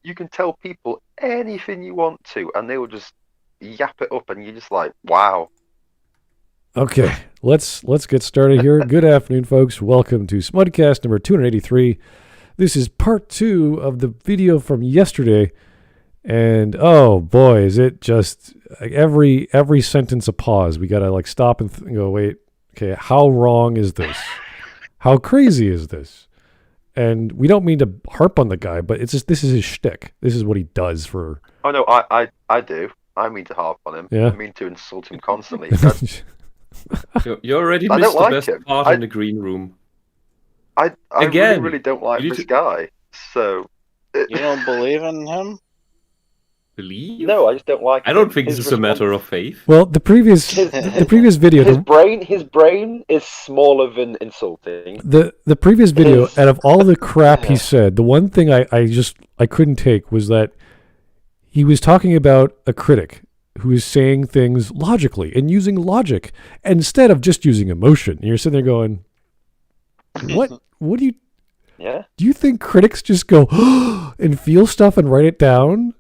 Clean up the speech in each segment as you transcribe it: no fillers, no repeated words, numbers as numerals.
you can tell people anything you want to, and they will just yap it up, and you're just like, wow. Okay, let's get started here. Good afternoon, folks. Welcome to Smudcast number 283. This is part 2 of the video from yesterday, and oh boy, is it just like every sentence a pause. We gotta like stop and go, wait, okay, how wrong is this? How crazy is this? And we don't mean to harp on the guy, but it's just this is his shtick. This is what he does for. Oh no, I do. I mean to harp on him. Yeah. I mean to insult him constantly. You already I missed don't like the best him. part in the green room. I Again, really don't like you need this to- guy. So You don't believe in him? Believe? no, I just don't like. I don't him. think His this is a matter response- of faith. Well, the previous video, His brain is smaller than insulting. the previous video, His- out of all the crap he said, the one thing I couldn't take was that he was talking about a critic who is saying things logically and using logic instead of just using emotion. And you're sitting there going, what do you Yeah. do you think critics just go and feel stuff and write it down?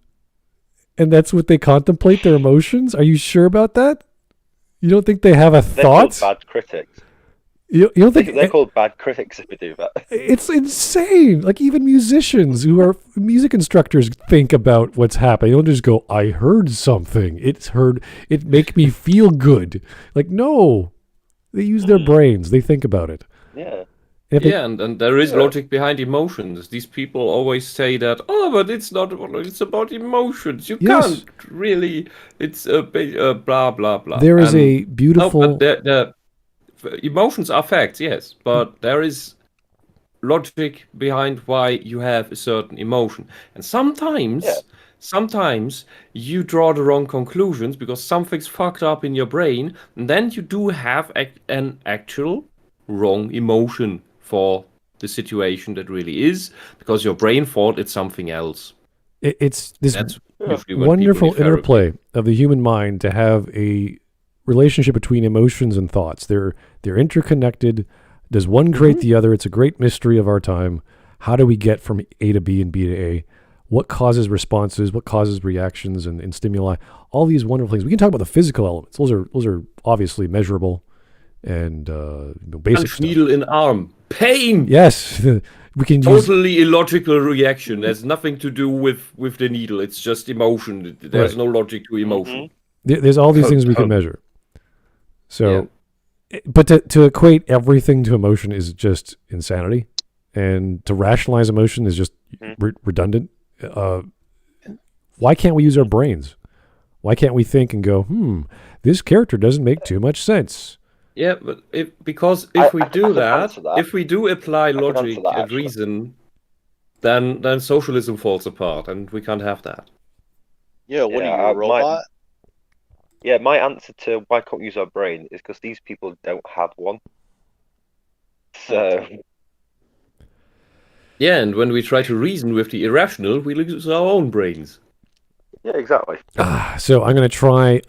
And that's what they contemplate, their emotions? Are you sure about that? You don't think they have a They're thought? called bad critics. You don't think They're called bad critics if they do that. it's insane? Like even musicians who are music instructors think about what's happening. They don't just go, I heard something. It make me feel good. Like, no. They use their brains. They think about it. Yeah. And there is logic behind emotions. These people always say that, oh, but it's not, it's about emotions. You Yes. can't really, it's blah, blah, blah. There is And- a beautiful... No, but the emotions are facts, yes, but there is logic behind why you have a certain emotion. And sometimes you draw the wrong conclusions because something's fucked up in your brain, and then you do have an actual wrong emotion for the situation that really is, because your brain thought it's something else. It's this That's usually when wonderful people need therapy. interplay of the human mind to have a relationship between emotions and thoughts. They're interconnected. Does one create the other? It's a great mystery of our time. How do we get from A to B and B to A? What causes responses? What causes reactions and stimuli? All these wonderful things. We can talk about the physical elements. Those are obviously measurable and basic Punch stuff. needle in arm. Pain! Yes, we can use. Totally illogical reaction. There's nothing to do with the needle. It's just emotion. There's Right. no logic to emotion. There's all these things we can measure. So, but to equate everything to emotion is just insanity, and to rationalize emotion is just redundant. Why can't we use our brains? Why can't we think and go, this character doesn't make too much sense? Yeah, but because I we can do answer that. if we do apply can answer logic that, and actually. reason, then socialism falls apart, and we can't have that. Yeah, what Yeah, are you, a robot? My answer to why can't we use our brain is because these people don't have one. So Yeah, and when we try to reason with the irrational, we lose our own brains. yeah, exactly. So I'm gonna try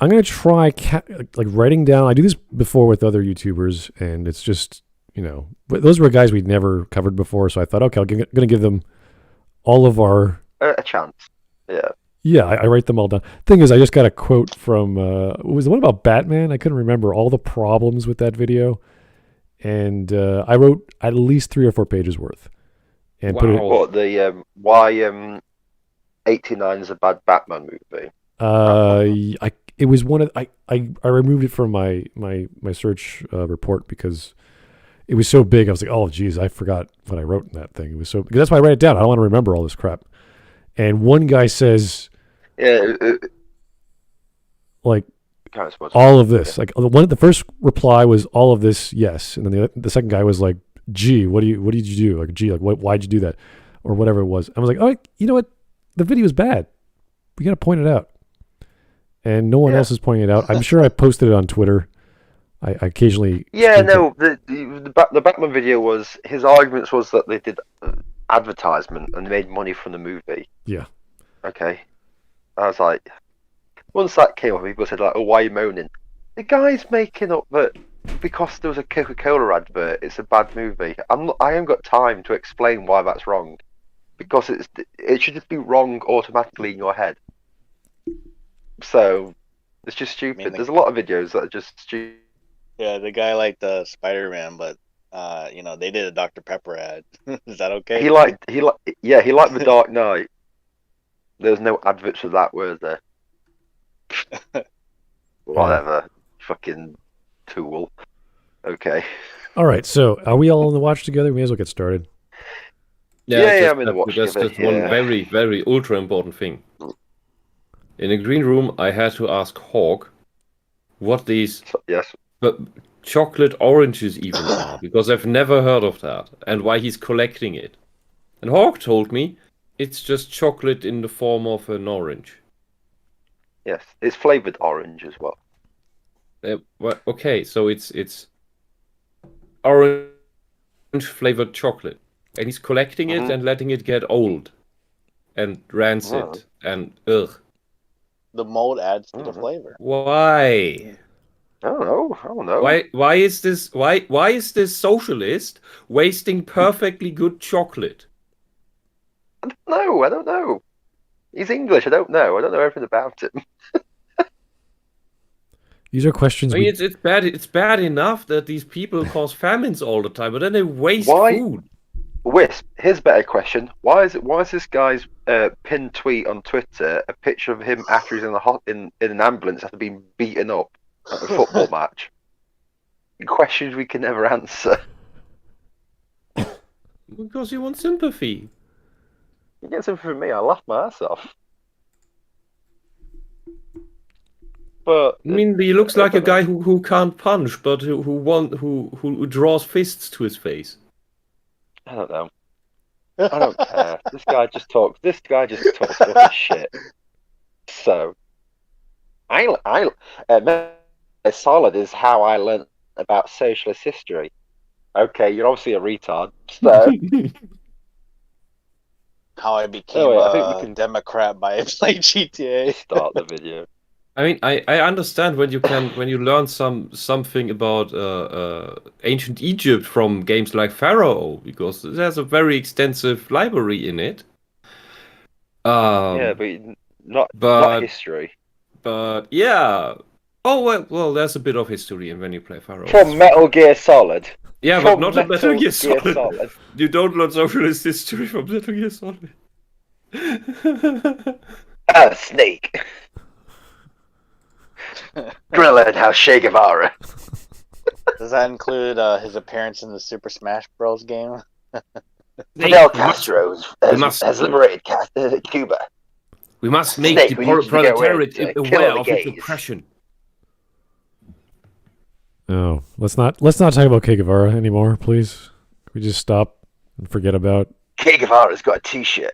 like writing down. I do this before with other YouTubers, and it's just but those were guys we'd never covered before. So I thought, okay, I'm gonna give them all of our A chance. Yeah. Yeah, I write them all down. Thing is, I just got a quote from was the one about Batman. I couldn't remember all the problems with that video, and I wrote at least 3 or 4 pages worth, and put it. Wow. What the why 89 is a bad Batman movie? It was one of I removed it from my search report because it was so big. I was like, oh geez, I forgot what I wrote in that thing. It was so because that's why I write it down. I don't want to remember all this crap. And one guy says, Yeah. like Kind of supposed all of this. Like the first reply was all of this, yes, and then the second guy was like, gee, what did you do? Like, gee, like why'd you do that, or whatever it was. I was like, oh, you know what? The video is bad. We got to point it out. And no one else is pointing it out. I'm sure I posted it on Twitter. I occasionally. Yeah, no. The Batman video was his arguments was that they did advertisement and made money from the movie. Yeah. Okay. I was like, once that came up, people said like, "Oh, why are you moaning?" The guy's making up that because there was a Coca-Cola advert, it's a bad movie. I haven't got time to explain why that's wrong. because it should just be wrong automatically in your head. So it's just stupid. There's a lot of videos that are just stupid. Yeah, the guy liked the Spider-Man, but they did a Dr. Pepper ad. Is that okay? He liked the Dark Knight. There's no adverts for that, were there? Whatever, fucking tool. Okay. All right, so are we all on the watch together? We may as well get started. Yeah, I'm in the watch That's together, just one very, very ultra important thing. In the green room, I had to ask Hawk what these chocolate oranges even are, because I've never heard of that, and why he's collecting it. And Hawk told me it's just chocolate in the form of an orange. Yes, it's flavored orange as well. Okay, so it's orange flavored chocolate, and he's collecting it and letting it get old and rancid and ugh. The mold adds to the flavor. Why? I don't know. Why is this socialist wasting perfectly good chocolate? I don't know. He's English. I don't know everything about him. These are questions. I mean, it's bad. It's bad enough that these people cause famines all the time, but then they waste food. Wisp, here's a better question. Why is this guy's pinned tweet on Twitter a picture of him after he's in an ambulance after being beaten up at a football match? Questions we can never answer. Because you want sympathy. You get something from me, I laugh my ass off. But I mean, he looks like a guy who can't punch, but who draws fists to his face. I don't know. I don't care. This guy just talks fucking shit. So, solid is how I learnt about socialist history. Okay, you're obviously a retard. So, how I became a Democrat by playing GTA. Start the video. I mean, I understand when you learn something about ancient Egypt from games like Pharaoh, because there's a very extensive library in it. Yeah, but not history. But yeah. Oh well, there's a bit of history in when you play Pharaoh. From Metal Gear Solid. Yeah, but not in Metal Gear Solid. You don't learn socialist history from Metal Gear Solid. Snake. Grilling House Che Guevara. Does that include his appearance in the Super Smash Bros. Game? Fidel Castro has liberated Cuba. We must make the proletariat aware of its oppression. Oh, let's not talk about Che Guevara anymore, please. Can we just stop and forget about Che Guevara's got a T-shirt.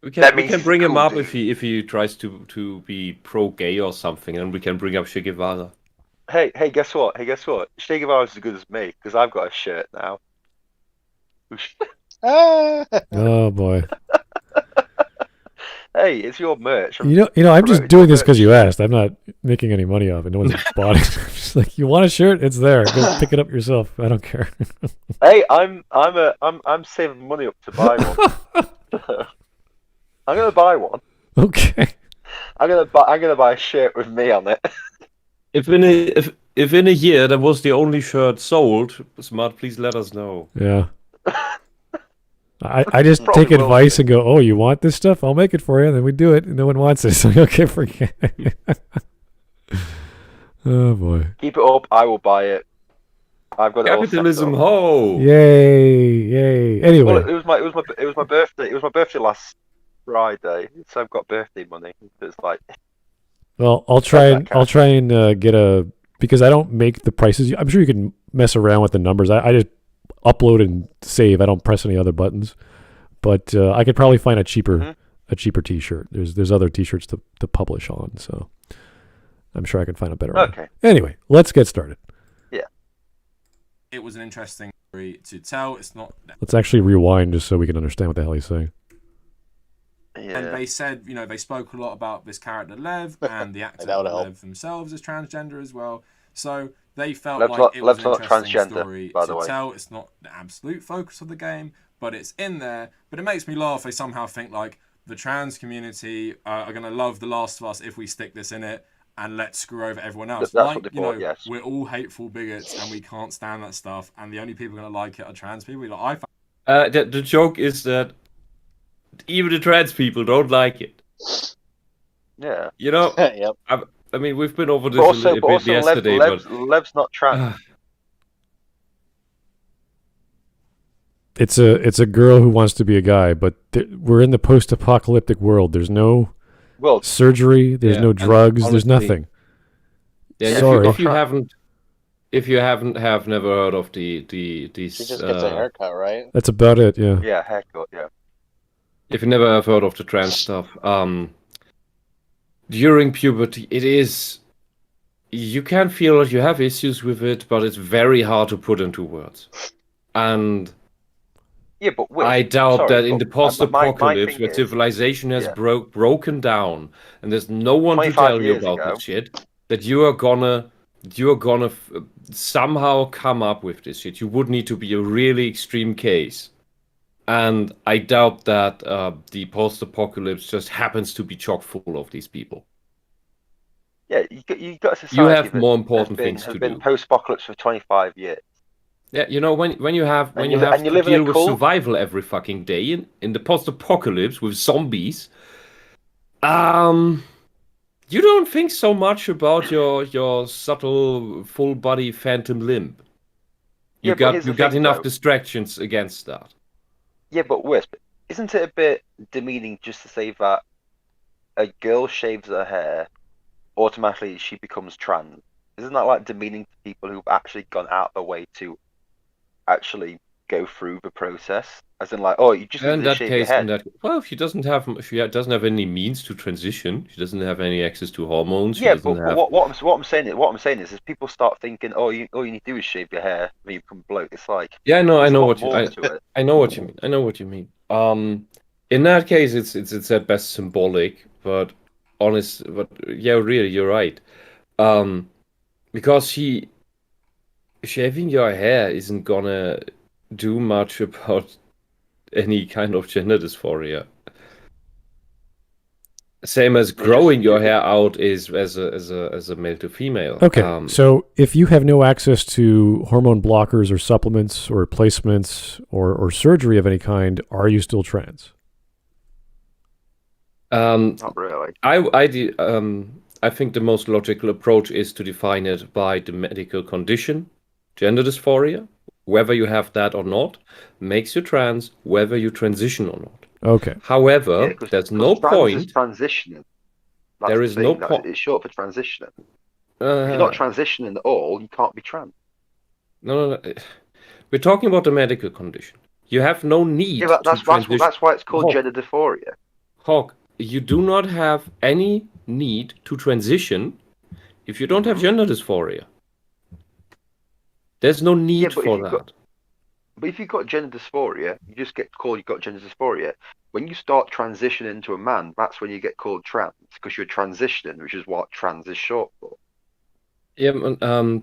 We can bring him up if he tries to be pro-gay or something, and we can bring up Che Guevara. Hey, guess what? Che Guevara's as good as me, because I've got a shirt now. Oh boy. Hey, it's your merch. You know, I'm just doing this because you asked. I'm not making any money off it. No one's bought it. I'm just like, you want a shirt? It's there. Go pick it up yourself. I don't care. Hey, I'm saving money up to buy one. I'm gonna buy one. Okay. I'm gonna buy a shirt with me on it. If in a year that was the only shirt sold, Smart, please let us know. Yeah. I just take advice and go, oh, you want this stuff? I'll make it for you. And then we do it, and no one wants it. So, okay, forget it. Oh, boy. Keep it up. I will buy it. I've got Capitalism, it all ho! Yay! Anyway, well, it was my birthday. It was my birthday last Friday, so I've got birthday money. It's like, well, I'll try and get a, because I don't make the prices. I'm sure you can mess around with the numbers. I just upload and save. I don't press any other buttons, but I could probably find a cheaper T-shirt. There's other T-shirts to publish on, so I'm sure I can find a better one. Okay. Anyway, let's get started. Yeah. It was an interesting story to tell. It's not. Let's actually rewind just so we can understand what the hell he's saying. Yeah. And they said, they spoke a lot about this character Lev and the actor Lev themselves as transgender as well. So they felt it was an interesting story to tell. It's not the absolute focus of the game, but it's in there. But it makes me laugh. They somehow think like the trans community are going to love The Last of Us if we stick this in it, and let's screw over everyone else. That's what they thought, yes. We're all hateful bigots and we can't stand that stuff, and the only people going to like it are trans people. Like, the joke is that even the trans people don't like it. Yeah. You know, Yep. I mean, we've been over this Also, a little bit yesterday, Lev's not trans. It's a girl who wants to be a guy, but we're in the post-apocalyptic world. There's no surgery. There's no drugs. Honestly, there's nothing. Yeah, Sorry. If you have never heard of these. She just gets a haircut, right? That's about it. Yeah. Yeah, haircut. Yeah. If you never have heard of the trans stuff, during puberty, you can feel that you have issues with it, but it's very hard to put into words. And yeah, but I doubt that in the post-apocalypse, where civilization has broken down, and there's no one to tell you about this shit, that you are gonna somehow come up with this shit. You would need to be a really extreme case. And I doubt that the post-apocalypse just happens to be chock full of these people. Yeah, you got a society. You have more important things to do. Has been post-apocalypse for 25 years. Yeah, you know, when you have to deal with survival every fucking day in the post-apocalypse with zombies, you don't think so much about your subtle full-body phantom limb. You got enough distractions against that. Yeah, but Wisp, isn't it a bit demeaning just to say that a girl shaves her hair, automatically she becomes trans? Isn't that like demeaning to people who've actually gone out of their way to actually go through the process? As in, like, oh, you just need to shave your head. Well, if she doesn't have any means to transition, she doesn't have any access to hormones. Yeah, but what I'm saying is people start thinking, all you need to do is shave your hair, then you become bloke. It's like, yeah, no, I know what you mean. I know what you mean. In that case, it's at best symbolic, but yeah, really, you're right. Because shaving your hair isn't gonna do much about any kind of gender dysphoria. Same as growing your hair out is as a male to female. Okay, so if you have no access to hormone blockers or supplements or replacements or surgery of any kind, are you still trans? Not really. I think the most logical approach is to define it by the medical condition. Gender dysphoria, whether you have that or not, makes you trans, whether you transition or not. Okay. However, there's no point. Transitioning. There is no point. It's short for transitioning. If you're not transitioning at all, you can't be trans. No. We're talking about a medical condition. You have no need. Yeah, that's why it's called gender dysphoria. Hawk, you do not have any need to transition if you don't have gender dysphoria. There's no need for that. But if you've got gender dysphoria, you just get called you've got gender dysphoria. When you start transitioning into a man, that's when you get called trans, because you're transitioning, which is what trans is short for. Yeah, So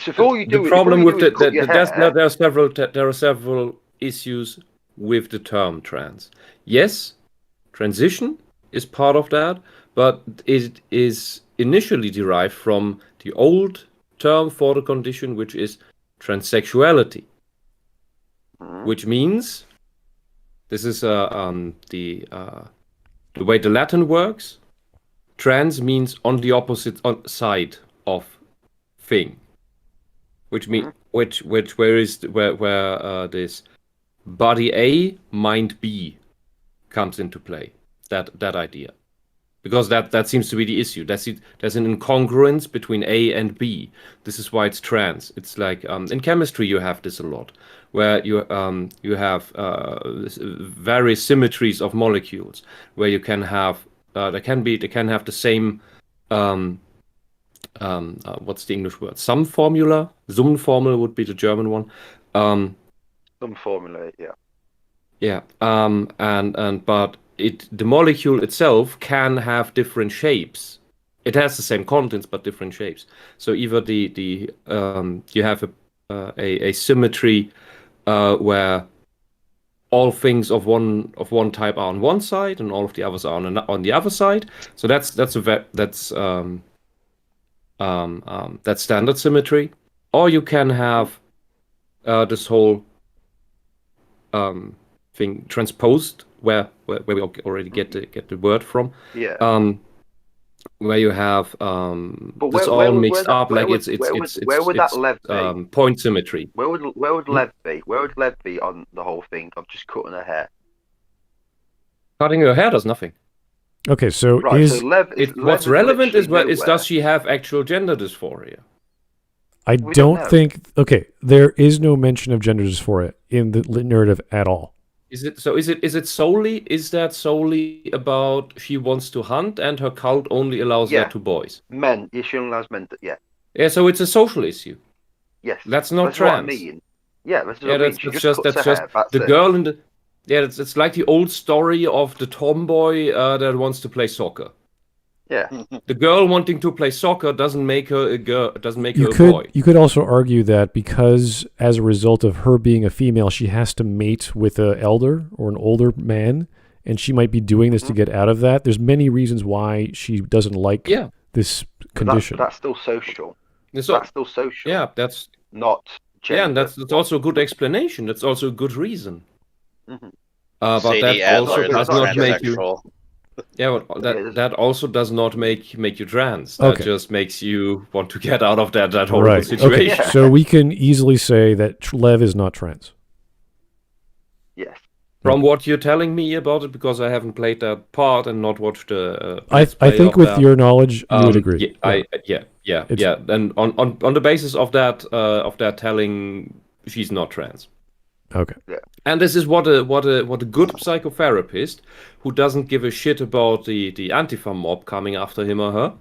if all you do the problem with there are several issues with the term trans. Yes, transition is part of that, but it is initially derived from the old term for the condition, which is transsexuality, which means this is the way the Latin works. Trans means on the opposite side of thing, which means where this body A, mind B comes into play. That idea. Because that seems to be the issue. There's an incongruence between A and B. This is why it's trans. It's like in chemistry you have this a lot, where you have various symmetries of molecules, where you can have they can have the same what's the English word? Sum formula would be the German one. Some formula, yeah. Yeah. But the molecule itself can have different shapes. It has the same contents but different shapes. So either you have a symmetry where all things of one type are on one side and all of the others are on the other side. So that's standard symmetry. Or you can have this whole thing transposed, where we already get the word from. Yeah. Where you have this all mixed up, like it's where would that Lev be? Point symmetry. Where would Lev be? Where would Lev be on the whole thing of just cutting her hair? Cutting her hair does nothing. Okay, so Right, is so Lev what's is relevant is literally does she have actual gender dysphoria? I We don't don't know. think okay, there is no mention of gender dysphoria in the narrative at all. Is that solely about she wants to hunt and her cult only allows Yeah. that to boys? Men. Yeah, she only allows men. Yeah, so it's a social issue. Yes. That's not That's trans. what I mean. Yeah, that's what Yeah, I mean. that's She just cuts her hair, that's the it. girl in the. Yeah, it's like the old story of the tomboy that wants to play soccer. Yeah. The girl wanting to play soccer doesn't make her a girl. Doesn't make her a boy. You could also argue that because as a result of her being a female, she has to mate with an elder or an older man, and she might be doing this to get out of that. There's many reasons why she doesn't like this condition. That's still social. That's still social. Yeah, that's not gender. yeah, and that's also a good explanation. That's also a good reason. Mhm. But Sadie that also Adler, does the not make you. transsexual. Yeah, but that also does not make you trans. That Okay. just makes you want to get out of that horrible Right. situation. Okay. So we can easily say that Lev is not trans. Yes. From what you're telling me about it, because I haven't played that part and not watched the. I Let's Play think of with that. your knowledge, you would agree. Yeah. It's- And on the basis of that telling, she's not trans. Okay. And this is what a good psychotherapist who doesn't give a shit about the Antifa mob coming after him or her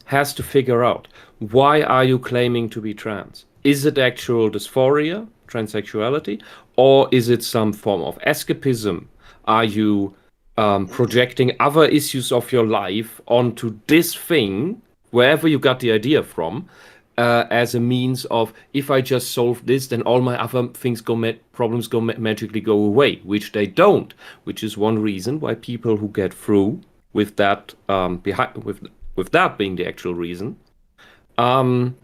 has to figure out. Why are you claiming to be trans? Is it actual dysphoria, transsexuality, or is it some form of escapism? Are you projecting other issues of your life onto this thing, wherever you got the idea from, as a means of, if I just solve this, then all my other things problems magically go away, which they don't. Which is one reason why people who get through with that with that being the actual reason, then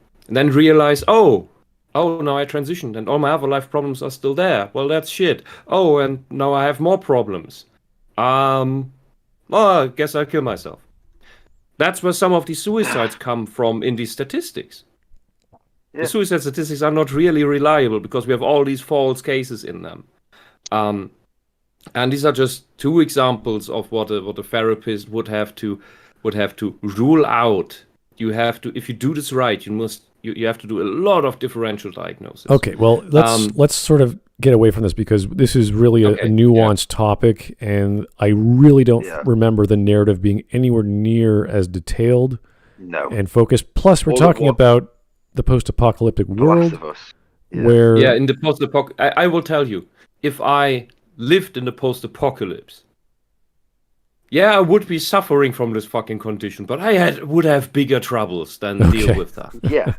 realize, oh, now I transitioned and all my other life problems are still there. Well, that's shit. Oh, and now I have more problems. Well, I guess I'll kill myself. That's where some of the suicides come from in these statistics. Yeah. The suicide statistics are not really reliable because we have all these false cases in them. And these are just two examples of what a therapist would have to rule out. You have to, if you do this right, you have to do a lot of differential diagnosis. Okay. Well, let's sort of get away from this because this is really a nuanced topic, and I really don't remember the narrative being anywhere near as detailed and focused. Plus, we're talking about the post-apocalyptic world, Last of Us. where in the post-apocalypse, I will tell you, if I lived in the post-apocalypse, I would be suffering from this fucking condition, but I would have bigger troubles than deal with that. Yeah.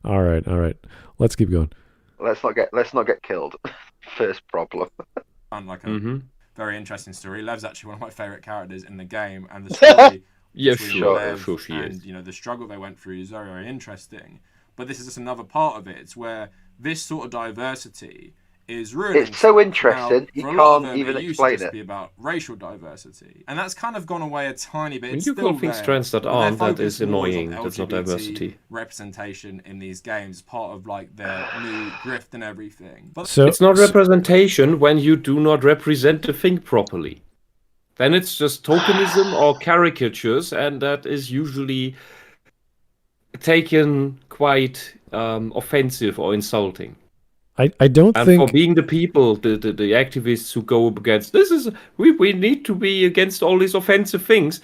All right. Let's keep going. Let's not get killed. First problem. Sound like a very interesting story. Lev's actually one of my favorite characters in the game, and the story between Lev sure she and is. the struggle they went through is very, very interesting. But this is just another part of it. It's where this sort of diversity is ruining. It's so interesting. Now, You for a lot of can't them, even it used explain to just it. be about racial diversity, and that's kind of gone away a tiny bit. When It's you still call things there, trans that but aren't, their that is focus more annoying. on That's not LGBT diversity. representation in these games, part of like their new grift and everything. But So It's not representation when you do not represent the thing properly. Then it's just tokenism or caricatures, and that is usually taken quite offensive or insulting. I don't And think for being the people, the activists who go up against this is we need to be against all these offensive things.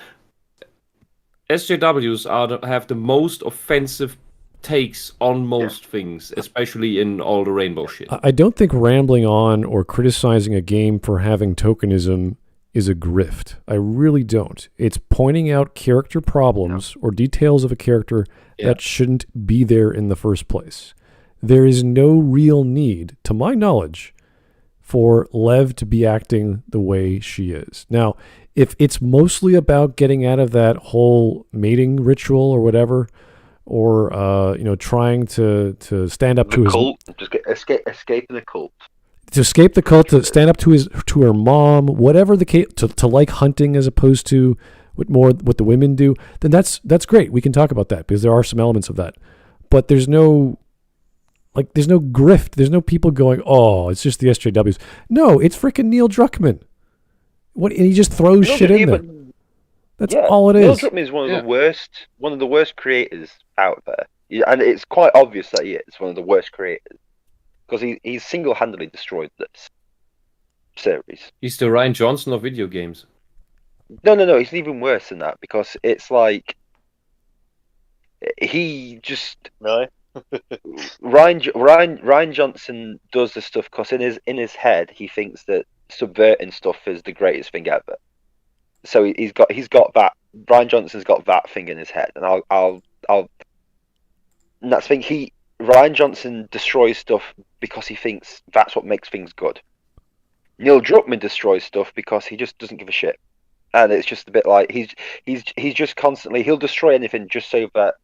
SJWs have the most offensive takes on most things, especially in all the rainbow shit. I don't think rambling on or criticizing a game for having tokenism is a grift. I really don't. It's pointing out character problems or details of a character that shouldn't be there in the first place. there is no real need, to my knowledge, for Lev to be acting the way she is. Now, if it's mostly about getting out of that whole mating ritual or whatever, or trying to stand up to his cult, just escaping the cult, to escape the cult, to stand up to her mom, whatever the case, to like hunting as opposed to what the women do, then that's great. We can talk about that because there are some elements of that, but there's no grift. There's no people going, oh, it's just the SJWs. No, it's freaking Neil Druckman. And he just throws shit in there. That's all it is. Neil Druckman is one of the worst creators out there, and it's quite obvious that he is one of the worst creators because he's single-handedly destroyed this series. He's the Ryan Johnson of video games. No, he's even worse than that because it's like he just Really? Ryan Johnson does this stuff because in his head he thinks that subverting stuff is the greatest thing ever. So he's got that. Ryan Johnson's got that thing in his head, and I'll and that's the thing. Ryan Johnson destroys stuff because he thinks that's what makes things good. Neil Druckman destroys stuff because he just doesn't give a shit, and it's just a bit like he's just constantly he'll destroy anything just so that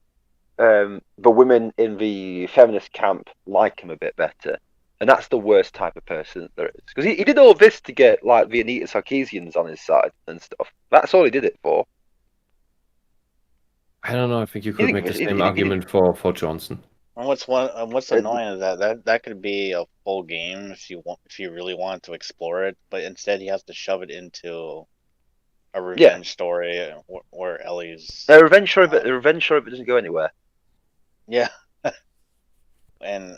the women in the feminist camp like him a bit better. And that's the worst type of person that there is. Because he did all this to get like the Anita Sarkeesians on his side and stuff. That's all he did it for. I don't know. I think you could make the same argument for Johnson. And what's annoying is that could be a full game if you really want to explore it, but instead he has to shove it into a revenge story where Ellie's the revenge story, but doesn't go anywhere. Yeah, and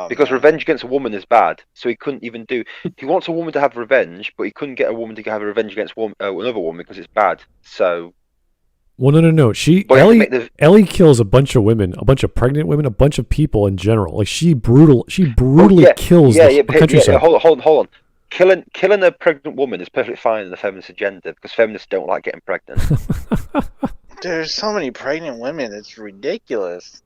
because revenge against a woman is bad, so he couldn't even do. He wants a woman to have revenge, but he couldn't get a woman to have a revenge against another woman because it's bad. So. Well, no. Ellie kills a bunch of women, a bunch of pregnant women, a bunch of people in general. Like she brutally kills the countryside. Hold on. Killing a pregnant woman is perfectly fine in the feminist agenda because feminists don't like getting pregnant. There's so many pregnant women, it's ridiculous.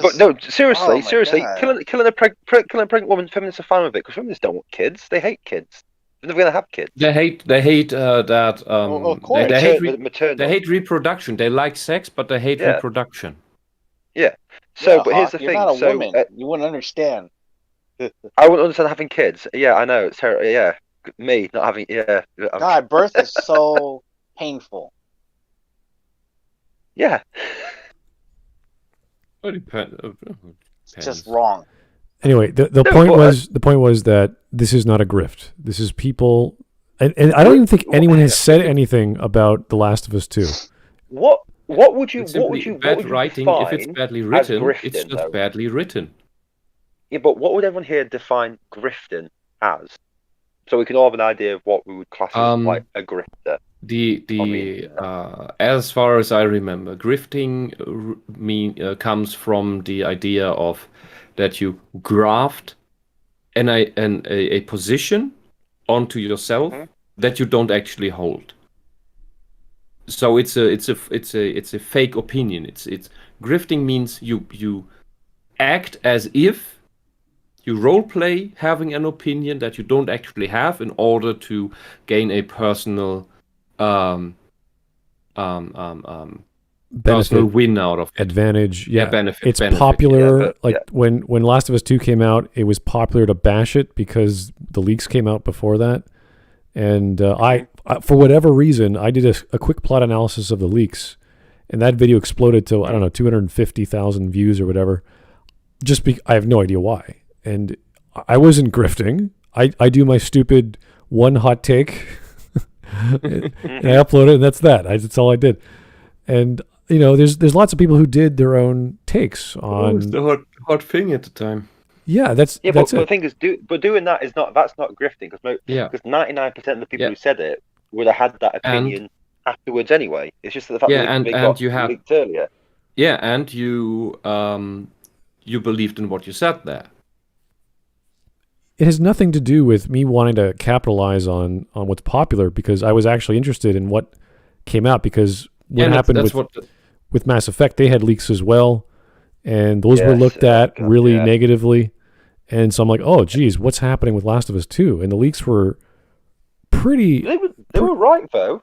But no, seriously, God. killing a pregnant woman, feminists are fine with it because feminists don't want kids. They hate kids. They're never gonna have kids. They hate that. Well, of course. They hate reproduction. They like sex, but they hate reproduction. Yeah. So, but here's the thing. You're not a woman. So, you wouldn't understand. I wouldn't understand having kids. Yeah, I know. It's terrible. Yeah, me not having. Yeah. God, birth is so painful. Yeah. It's just wrong. Anyway, the point was that this is not a grift. This is people, and I don't even think anyone has said anything about The Last of Us 2. What would you bad writing? If it's badly written, it's just badly written. Yeah, but what would everyone here define grifting as? So we can all have an idea of what we would class as like a grifter. As far as I remember, grifting comes from the idea of that you graft a position onto yourself that you don't actually hold. So it's a fake opinion. It's grifting means you act as if you role play having an opinion that you don't actually have in order to gain a personal personal win out of advantage. Yeah, benefit. It's popular. When Last of Us 2 came out, it was popular to bash it because the leaks came out before that. And I for whatever reason, I did a quick plot analysis of the leaks, and that video exploded to 250,000 views or whatever. I have no idea why. And I wasn't grifting. I do my stupid one hot take, and I upload it, and that's that. That's all I did. And there's lots of people who did their own takes on. It was the hot thing at the time. Yeah, that's but the thing is, doing that is that's not grifting because 99% of the people who said it would have had that opinion afterwards anyway. It's just the fact that they got leaked earlier. Yeah, and you believed in what you said there. It has nothing to do with me wanting to capitalize on what's popular because I was actually interested in what came out because what happened with Mass Effect, they had leaks as well. and those were looked at really negatively. And so I'm like, oh, geez, what's happening with Last of Us 2? And the leaks were pretty. They were right though.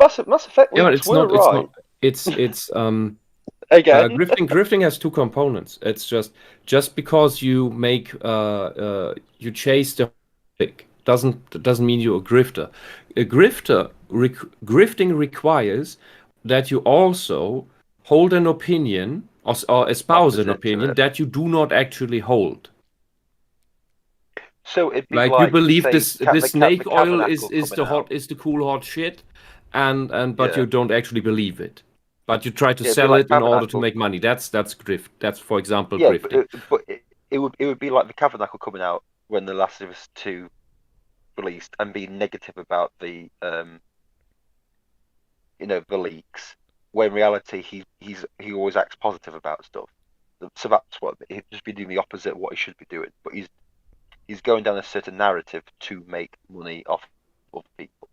Mass Effect leaks were right. It's Again, grifting has two components. It's just because you make you chase the click doesn't mean you're a grifter. A grifter grifting requires that you also hold an opinion or espouse an opinion that you do not actually hold. So it'd be like you believe this snake oil is the cool hot shit, but you don't actually believe it. But you try to sell it in order to make money. That's grift. That's, for example, grifting. But it would be like the Kavernacle coming out when The Last of Us 2 released and being negative about the the leaks, when in reality he always acts positive about stuff. So that's what he'd just be doing the opposite of what he should be doing. But he's going down a certain narrative to make money off of people.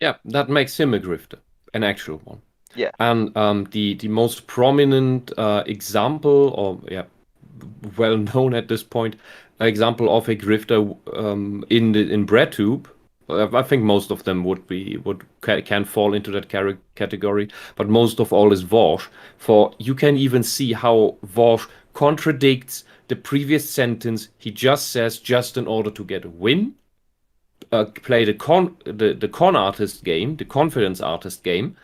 Yeah, that makes him a grifter, an actual one. Yeah. And the most prominent example, or well known at this point, example of a grifter in BreadTube, I think most of them can fall into that category, but most of all is Vosh. For you can even see how Vosh contradicts the previous sentence he just says just in order to get a win. Play the con artist game, the confidence artist game,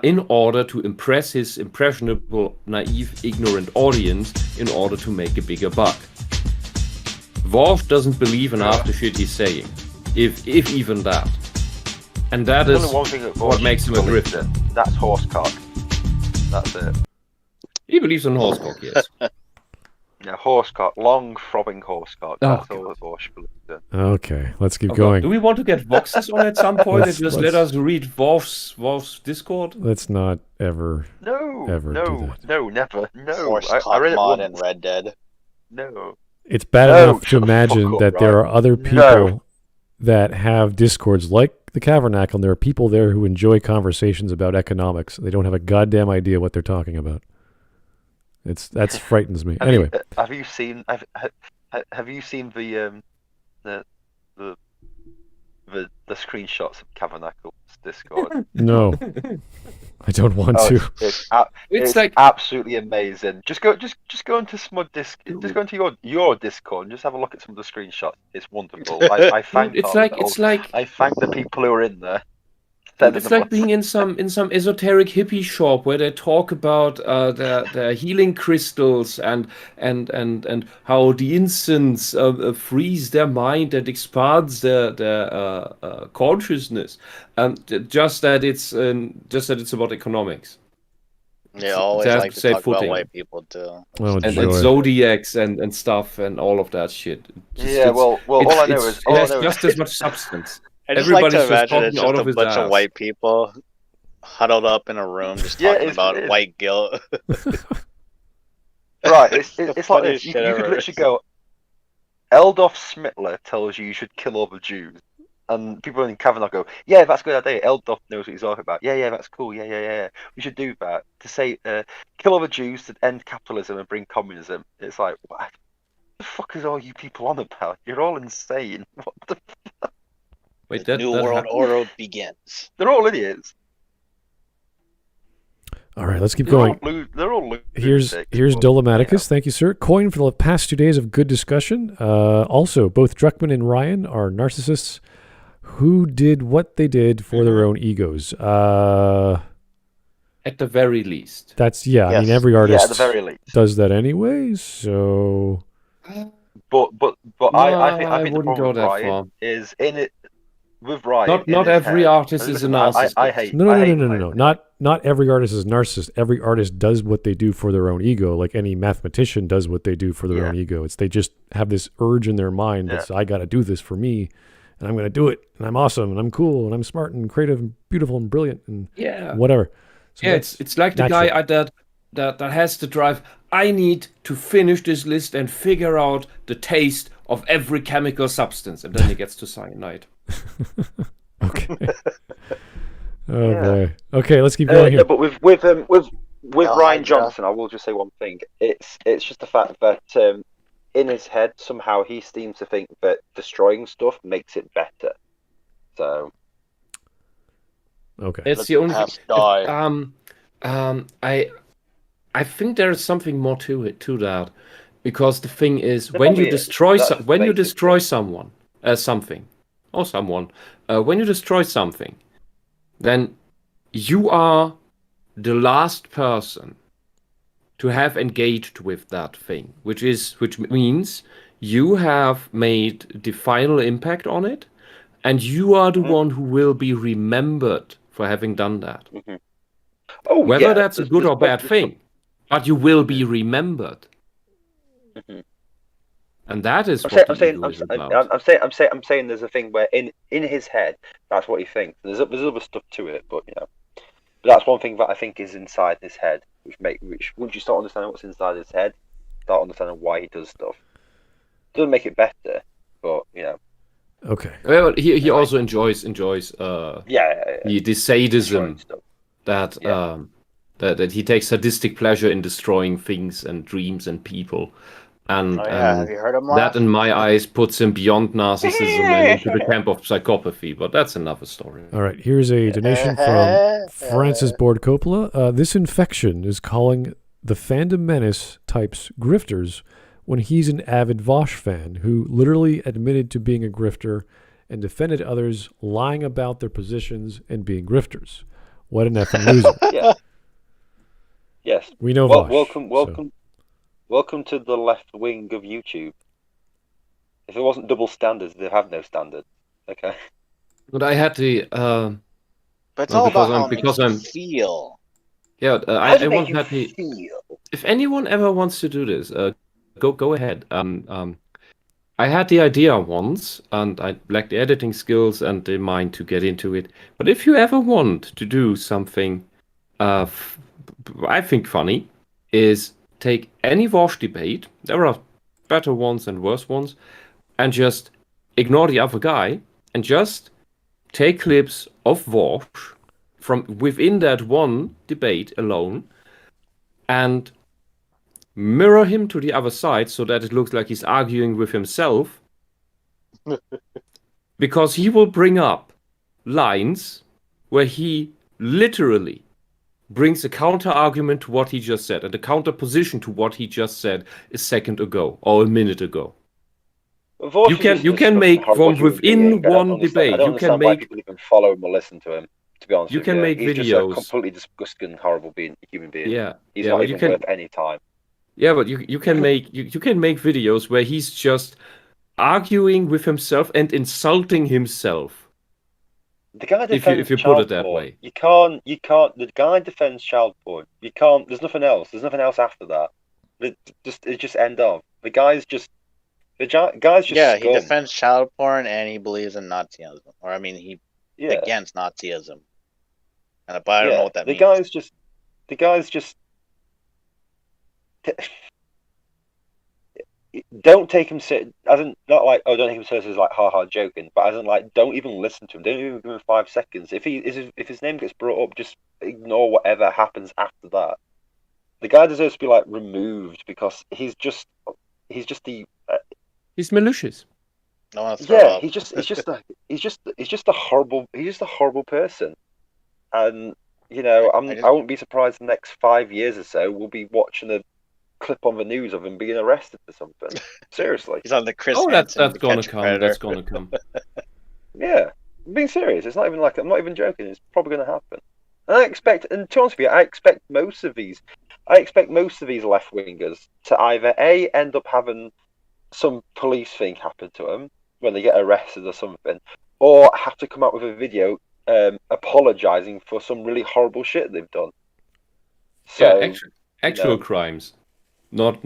in order to impress his impressionable, naive, ignorant audience in order to make a bigger buck. Vosh doesn't believe in half the shit he's saying, if even that. And that is what makes him a grifter. That's horsecock. That's it. He believes in horsecock, yes. Yeah, horsecock, long throbbing horsecock. That's all that Vosh believes in. Okay, let's keep going. Do we want to get Voxes on at some point and just let us read Vosh's Discord? Let's not ever. No, ever do that. No, never. No. Horsecock read it mod once. in Red Dead. No. It's bad enough to imagine that there are other people that have Discords like the Kavernacle, and there are people there who enjoy conversations about economics. They don't have a goddamn idea what they're talking about. That frightens me. Anyway, have you seen the screenshots of Kavernacle's Discord? No, I don't want to. It's like absolutely amazing. Just go into Just go into your Discord and just have a look at some of the screenshots. It's wonderful. I thank I thank the people who are in there. It's like being in some esoteric hippie shop where they talk about their healing crystals and how the incense frees their mind and expands their consciousness. Just that it's about economics. They always like to talk about white people too. And zodiacs and stuff and all of that shit. All I know is just as much substance. I just like to imagine it's just a bunch of white people huddled up in a room just talking about white guilt. Right, it's like this. You could literally go, Eldolf Smittler tells you should kill all the Jews. And people in Kavernacle go, yeah, that's a good idea. Eldolf knows what he's talking about. Yeah, that's cool. Yeah. We should do that. To say, kill all the Jews to end capitalism and bring communism. It's like, what the fuck is all you people on about? You're all insane. What the fuck? Wait, the New World Order begins. They're all idiots. All right, let's keep going. They're all Here's Dolomaticus. Thank you, sir. Coin for the past 2 days of good discussion. Also, both Druckman and Ryan are narcissists who did what they did for their own egos. At the very least. That's, I mean, every artist at the very least. does that anyway, so... But I think wouldn't go that far. Is in it with Ryan. Not every artist is a narcissist. I hate. No. Not every artist is a narcissist. Every artist does what they do for their own ego. Like any mathematician does what they do for their own ego. It's they just have this urge in their mind that's I got to do this for me, and I'm going to do it, and I'm awesome, and I'm cool, and I'm smart, and creative, and beautiful, and brilliant, and whatever. So it's like the guy that has the drive. I need to finish this list and figure out the taste of every chemical substance, and then he gets to cyanide. Okay. Oh boy. Okay, let's keep going here. But with with Ryan Johnson, I will just say one thing. It's just the fact that in his head somehow he seems to think that destroying stuff makes it better. So Okay. It's the only. Die. I think there is something more to that, because the thing is, There when you probably is. destroy That's when you basic destroy thing. someone, something, or someone, when you destroy something, then you are the last person to have engaged with that thing, which means you have made the final impact on it, and you are the one who will be remembered for having done that. Mm-hmm. Oh, Whether yeah, that's a good or bad thing, but you will be remembered. Mm-hmm. And that is what the ego is about. I'm saying there's a thing where in his head, that's what he thinks. There's other stuff to it, but but that's one thing that I think is inside his head, which once you start understanding what's inside his head, start understanding why he does stuff. Doesn't make it better, but Okay. Well, he also enjoys the sadism that that he takes sadistic pleasure in destroying things and dreams and people. And have you heard him that, in my eyes, puts him beyond narcissism and into the camp of psychopathy, but that's another story. All right. Here's a donation from Francis Board Coppola. This infection is calling the fandom menace types grifters when he's an avid Vosh fan who literally admitted to being a grifter and defended others lying about their positions and being grifters. What an effing loser. Yeah. Yes. We know Vosh. Welcome to the left wing of YouTube. If it wasn't double standards, they have no standard. Okay. But I had the. But it's all about how it makes you feel. Yeah, I once had the. If anyone ever wants to do this, go ahead. I had the idea once, and I lacked the editing skills and the mind to get into it. But if you ever want to do something, I think funny, is take any Vosh debate, there are better ones and worse ones, and just ignore the other guy, and just take clips of Vosh from within that one debate alone, and mirror him to the other side so that it looks like he's arguing with himself, because he will bring up lines where he literally brings a counter argument to what he just said, and the counter position to what he just said a second ago or a minute ago. You can make from within one debate. I don't understand why people even follow him or listen to him. To be honest, you can make he's videos. Just a completely disgusting, horrible human being. Yeah, he's not even worth any time. Yeah, but you can make you can make videos where he's just arguing with himself and insulting himself. The guy defends if you put it that way. You can't. The guy defends child porn. You can't. There's nothing else. There's nothing else after that. It just end of. The guy's just. Yeah, he defends child porn and he believes in Nazism, or I mean, against Nazism. But I don't know what that means. The guy's just. Don't take him as in not like don't take him seriously as like ha joking, but as in like don't even listen to him. Don't even give him 5 seconds. If his name gets brought up, just ignore whatever happens after that. The guy deserves to be like removed because he's just the. He's malicious. Yeah, he's just a horrible person, and I wouldn't be surprised the next 5 years or so we'll be watching a clip on the news of him being arrested for something. Seriously. He's on the Chris. That's gonna come. That's gonna come. Yeah, I'm being serious. It's not even like I'm not even joking. It's probably gonna happen. And to be honest with you, I expect most of these left wingers to either end up having some police thing happen to them when they get arrested or something, or have to come out with a video apologizing for some really horrible shit they've done. So actual crimes. Not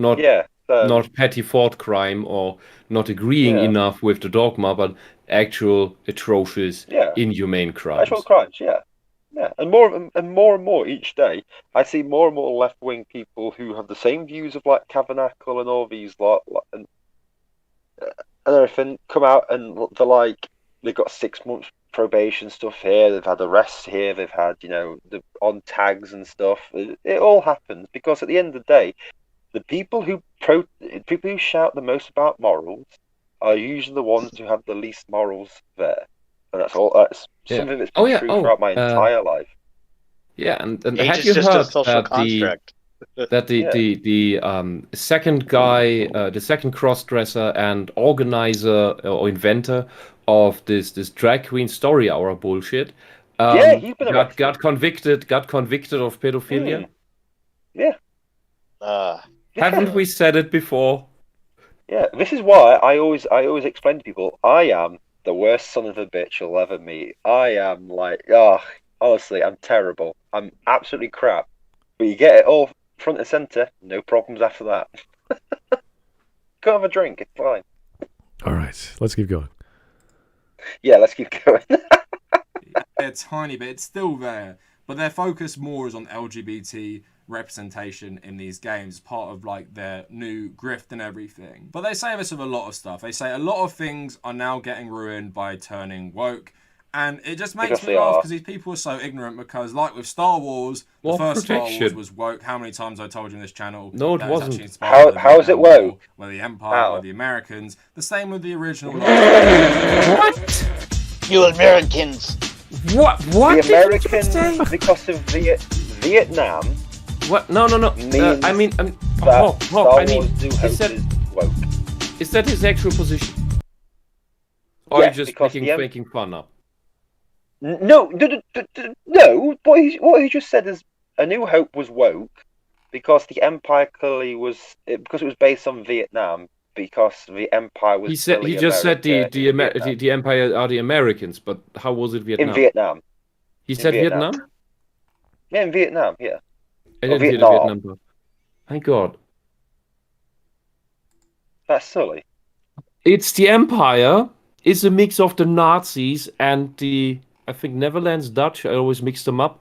petty thought crime or not agreeing enough with the dogma, but actual atrocious, inhumane crimes. Actual crimes, yeah. And more each day, I see more and more left-wing people who have the same views of like Kavernacle and all these and everything come out and they're like they've got 6 months probation stuff here. They've had arrests here. They've had, the on tags and stuff. It all happens because at the end of the day, the people who shout the most about morals are usually the ones who have the least morals there, and that's all. That's something that's been true throughout my entire life. Yeah, and Age have is you just a heard social that construct. the second guy, the second crossdresser and organizer or inventor of this drag queen story hour bullshit, he's been arrested. got convicted of pedophilia? Yeah. Haven't we said it before? Yeah, this is why I always explain to people, I am the worst son of a bitch you'll ever meet. I am like, honestly, I'm terrible. I'm absolutely crap. But you get it all front and center, no problems after that. Go have a drink, it's fine. All right, let's keep going. Yeah, let's keep going. A tiny bit, it's still there, but their focus more is on LGBT representation in these games, part of like their new grift and everything. But they say this with a lot of stuff. They say a lot of things are now getting ruined by turning woke, and it just makes me laugh because these people are so ignorant. Because like with Star Wars, the first Star Wars was woke. How many times I told you in this channel? No, it wasn't. How is it woke? Where the Empire or the Americans. The same with the original. What? You Americans. What? The Americans, because of Vietnam. What? No. I mean, is that his actual position? Or are you just making fun of? No. What he just said is A New Hope was woke because the Empire clearly was because it was based on Vietnam. Because the Empire was. He just said the Empire are the Americans, but how was it Vietnam? In Vietnam. He said Vietnam? Yeah, in Vietnam. Yeah. I didn't hear the Vietnam part. Thank God. That's silly. It's the Empire. It's a mix of the Nazis and the, I think, Netherlands Dutch. I always mix them up.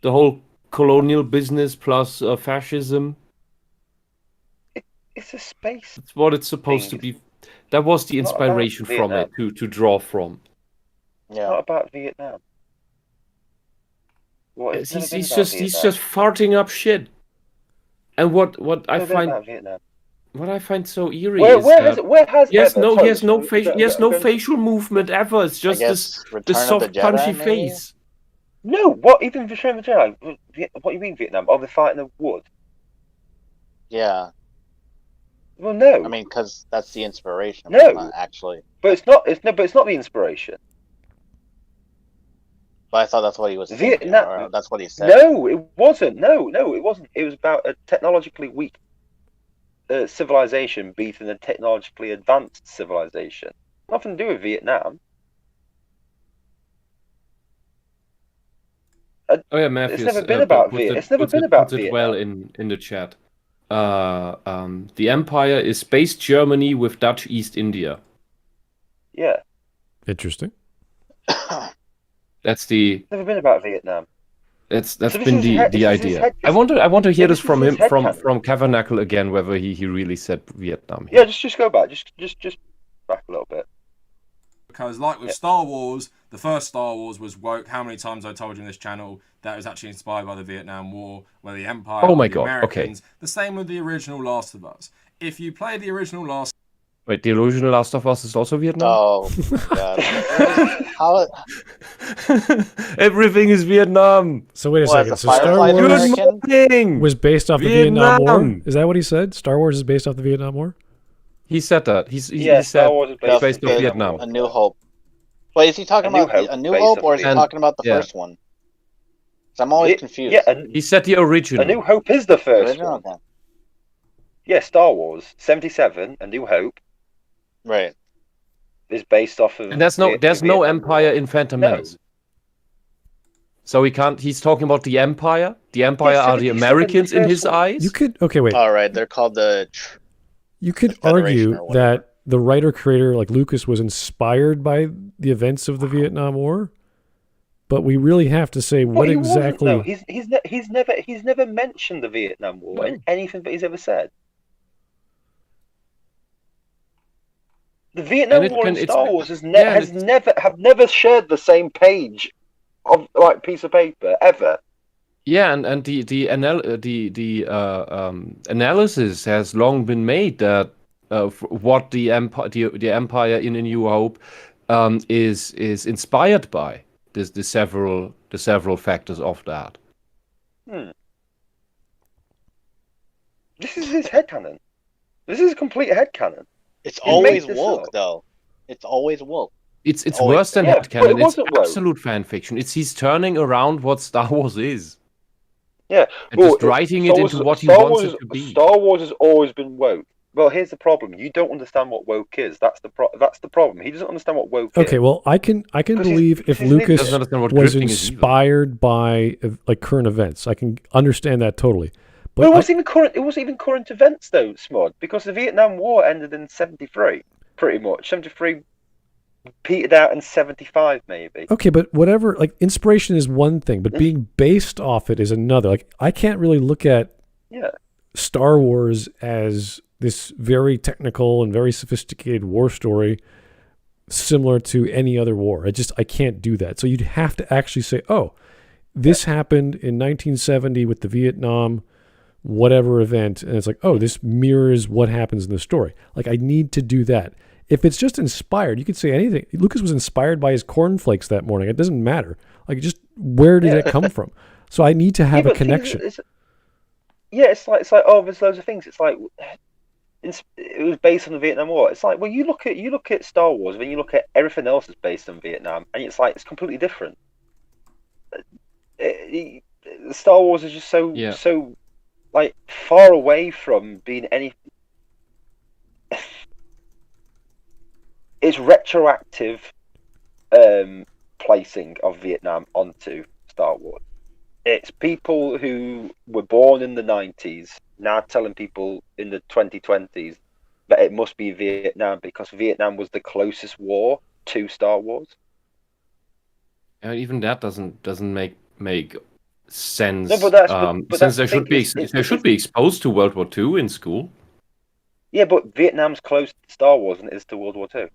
The whole colonial business plus fascism. It's a space. That's what it's supposed to be. That was the inspiration from it to draw from. Yeah. It's not about Vietnam. He's just farting up shit. And what I find so eerie is that he has no facial movement ever. It's just the soft punchy face. No, what even Return of the Jedi? What do you mean Vietnam? Oh, they fight in the wood. Yeah. Well, no. I mean, because that's the inspiration. No, actually. But it's not. But it's not the inspiration. But I thought that's what he was saying. Vietnam. That's what he said. No, it wasn't. No, it wasn't. It was about a technologically weak civilization beating a technologically advanced civilization. Nothing to do with Vietnam. Matthew. It's never been about Vietnam. It's never been about Vietnam. Well in the chat. The Empire is based Germany with Dutch East India. Yeah. Interesting. That's the. Never been about Vietnam. That's been the idea. I want to hear this from him from Kavernacle again, whether he really said Vietnam. Yeah, just go back. Just back a little bit. Because like with Star Wars, the first Star Wars was woke. How many times I told you in this channel that was actually inspired by the Vietnam War, where the Empire, Americans. Okay. The same with the original Last of Us. If you play the original Last. Wait, the original Last of Us is also Vietnam? Oh, God. How? Everything is Vietnam. So wait a second. So Star Wars was based off the Vietnam War? Is that what he said? Star Wars is based off the Vietnam War? He said that. He said Star Wars is based off Vietnam. A New Hope. Wait, is he talking about A New Hope or is he talking about the first one? I'm always confused. Yeah, he said the original. A New Hope is the first one. Yeah, Star Wars 77. A New Hope. Right. Is based off of. And there's no Empire in Phantom Menace. So he can't. He's talking about the Empire. The Empire are the Americans in his eyes. You could. Okay, wait. All right, they're called the. You could argue that the writer-creator, like Lucas, was inspired by the events of the Vietnam War, but we really have to say what exactly. No, he's never mentioned the Vietnam War in anything that he's ever said. The Vietnam And it War can- and it's- Star Wars has yeah, and it's- never shared the same page of like piece of paper ever. Yeah, and the analysis has long been made that what the empire in A New Hope is inspired by the several factors of that. This is his headcanon. This is a complete headcanon. It's He always made this woke up. though. It's always woke. It's Always worse than been. Yeah, but it headcanon. It's wasn't woke. absolute fan fiction. He's turning around what Star Wars is. Yeah, And just writing it into what he wants it to be. Star Wars has always been woke. Well, here's the problem: you don't understand what woke is. That's the problem. He doesn't understand what woke is. Okay, well, I can believe if he's an Lucas Doesn't understand what was grifting is either. inspired by like current events. I can understand that totally. But Well, it wasn't even current. It wasn't even current events though, Smud, because the Vietnam War ended in '73, pretty much. '73 petered out in '75, maybe. okay, but whatever, like inspiration is one thing, but being based off it is another. Like I can't really look at Yeah. Star Wars as this very technical and very sophisticated war story similar to any other war. I can't do that. So you'd have to actually say, oh, this happened in 1970 with the Vietnam whatever event, and it's like, oh, this mirrors what happens in the story. Like I need to do that. If it's just inspired, you could say anything. Lucas was inspired by his cornflakes that morning. It doesn't matter. Like just where did it come from? So I need to have a but connection. it's like oh, there's loads of things. It's like it was based on the Vietnam War. It's like, well, you look at Star Wars, and then you look at everything else that's based on Vietnam, and it's like it's completely different. Star Wars is just so like far away from being any. It's retroactive placing of Vietnam onto Star Wars. It's people who were born in the 90s now telling people in the 2020s that it must be Vietnam because Vietnam was the closest war to Star Wars. Even that doesn't make sense. No, but since that's they should be exposed to World War II in school. Yeah, but Vietnam's close to Star Wars than it is to World War II.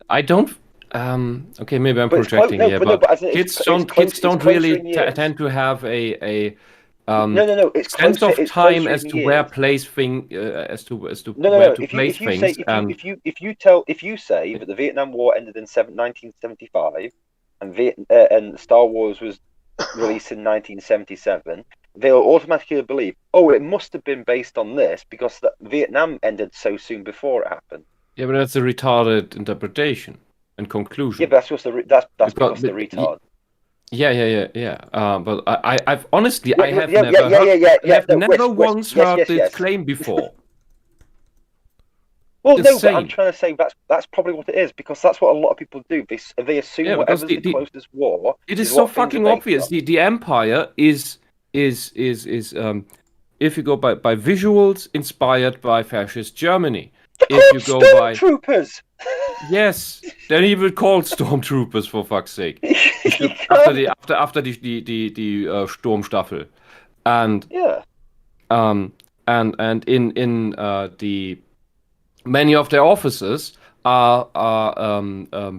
I don't. Okay, maybe I'm But it's projecting close- no, here, but no, but but as in kids it's don't close- kids it's don't closer really in years. tend to have a No, it's sense closer, of time closer as in to years. where place thing as to No. where to If place you things. say and if you say that the Vietnam War ended in 1975 and Star Wars was released in 1977, they'll automatically believe, oh, it must have been based on this because Vietnam ended so soon before it happened. yeah, but that's a retarded interpretation and conclusion. Yeah, but that's what's that's Because- because the but- retard. Yeah. But I've honestly, I have yeah, never yeah, heard, yeah, I have no, never Wes, once yes, heard yes, this yes. claim before. Well, the no, but same. I'm trying to say that's probably what it is because that's what a lot of people do. They assume Yeah, because whatever's the closest war. It is is so what things are fucking based obvious. on. The Empire is if you go by visuals, inspired by fascist Germany. If you go by Stormtroopers. yes, they're even called stormtroopers for fuck's sake. You After the Sturmstaffel, and yeah. and in the many of their officers are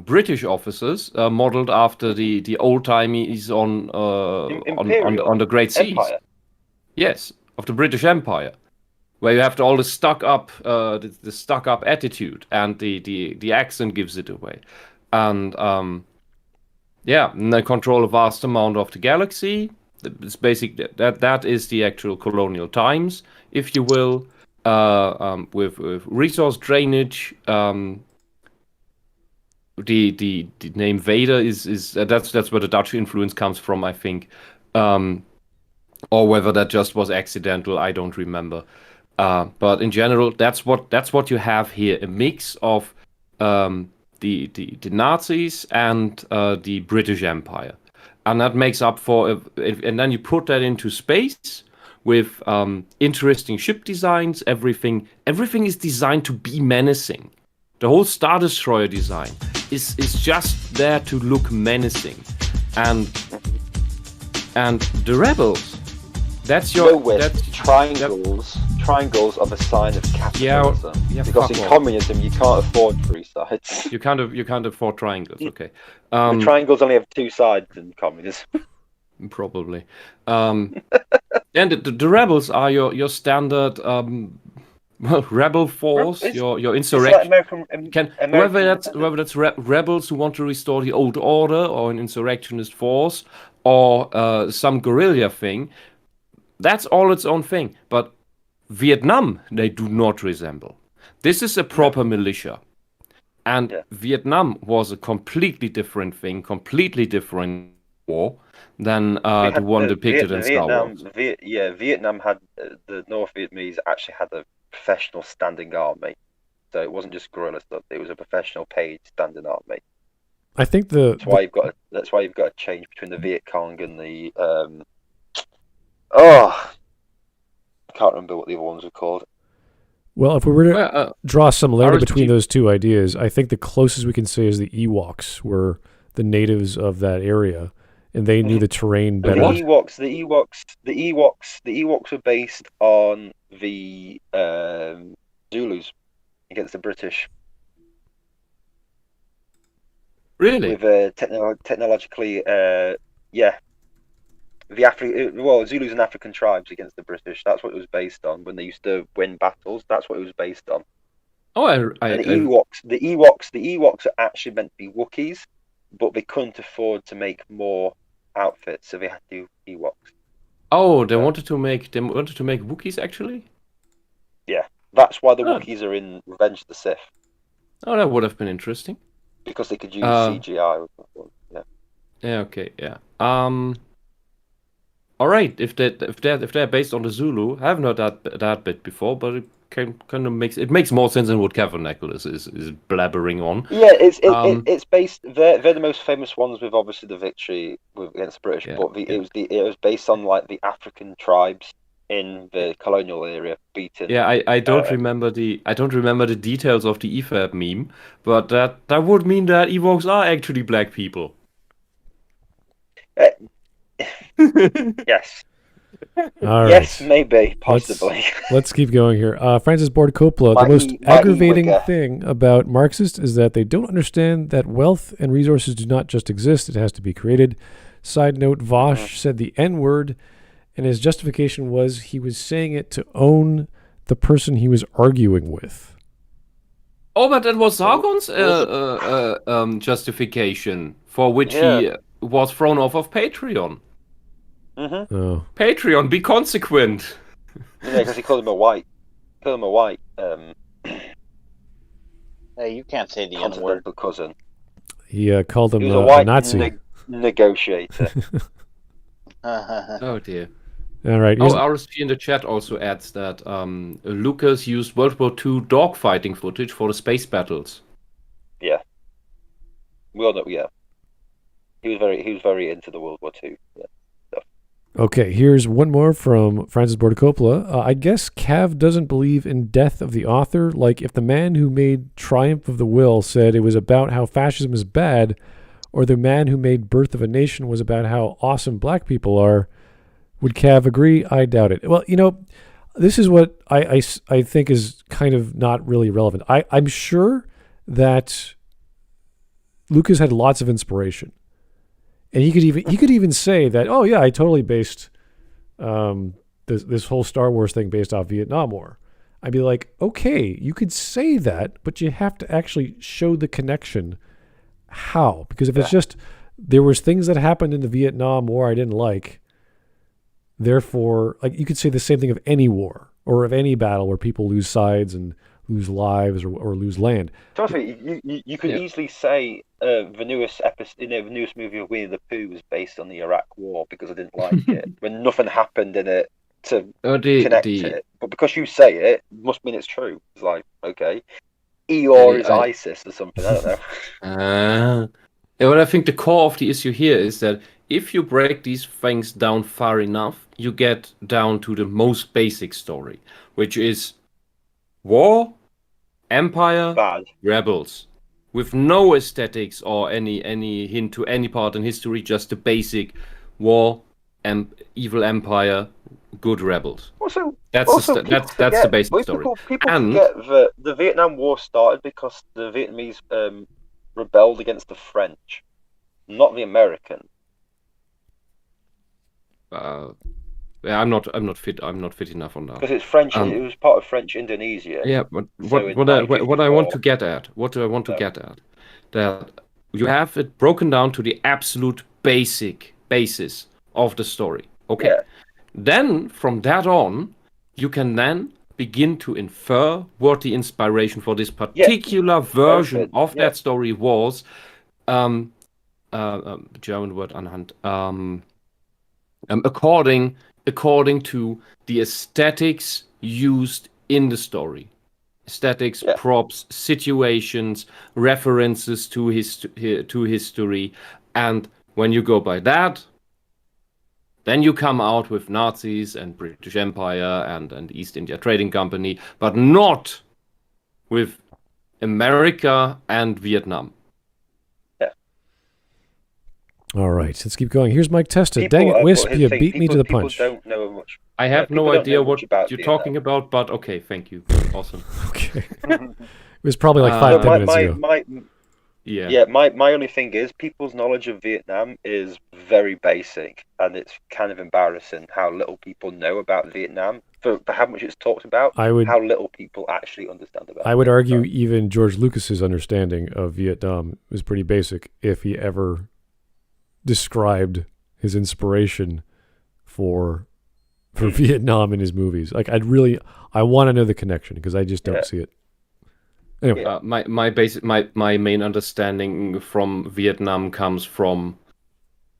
British officers modeled after the old timies on the Great Seas. Empire. Yes, of the British Empire, where you have all the stuck up the stuck up attitude, and the accent gives it away, and and they control a vast amount of the galaxy. It's basic that is the actual colonial times, if you will, with resource drainage. The name Vader is that's where the Dutch influence comes from, I think, or whether that just was accidental, I don't remember. But in general, that's what you have here, a mix of the Nazis and the British Empire, and that makes up for and then you put that into space with interesting ship designs. Everything is designed to be menacing. The whole Star Destroyer design is just there to look menacing, and the rebels. That's your triangles. triangles are the sign of capitalism. Yeah, because fuck in off. communism you can't afford three sides. You can't afford triangles. Okay. The triangles only have two sides in communism. Probably. And the rebels are your standard rebel force, your insurrection. Whether that's rebels who want to restore the old order, or an insurrectionist force, or some guerrilla thing, that's all its own thing. But Vietnam, they do not resemble. This is a proper militia. And Vietnam was a completely different thing, completely different war than the one depicted in Star Wars. Vietnam had the North Vietnamese actually had a professional standing army, so it wasn't just guerrilla stuff. It was a professional paid standing army. I think that's why you've got a change between the Viet Cong and the I can't remember what the other ones were called. Well, if we were to draw a similarity between those two ideas, I think the closest we can say is the Ewoks were the natives of that area, and they knew the terrain better. The Ewoks were based on the Zulus against the British. Really? With technologically, Zulus and African tribes against the British. That's what it was based on when they used to win battles. That's what it was based on. Oh, the Ewoks are actually meant to be Wookiees, but they couldn't afford to make more outfits, so they had to do Ewoks. Oh, they wanted to make Wookiees actually? Yeah, that's why the Wookiees are in Revenge of the Sith. Oh, that would have been interesting. Because they could use CGI. Yeah. Yeah. Okay. Yeah. All right. If they're based on the Zulu, I haven't heard that bit before, but it kind of makes more sense than what Kavernacle is blabbering on. Yeah, it's based. They're the most famous ones, with obviously the victory against the British. Yeah, but it was based on like the African tribes in the colonial area beaten. Yeah, I don't remember the details of the EFAB meme, but that would mean that Ewoks are actually black people. Yes. All yes, right. Maybe, possibly. Let's keep going here. Francis Ford Coppola, the most aggravating thing about Marxists is that they don't understand that wealth and resources do not just exist, it has to be created. Side note, Vosh said the N-word, and his justification was he was saying it to own the person he was arguing with. Oh, but that was Sargon's justification, for which he was thrown off of Patreon. Mm-hmm. Oh. Patreon, be consequent. Yeah, because he called him a white. Hey, you can't say the N-word. Cousin. He called him a white Nazi. Negotiator. Oh dear. All right. RSP in the chat also adds that Lucas used World War II dogfighting footage for the space battles. Yeah. We all know. Yeah. He was very into the World War II. Yeah. Okay, here's one more from Francis Ford Coppola. I guess Cav doesn't believe in death of the author. Like, if the man who made Triumph of the Will said it was about how fascism is bad, or the man who made Birth of a Nation was about how awesome black people are, would Cav agree? I doubt it. Well, this is what I think is kind of not really relevant. I'm sure that Lucas had lots of inspiration. And he could even say that, oh yeah, I totally based this whole Star Wars thing based off Vietnam War. I'd be like, okay, you could say that, but you have to actually show the connection. How? Because if it's just there was things that happened in the Vietnam War I didn't like, therefore, like you could say the same thing of any war or of any battle where people lose sides and lose lives or lose land. Trust me, you could easily say the newest episode, the newest movie of Winnie the Pooh was based on the Iraq War because I didn't like it when nothing happened in it to connect it. But because you say it, must mean it's true. It's like, okay, Eeyore is ISIS or something. I don't know. Well, I think the core of the issue here is that if you break these things down far enough, you get down to the most basic story, which is war, empire, rebels, with no aesthetics or any hint to any part in history, just the basic war, evil empire, good rebels. Also, That's the basic story. People And forget that the Vietnam War started because the Vietnamese rebelled against the French, not the Americans. yeah, I'm not fit enough on that. Because it's French. It was part of French Indonesia. Yeah, but So what I want to get at, that you have it broken down to the absolute basis of the story. Okay. Yeah. Then from that on, you can then begin to infer what the inspiration for this particular version of that story was. German word anhand. According to the aesthetics used in the story. Aesthetics, props, situations, references to history, and when you go by that, then you come out with Nazis and British Empire and East India Trading Company, but not with America and Vietnam. All right, let's keep going. Here's Mike Testa. Dang it, Wisp, you beat me to the punch. People don't know much. I have no idea what you're talking about, but okay, thank you. Awesome. Okay. It was probably like 5 minutes ago. My only thing is people's knowledge of Vietnam is very basic, and it's kind of embarrassing how little people know about Vietnam for how much it's talked about. How little people actually understand about it. I would argue even George Lucas's understanding of Vietnam was pretty basic if he ever described his inspiration for Vietnam in his movies. Like I want to know the connection because I just don't see it. Anyway, my main understanding from Vietnam comes from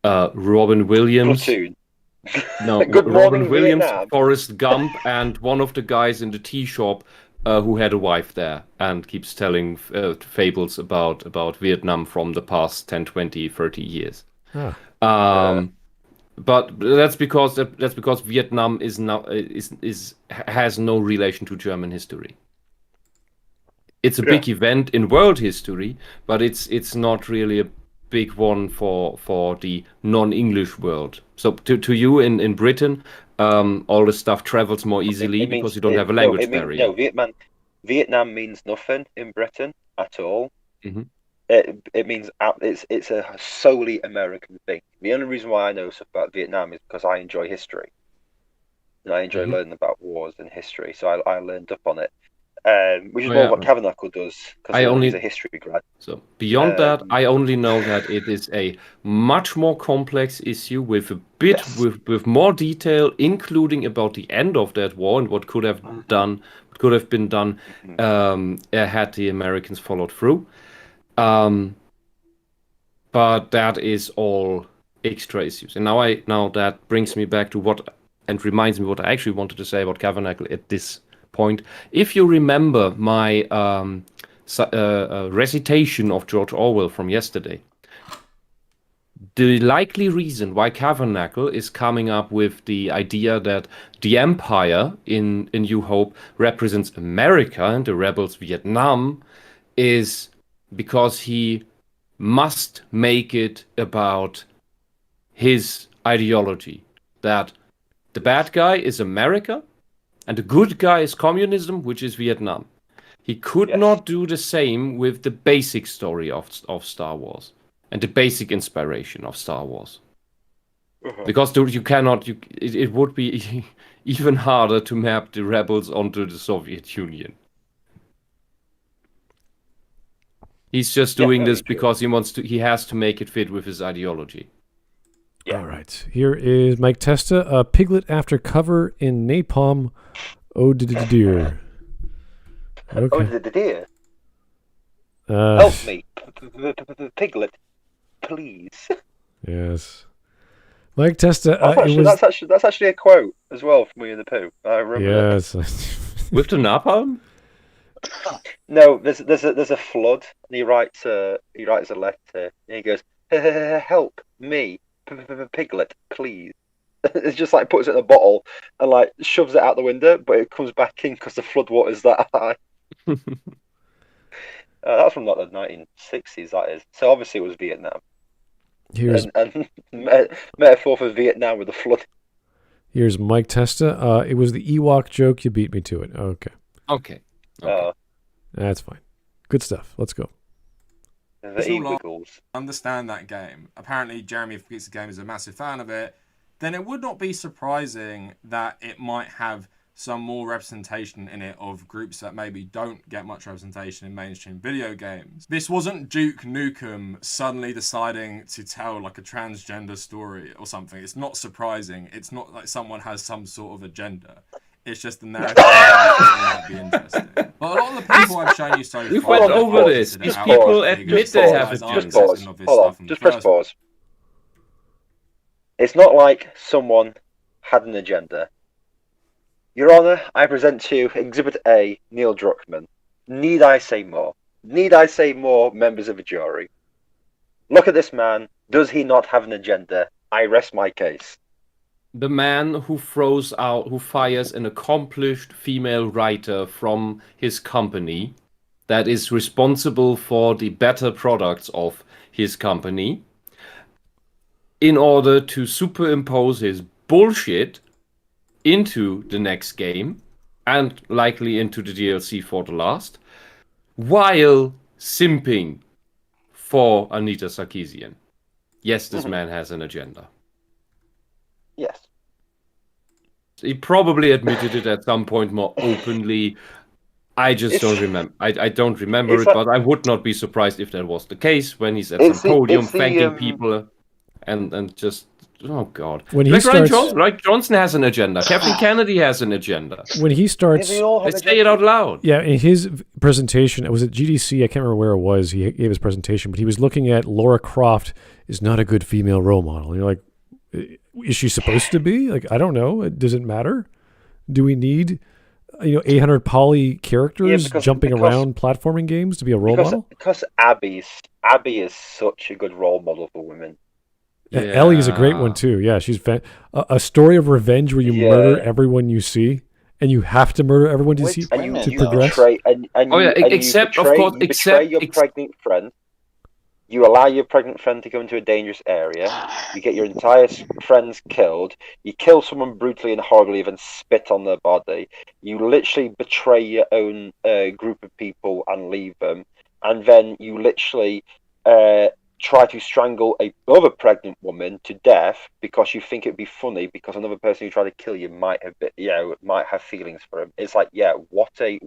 Robin Williams. Platoon. No, Good Robin morning, Williams, Vietnam. Forrest Gump, and one of the guys in the tea shop who had a wife there and keeps telling fables about Vietnam from the past 10, 20, 30 years. But that's because Vietnam has no relation to German history. It's a big event in world history, but it's not really a big one for the non-English world. So to you in Britain, all the stuff travels more easily because you don't have a language barrier. No, Vietnam means nothing in Britain at all. Mm-hmm. It means it's a solely American thing. The only reason why I know stuff about Vietnam is because I enjoy history, and I enjoy learning about wars and history. So I learned up on it, which is more what Kavernacle does because he's a history grad. So beyond that, I only know that it is a much more complex issue with a bit with more detail, including about the end of that war and what could have been done had the Americans followed through. But that is all extra issues. And now that brings me back to and reminds me what I actually wanted to say about Kavernacle at this point. If you remember my recitation of George Orwell from yesterday, the likely reason why Kavernacle is coming up with the idea that the Empire in New Hope represents America and the rebels Vietnam is because he must make it about his ideology, that the bad guy is America and the good guy is communism, which is Vietnam. He could not do the same with the basic story of Star Wars and the basic inspiration of Star Wars. Because it would be even harder to map the rebels onto the Soviet Union. He's just doing this because he has to make it fit with his ideology. Yeah. All right. Here is Mike Testa. A piglet after cover in napalm. Oh, dear. Okay. Oh, dear. Help me, piglet, please. Yes. Mike Testa. That's actually a quote as well from Winnie the Pooh. I remember. Yes. With the napalm? No, there's a flood, and he writes a letter, and he goes, "Help me, piglet, please." It's just like puts it in a bottle and like shoves it out the window, but it comes back in because the flood water's that high. That's from like the 1960s. That is. So obviously it was Vietnam. And metaphor for Vietnam with the flood. Here's Mike Testa. It was the Ewok joke. You beat me to it. Okay. That's fine. Good stuff. Let's go. Understand that game. Apparently, Jeremy Forgets the Game is a massive fan of it. Then it would not be surprising that it might have some more representation in it of groups that maybe don't get much representation in mainstream video games. This wasn't Duke Nukem suddenly deciding to tell like a transgender story or something. It's not surprising. It's not like someone has some sort of agenda. It's just the narrative might be interesting. But a lot of the people I've shown you so far... We've went over this. These people admit they have agendas. Hold on, just press pause. It's not like someone had an agenda. Your Honour, I present to you Exhibit A, Neil Druckman. Need I say more? Need I say more, members of the jury? Look at this man. Does he not have an agenda? I rest my case. The man who fires an accomplished female writer from his company that is responsible for the better products of his company in order to superimpose his bullshit into the next game and likely into the DLC for the last, while simping for Anita Sarkeesian. Yes, this man has an agenda. Yes. He probably admitted it at some point more openly. I just don't remember. I don't remember it, but I would not be surprised if that was the case when he's at some podium thanking people and just... Oh God! When he starts, Johnson has an agenda. Kathleen Kennedy has an agenda. When he starts, let's say it out loud. Yeah, in his presentation, it was at GDC. I can't remember where it was. He gave his presentation, but he was looking at Lara Croft is not a good female role model. And you're like, is she supposed to be? Like, I don't know. Does it matter? Do we need 800 poly characters jumping around platforming games to be a role model? Because Abby is such a good role model for women. Yeah. Ellie is a great one too. Yeah, she's a story of revenge where you murder everyone you see, and you have to murder everyone you see to progress. Except your pregnant friend. You allow your pregnant friend to go into a dangerous area. You get your entire friends killed. You kill someone brutally and horribly, even spit on their body. You literally betray your own group of people and leave them, and then you literally. Try to strangle another pregnant woman to death because you think it'd be funny because another person who tried to kill you might have feelings for him. It's like, what a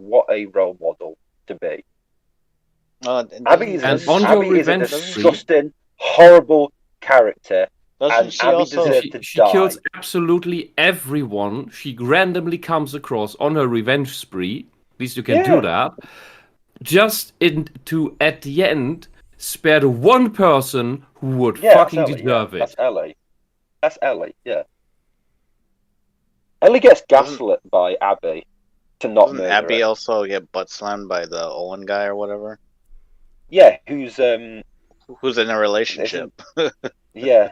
role model to be. Abby is a disgusting, horrible character. She kills absolutely everyone she randomly comes across on her revenge spree. At least you can do that. Just at the end. Spare the one person who would fucking deserve it. That's Ellie, yeah. Ellie gets gaslit by Abby to not murder Abby her. Also get butt slammed by the Owen guy or whatever? Yeah, who's in a relationship. Yeah.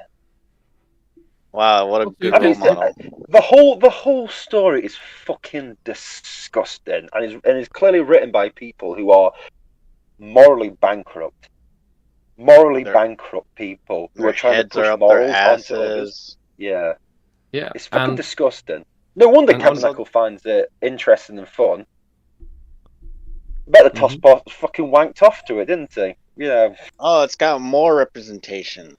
Wow, what a good role model. The whole story is fucking disgusting and is clearly written by people who are morally bankrupt. Bankrupt people who are trying to push morals onto others. Yeah. It's fucking disgusting. No wonder Kavernacle finds it interesting and fun. Bet the Tosspot fucking wanked off to it, didn't he? Yeah. Oh, it's got more representation.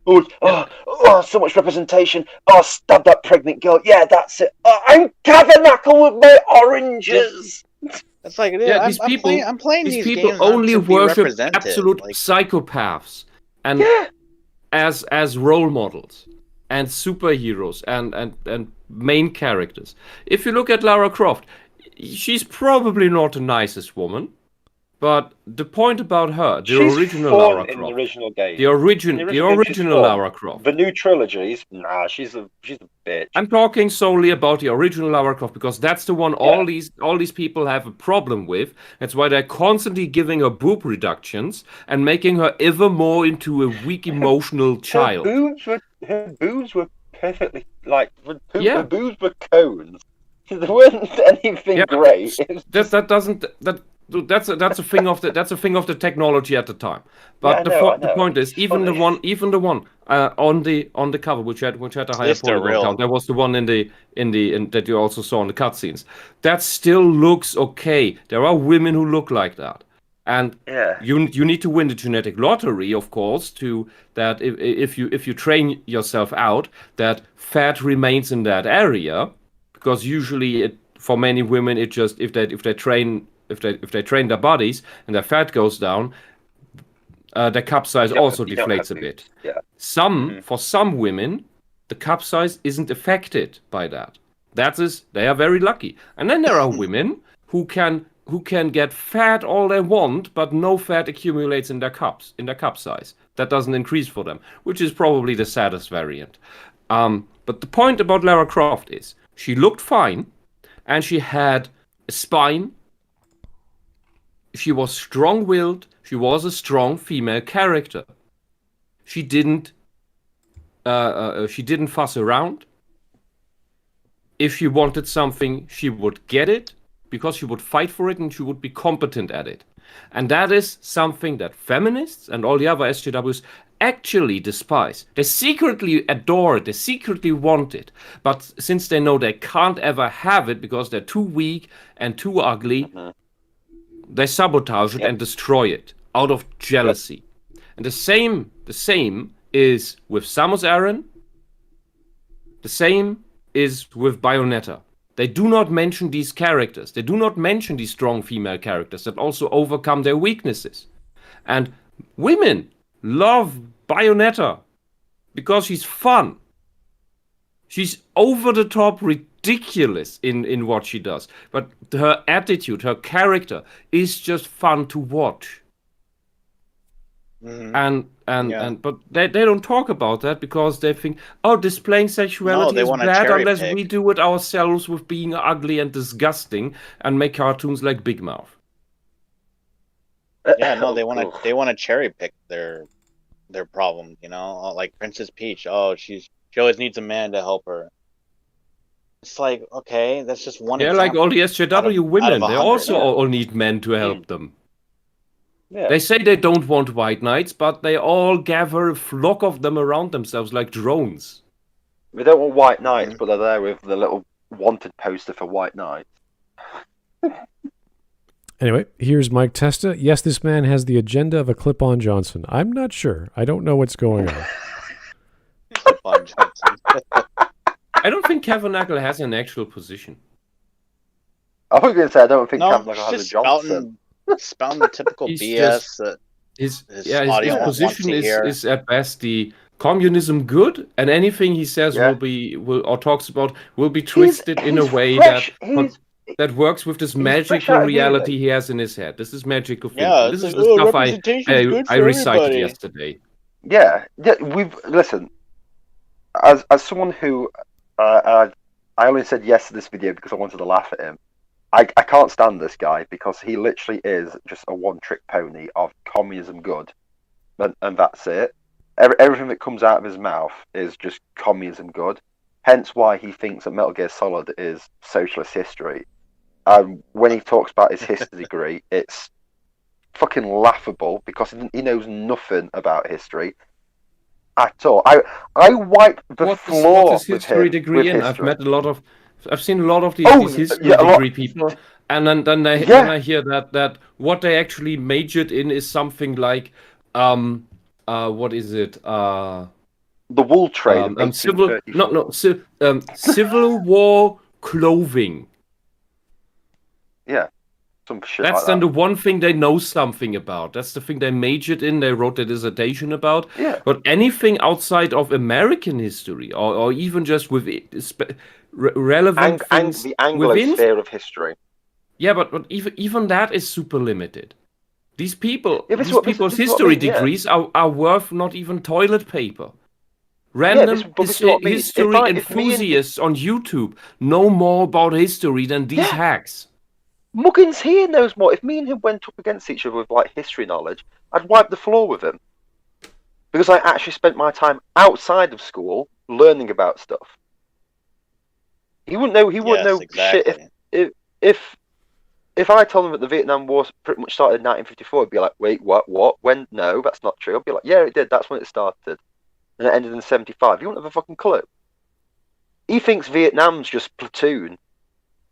Oh, so much representation. Oh, stab that pregnant girl. Yeah, that's it. Oh, I'm Kavernacle with my oranges. It's like, I'm playing these people games only worship absolute psychopaths and as role models and superheroes and main characters. If you look at Lara Croft, she's probably not the nicest woman, but the point about her, the original Lara Croft, the original game, the original Lara Croft, the new trilogies, she's a bitch. I'm talking solely about the original Lara Croft because that's the one all these people have a problem with. That's why they're constantly giving her boob reductions and making her ever more into a weak emotional child. Her boobs were perfectly her boobs were cones. There weren't anything great. That's a thing of the technology at the time. But Yeah, I know. the point is, even the one on the cover, which had a higher least they're polygon real. count, there was the one in that you also saw in the cutscenes. That still looks okay. There are women who look like that, and Yeah. you need to win the genetic lottery, of course, to that if you train yourself out, that fat remains in that area, because usually for many women it just if they train their bodies and their fat goes down, their cup size also deflates a bit. Yeah. For some women, the cup size isn't affected by that. They are very lucky. And then there are women who can get fat all they want, but no fat accumulates in their cup size. That doesn't increase for them, which is probably the saddest variant. But the point about Lara Croft is she looked fine, and she had a spine. She was strong-willed. She was a strong female character. She didn't fuss around. If she wanted something, she would get it, because she would fight for it and she would be competent at it. And that is something that feminists and all the other SJWs actually despise. They secretly adore it, they secretly want it. But since they know they can't ever have it because they're too weak and too ugly, they sabotage it and destroy it out of jealousy. And the same is with Samus Aran. The same is with Bayonetta. They do not mention these characters. They do not mention these strong female characters that also overcome their weaknesses. And women love Bayonetta because she's fun. She's over the top ridiculous in what she does. But her attitude, her character is just fun to watch. But they don't talk about that because they think, displaying sexuality is bad unless we do it ourselves with being ugly and disgusting and make cartoons like Big Mouth. Yeah, no, they want to cherry pick their problem, like Princess Peach. She always needs a man to help her. It's like, okay, that's just one example. Like all the SJW women, they also all need men to help them. Yeah. They say they don't want white knights, but they all gather a flock of them around themselves like drones. We don't want white knights, but they're there with the little wanted poster for white knights. Anyway, here's Mike Testa. Yes, this man has the agenda of a Clip-On Johnson. I'm not sure. I don't know what's going on. Clip-On Johnson. I don't think Kavernacle has an actual position. I was going to say, I don't think Kavernacle has a Johnson. Spouting the typical BS. His position is at best the communism good, and anything he says talks about will be twisted in a way that works with this magical reality he has in his head. This is magical thinking. Yeah, this is the stuff I recited yesterday. Yeah, listen. As someone who I only said yes to this video because I wanted to laugh at him. I can't stand this guy because he literally is just a one-trick pony of communism good, and that's it. Everything that comes out of his mouth is just communism good. Hence why he thinks that Metal Gear Solid is socialist history. When he talks about his history degree, it's fucking laughable because he knows nothing about history at all. I wiped the floor what is history degree in? I've seen a lot of these history degree people, and then I hear that what they actually majored in is something like what is it? The wool trade. Civil War clothing. Yeah. Some shit That's like then that. the one thing they know something about. That's the thing they majored in. They wrote their dissertation about. Yeah. But anything outside of American history, or even just with relevant things the Anglosphere of history. Yeah, but even that is super limited. These people's history degrees are worth not even toilet paper. Random history enthusiasts on YouTube know more about history than these hacks. Muggins here knows more. If me and him went up against each other with like history knowledge, I'd wipe the floor with him. Because I actually spent my time outside of school learning about stuff. He wouldn't know. He wouldn't know shit if if I told him that the Vietnam War pretty much started in 1954, he'd be like, wait, what, when? No, that's not true. I'd be like, yeah, it did. That's when it started, and it ended in 75. You wouldn't have a fucking clue. He thinks Vietnam's just platoon,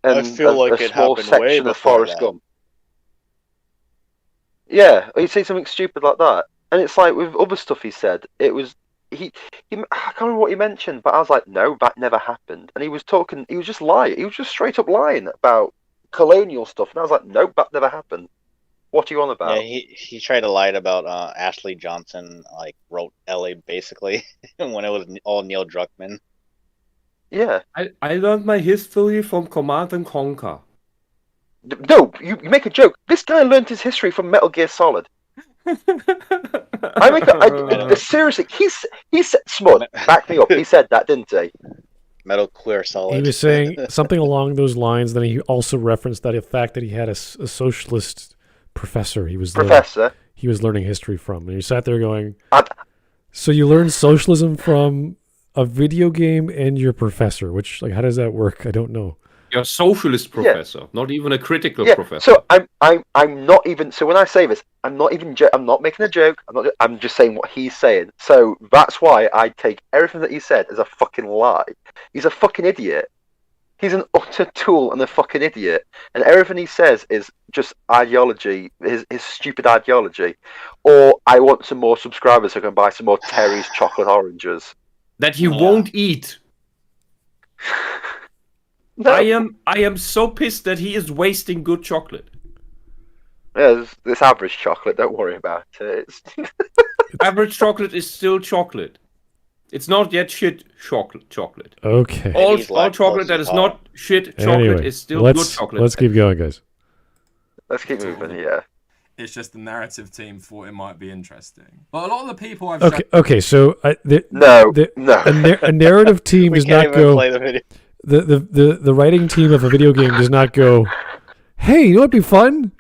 and I feel like a it small happened way section of before Forrest that. Gump. Yeah, he'd say something stupid like that, and it's like with other stuff he said, it was he I can't remember what he mentioned, but I was like, no, that never happened, and he was just lying, he was just straight up lying about colonial stuff, and I was like, no, that never happened. What are you on about? Yeah, he tried to lie about Ashley Johnson like wrote Ellie basically when it was all Neil Druckman. Yeah. I learned my history from Command and Conquer. No, you make a joke. This guy learned his history from Metal Gear Solid. Seriously, he said, Smud, back me up. He said that, didn't he? Metal Gear Solid. He was saying something along those lines. Then he also referenced that the fact that he had a socialist professor. He was learning history from, and he sat there going, "So you learned socialism from a video game and your professor? Which, like, how does that work? I don't know." You're a socialist professor, not even a critical professor. So I'm not even. So when I say this, I'm not even. I'm not making a joke. I'm just saying what he's saying. So that's why I take everything that he said as a fucking lie. He's a fucking idiot. He's an utter tool and a fucking idiot. And everything he says is just ideology, his stupid ideology. Or I want some more subscribers so I can buy some more Terry's chocolate oranges. That he won't eat. No. I am so pissed that he is wasting good chocolate. Yeah, this average chocolate, don't worry about it. Average chocolate is still chocolate. It's not yet shit chocolate. Okay. All chocolate that is not shit chocolate is still good chocolate. Let's keep going, guys. Let's keep moving, yeah. It's just the narrative team thought it might be interesting. But a lot of the people I've Okay, so no. A narrative team does not go. Play the video. The writing team of a video game does not go, hey, you know what'd be fun?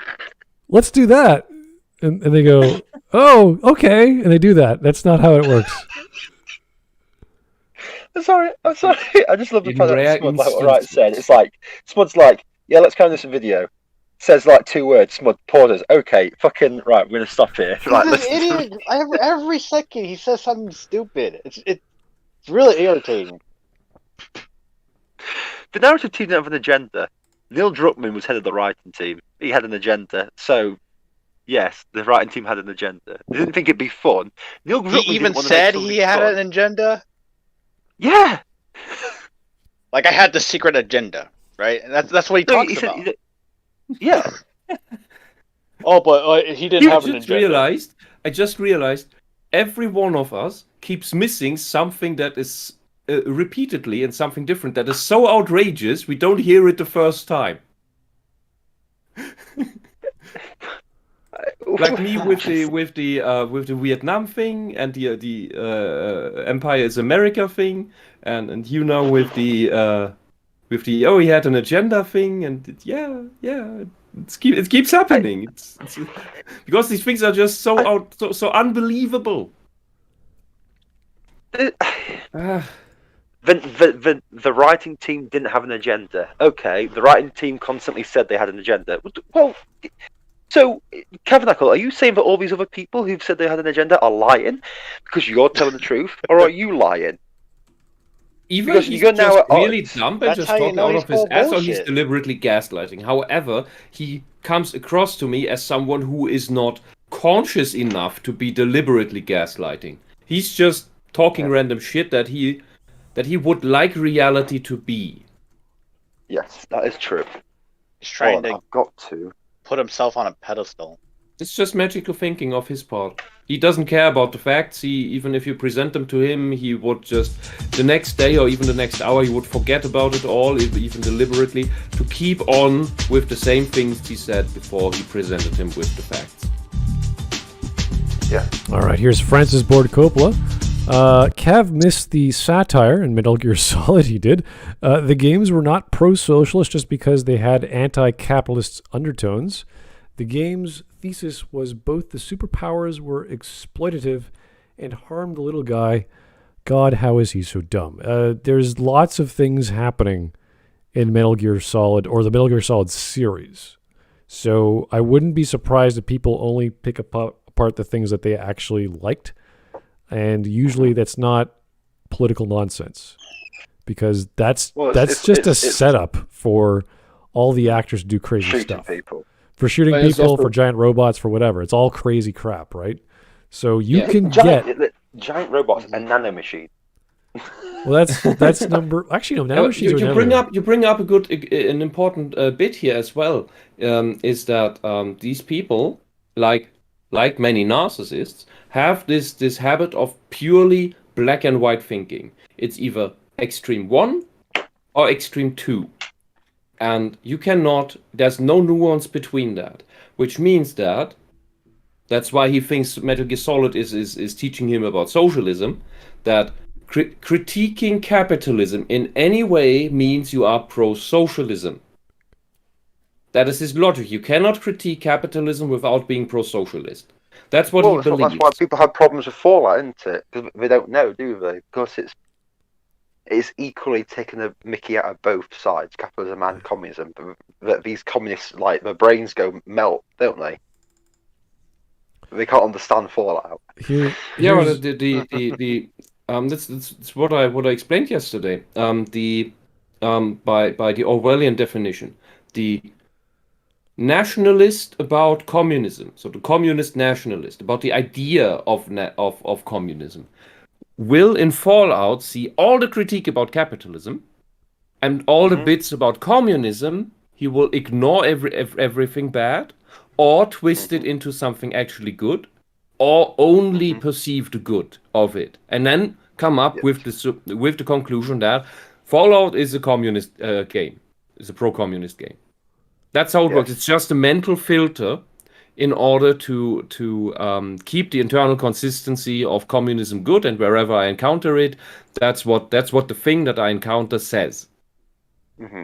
Let's do that. And they go, oh, okay. And they do that. That's not how it works. I'm sorry. I just love the fact that Smud, like what Wright said. It's like, Smud's like, yeah, let's count this in video. Says like 2 words, Smud pauses. Okay, fucking, right, we're going to stop here. Right, He's an idiot. Every second he says something stupid. It's really irritating. The narrative team didn't have an agenda. Neil Druckman was head of the writing team. He had an agenda. So, yes, the writing team had an agenda. They didn't think it'd be fun. Neil Druckman He even said he had an agenda? Yeah. Like, I had the secret agenda, right? And that's what he talks about. Yeah. Oh, but he didn't have an agenda. I just realized every one of us keeps missing something that is repeatedly and something different that is so outrageous we don't hear it the first time. Like me with the Vietnam thing and the Empire is America thing, and you know with the oh, he had an agenda thing, and it keeps happening. It's because these things are just so unbelievable. The writing team didn't have an agenda. Okay, the writing team constantly said they had an agenda. Well, so, Kavernacle, are you saying that all these other people who've said they had an agenda are lying because you're telling the truth, or are you lying? Either because he's you're just now really dumb and just talking out of his ass, or he's deliberately gaslighting. However, he comes across to me as someone who is not conscious enough to be deliberately gaslighting. He's just talking random shit that he would like reality to be. Yes, that is true. He's trying to I've got to put himself on a pedestal. It's just magical thinking of his part. He doesn't care about the facts. Even if you present them to him, he would just the next day or even the next hour he would forget about it all, even deliberately, to keep on with the same things he said before he presented him with the facts. Yeah. All right, here's Francis Ford Coppola. Cav missed the satire in Metal Gear Solid, he did. The games were not pro-socialist just because they had anti-capitalist undertones. The game's thesis was both the superpowers were exploitative and harmed the little guy. God, how is he so dumb? There's lots of things happening in Metal Gear Solid, or the Metal Gear Solid series. So I wouldn't be surprised if people only pick apart the things that they actually liked. And usually that's not political nonsense, because that's just a setup for all the actors to do crazy shooting stuff. people. For shooting But it's people, also- for giant robots, for whatever. It's all crazy crap, right? So you Yeah. can get... Giant robots, a nanomachine. Well, that's number... Actually, no, nanomachines are you never... bring up an important bit here as well. Is that these people, like many narcissists, have this habit of purely black and white thinking. It's either extreme 1 or extreme 2. And you cannot, there's no nuance between that. Which means that's why he thinks Metal Gear Solid is teaching him about socialism, that critiquing capitalism in any way means you are pro-socialism. That is his logic. You cannot critique capitalism without being pro-socialist. That's what he believes. That's why people have problems with Fallout, isn't it? Because they don't know, do they? Because it's equally taking a mickey out of both sides, capitalism and communism. That these communists, like, their brains go melt, don't they? They can't understand Fallout. Yeah, well, that's what I explained yesterday. By the Orwellian definition, the nationalist about communism, so the communist nationalist about the idea of communism, will in Fallout see all the critique about capitalism and all the bits about communism. He will ignore everything bad, or twist it into something actually good, or only perceive the good of it, and then come up with the conclusion that Fallout is a communist game, is a pro-communist game. That's how it works. It's just a mental filter in order to keep the internal consistency of communism good, and wherever I encounter it, that's what the thing that I encounter says. Mm-hmm.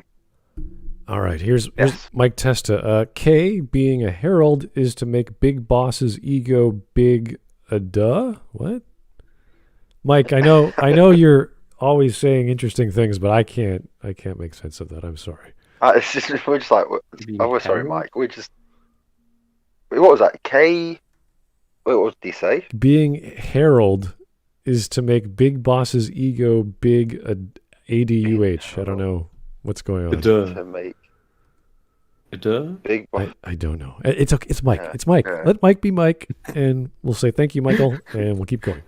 All right, here's Mike Testa. K, being a herald, is to make big boss's ego big. What? Mike, I know you're always saying interesting things, but I can't make sense of that. I'm sorry. It's just, we're just like, we're sorry, Mike. We're just. What was that? K. What did he say? Being herald is to make big boss's ego big. ADUH. I don't know what's going on. To make big boss. I don't know. It's okay. It's Mike. It's Mike. Yeah. Let Mike be Mike, and we'll say thank you, Michael, and we'll keep going.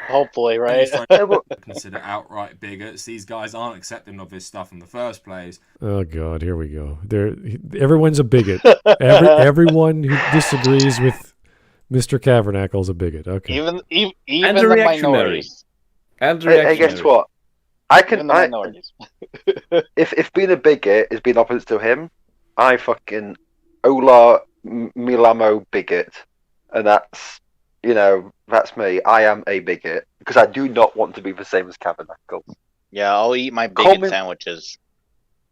Hopefully, right? Consider outright bigots. These guys aren't accepting of this stuff in the first place. Oh God, here we go. Everyone's a bigot. Everyone who disagrees with Mr. Kavernacle is a bigot. Okay. Even And the the reactionary. minorities. And the Hey, guess what? Even the minorities. If being a bigot is being opposite to him, I fucking Ola Milamo bigot, and that's me. I am a bigot because I do not want to be the same as Kavernacle. Yeah, I'll eat my bigot sandwiches.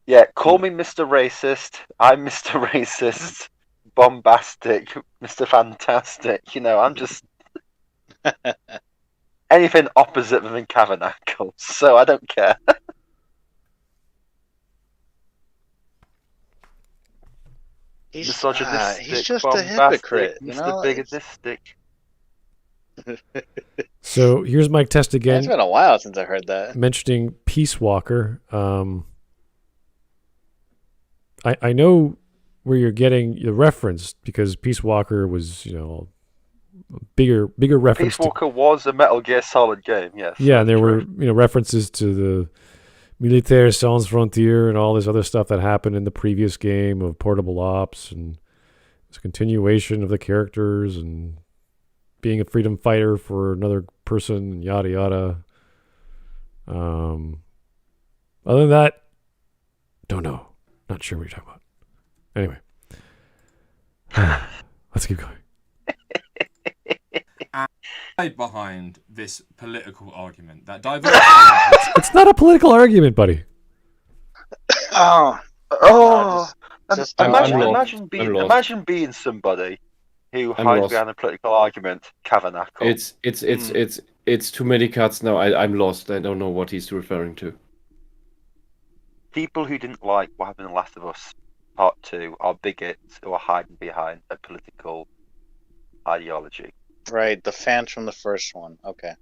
Yeah, call me Mr. Racist. I'm Mr. Racist, bombastic, Mr. Fantastic. I'm just anything opposite than Kavernacle, so I don't care. He's Misogynistic, just a bombastic, hypocrite, Mr. Bigotistic. So here's Mike Test again. It's been a while since I heard that. Mentioning Peace Walker. I know where you're getting the reference, because Peace Walker was, a bigger reference. Peace Walker was a Metal Gear Solid game, yes. Yeah, and there were references to the Militaire Sans Frontier and all this other stuff that happened in the previous game of Portable Ops, and it's a continuation of the characters and being a freedom fighter for another person and yada yada. Other than that, don't know. Not sure what you're talking about. Anyway, let's keep going. Behind this political argument that diversity. It's not a political argument, buddy. Imagine being somebody who hides behind a political argument. Kavernacle. It's too many cuts now. I'm lost. I don't know what he's referring to. People who didn't like what happened in The Last of Us Part 2 are bigots who are hiding behind a political ideology. Right, the fans from the first one. Okay.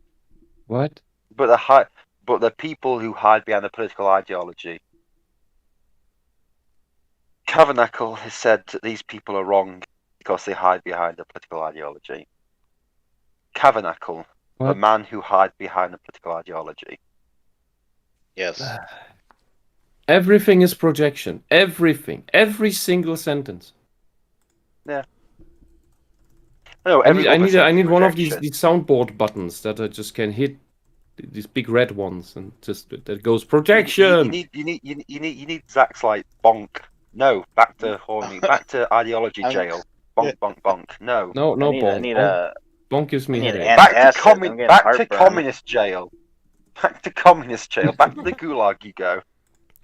What? But the people who hide behind the political ideology. Kavernacle has said that these people are wrong because they hide behind a political ideology. Kavernacle, the What? man who hides behind a political ideology. Yes. Everything is projection. Everything. Every single sentence. No, I need every one of projection. these soundboard buttons that I just can hit, these big red ones, and just that goes projection. You need Zach's like bonk. No, back to horny. Back to ideology jail. Bonk, bonk, bonk. No. No, bonk. Bonk gives me headache. Back to communist jail. Back to communist jail. Back to the gulag you go.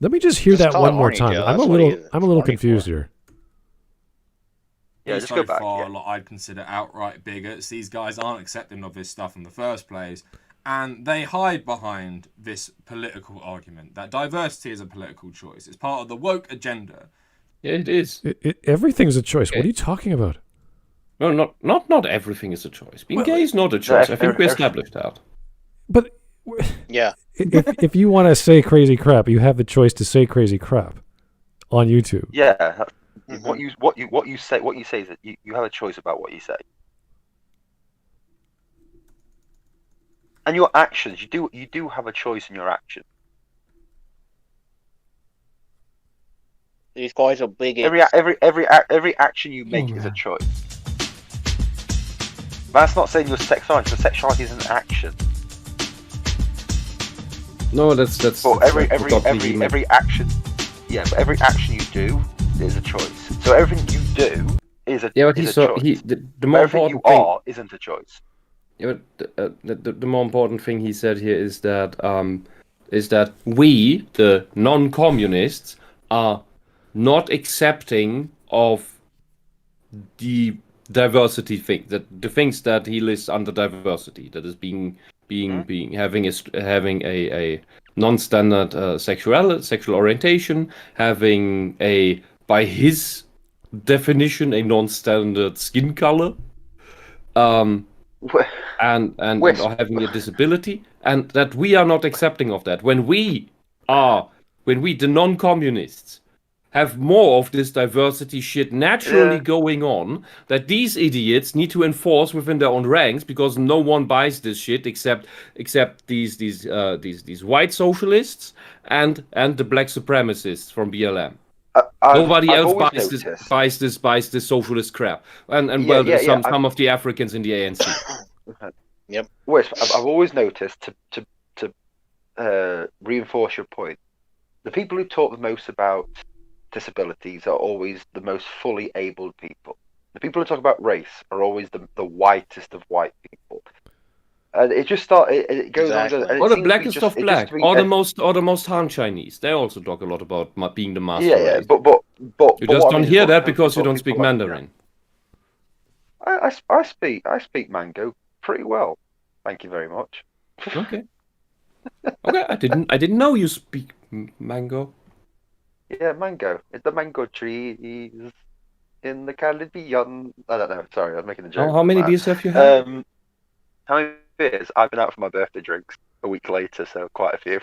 Let me just hear Just that call one it more horny time. jail, I'm a that's what little he is. I'm a little Horny confused for. here. Yeah, These just so go back. far, Yeah. like, I'd consider outright bigots. These guys aren't accepting of this stuff in the first place, and they hide behind this political argument that diversity is a political choice. It's part of the woke agenda. Yeah, it is. Everything's a choice. What Okay. are you talking about? No, not everything is a choice. Being gay is not a choice. I think we established that. But Yeah. if you want to say crazy crap, you have the choice to say crazy crap on YouTube. Yeah. What you say is that you have a choice about what you say. And your actions, you do have a choice in your action. These guys are bigots. Every action you make is a choice. That's not saying your sexuality. Your sexuality is an action. No, that's. But every action, yeah. But every action you do is a choice. So everything you do is a Yeah, but is a choice. the more Everything you important thing. are isn't a choice. Yeah, but the more important thing he said here is that we, the non-communists, are not accepting of the diversity thing, that the things that he lists under diversity, that is being having a non-standard sexual orientation, having a, by his definition, a non-standard skin color, and or having a disability, and that we are not accepting of that. When we, the non-communists, have more of this diversity shit naturally going on, that these idiots need to enforce within their own ranks, because no one buys this shit except these white socialists and the black supremacists from BLM. Nobody else buys this socialist crap, and some of the Africans in the ANC. Yep. I've always noticed to reinforce your point. The people who talk the most about disabilities are always the most fully abled people. The people who talk about race are always the whitest of white people. And it just it goes Exactly. on. Or the blackest of black, or the most Han Chinese. They also talk a lot about being the master race. But You just don't hear that because you don't speak Mandarin. I speak Mango pretty well. Thank you very much. Okay. Okay, I didn't know you speak Mango. Yeah, mango. It's the mango trees in the Caribbean. I don't know. Sorry, I'm making a joke. How many beers have you had? How many beers? I've been out for my birthday drinks a week later, so quite a few.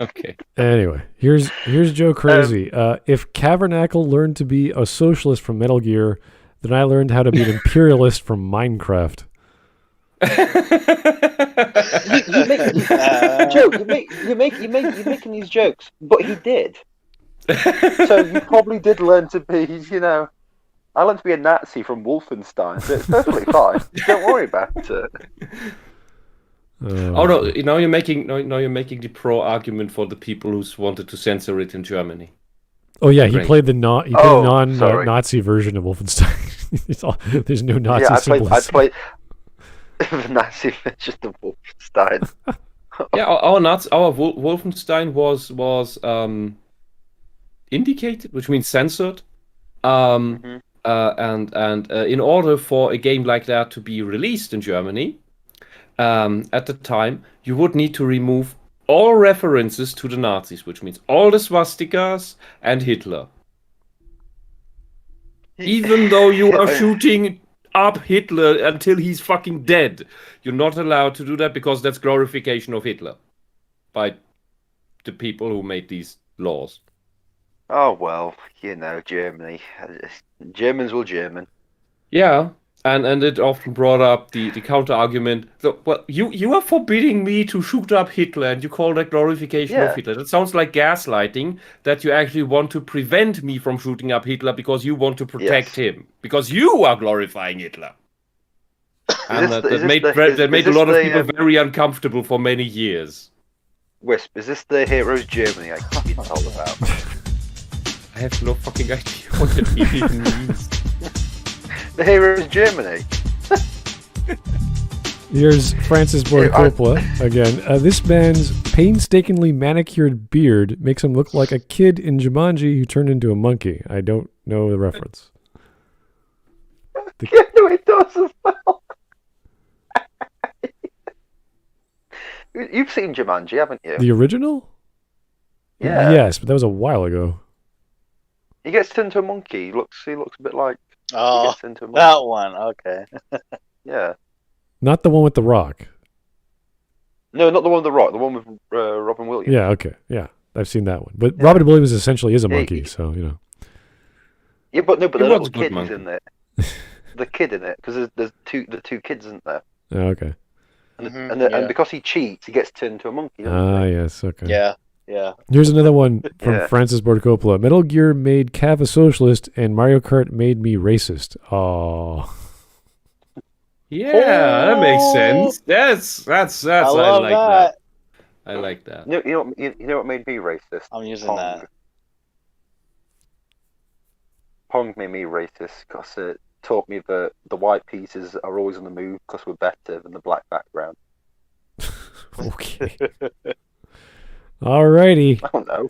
Okay. Anyway, here's Joe Crazy. If Kavernacle learned to be a socialist from Metal Gear, then I learned how to be an imperialist from Minecraft. Joe, you're making these jokes, but he did. So you probably did learn to be, I learned to be a Nazi from Wolfenstein, so it's perfectly fine. Don't worry about it. Oh no! Now you're making the pro argument for the people who wanted to censor it in Germany. Oh yeah, he played the non-Nazi version of Wolfenstein. There's no Nazi symbols. I played the Nazi version of Wolfenstein. Yeah, our Wolfenstein was indicated, which means censored. And in order for a game like that to be released in Germany, at the time, you would need to remove all references to the Nazis, which means all the swastikas and Hitler. Even though you are shooting up Hitler until he's fucking dead, you're not allowed to do that because that's glorification of Hitler by the people who made these laws. Oh well, Germany. Germans will German. Yeah, and it often brought up the counter argument. Well, you are forbidding me to shoot up Hitler, and you call that glorification of Hitler. That sounds like gaslighting. That you actually want to prevent me from shooting up Hitler because you want to protect him, because you are glorifying Hitler. And that made a lot of people very uncomfortable for many years. Wisp, is this the Heroes Germany I keep being told about? I have no fucking idea what that even means. The Heroes Germany. Here's Francis Ford Coppola again. This man's painstakingly manicured beard makes him look like a kid in Jumanji who turned into a monkey. I don't know the reference. Yeah, no, it does as well. You've seen Jumanji, haven't you? The original? Yeah. Yes, but that was a while ago. He gets turned into a monkey. He looks a bit like. Oh, that one. Okay. Yeah. Not the one with The Rock. No, not the one with The Rock. The one with Robin Williams. Yeah, okay. Yeah, I've seen that one. But Robin Williams essentially is a monkey, so, Yeah, but the little kid monkey. is in it. The kid in it, because there's the two kids, isn't there? Oh, okay. And because he cheats, he gets turned into a monkey. Yes, okay. Yeah. Here's another one from Francis Ford Coppola. Metal Gear made Cav a socialist, and Mario Kart made me racist. Oh. Yeah, that makes sense. That's. I like that. I like that. You know what made me racist? I'm using Pong. that. Pong made me racist because it taught me that the white pieces are always on the move because we're better than the black background. Okay. Alrighty. I don't know.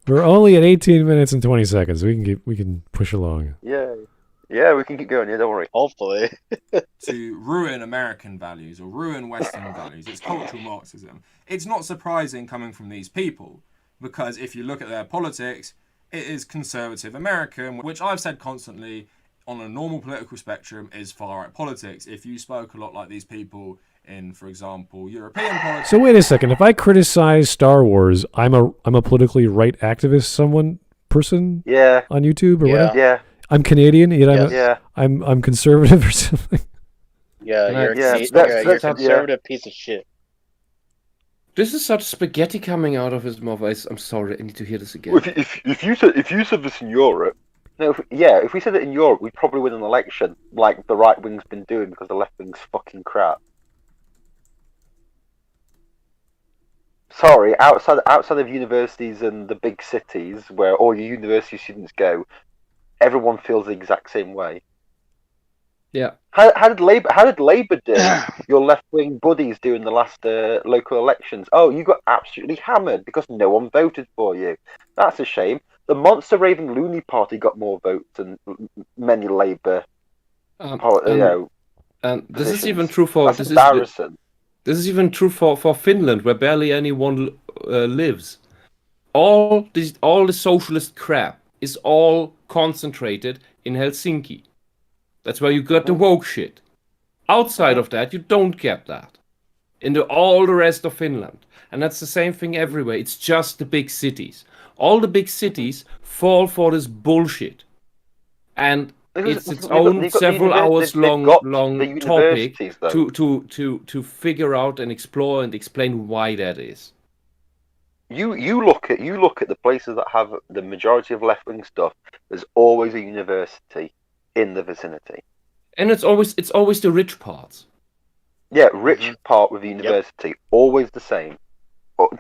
We're only at 18 minutes and 20 seconds. We can push along. Yeah, we can keep going. Yeah, don't worry. Hopefully. To ruin American values or ruin Western values, it's cultural Marxism. It's not surprising coming from these people, because if you look at their politics, it is conservative American, which I've said constantly on a normal political spectrum is far-right politics. If you spoke a lot like these people in, for example, European politics. So wait a second. If I criticize Star Wars, I'm a politically right activist, person. Yeah. On YouTube or whatever. Yeah. I'm Canadian, yet I'm conservative or something. Yeah, you're a conservative piece of shit. This is such spaghetti coming out of his mouth. I'm sorry, I need to hear this again. Well, if you said this in Europe, if we said it in Europe, we'd probably win an election like the right wing's been doing because the left wing's fucking crap. Sorry, outside of universities and the big cities where all your university students go, everyone feels the exact same way. Yeah. How did Labour do? Your left-wing buddies do in the last local elections? Oh, you got absolutely hammered because no one voted for you. That's a shame. The monster raving loony party got more votes than many Labour. And this positions. is even true for That's embarrassing. This is even true for Finland, where barely anyone lives. All the socialist crap is all concentrated in Helsinki. That's where you got the woke shit. Outside of that, you don't get that. In all the rest of Finland. And that's the same thing everywhere. It's just the big cities. All the big cities fall for this bullshit. And it's its own several hours long topic to figure out and explore and explain why that is. You look at the places that have the majority of left wing stuff. There's always a university in the vicinity, and it's always the rich parts. Yeah, rich part with the university, always the same, 100%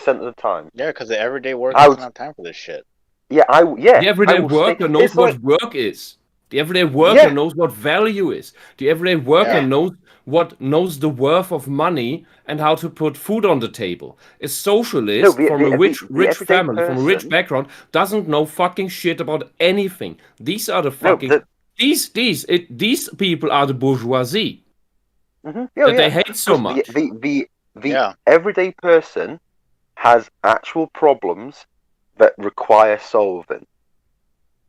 of the time. Yeah, because the everyday worker doesn't have time for this shit. The everyday worker knows what work is. The everyday worker knows what value is. The everyday worker knows the worth of money and how to put food on the table. A socialist from a rich family, from a rich background, doesn't know fucking shit about anything. These are the fucking these people are the bourgeoisie that they hate so much. The everyday person has actual problems that require solving.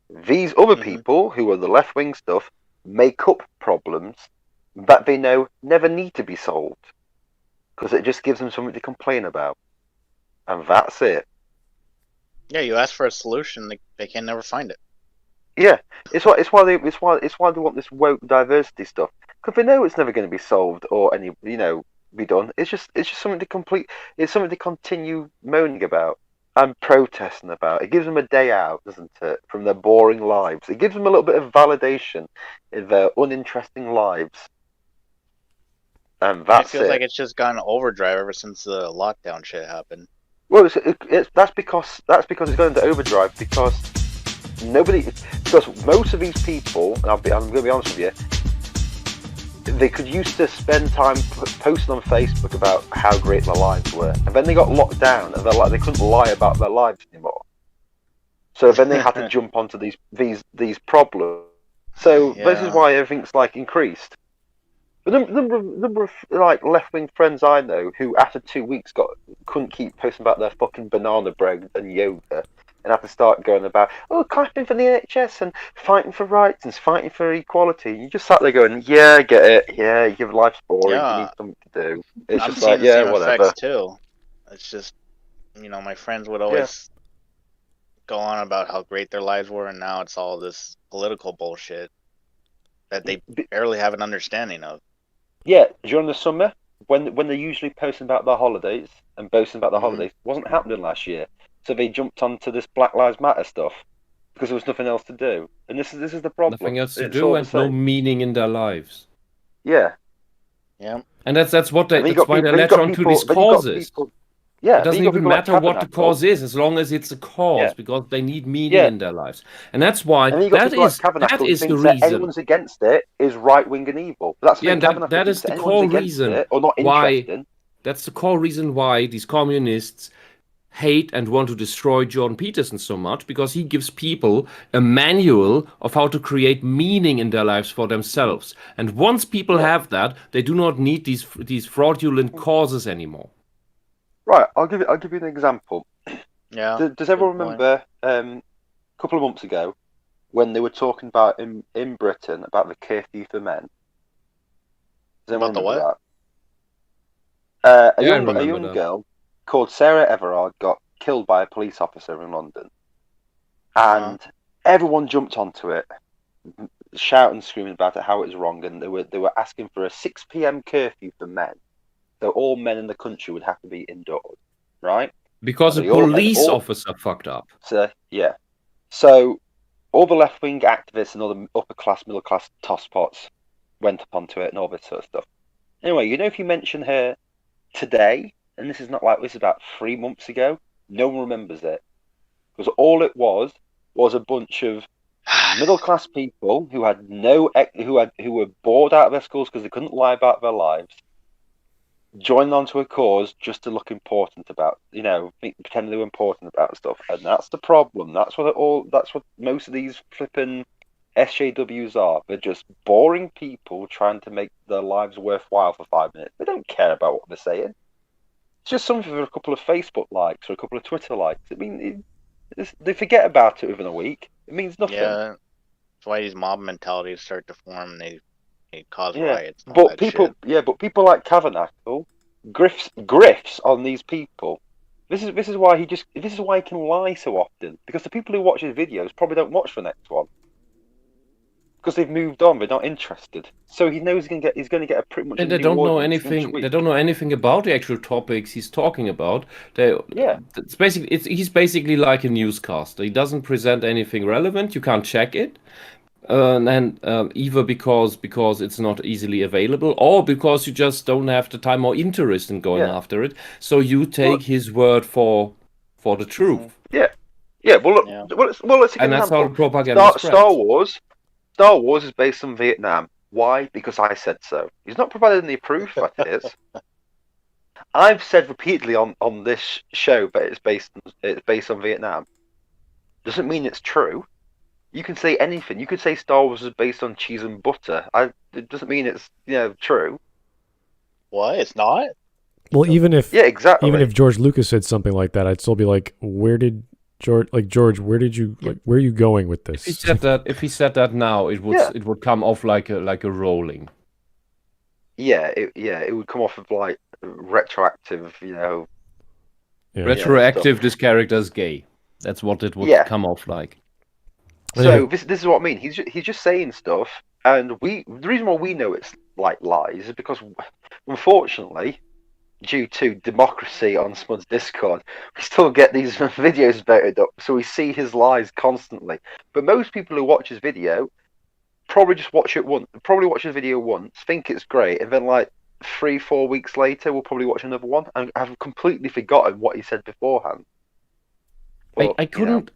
These other people, who are the left-wing stuff, make up problems that they know never need to be solved. Because it just gives them something to complain about. And that's it. Yeah, you ask for a solution, they can never find it. Yeah, it's why they want this woke diversity stuff, because they know it's never going to be solved or be done. It's just something to continue moaning about and protesting about. It gives them a day out, doesn't it, from their boring lives? It gives them a little bit of validation in their uninteresting lives, and that's it feels it. like it's just gone overdrive ever since the lockdown shit happened. Well, that's because it's going into overdrive because most of these people, and I'm going to be honest with you, they could used to spend time posting on Facebook about how great their lives were, and then they got locked down, and they couldn't lie about their lives anymore. So then they had to jump onto these problems. So this is why everything's increased. The number of left-wing friends I know who after 2 weeks couldn't keep posting about their fucking banana bread and yoga, and have to start going about clapping for the NHS and fighting for rights and fighting for equality. You just sat there going, yeah, I get it. Yeah, your life's boring. You need something to do. It's I'm just seeing the same whatever. effects too. It's just my friends would always go on about how great their lives were, and now it's all this political bullshit that they barely have an understanding of. Yeah, during the summer, when they're usually posting about their holidays and boasting about their holidays, wasn't happening last year. So they jumped onto this Black Lives Matter stuff because there was nothing else to do. And this is the problem. Nothing else to do and no meaning in their lives. Yeah. Yeah. And that's why they latch on to these causes. Yeah, it doesn't even matter what the cause is, as long as it's a cause, because they need meaning in their lives. And that's why that is the reason. Anyone's against it is right-wing and evil. That's that is the core reason why. That's the core reason why these communists hate and want to destroy Jordan Peterson so much, because he gives people a manual of how to create meaning in their lives for themselves. And once people have that, they do not need these fraudulent causes anymore. Right, I'll give you an example. Yeah. Does everyone remember a couple of months ago when they were talking about in Britain about the curfew for men? About the what? A young girl called Sarah Everard got killed by a police officer in London, and everyone jumped onto it, shouting and screaming about it, how it was wrong, and they were asking for a 6 p.m. curfew for men. So all men in the country would have to be indoors, right? Because a police officer fucked up. So yeah. So all the left-wing activists and all the upper-class, middle-class tosspots went up onto it and all this sort of stuff. Anyway, if you mention her today, and this is about 3 months ago, no one remembers it. Because all it was a bunch of middle-class people who had who were bored out of their schools because they couldn't lie about their lives, joined onto a cause just to look important about, pretend they were important about stuff, and that's the problem. That's what most of these flipping SJWs are. They're just boring people trying to make their lives worthwhile for 5 minutes. They don't care about what they're saying. It's just something for a couple of Facebook likes or a couple of Twitter likes. They forget about it within a week. It means nothing. Yeah, that's why these mob mentalities start to form. And they cause riots. But people like Kavernacle grifts on these people. This is why he can lie so often, because the people who watch his videos probably don't watch the next one because they've moved on. They're not interested. So he knows he's going to get a pretty much. And they don't know anything. They don't know anything about the actual topics he's talking about. He's basically like a newscaster. He doesn't present anything relevant. You can't check it. Either because it's not easily available, or because you just don't have the time or interest in going after it. So you take his word for the truth. Yeah. Well, let's and that's how the propaganda spreads. Star Wars is based on Vietnam. Why? Because I said so. He's not provided any proof that it is. I've said repeatedly on this show that it's based on Vietnam. Doesn't mean it's true. You can say anything. You could say Star Wars is based on cheese and butter. It doesn't mean it's true. What? It's not? Well, even if exactly. Even if George Lucas said something like that, I'd still be like, where did George, where are you going with this? If he said that now, it would come off like a rolling. Yeah, it would come off of like retroactive, Yeah. Retroactive. This character's gay. That's what it would come off like. So this is what I mean. He's just saying stuff, and the reason why we know it's like lies is because, unfortunately, due to democracy on Smud's Discord, we still get these videos voted up, so we see his lies constantly. But most people who watch his video probably just watch his video once, think it's great, and then like 3-4 weeks later, we'll probably watch another one and have completely forgotten what he said beforehand. But, I couldn't.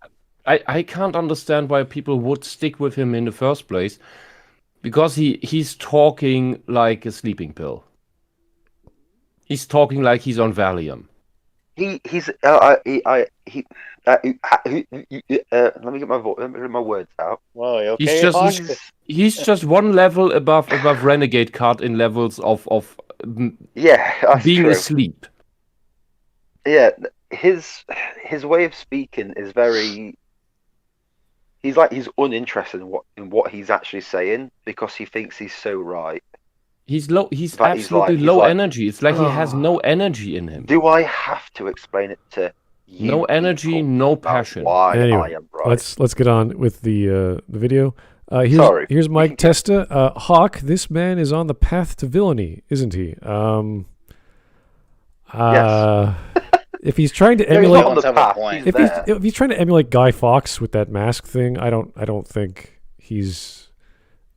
I can't understand why people would stick with him in the first place, because he's talking like a sleeping pill. He's talking like he's on Valium. Let me get my words out. Whoa, okay, he's just one level above Renegade Cut in levels of being true. asleep. Yeah, his way of speaking is very. He's uninterested in what he's actually saying because he thinks he's so right. He's low. He's absolutely low energy. It's like he has no energy in him. Do I have to explain it to you? No energy, no passion. Why anyway, I am right. let's get on with the video. Sorry. Here's Mike Testa. Hawk, this man is on the path to villainy, isn't he? Yes. If he's trying to emulate, if he's trying to emulate Guy Fawkes with that mask thing, I don't think he's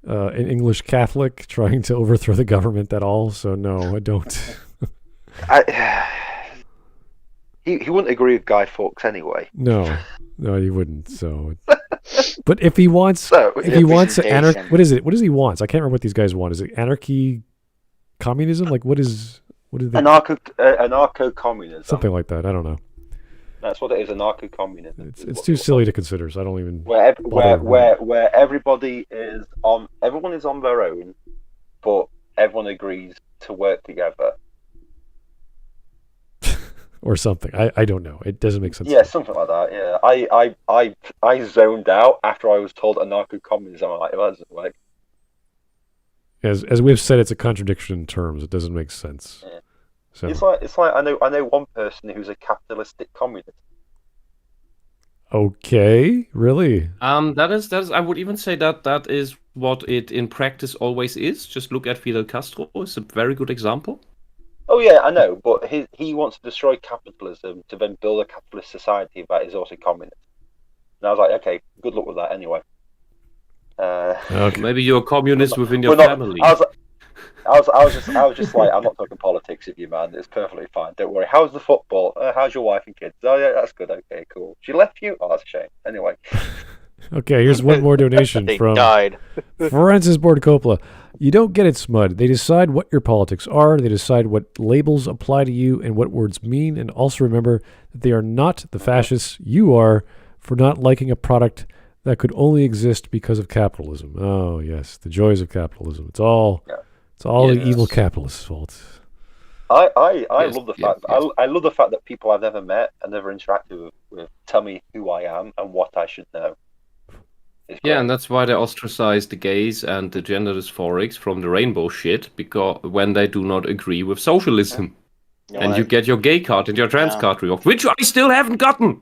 an English Catholic trying to overthrow the government at all. So no, I don't. He wouldn't agree with Guy Fawkes anyway. No, he wouldn't. So, but if he wants, what is it? What does he want? I can't remember what these guys want. Is it anarchy, communism? Like what is they? Anarcho-communism. Something like that. I don't know. That's what it is. Anarcho-communism. It's too silly to consider. So I don't even. Where everybody is on. Everyone is on their own, but everyone agrees to work together. Or something. I don't know. It doesn't make sense. Yeah, something like that. Yeah, I zoned out after I was told anarcho-communism. I'm like, that doesn't work. As we've said, it's a contradiction in terms. It doesn't make sense. Yeah. So it's like I know one person who's a capitalistic communist. Okay, really? That is. I would even say that is what it in practice always is. Just look at Fidel Castro. It's a very good example. Oh yeah, I know, but he wants to destroy capitalism to then build a capitalist society that is also communist. And I was like, okay, good luck with that anyway. Okay. Maybe you're a communist within your family. I was just like, I'm not talking politics with you, man. It's perfectly fine. Don't worry. How's the football? How's your wife and kids? Oh yeah, that's good. Okay, cool. She left you? Oh, that's a shame. Anyway. Okay, here's one more donation from died. Francis Board Coppola. You don't get it, Smud. They decide what your politics are. They decide what labels apply to you and what words mean. And also remember that they are not the fascists you are for not liking a product that could only exist because of capitalism. Oh yes, the joys of capitalism. It's all the evil capitalists' fault. I love the fact I love the fact that people I've never met and never interacted with tell me who I am and what I should know. Yeah, and that's why they ostracize the gays and the gender dysphorics from the rainbow shit, because when they do not agree with socialism. And you get your gay card and your trans card revoked, which I still haven't gotten.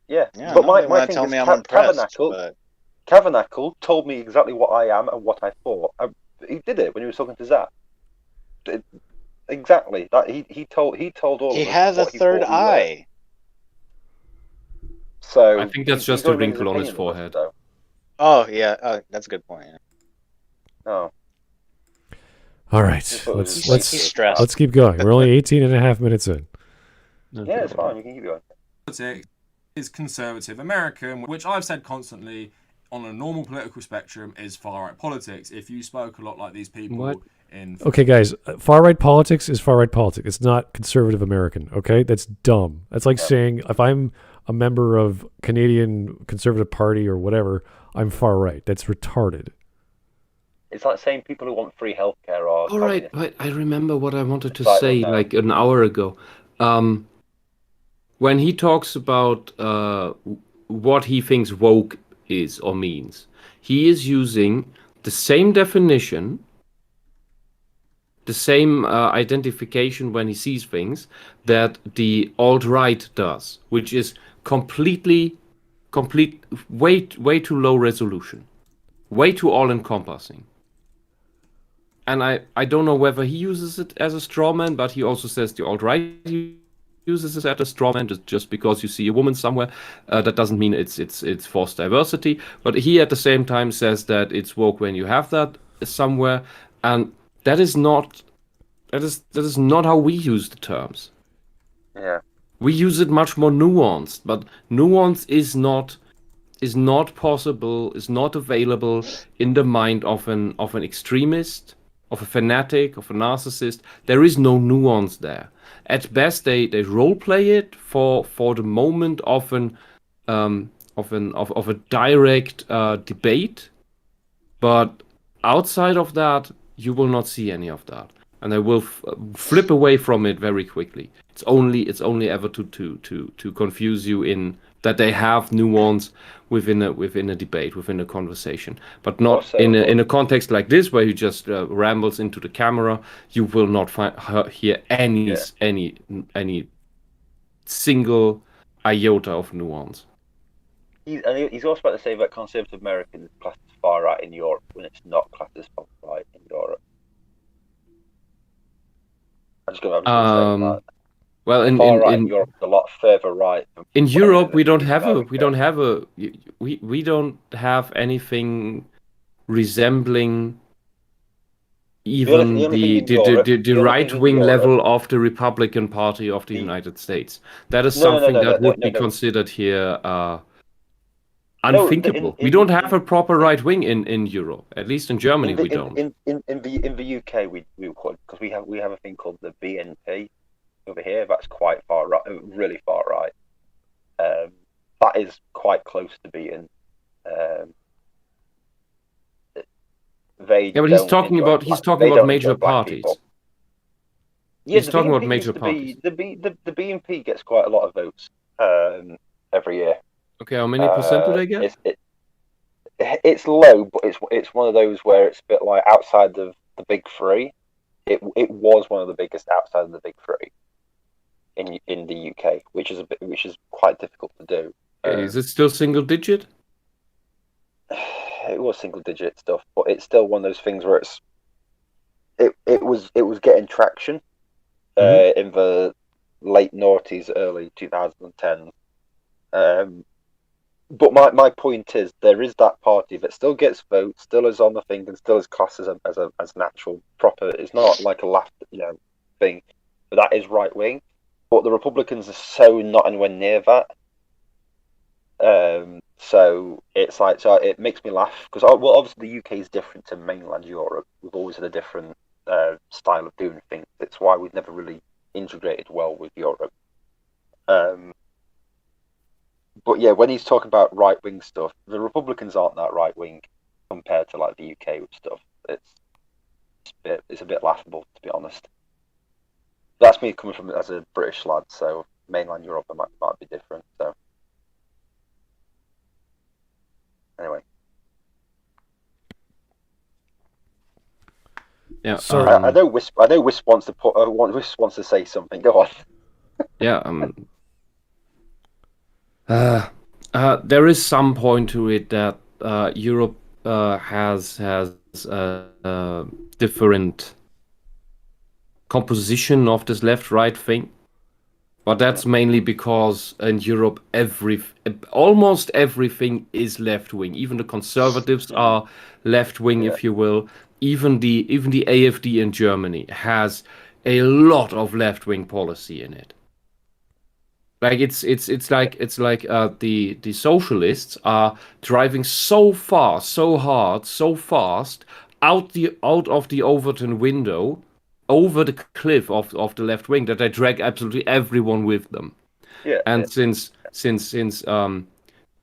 Yeah. But my thing is, Kavernacle told me exactly what I am and what I thought. He did it when he was talking to Zach. Exactly. That he told all. He has a third eye. So I think that's just a wrinkle on his forehead. Oh yeah, that's a good point. Oh. All right, let's keep going. We're only 18 and a half minutes in. Yeah, it's fine. We can keep going. Politics is conservative American, which I've said constantly on a normal political spectrum is far-right politics. If you spoke a lot like these people Okay, guys, far-right politics is far-right politics. It's not conservative American, okay? That's dumb. That's like saying if I'm a member of Canadian Conservative Party or whatever, I'm far-right. That's retarded. It's like saying people who want free healthcare are... All right, I remember what I wanted to say like an hour ago. when he talks about what he thinks woke is or means, he is using the same definition, the same identification when he sees things that the alt-right does, which is way too low resolution, way too all-encompassing. And I don't know whether he uses it as a straw man, but he also says the alt-right uses it as a straw man. Just because you see a woman somewhere, that doesn't mean it's forced diversity. But he at the same time says that it's woke when you have that somewhere, and that is not how we use the terms. Yeah. We use it much more nuanced, but nuance is not possible, is not available in the mind of an extremist, of a fanatic, of a narcissist. There is no nuance there. At best, they role play it for the moment of a direct debate, but outside of that, you will not see any of that, and they will flip away from it very quickly. It's only ever to confuse you in that they have nuance within a debate, within a conversation, but not Also, in a context like this where he just rambles into the camera. You will not hear any single iota of nuance. He's also about to say that conservative Americans classed as far right in Europe when it's not classed as far right in Europe. I'm just going to say that. Well, in Europe is a lot further right. In Europe, we don't have anything resembling even the right-wing level of the Republican Party of the United States. That is something that would be considered here unthinkable. We don't have a proper right wing in Europe. At least in Germany, we don't. In the UK, we could, because we have a thing called the BNP over here. That's quite far right, really far right. That is quite close to being. But he's talking about major parties. Yeah, he's talking about major parties. The BNP gets quite a lot of votes every year. Okay, how many percent do they get? It's low, but it's one of those where it's a bit like outside of the big three. It was one of the biggest outside of the big three in the UK, which is quite difficult to do. Is it still single digit? It was single digit stuff, but it's still one of those things where it was getting traction in the late noughties, early 2010s. But my point is, there is that party that still gets votes, still is on the thing, and still is classed as an actual proper. It's not like a laugh, thing, but that is right wing. But the Republicans are so not anywhere near that. So it's like, so it makes me laugh because obviously the UK is different to mainland Europe. We've always had a different style of doing things. It's why we've never really integrated well with Europe. But yeah, when he's talking about right wing stuff, the Republicans aren't that right wing compared to like the UK stuff. It's a bit laughable, to be honest. That's me coming from as a British lad, so mainland Europe might be different. So anyway, yeah. So I know Wisp wants to say something. Go on. Yeah. There is some point to it that Europe has a different composition of this left-right thing, but that's mainly because in Europe almost everything is left-wing. Even the conservatives are left-wing, if you will. Even the AfD in Germany has a lot of left-wing policy in it. Like it's like the socialists are driving so far, so hard, so fast out of the Overton window, over the cliff of the left wing, that they drag absolutely everyone with them. Yeah. And since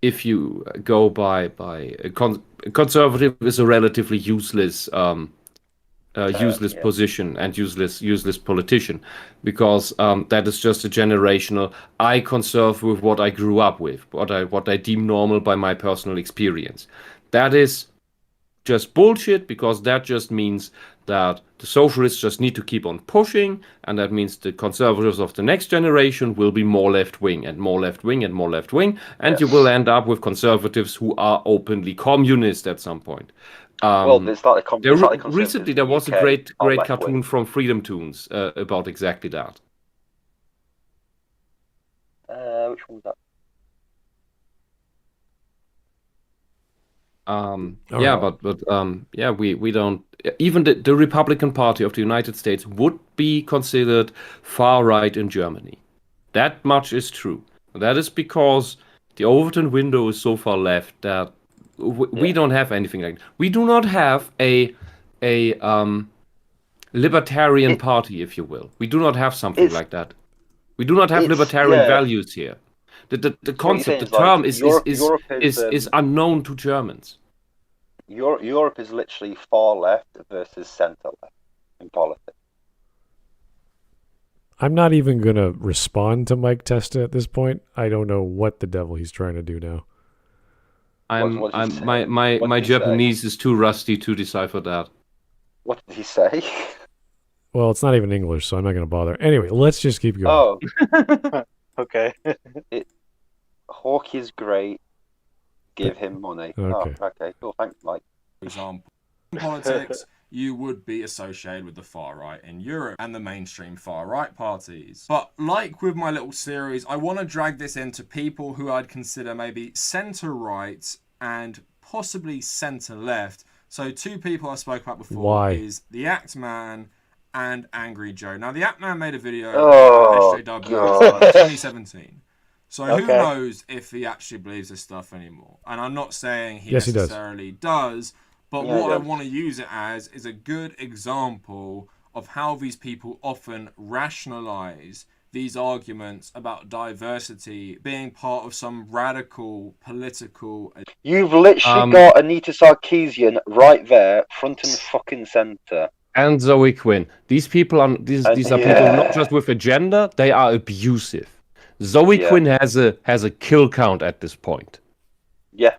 if you go by conservative is a relatively useless useless position and useless politician, because that is just a generational. I conserve with what I grew up with, what I deem normal by my personal experience. That is just bullshit, because that just means that the socialists just need to keep on pushing, and that means the conservatives of the next generation will be more left-wing and more left-wing and more left-wing, and you will end up with conservatives who are openly communist at some point. It's like recently there was a great cartoon from Freedom Toons about exactly that. Which one was that? We don't. Even the Republican Party of the United States would be considered far right in Germany. That much is true. That is because the Overton window is so far left that we don't have anything like that. We do not have a libertarian party, if you will. We do not have something like that. We do not have libertarian values here. The concept, the term is unknown to Germans. Europe is literally far left versus centre left in politics. I'm not even going to respond to Mike Testa at this point. I don't know what the devil he's trying to do now. My Japanese is too rusty to decipher that. What did he say? Well, it's not even English, so I'm not going to bother. Anyway, let's just keep going. Oh. Okay. Hawk is great. Give him money. Okay. Oh, okay, cool. Thanks, Mike. For example, in politics, you would be associated with the far right in Europe and the mainstream far right parties. But like with my little series, I want to drag this into people who I'd consider maybe centre right and possibly centre left. So two people I spoke about before is the Act Man and Angry Joe. Now the Act Man made a video about SJWs in 2017. So who knows if he actually believes this stuff anymore? And I'm not saying he necessarily does, but what I want to use it as is a good example of how these people often rationalize these arguments about diversity being part of some radical political... You've literally got Anita Sarkeesian right there, front and fucking centre. And Zoe Quinn. These people are these are people not just with agenda, they are abusive. Zoe Quinn has a kill count at this point. Yeah.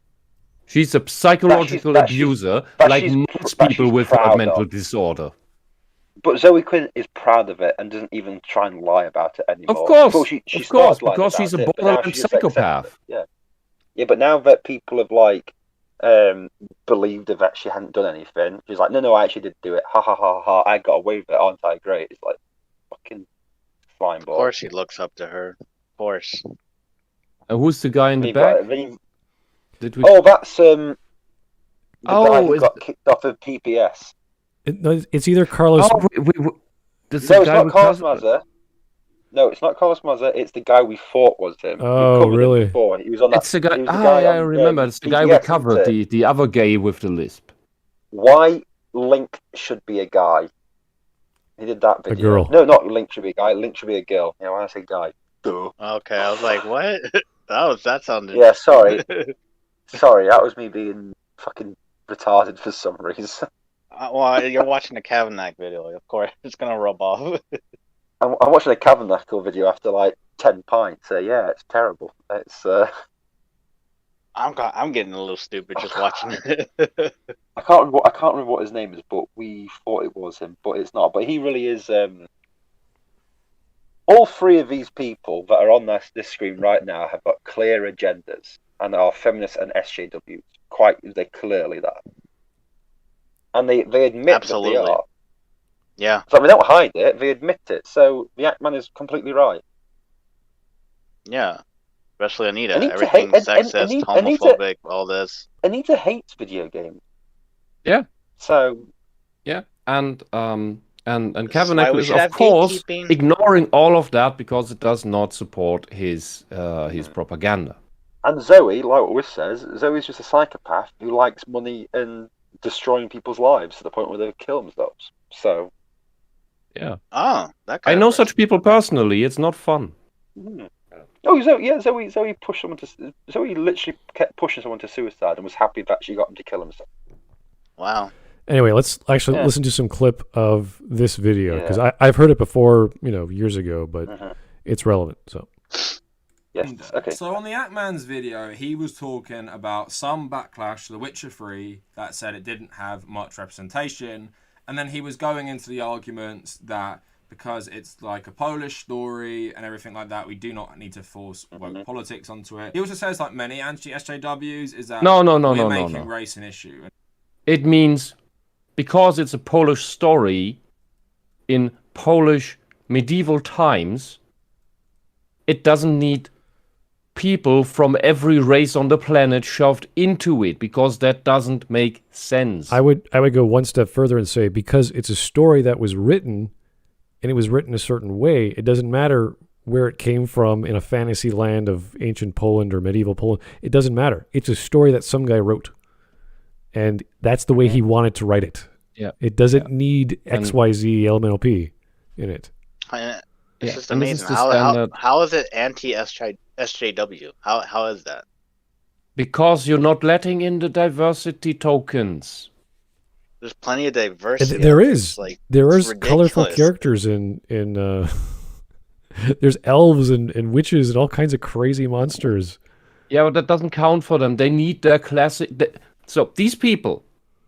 She's a psychological abuser, like most people with a mental disorder. But Zoe Quinn is proud of it and doesn't even try and lie about it anymore. Of course, because she's a borderline psychopath. Yeah, but now that people have believed that she hadn't done anything, she's like, no, I actually did do it. Ha ha ha ha! I got away with it. Aren't I great? It's like fucking flying ball. Of course, he looks up to her. Of course. And who's the guy in the back? That's the guy who got kicked off of PPS. It's either Carlos. It's not Carlos Mazza. No, it's not Carlos Mazza. It's the guy we thought was him. Oh, really? He was on that. It's the guy. I remember. It's the guy we covered. The other gay with the lisp. Why Link should be a guy? He did that video. A girl. No, not Link should be a guy. Link should be a girl. You know, when I say guy. Duh. Okay, I was like, what? That sounded... Yeah, sorry. Sorry, that was me being fucking retarded for some reason. Well, you're watching a Kavernacle video. Of course, it's going to rub off. I'm watching a Kavernacle video after 10 pints. Yeah, it's terrible. It's... I'm getting a little stupid just watching it. I can't remember what his name is, but we thought it was him, but it's not. But he really is... All three of these people that are on this screen right now have got clear agendas and are feminists and SJWs. They're clearly that. And they admit that they are. Yeah. So they don't hide it, they admit it. So the Act Man is completely right. Yeah. Especially Anita. Everything sexist, homophobic, all this. Anita hates video games. Yeah. So... Yeah, and Kavernacle is, of course, ignoring all of that because it does not support his propaganda. And Zoe, like what Wish says, Zoe's just a psychopath who likes money and destroying people's lives to the point where they kill themselves. So, yeah. That I know such people personally. It's not fun. Oh, Zoe pushed someone to. Zoe literally kept pushing someone to suicide and was happy that she got him to kill himself. Wow. Anyway, let's actually listen to some clip of this video because I've heard it before, years ago, but it's relevant. So. Yes. Okay. So on the Ackman's video, he was talking about some backlash to The Witcher 3 that said it didn't have much representation, and then he was going into the arguments that because it's like a Polish story and everything like that, we do not need to force politics onto it. He also says, like many anti-SJWs, is that we're making race an issue. It means because it's a Polish story in Polish medieval times, it doesn't need people from every race on the planet shoved into it, because that doesn't make sense. I would go one step further and say, because it's a story that was written and it was written a certain way, it doesn't matter where it came from in a fantasy land of ancient Poland or medieval Poland. It doesn't matter. It's a story that some guy wrote, and that's the way he wanted to write it. Yeah. It doesn't need XYZ elemental P in it. It's just amazing. How is it anti-SJW? How is that? Because you're not letting in the diversity tokens. There's plenty of diversity. There is colorful characters in there's elves and witches and all kinds of crazy monsters. Yeah, but that doesn't count for them. They need their classic. So these people,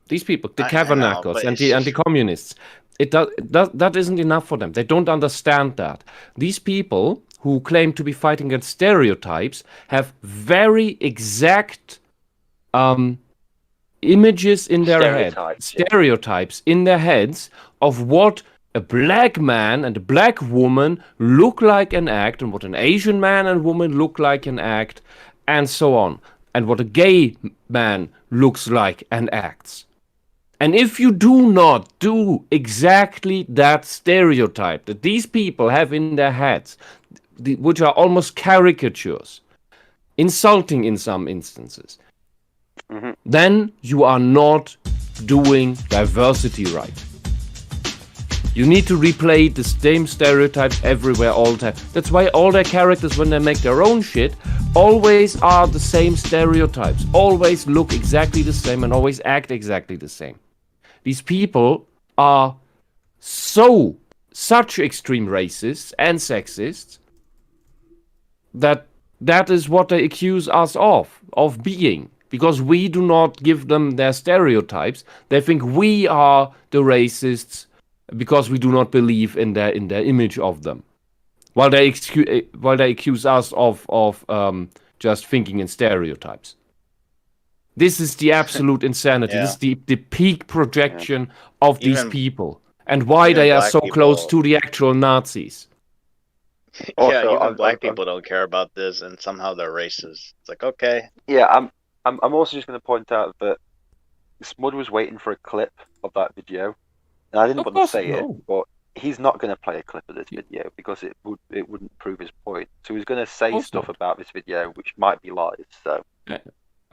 the Kavernacles and the anti-communists, that isn't enough for them. They don't understand that. These people who claim to be fighting against stereotypes have very exact images in their stereotypes in their heads of what a black man and a black woman look like and act, and what an Asian man and woman look like and act, and so on, and what a gay man looks like and acts. And if you do not do exactly that stereotype that these people have in their heads, which are almost caricatures, insulting in some instances, then you are not doing diversity right. You need to replay the same stereotypes everywhere all the time. That's why all their characters, when they make their own shit, always are the same stereotypes, always look exactly the same and always act exactly the same. These people are such extreme racists and sexists that is what they accuse us of being. Because we do not give them their stereotypes. They think we are the racists because we do not believe in their image of them. While they accuse us of just thinking in stereotypes. This is the absolute insanity. This is the peak projection of these people, and why they are so close to the actual Nazis. Even black people don't care about this, and somehow they're racist. It's like, okay. Yeah, I'm also just going to point out that Smud was waiting for a clip of that video, and I didn't want to say it, but he's not going to play a clip of this video because it wouldn't prove his point. So he's going to say stuff about this video which might be lies. So.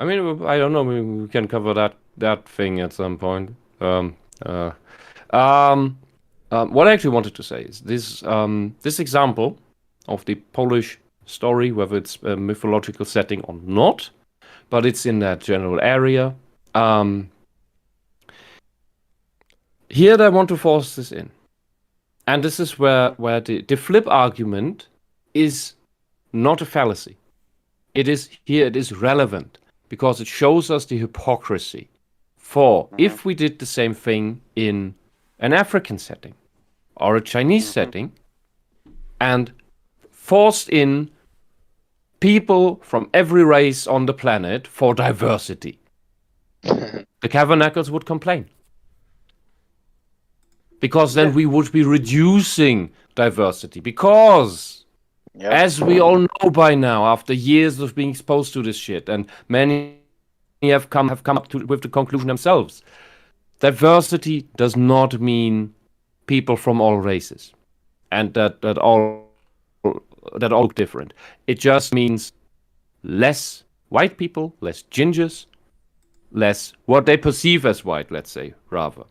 I mean, I don't know. We can cover that thing at some point. What I actually wanted to say is this example of the Polish story, whether it's a mythological setting or not, but it's in that general area. Here they want to force this in. And this is where the flip argument is not a fallacy. It is relevant. Because it shows us the hypocrisy. For if we did the same thing in an African setting or a Chinese setting and forced in people from every race on the planet for diversity, the Kavernacles would complain. Because then we would be reducing diversity. Because... as we all know by now, after years of being exposed to this shit, and many have come up with the conclusion themselves, diversity does not mean people from all races, and that all look different. It just means less white people, less gingers, less what they perceive as white, let's say, rather,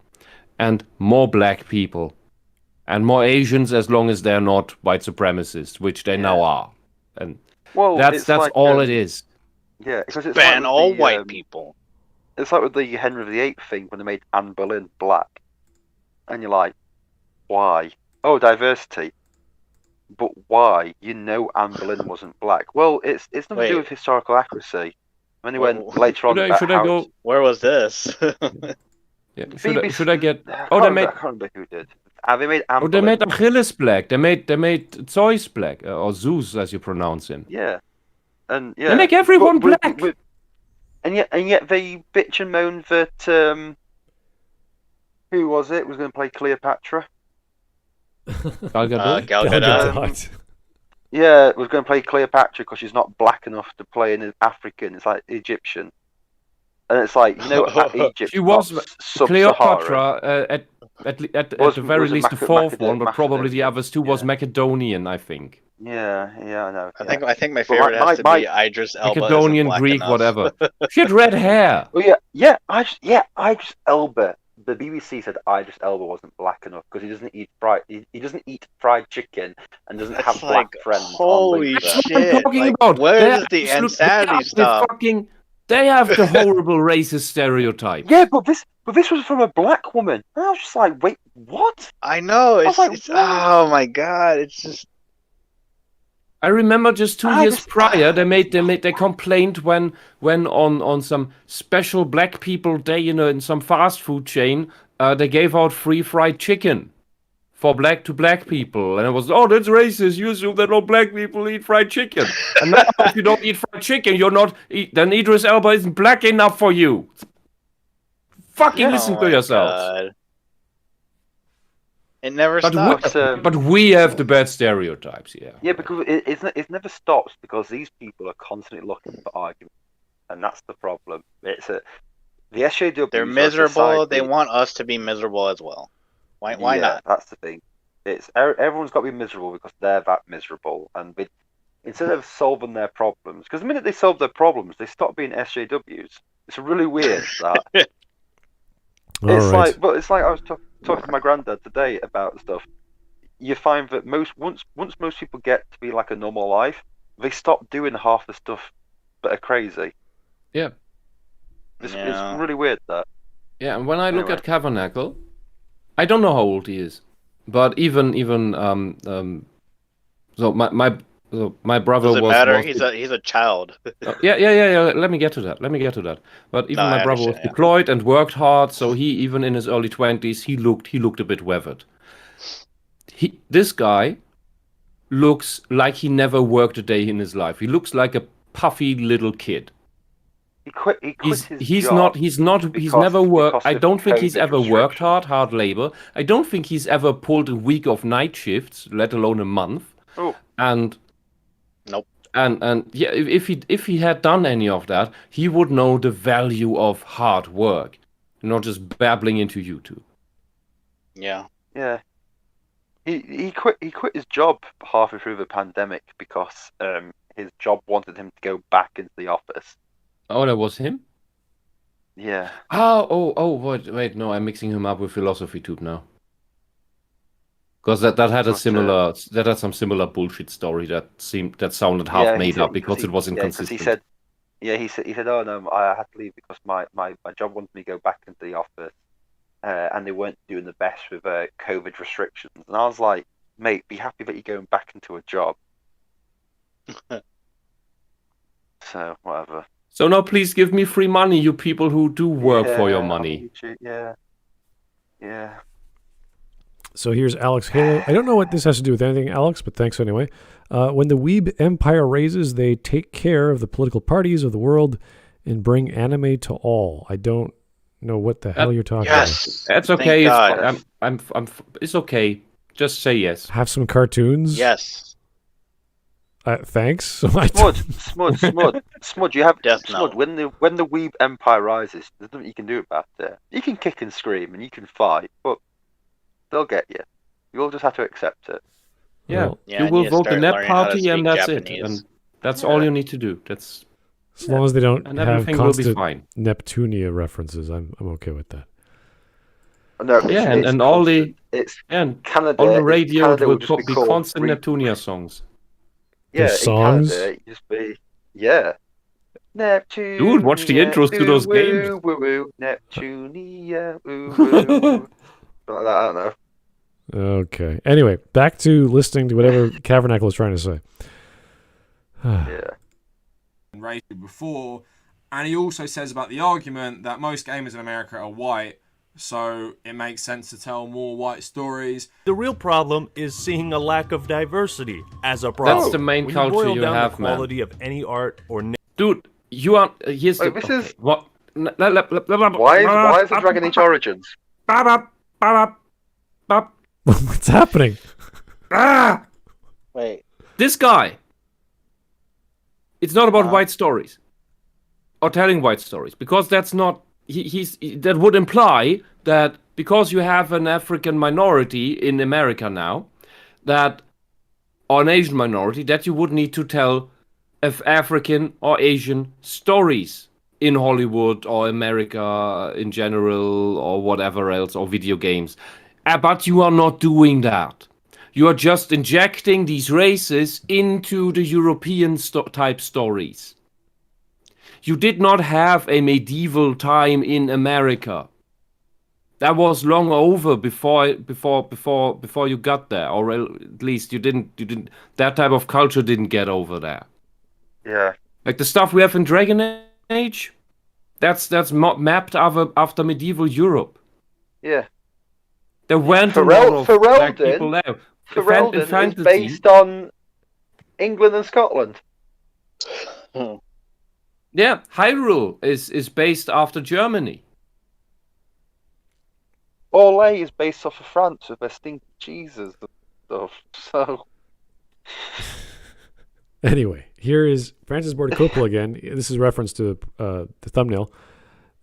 and more black people. And more Asians, as long as they're not white supremacists, which they now are, and that's like, all it is. Yeah, because it's ban all white people. It's like with the Henry VIII thing when they made Anne Boleyn black, and you're like, why? Oh, diversity. But why? You know Anne Boleyn wasn't black. Well, it's nothing to do with historical accuracy. When they went later on Should I go? Where was this? Yeah. BBC Should I get? I Oh, can't they remember- made. I can't remember who did. They made Anne Oh, they Boleyn. made Achilles black. They made Zeus black, or Zeus as you pronounce him. Yeah, and yeah. They make everyone But black. and yet they bitch and moan that who was it was going to play Cleopatra? Gal Gadot? Gal Gal Gadot. Gadot. Yeah, was going to play Cleopatra because she's not black enough to play an African. It's like Egyptian, and it's like Egypt. She was Sub-Sahara. Cleopatra at the very was it least the fourth one, but probably the Macedonia? others two was Yeah. Macedonian, I think. Yeah, I know. I think my But favorite my- has to my- be Idris Elba. Macedonian, isn't black Greek, enough. whatever. She had red hair. Oh Idris Elba. The BBC said Idris Elba wasn't black enough because he doesn't eat fried chicken and doesn't have It's black like, friends. holy on That's what shit. I'm talking Like, about. where They're is the absolute- insanity they have the stuff? They have the horrible racist stereotype. Yeah, but this was from a black woman. And I was just like, wait, what? I know. was like, It's what? oh my god. It's just I remember just 2 I years just- prior, they complained when on some special black people day in some fast food chain, they gave out free fried chicken for black people, and it was, oh, that's racist. You assume that all black people eat fried chicken, and now if you don't eat fried chicken, then Idris Elba isn't black enough for you. Fucking listen oh to my yourselves. God. It never But stops. but we have the bad stereotypes, yeah. Yeah, because it never stops because these people are constantly looking for arguments, and that's the problem. The SJWs. They're are a miserable. society- They want us to be miserable as well. Why Yeah, not? That's the thing. Everyone's got to be miserable because they're that miserable, and instead of solving their problems, because the minute they solve their problems, they stop being SJWs. It's really weird that. All It's right. like I was talking to my granddad today about stuff. You find that once most people get to be like a normal life, they stop doing half the stuff that are crazy. Yeah. It's Yeah. really weird that. Yeah, and when I look Anyway. at Kavernacle, I don't know how old he is, but even so my brother Does it was. matter? was He's a child. yeah. Let me get to that. But even No, my I brother was understand, yeah. deployed and worked hard, so he even in his early 20s he looked a bit weathered. This guy looks like he never worked a day in his life. He looks like a puffy little kid. He quit his He's job. never worked. because I of don't think he's COVID ever worked restrictions. hard labor. I don't think he's ever pulled a week of night shifts, let alone a month. Oh. And Nope. And yeah, if he had done any of that, he would know the value of hard work, not just babbling into YouTube. Yeah. Yeah. He quit his job halfway through the pandemic because his job wanted him to go back into the office. Oh, that was him? Yeah. Oh, wait, no, I'm mixing him up with Philosophy Tube now. Because that had some similar bullshit story that sounded half Yeah, made up because it was inconsistent. He said, oh no, I had to leave because my job wanted me to go back into the office, and they weren't doing the best with COVID restrictions. And I was like, mate, be happy that you're going back into a job. So whatever. So now please give me free money, you people who do work for your Yeah, money. Yeah. So here's Alex Halo. I don't know what this has to do with anything, Alex, but thanks anyway. When the weeb empire raises, they take care of the political parties of the world and bring anime to all. I don't know what the hell you're talking Yes. That's Thank okay. God. It's okay. Just say yes. about. Have some cartoons. Yes. Thanks. Smudge. You have Death Smudge. Note. When the weeb empire rises, there's nothing you can do about it. You can kick and scream and you can fight, but they'll get you. You'll just have to accept it. Yeah, Well, Yeah, you I will need to vote the start net learning how to party, and speak that's Japanese. it. And that's all you need to do. That's As long as they don't and have everything will be constant fine. Neptunia references, I'm okay with that. No, Yeah, it's and all the constant. It's and Canada. on the radio Canada it will just be called constant free- Neptunia songs. Yeah, There's in songs? Canada, it just be yeah. Neptune. Dude, watch the intros to those games. Woo, woo, Neptunia. Woo, woo. Like that, I don't know. Okay. Anyway, back to listening to whatever Kavernacle is trying to say. Yeah. Racial before, and he also says about the argument that most gamers in America are white, so it makes sense to tell more white stories. The real problem is seeing a lack of diversity as a problem. That's the main when culture boil you down have, the man. quality of any art or Dude, you are. Here's Wait, the. this is- What? Why is it Dragon Age Origins? What's happening? Wait. This guy. It's not about white stories or telling white stories, because that's not. That would imply that because you have an African minority in America now, that or an Asian minority, that you would need to tell African or Asian stories in Hollywood or America in general or whatever else, or video games. But you are not doing that. You are just injecting these races into the European type stories. You did not have a medieval time in America. That was long over before you got there, or at least you didn't. That type of culture didn't get over there. Yeah. Like the stuff we have in Dragon Age, that's mapped after medieval Europe. Yeah. There weren't a lot of black people there. Ferelden is based on England and Scotland. Yeah, Hyrule is based after Germany. Orlais is based off of France with their stinky cheeses and stuff. So. Anyway, here is Francis Ford Coppola again. This is reference to the thumbnail.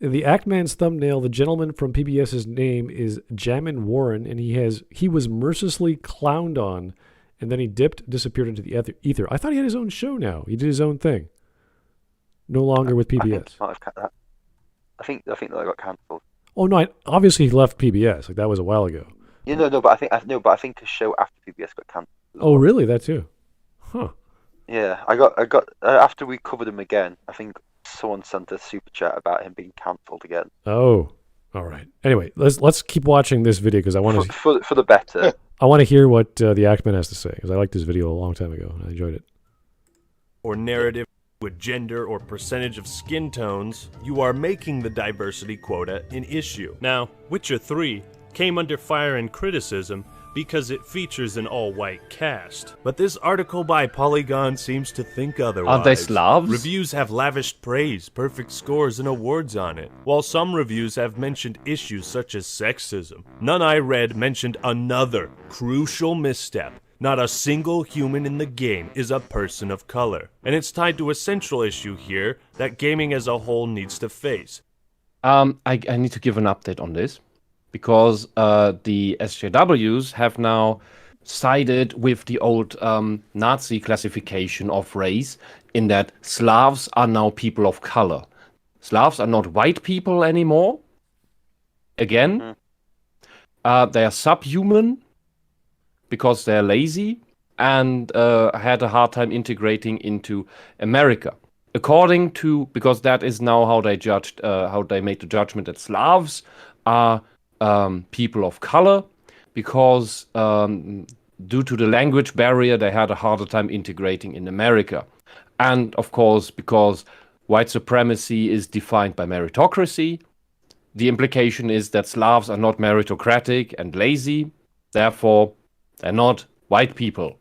In the Actman's thumbnail, the gentleman from PBS's name is Jamin Warren, and he was mercilessly clowned on, and then he disappeared into the ether. I thought he had his own show now. He did his own thing. No longer with PBS. I think that got cancelled. Oh no! Obviously he left PBS. Like that was a while ago. Yeah, no, but I think his show after PBS got cancelled. Oh really? That too? Huh. Yeah, I got after we covered him again. I think someone sent a super chat about him being cancelled again. Oh, all right. Anyway, let's keep watching this video because I want to for the better. I want to hear what the Actman has to say because I liked this video a long time ago and I enjoyed it. or narrative with gender or percentage of skin tones, you are making the diversity quota an issue. Now, Witcher 3 came under fire and criticism because it features an all-white cast. But this article by Polygon seems to think otherwise. Are they Slavs? Reviews have lavished praise, perfect scores, and awards on it, while some reviews have mentioned issues such as sexism. None I read mentioned another crucial misstep. Not a single human in the game is a person of color. And it's tied to a central issue here that gaming as a whole needs to face. I need to give an update on this, because the SJWs have now sided with the old Nazi classification of race, in that Slavs are now people of color. Slavs are not white people anymore. Again, they are subhuman because they're lazy and had a hard time integrating into America. According to, because that is now how they judged, how they made the judgment that Slavs are people of color, because due to the language barrier, they had a harder time integrating in America. And of course, because white supremacy is defined by meritocracy, the implication is that Slavs are not meritocratic and lazy, therefore they're not white people.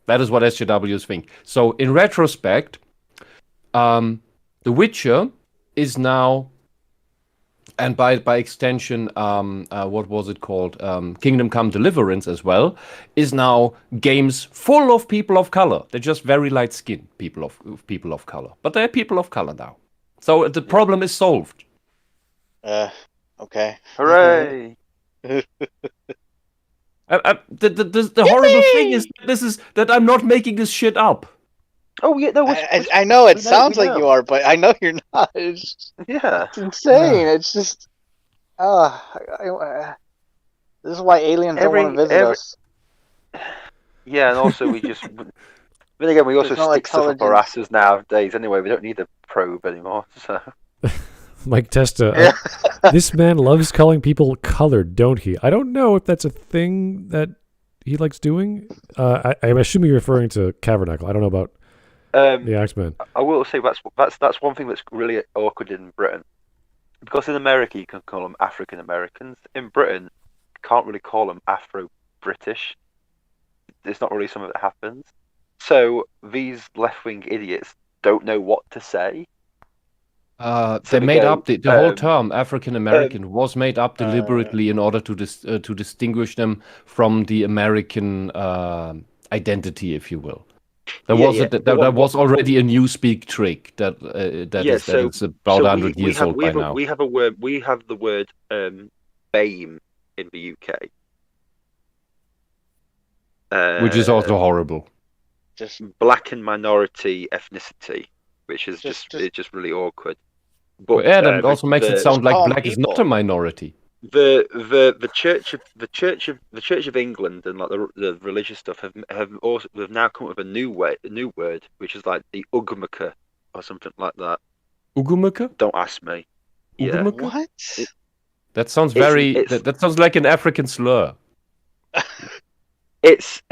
That is what SJWs think. So in retrospect, The Witcher is now, and by extension, what was it called? Kingdom Come Deliverance as well, is now games full of people of color. They're just very light-skinned people of color, but they're people of color now. So the problem is solved. Okay. Hooray! The horrible thing is that I'm not making this shit up. Oh yeah, no. I know it sounds like you are, but I know you're not. It's insane. It's just, this is why aliens don't want to visit us. Yeah, and also we just Then again, we also There's no stick stuff up our intelligence. asses nowadays. Anyway, we don't need a probe anymore. So Mike Testa, this man loves calling people colored, don't he? I don't know if that's a thing that he likes doing. I'm assuming you're referring to Kavernacle. I don't know about the Axeman. I will say that's one thing that's really awkward in Britain, because in America you can call them African Americans. In Britain, you can't really call them Afro-British. It's not really something that happens. So these left-wing idiots don't know what to say. They made up the whole term African American was made up deliberately in order to distinguish them from the American identity, if you will. There was already a newspeak trick that is about 100 years old by now. We have a word. We have the word BAME in the UK, which is also horrible. Just black and minority ethnicity, which is just really awkward. But that also makes it sound like black is not a minority. The Church of England and like the religious stuff have now come up with a new word, which is like the Ugumaka or something like that. Ugumaka? Don't ask me. Yeah. what? That sounds that sounds like an African slur. It's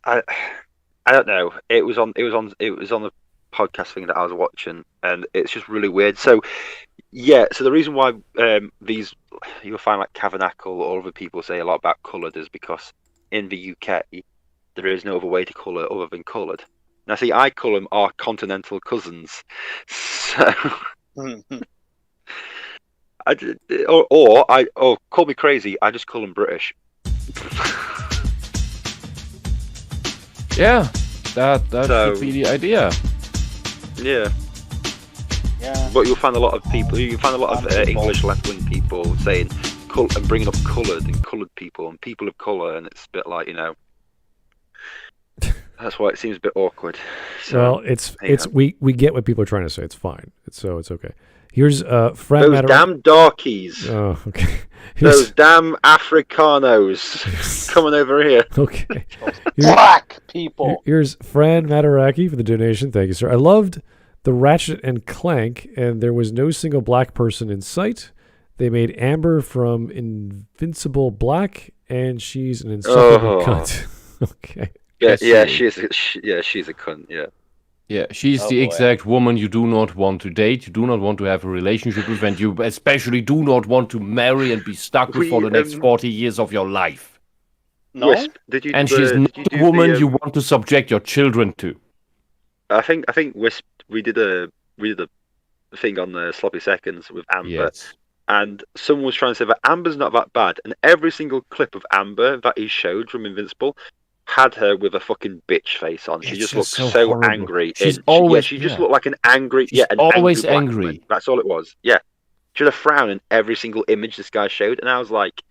I don't know. It was on the podcast thing that I was watching, and it's just really weird. So the reason why these you'll find like Kavernacle or other people say a lot about coloured is because in the UK there is no other way to colour other than coloured. Now see, I call them our continental cousins. So call me crazy. I just call them British. Yeah, that should be the idea. Yeah. Yeah. But you'll find a lot of people. You find a lot of English left-wing people saying and bringing up coloured and coloured people and people of colour, and it's a bit like, that's why it seems a bit awkward. So, well, we get what people are trying to say. It's fine. It's okay. Here's Fran those damn darkies. Oh, okay. Those damn Africanos coming over here. Okay. Black people. Here's Fran Mataraki for the donation. Thank you, sir. I loved the Ratchet and Clank, and there was no single black person in sight. They made Amber from Invincible black, and she's an insufferable cunt. Okay. Yeah, she's a cunt. Yeah. Yeah, she's the exact woman you do not want to date, you do not want to have a relationship with, and you especially do not want to marry and be stuck with for the next 40 years of your life. No? Wisp, she's not the woman you want to subject your children to. I think Wisp, we did a thing on the Sloppy Seconds with Amber, yes. And someone was trying to say that Amber's not that bad, and every single clip of Amber that he showed from Invincible had her with a fucking bitch face on. She just looked so angry. She just looked like an angry. She's always angry. Woman. That's all it was. Yeah, she had a frown in every single image this guy showed, and I was like,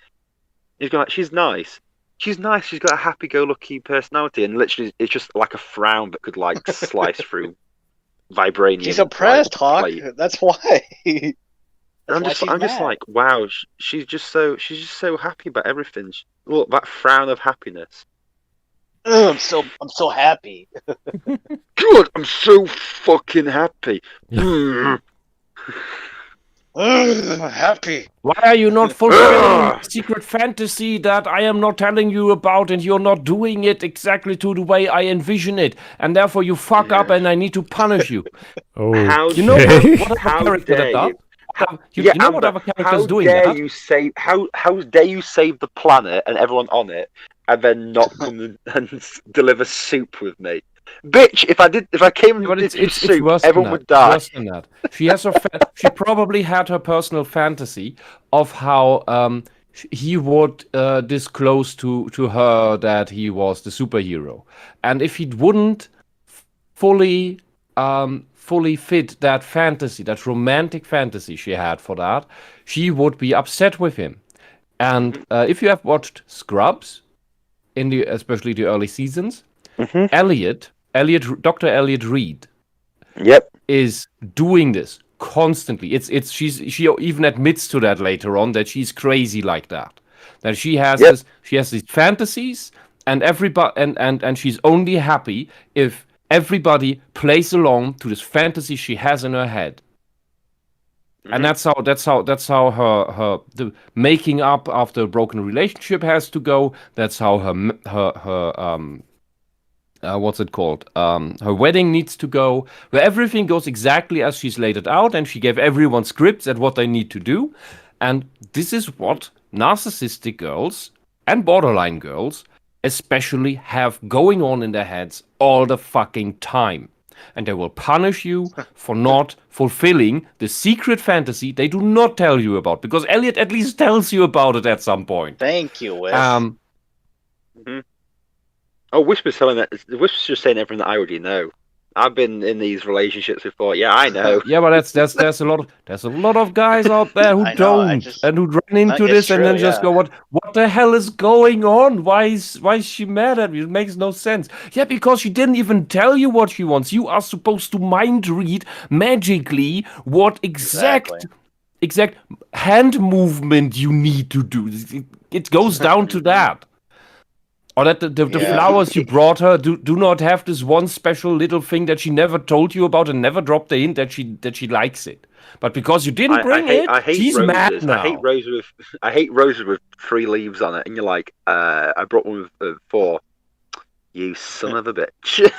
she's nice. She's nice. She's got a happy-go-lucky personality, and literally, it's just like a frown that could like slice through vibranium. She's oppressed, Hawk. That's why. I'm just like, wow. She's just so happy about everything. Look, that frown of happiness. I'm so happy. Good, I'm so fucking happy. Happy. Why are you not fulfilling a secret fantasy that I am not telling you about, and you're not doing it exactly to the way I envision it, and therefore you fuck up and I need to punish you. Oh, you know what character that does? You know what other characters doing that? How dare you save the planet and everyone on it, and then not come and deliver soup with me, bitch? If I came and did soup, everyone would die. Worse than that. She has she probably had her personal fantasy of how he would disclose to her that he was the superhero, and if he wouldn't fully fit that fantasy, that romantic fantasy she had for that, she would be upset with him. And if you have watched Scrubs, especially the early seasons, Dr. Elliot Reed, is doing this constantly. She even admits to that later on, that she's crazy like that. That she has these fantasies and everybody and she's only happy if everybody plays along to this fantasy she has in her head. And that's how her the making up after a broken relationship has to go. That's how her what's it called? Her wedding needs to go, where everything goes exactly as she's laid it out, and she gave everyone scripts at what they need to do. And this is what narcissistic girls and borderline girls especially have going on in their heads all the fucking time. And they will punish you for not fulfilling the secret fantasy they do not tell you about, because Elliot at least tells you about it at some point. Thank you, Wish. Oh, Whisper's telling that. Whisper's just saying everything that I already know. I've been in these relationships before. Yeah, I know. Yeah, but there's a lot of guys out there who and who run into this and then just go, what the hell is going on? Why is she mad at me? It makes no sense. Yeah, because she didn't even tell you what she wants. You are supposed to mind read magically what exact hand movement you need to do. It goes down to that. Or that the flowers you brought her do not have this one special little thing that she never told you about and never dropped the hint that she likes it. But because you didn't bring she's roses. mad now. I hate roses with 3 leaves on it, and you're like, I brought one with 4. You son of a bitch.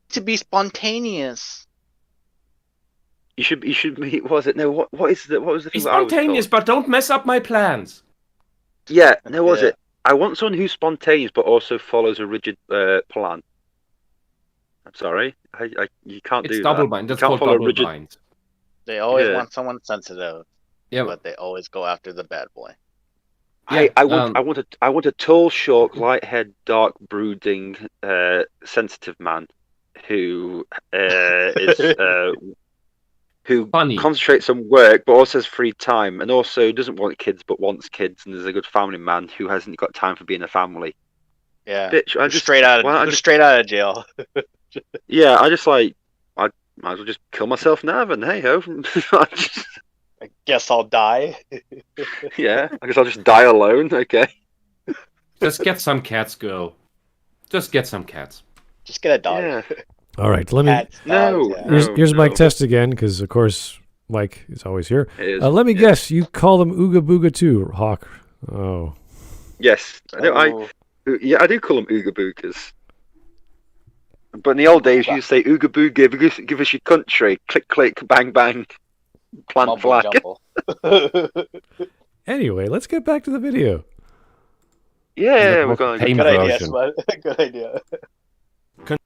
To be spontaneous. You should be. What was it? No, what was the thing? Be spontaneous, but don't mess up my plans. Yeah, no, was it? I want someone who's spontaneous but also follows a rigid plan. I'm sorry, you can't do that. It's double bind. That's called double bind. They always want someone sensitive, but they always go after the bad boy. Yeah, I want a tall, short, light-haired, dark, brooding, sensitive man who is who concentrates on work but also has free time, and also doesn't want kids but wants kids, and is a good family man who hasn't got time for being a family. Yeah, bitch, straight out of jail. Yeah, I might as well just kill myself now, then hey ho. I guess I'll die. Yeah, I guess I'll just die alone. Okay. Just get some cats, girl. Just get some cats. Just get a dog. Yeah. All right, let me. Here's Mike Test again, because of course Mike is always here. Let me guess, you call them Ooga Booga too, Hawk? Oh. Yes, I do call them Ooga Boogas. But in the old days, you used to say Ooga Booga, give us your country, click click, bang bang, plant flag. Anyway, let's get back to the video. Yeah, we're going. Good idea, Smud. Good idea.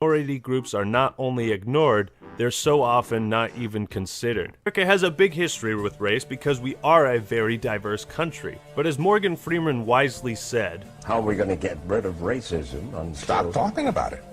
Minority groups are not only ignored, they're so often not even considered. America has a big history with race because we are a very diverse country. But as Morgan Freeman wisely said, how are we going to get rid of racism and stop talking about it?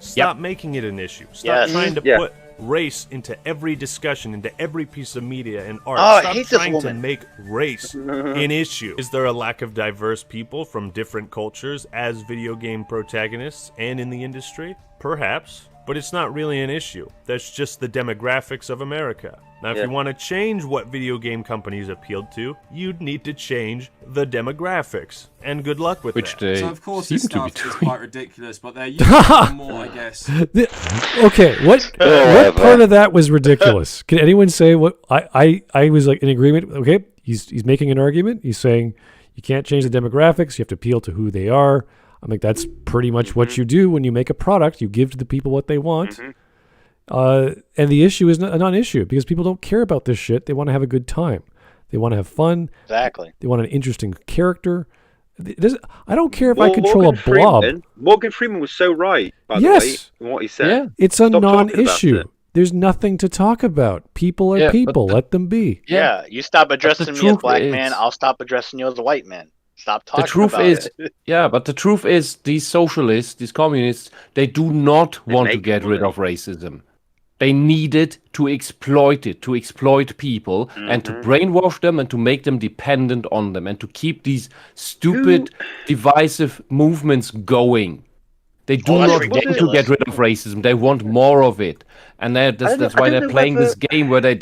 Stop making it an issue. Stop trying to put race into every discussion, into every piece of media and art. Stop trying to make race an issue. Is there a lack of diverse people from different cultures as video game protagonists and in the industry? Perhaps. But it's not really an issue. That's just the demographics of America. Now, if you want to change what video game companies appealed to, you'd need to change the demographics. And good luck with that. So, of course, this stuff is quite ridiculous, but they're using more, I guess. Okay, what part of that was ridiculous? Can anyone say what? I was like in agreement. Okay, he's making an argument. He's saying you can't change the demographics. You have to appeal to who they are. I think that's pretty much what you do when you make a product. You give to the people what they want. And the issue is not a non-issue because people don't care about this shit. They want to have a good time. They want to have fun. Exactly. They want an interesting character. I don't care if I control a blob. Morgan Freeman was so right, by the way, in what he said. Yeah. It's a non-issue. There's nothing to talk about. People are people. Let them be. Yeah, you stop addressing me as a black man, I'll stop addressing you as a white man. Stop talking about it. Yeah, but the truth is, these socialists, these communists, they do not want to get rid of racism. They need it to exploit people and to brainwash them and to make them dependent on them and to keep these stupid, divisive movements going. They do not want to get rid of racism. They want more of it, and that's why they're playing this game where they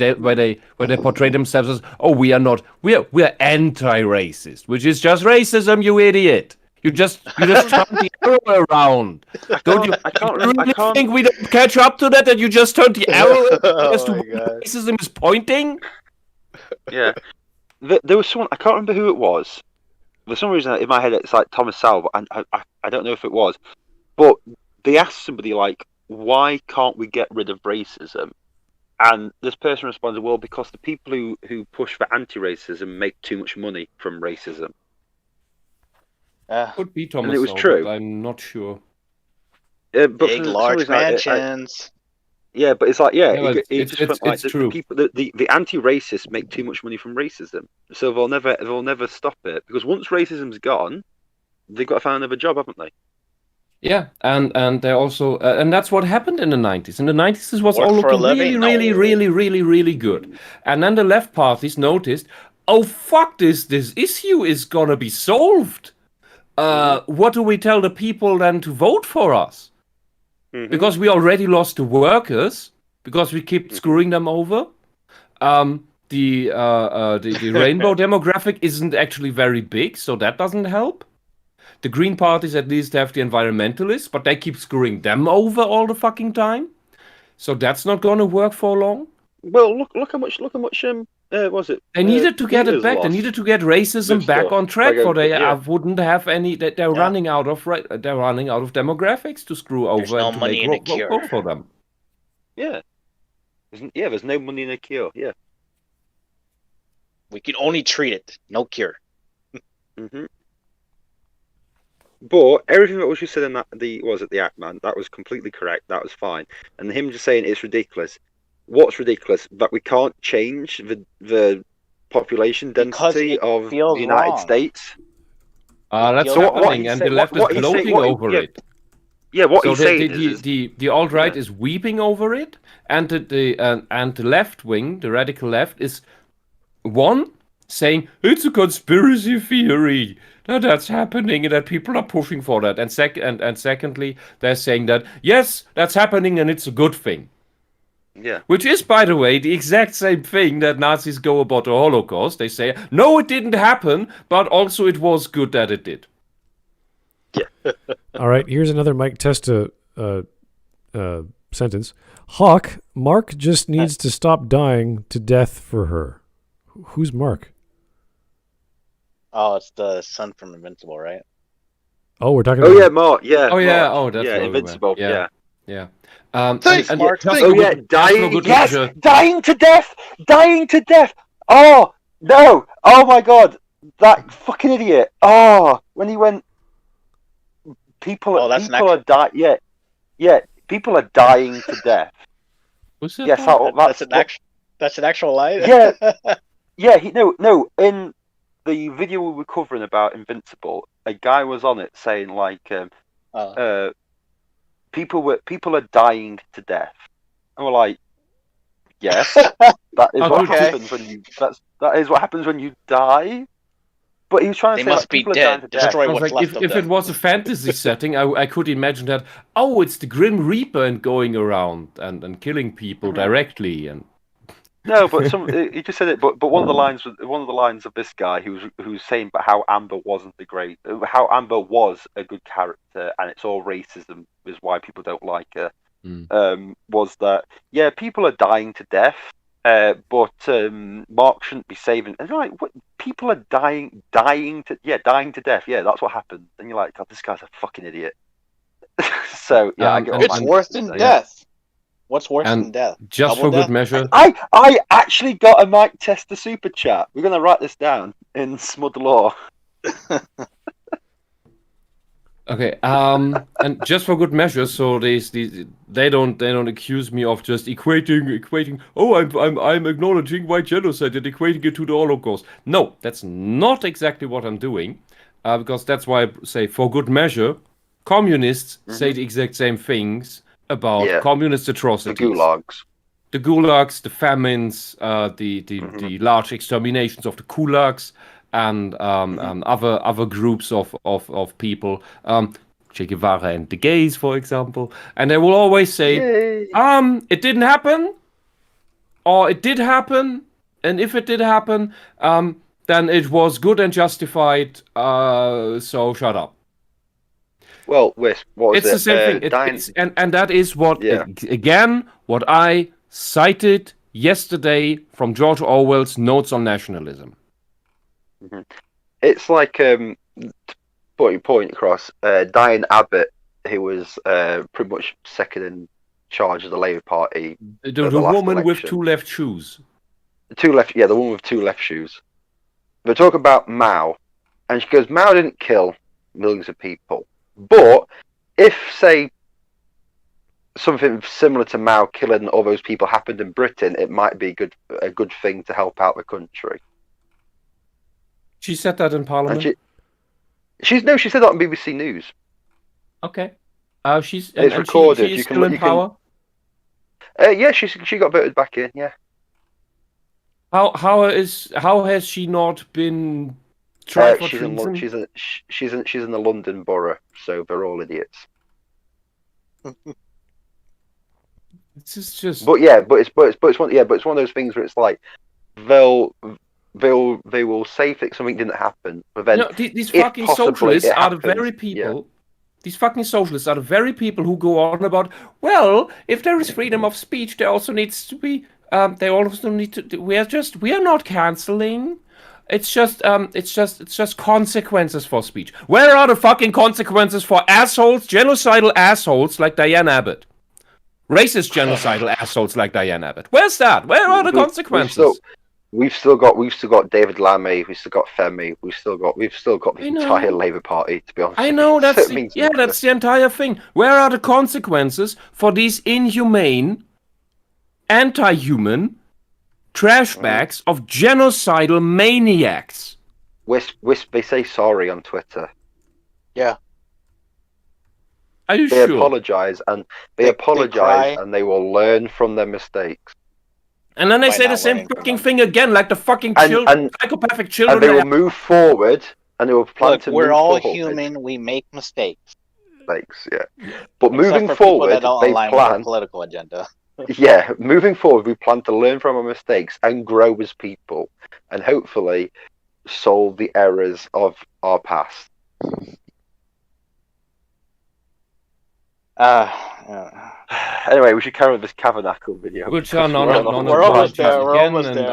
portray themselves as, oh, we're anti-racist, which is just racism, you idiot. You just turn the arrow around. Don't you? I can't You remember. really think we don't catch up to that? That you just turned the arrow as to Oh my where God. racism is pointing? Yeah. There was someone, I can't remember who it was. For some reason in my head it's like Thomas Sowell, and I don't know if it was. But they asked somebody like, why can't we get rid of racism? And this person responded, well, because the people who push for anti-racism make too much money from racism. Could be Thomas And it was Sowell, true. but I'm not sure. But Big, for some large reason, mansions. yeah, but it's like, Yeah, it but just went like it's true. the anti-racists make too much money from racism, so they'll never stop it, because once racism's gone, they've got to find another job, haven't they? Yeah, and they also and that's what happened in the 90s. In the 90s, this was Work all for a looking living? really good. And then the left parties noticed, oh fuck, this issue is gonna be solved. What do we tell the people then to vote for us? Because we already lost the workers, because we keep screwing them over. The rainbow demographic isn't actually very big, so that doesn't help. The Green parties at least have the environmentalists, but they keep screwing them over all the fucking time. So that's not gonna work for long. Well, look how much was it? They needed to get it back. They lost. needed to get racism Good back stuff. on track, Like, for they yeah. wouldn't have any. They're running out of demographics to screw There's over no and to money make in the cure. vote for them. Yeah. There's no money in a cure. Yeah. We can only treat it, no cure. But everything that was just said in the act, man, that was completely correct. That was fine. And him just saying it's ridiculous. What's ridiculous? That we can't change the population density of the United States. That's So what happening, he's and saying- the left what is he's saying- gloating what he- over yeah. it. Yeah, what So he's saying is the alt-right is weeping over it, and the left wing, the radical left, is saying it's a conspiracy theory that's happening and that people are pushing for that, and secondly, they're saying that yes, that's happening and it's a good thing. Yeah. Which is, by the way, the exact same thing that Nazis go about the Holocaust. They say, no, it didn't happen, but also it was good that it did. Yeah. All right, here's another Mike Testa sentence. Hawk, Mark just needs to stop dying to death for her. Who's Mark? Oh, it's the son from Invincible, right? Oh, we're talking Oh about... yeah, Mark. Yeah. Oh yeah. Mark. Oh, that's yeah. where we Invincible. went. Yeah. Yeah. Thanks, Mark. just Thanks. for Oh yeah, good- just for dying. good Yes, measure- dying to death. Dying to death. Oh no! Oh my god! That fucking idiot! Oh, when he went, people are dying. Yeah, yeah. People are dying to death. Who's that? Yes, That's an actual line. Yeah. Yeah. No. In the video we were covering about Invincible, a guy was on it saying like, people are dying to death, and we're like, yes, that is what happens when you. That is what happens when you die. But he was trying to They say must like, be people are dead. dying to death. Destroy I was what's like, left of if them. it was a fantasy setting, I could imagine that. Oh, it's the Grim Reaper and going around and killing people directly. And No, but he just said it. But one of the lines of this guy who's saying about how Amber wasn't how Amber was a good character, and it's all racism is why people don't like her. Was that people are dying to death, but Mark shouldn't be saving. And you're like, what? People are dying to death. Yeah, that's what happened. And you're like, God, this guy's a fucking idiot. So yeah, I get what It's Mike worse is than saying. death. What's worse And than death? just Double for good death? measure, I actually got a Mike Tester super chat. We're gonna write this down in Smud Law. okay. And just for good measure, so they don't accuse me of just equating. Oh, I'm acknowledging white genocide and equating it to the Holocaust. No, that's not exactly what I'm doing, because that's why I say for good measure, communists say the exact same things about communist atrocities. The gulags, the famines, the large exterminations of the kulaks, and other groups of people, Che Guevara and the gays, for example, and they will always say, it didn't happen, or it did happen, and if it did happen, then it was good and justified. So shut up. Well, Wisp, what was It's the same thing. And that is what, again, what I cited yesterday from George Orwell's Notes on Nationalism. Mm-hmm. It's like, put your point across, Diane Abbott, who was pretty much second in charge of the Labour Party. The woman with two left shoes. The woman with two left shoes. They talk about Mao, and she goes, Mao didn't kill millions of people. But if, say, something similar to Mao killing all those people happened in Britain, it might be a good thing to help out the country. She said that in Parliament? She said that on BBC News. Okay. It's recorded. She's still in power? Yeah, she got voted back in, yeah. How has she not been tried for treason? She's in the London borough, so they're all idiots. It's just. But it's one of those things where it's like they will say that something didn't happen, but then these fucking socialists are the very people. Yeah. These fucking socialists are the very people who go on about, well, if there is freedom of speech, there also needs to be. They also need to. We are not canceling. It's just consequences for speech. Where are the fucking consequences for assholes, genocidal assholes like Diane Abbott? Racist genocidal assholes like Diane Abbott. Where's that? Where are the consequences? We've still got David Lammy. We've still got Femi. We've still got the entire Labour Party. To be honest, I know that's the entire thing. Where are the consequences for these inhumane, anti-human trash bags of genocidal maniacs? Wisp, they say sorry on Twitter. Yeah. Are you sure? They apologise and they will learn from their mistakes. And then they say the same fucking thing again, like the fucking psychopathic children. And they will move forward, and they will plan to move forward. We're all human. We make mistakes. Yeah. But moving forward, they plan political agenda. Yeah, moving forward, we plan to learn from our mistakes and grow as people, and hopefully solve the errors of our past. Anyway, we should carry on this Kavernacle video. Which are we're almost there. We're almost there.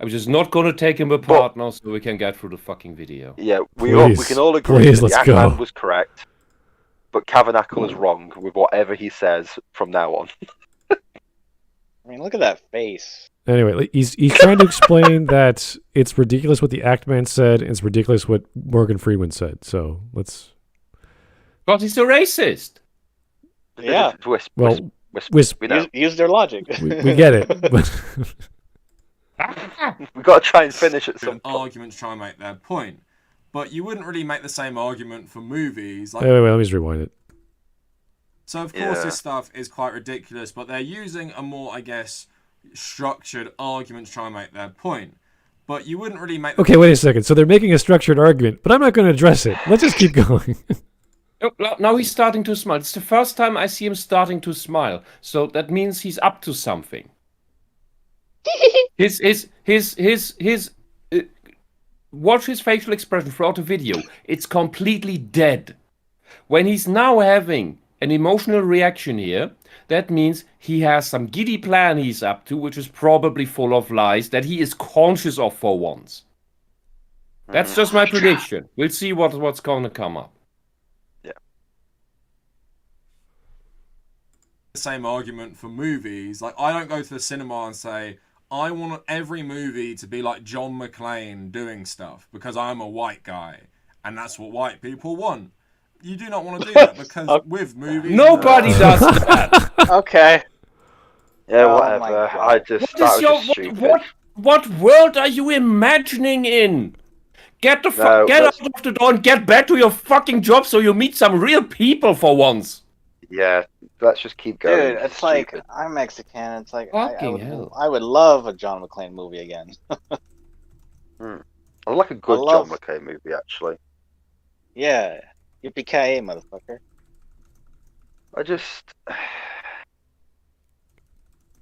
I'm just not going to take him apart now, so we can get through the fucking video. Yeah, we can all agree that the Ackman was correct, but Kavernacle is wrong with whatever he says from now on. I mean, look at that face. Anyway, he's trying to explain that it's ridiculous what the Ackman said, and it's ridiculous what Morgan Freeman said. So let's. Because he's a racist. Yeah. Use their logic. We get it. We've got to try and finish at some point. Arguments try and make their point. But you wouldn't really make the same argument for movies. Like... Wait, let me just rewind it. So, of course, this stuff is quite ridiculous, but they're using a more, I guess, structured argument to try and make their point. But you wouldn't really make... Okay, wait a second. So they're making a structured argument, but I'm not going to address it. Let's just keep going. Now he's starting to smile. It's the first time I see him starting to smile. So that means he's up to something. Watch his facial expression throughout the video. It's completely dead. When he's now having an emotional reaction here, that means he has some giddy plan he's up to, which is probably full of lies that he is conscious of for once. That's just my prediction. We'll see what's going to come up. The same argument for movies. Like, I don't go to the cinema and say, I want every movie to be like John McClane doing stuff because I'm a white guy and that's what white people want. You do not want to do that because with movies... Nobody does that! Okay. Yeah, whatever. What world are you imagining in? Get out of the door and get back to your fucking job so you meet some real people for once. Yeah, let's just keep going. Dude, it's like, I'm Mexican. It's like, I would love a John McClane movie again. I like a good John McClane movie, actually. Yeah, yippee-ki-yay, motherfucker. I just...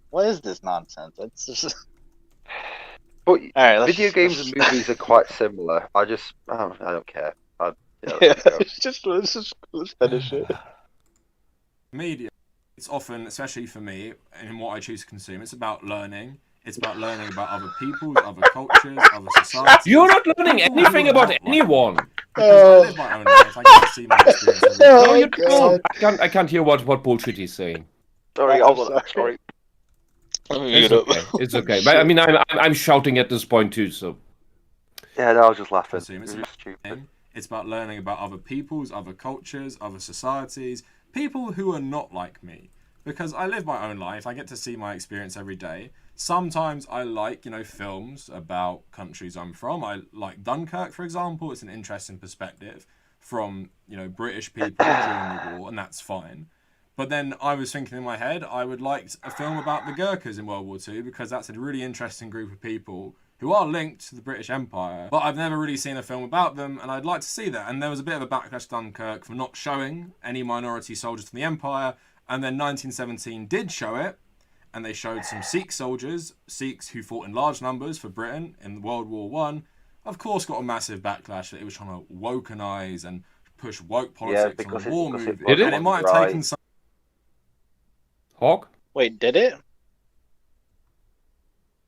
What is this nonsense? It's just... But video games and movies are quite similar. I don't care. Yeah, let's finish it. Media, it's often, especially for me, in what I choose to consume, it's about learning. It's about learning about other peoples, other cultures, other societies. You're not learning People anything who are about not like anyone. me. Because I live my own life. I get to see my experience every day. No, Oh, you God. don't. I can't hear what bullshit he's saying. Sorry, I'm hold on. Sorry. Let me It's mute up. okay. It's okay. But I mean, I'm shouting at this point too. So Yeah, no, I was just laughing. Consume. It was just stupid. It's about learning about other peoples, other cultures, other societies, people who are not like me. Because I live my own life, I get to see my experience every day. Sometimes I like, films about countries I'm from. I like Dunkirk, for example. It's an interesting perspective from, British people during the war, and that's fine. But then I was thinking in my head, I would like a film about the Gurkhas in World War II, because that's a really interesting group of people who are linked to the British Empire, but I've never really seen a film about them, and I'd like to see that. And there was a bit of a backlash to Dunkirk for not showing any minority soldiers from the Empire, and then 1917 did show it, and they showed some Sikh soldiers, Sikhs who fought in large numbers for Britain in World War One. Of course, got a massive backlash that it was trying to wokenize and push woke politics on the war movie, and it might have taken some. Hawk. Wait, did it?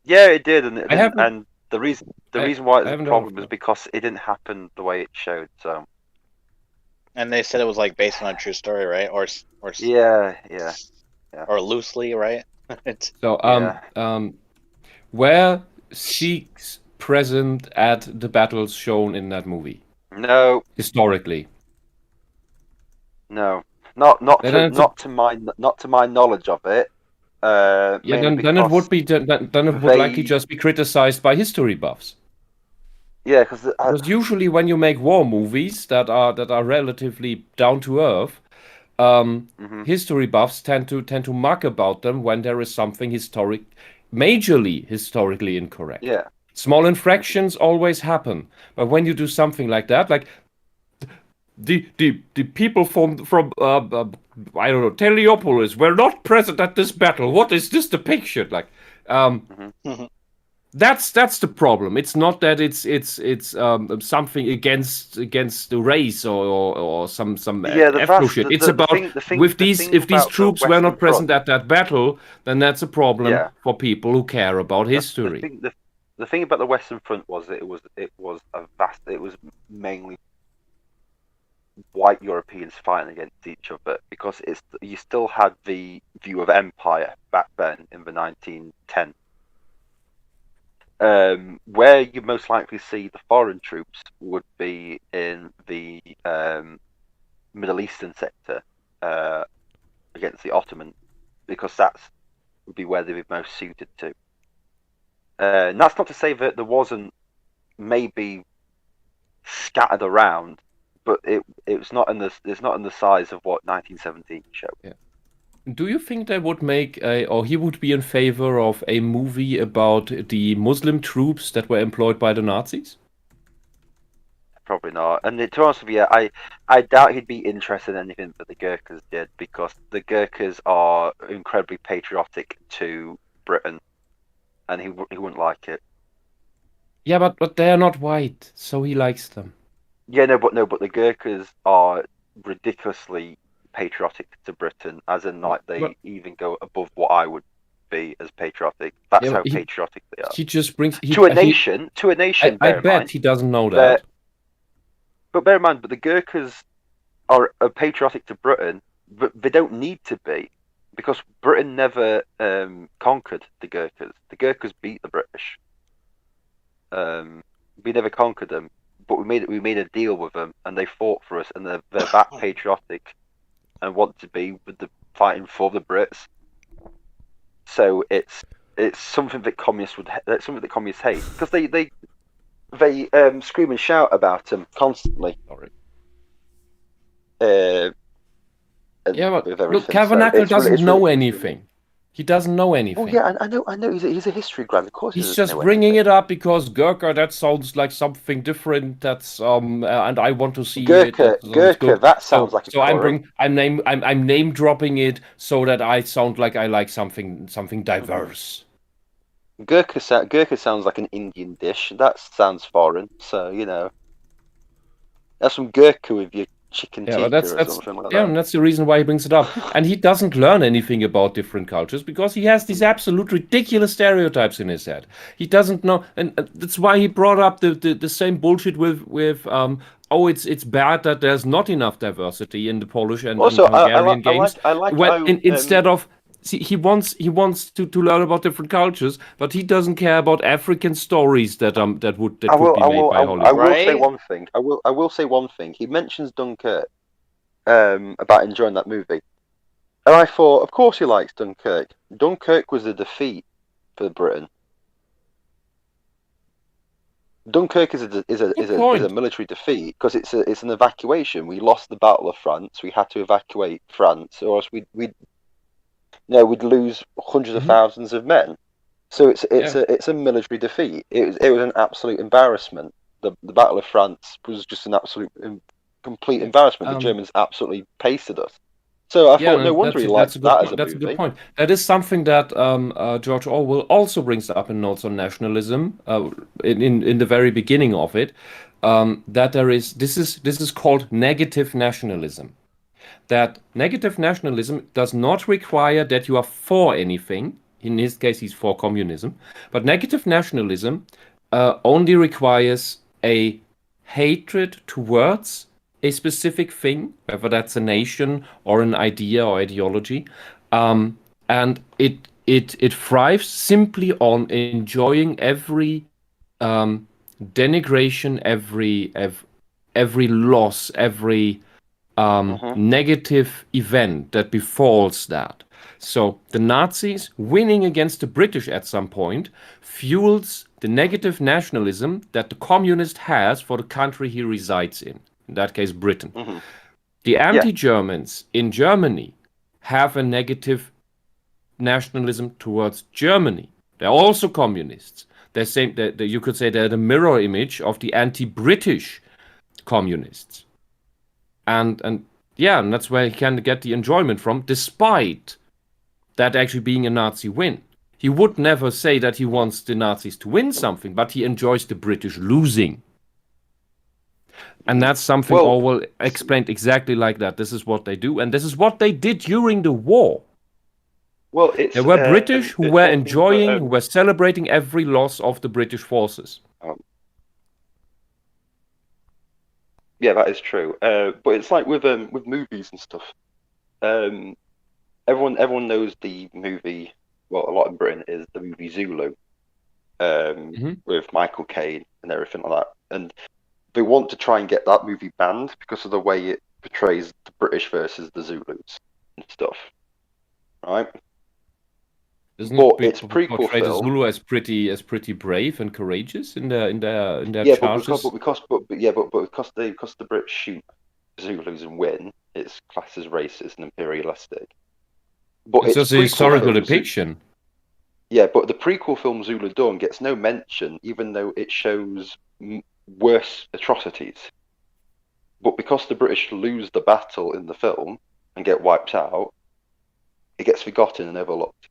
Yeah, it did, and haven't- the reason why it's a haven't problem done is because it didn't happen the way it showed. So And they said it was like based on a true story, right? Or yeah. or loosely, right? So Yeah. were Sikhs present at the battles shown in that movie No, historically? no, not Then it's not to my knowledge of it. Yeah, mainly then it because would be then it would likely just be criticized by history buffs. yeah, because Because usually when you make war movies that are relatively down to earth, history buffs tend to muck about them when there is something majorly historically incorrect. yeah. Small infractions always happen, but when you do something like that, like the people from I don't know, Teleopolis were not present at this battle. What is this depiction? Like, that's the problem. It's not that it's something against the race or some ethno shit. It's about if these troops were not present at that battle, then that's a problem for people who care about history. The thing about the Western Front was that it was mainly white Europeans fighting against each other, because you still had the view of empire back then in the 1910. Where you most likely see the foreign troops would be in the Middle Eastern sector against the Ottomans, because would be where they'd be most suited to. And that's not to say that there wasn't maybe scattered around, but it's not in the size of what 1917 showed. Yeah. Do you think they would make or he would be in favor of a movie about the Muslim troops that were employed by the Nazis? Probably not. And to be honest with you, I doubt he'd be interested in anything that the Gurkhas did, because the Gurkhas are incredibly patriotic to Britain, and he wouldn't like it. Yeah, but they are not white, so he likes them. Yeah, but the Gurkhas are ridiculously patriotic to Britain, as in like they even go above what I would be as patriotic. That's how patriotic they are. He just brings to a nation. I bet he doesn't know that. But bear in mind, the Gurkhas are patriotic to Britain, but they don't need to be, because Britain never conquered the Gurkhas. The Gurkhas beat the British. We never conquered them, but we made a deal with them, and they fought for us, and they're that patriotic and want to be with the fighting for the Brits. So it's something that communists hate, because they scream and shout about them constantly. Sorry. Yeah, but look, Kavernacle doesn't know anything. He doesn't know anything. Oh yeah, I know. He's a history grad. Of course, he's just bringing it up because Gurkha. That sounds like something different. That's and I want to see Gurkha. That sounds like. So I'm name dropping it so that I sound like I like something diverse. Gurkha sounds like an Indian dish. That sounds foreign. So Have some gurkha with your chicken Yeah, tikka but that's or something like yeah, that. and that's the reason why he brings it up. And he doesn't learn anything about different cultures because he has these absolute ridiculous stereotypes in his head. He doesn't know, and that's why he brought up the same bullshit with oh, it's bad that there's not enough diversity in the Polish and Also, Hungarian games. I like When how, instead of see, he wants to learn about different cultures, but he doesn't care about African stories that would be made by Hollywood. I will say Right? one thing. I will say one thing. He mentions Dunkirk, about enjoying that movie, and I thought, of course, he likes Dunkirk. Dunkirk was a defeat for Britain. Dunkirk is a military defeat because it's an evacuation. We lost the Battle of France. We had to evacuate France, or else we'd lose hundreds of thousands of men. So it's a military defeat. It was an absolute embarrassment. The Battle of France was just an absolute complete embarrassment. The Germans absolutely pasted us. So I thought, no wonder he likes that as a That's a movie. good point. That is something that George Orwell also brings up in Notes on Nationalism, in the very beginning of it, that this is called negative nationalism. That negative nationalism does not require that you are for anything. In his case, he's for communism. But negative nationalism only requires a hatred towards a specific thing, whether that's a nation or an idea or ideology, and it thrives simply on enjoying every denigration, every loss, every negative event that befalls that. So the Nazis winning against the British at some point fuels the negative nationalism that the communist has for the country he resides in that case Britain. The anti-Germans in Germany have a negative nationalism towards Germany. They're also communists. You could say they're the mirror image of the anti-British communists. And that's where he can get the enjoyment from, despite that actually being a Nazi win. He would never say that he wants the Nazis to win something, but he enjoys the British losing. And that's something Orwell explained exactly like that. This is what they do, and this is what they did during the war. Well, there were British who were enjoying, who were celebrating every loss of the British forces. Yeah, that is true. But it's like with movies and stuff. Everyone knows the movie. Well, a lot in Britain is the movie Zulu, with Michael Caine and everything like that. And they want to try and get that movie banned because of the way it portrays the British versus the Zulus and stuff, right? It's prequel film. The Zulu as pretty brave and courageous in their charges. But because the Brits shoot Zulus and win, it's classed as racist and imperialistic. But it's just a historical depiction. Yeah, but the prequel film Zulu Dawn gets no mention, even though it shows worse atrocities. But because the British lose the battle in the film and get wiped out, it gets forgotten and overlooked.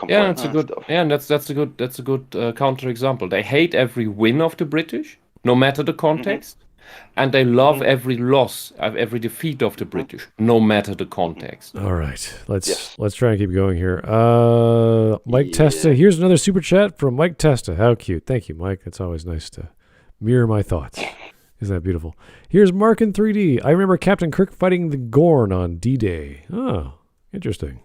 That's a good. Yeah, and that's a good counterexample. They hate every win of the British, no matter the context, and they love every loss, every defeat of the British, no matter the context. All right, let's try and keep going here. Mike Testa, here's another super chat from Mike Testa. How cute! Thank you, Mike. It's always nice to mirror my thoughts. Isn't that beautiful? Here's Mark in 3D. I remember Captain Kirk fighting the Gorn on D-Day. Oh, interesting.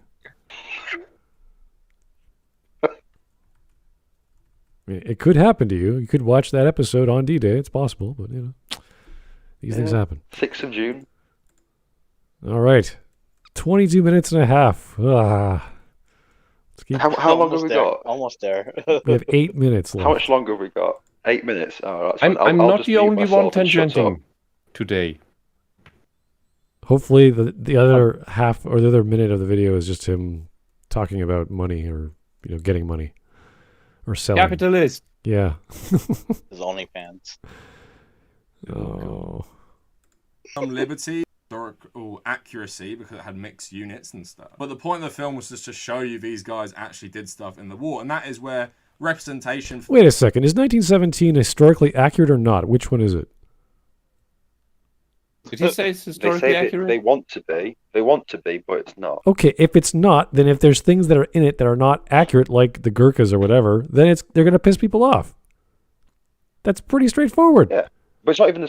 It could happen to you. You could watch that episode on D-Day. It's possible, but these things happen. 6th of June. All right. 22 minutes and a half. Let's keep... How long have we got? Almost there. We have 8 minutes left. How much longer have we got? 8 minutes. Oh, that's I'm I'll not just the mute only one myself and shut tangenting up. today. Hopefully the other half or the other minute of the video is just him talking about money or getting money. Or selling. Capitalist. Yeah. His OnlyFans. Oh. Some liberty, historical accuracy, because it had mixed units and stuff. But the point of the film was just to show you these guys actually did stuff in the war. And that is where representation. Wait a second. Is 1917 historically accurate or not? Which one is it? Did he say it's They historically say accurate? they want to be. They want to be, but it's not. Okay, if it's not, then if there's things that are in it that are not accurate, like the Gurkhas or whatever, then they're going to piss people off. That's pretty straightforward. Yeah. But it's not even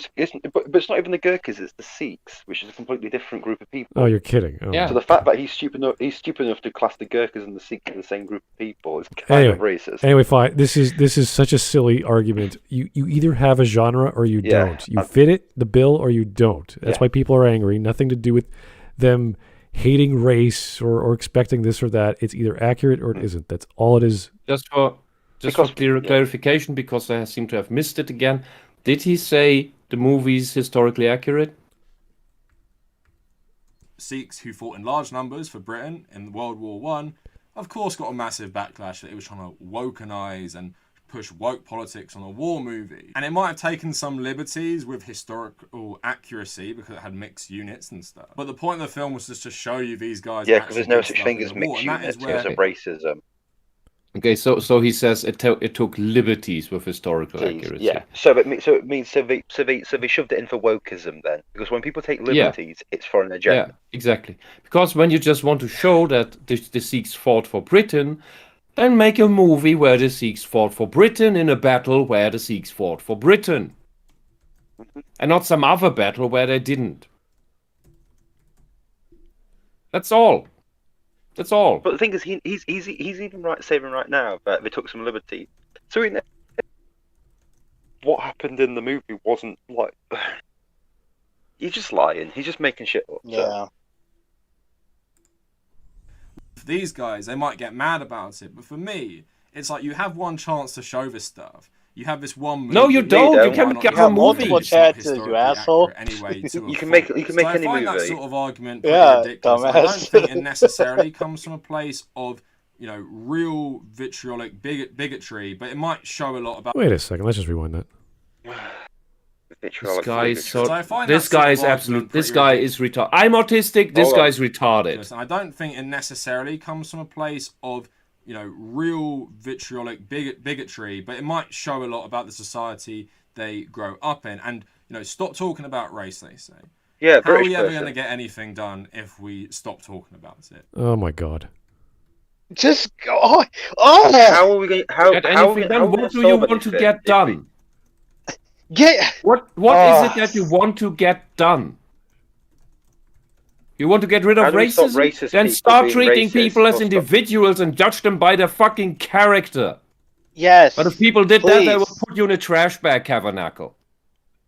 but it's not even the Gurkhas. It's the Sikhs, which is a completely different group of people. Oh, you're kidding. Oh. Yeah. So the fact that he's stupid enough to class the Gurkhas and the Sikhs in the same group of people is kind of racist. Anyway, fine. This is such a silly argument. You either have a genre or you don't. You fit it, the bill, or you don't. That's why people are angry. Nothing to do with them hating race or expecting this or that. It's either accurate or it isn't. That's all it is. Just for clarification, because I seem to have missed it again. Did he say the movie's historically accurate? Sikhs who fought in large numbers for Britain in World War One, of course, got a massive backlash that it was trying to wokenize and push woke politics on a war movie. And it might have taken some liberties with historical accuracy because it had mixed units and stuff. But the point of the film was just to show you these guys. Yeah, because there's no such thing as mixed units because of racism. Okay, so he says it took liberties with historical accuracy. Yeah, so it means they shoved it in for wokeism then, because when people take liberties, it's for an agenda. Yeah, exactly. Because when you just want to show that the Sikhs fought for Britain, then make a movie where the Sikhs fought for Britain in a battle where the Sikhs fought for Britain, and not some other battle where they didn't. That's all. That's all. But the thing is, he's even saying right now that they took some liberty. So what happened in the movie wasn't like he's just lying. He's just making shit up. Yeah. So. For these guys, they might get mad about it, but for me, it's like you have one chance to show this stuff. You have this one movie. No, you don't. You can't get a movie. Multiple chances, you asshole. Anyway, you can make any I find movie. that sort of argument pretty ridiculous. I don't think it necessarily comes from a place of, real vitriolic bigotry, but it might show a lot about. Wait a second. Let's just rewind that. This guy is absolute. This guy is retarded. I'm autistic. This guy's retarded. I don't think it necessarily comes from a place of, real vitriolic bigotry, but it might show a lot about the society they grow up in. And, stop talking about race, they say. Yeah, how are we ever going to get anything done if we stop talking about it? Oh my god. Just go. How are we going? What do you want to get done? What is it that you want to get done? You want to get rid of racism? Then start treating people as individuals and judge them by their fucking character. Yes. But if people did that, they would put you in a trash bag, Kavernacle.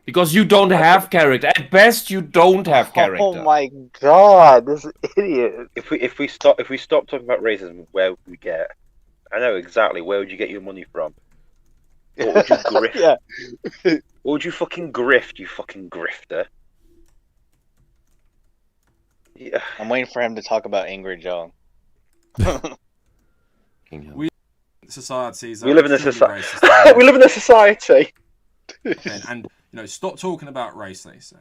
Because you don't have character. At best, you don't have character. Oh my god, this idiot. If we stop talking about racism, where would we get? I know exactly. Where would you get your money from? What would you grift? What would you fucking grift, you fucking grifter? Yeah. I'm waiting for him to talk about Angry Joe. We societies. We live in a society. We live in a society. And stop talking about race, they say.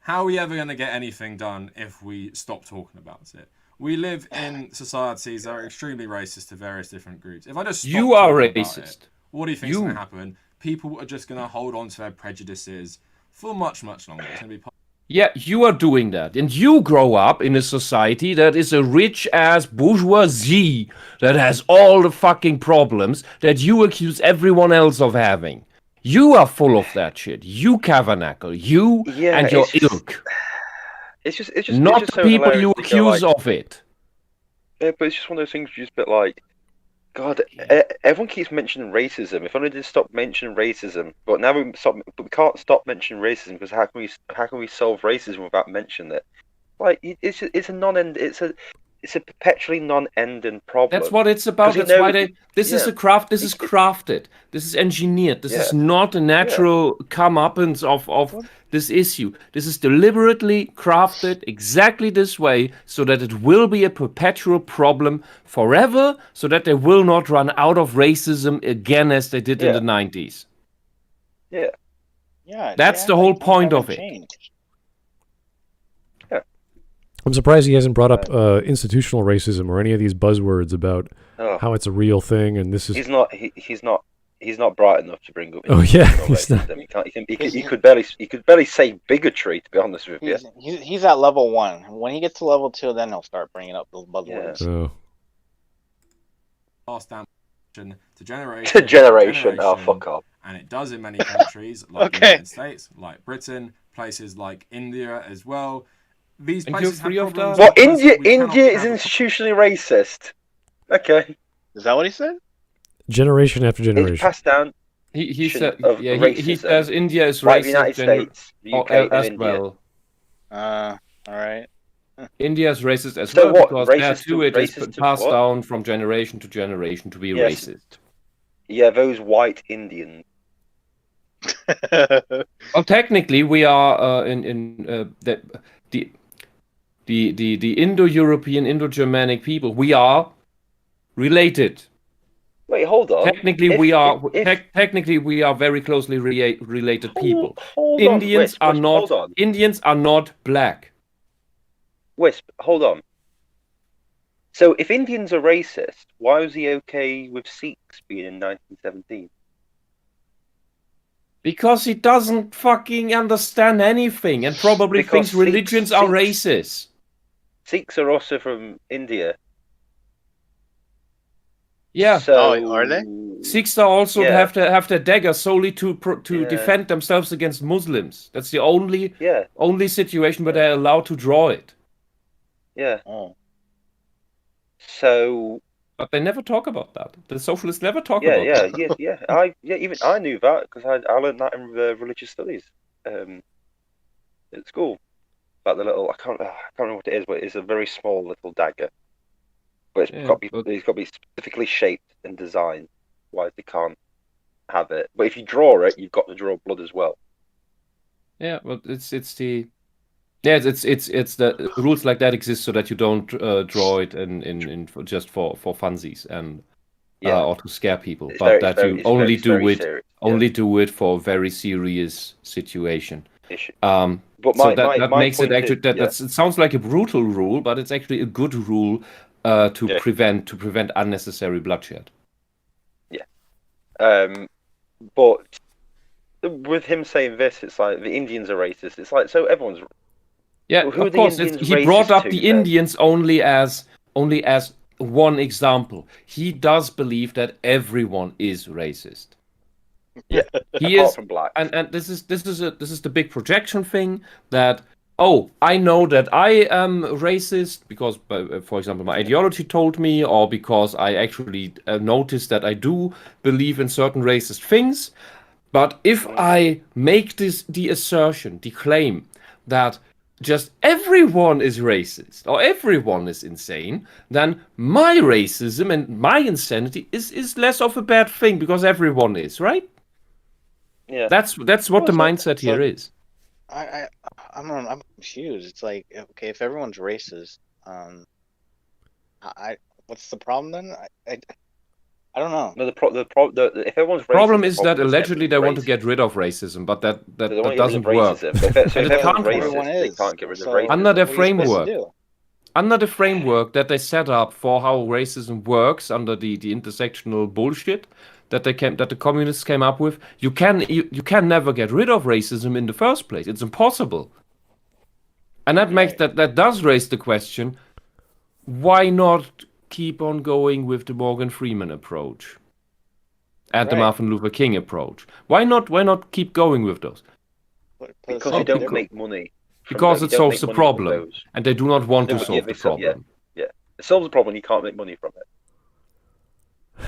How are we ever going to get anything done if we stop talking about it? We live in societies that are extremely racist to various different groups. If I just stop you are racist. About it, what do you think is going to happen? People are just going to hold on to their prejudices for much, much longer. It's going to be. Yeah, you are doing that. And you grow up in a society that is a rich-ass bourgeoisie that has all the fucking problems that you accuse everyone else of having. You are full of that shit. You, Kavernacle. You and your ilk. It's just not it's just the so people you hilarious to go, accuse of it. Yeah, but it's just one of those things where you're just a bit like, God, everyone keeps mentioning racism. If only they'd stop mentioning racism. But now we can't stop mentioning racism because how can we solve racism without mentioning it? Like it's a non-end. It's a perpetually non-ending problem. That's what it's about. That's why this is crafted. This is engineered. This is not a natural comeuppance of this issue. This is deliberately crafted exactly this way so that it will be a perpetual problem forever, so that they will not run out of racism again as they did in the 90s. Yeah. That's the whole point of it. Yeah. I'm surprised he hasn't brought up institutional racism or any of these buzzwords about how it's a real thing. And this is he's not bright enough to bring up. Oh yeah, He could barely say bigotry. To be honest with you, he's at level 1. When he gets to level 2, then he'll start bringing up those buzzwords. Oh. Passed down to generation to generation. Oh, fuck off. And it does in many countries, like the United States, like Britain, places like India as well. These places have problems. What, India is institutionally racist? Okay. Is that what he said? Generation after generation. It's passed down. He said, he says India is like racist. The United States, the UK, as and India. well. All right. India is racist as So well what? because Racist there too it is to passed what? down from generation to generation to be Yes. racist. Yeah, those white Indians. Well, technically, we are the Indo-European, Indo-Germanic people. We are related. Wait, hold on. Technically, technically we are very closely related people. Hold Indians on, are Wisp, not. hold on. Indians are not black. Wisp, hold on. So, if Indians are racist, why was he okay with Sikhs being in 1917? Because he doesn't fucking understand anything and probably Because thinks religions are Sikhs- racist. Sikhs are also from India. Yeah. So, are they? Sikhs are also Yeah. have their dagger solely to Yeah. defend themselves against Muslims. That's the only Yeah, situation where they're allowed to draw it. yeah. Oh. So, But they never talk about that. The socialists never talk yeah, about that. even I knew that because I learned that in religious studies at school. About the little, I can't remember what it is, but it's a very small little dagger. But it's got to be specifically shaped and designed. Why they can't have it? But if you draw it, you've got to draw blood as well. Yeah, but it's the rules like that exist so that you don't draw it in just for funsies and or to scare people, but that you only do it for a very serious situation. Issue. But my makes it point actually is, it sounds like a brutal rule, but it's actually a good rule to prevent unnecessary bloodshed. But with him saying this, it's like the Indians are racist. It's like, so everyone's. Yeah, Who are of the course. Indians He brought racist up to, the then? Indians only as one example. He does believe that everyone is racist. Yeah, He apart is, from black. and this is the big projection thing that. Oh, I know that I am racist because, for example, my ideology told me, or because I actually noticed that I do believe in certain racist things. But if I make the assertion, the claim that just everyone is racist or everyone is insane, then my racism and my insanity is less of a bad thing because everyone is, right? Yeah, That's what the mindset here is. I'm confused. It's like, okay, if everyone's racist, what's the problem then? I don't know. No, if everyone's racist, Problem the is that is allegedly they want to racist. get rid of racism, but that They want to get rid doesn't of work. racism. But if And it everyone's can't work. Everyone racist, they is. can't get rid of So racism. Under their what are you supposed to framework. do? Under the framework that they set up for how racism works, under the intersectional bullshit that the communists came up with, you can never get rid of racism in the first place. It's impossible. And that makes that does raise the question: why not keep on going with the Morgan Freeman approach and the Right. Martin Luther King approach? Why not keep going with those? Because you don't make money. Because it solves the problem, and they do not want to solve the problem. Yeah, it solves the problem. You can't make money from it.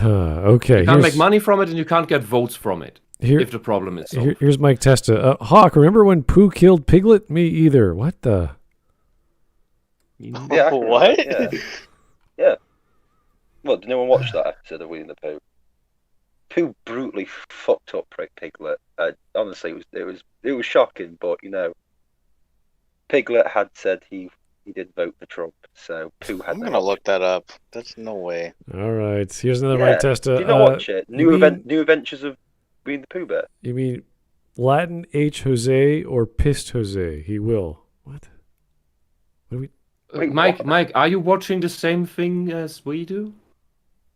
Okay. You can't make money from it, and you can't get votes from it. Here- if the problem is solved. Here's Mike Testa. Hawk, remember when Pooh killed Piglet? Me either. What the? Yeah, What? Yeah. Well, did anyone watch that episode of Winnie the Pooh? Pooh brutally fucked up Piglet. Honestly, it was shocking, but Piglet had said he did vote for Trump, so Pooh had. I'm gonna look that up. That's no way. All right. Here's another Mike Testa. Did you not watch it? New Adventures of Winnie the Pooh Bear. You mean Latin H Jose or pissed Jose? He will. What? What do we? Wait, Mike, what? Mike, are you watching the same thing as we do?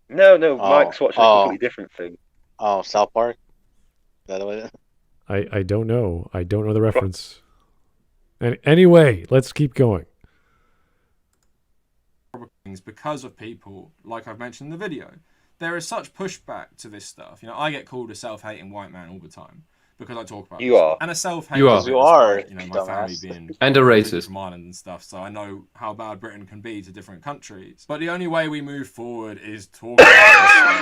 No, Oh, Mike's watching a completely different thing. Oh, South Park? Is that what it is? I don't know. I don't know the reference. And anyway, let's keep going. Things because of people, like I've mentioned in the video. There is such pushback to this stuff. You know, I get called a self-hating white man all the time because I talk about You this are. stuff. And a self-hating. You are. You are, You know, my family dumbass. being And a originally racist. from Ireland and stuff, so I know how bad Britain can be to different countries. But the only way we move forward is talk about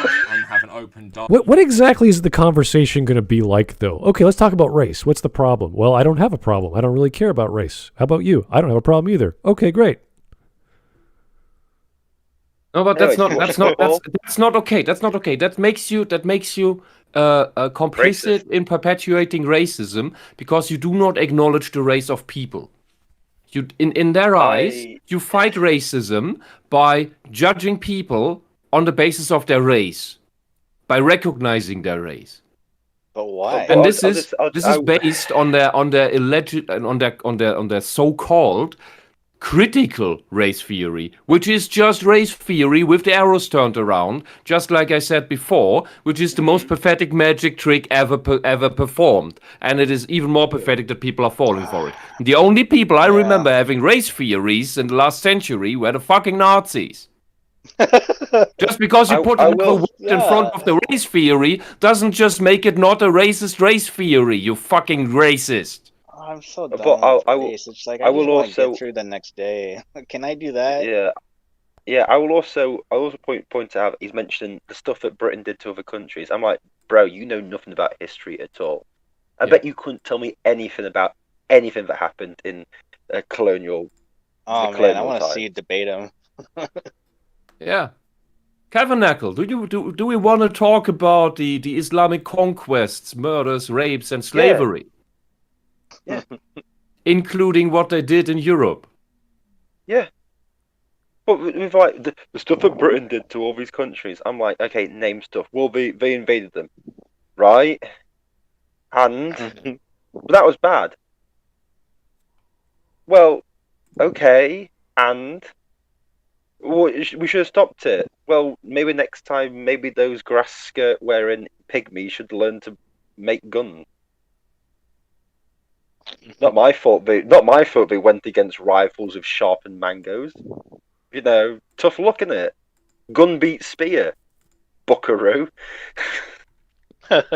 this stuff and have an open dialogue. What exactly is the conversation going to be like, though? Okay, let's talk about race. What's the problem? Well, I don't have a problem. I don't really care about race. How about you? I don't have a problem either. Okay, great. No, but No, that's not okay. That's not okay. That makes you complicit Racist. in perpetuating racism because you do not acknowledge the race of people. You in their eyes, you fight racism by judging people on the basis of their race, by recognizing their race. But why? And Well, this is I'll- based on their alleged and on their so-called critical race theory, which is just race theory with the arrows turned around, just like I said before, which is the most pathetic magic trick ever performed, and it is even more pathetic that people are falling for it. The only people I remember having race theories in the last century were the fucking Nazis. Just because you put another word in front of the race theory doesn't just make it not a racist race theory, you fucking racist. I'm so done But with I will- race. It's like I I will just want to also- get through the next day. Can I do that? Yeah. I will also point out he's mentioning the stuff that Britain did to other countries. I'm like, bro, you know nothing about history at all. I bet you couldn't tell me anything about anything that happened in colonial. Oh The man, I colonial want to time. see you debate him. Yeah. Kavernacle, do we want to talk about the Islamic conquests, murders, rapes, and slavery? Yeah. Including what they did in Europe. Yeah. But with like the stuff that Britain did to all these countries, I'm like, okay, name stuff. Well, they invaded them, right? And but that was bad. Well, okay, and we should have stopped it. Well, maybe next time, maybe those grass skirt wearing pygmies should learn to make guns. Not my fault. They went against rifles with sharpened mangoes. You know, tough luck, innit? Gun beats spear, buckaroo. But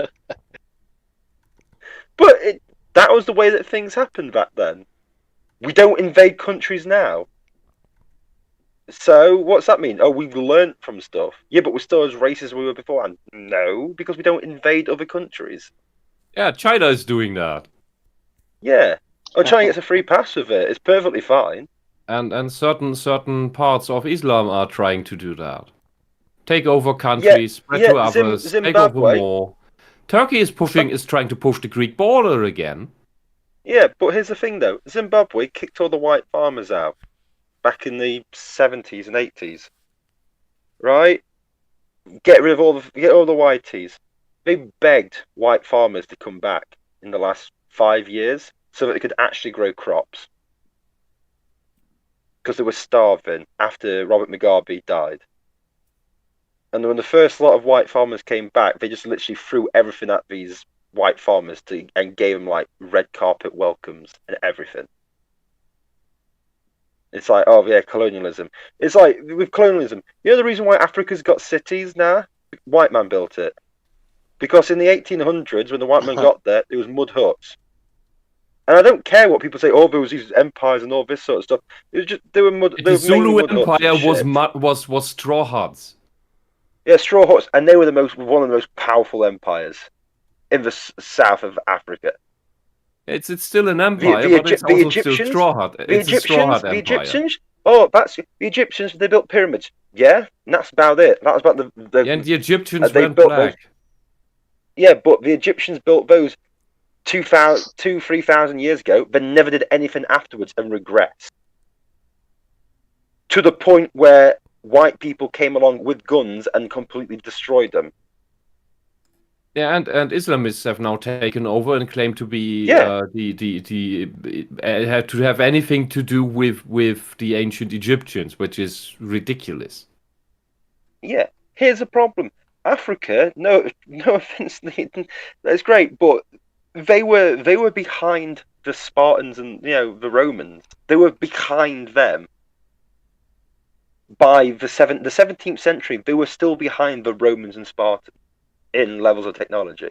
that was the way that things happened back then. We don't invade countries now. So what's that mean? Oh, we've learnt from stuff. Yeah, but we're still as racist as we were beforehand. No, because we don't invade other countries. Yeah, China is doing that. Yeah. Oh, China gets a free pass with it. It's perfectly fine. And certain parts of Islam are trying to do that. Take over countries, spread to others, take over Zimbabwe. more. Turkey is trying to push the Greek border again. Yeah, but here's the thing though. Zimbabwe kicked all the white farmers out back in the 70s and 80s. Right? Get all the whiteys. They begged white farmers to come back in the last 5 years so that they could actually grow crops. Because they were starving after Robert Mugabe died. And when the first lot of white farmers came back, they just literally threw everything at these white farmers and gave them like red carpet welcomes and everything. It's like, oh yeah, colonialism. It's like with colonialism, you know the reason why Africa's got cities now? White man built it. Because in the 1800s, when the white man got there, it was mud huts. And I don't care what people say. Oh, there was these empires and all this sort of stuff. It was just they were mud. The Zulu mud huts Empire and shit. was straw huts. Yeah, straw huts, and they were one of the most powerful empires in the south of Africa. It's still an empire, but it's also still straw hut. It's a straw hut empire. The Egyptians. Oh, that's the Egyptians. They built pyramids. Yeah, and that's about it. That was about the Yeah, and the Egyptians they went built black. Yeah, but the Egyptians built those 3,000 years ago, then never did anything afterwards and regrets. To the point where white people came along with guns and completely destroyed them. Yeah, and Islamists have now taken over and claim to be had to have anything to do with the ancient Egyptians, which is ridiculous. Yeah, here's the problem. Africa, no offense, that's great, but they were behind the Spartans and the Romans. They were behind them. By the 17th century, they were still behind the Romans and Spartans in levels of technology.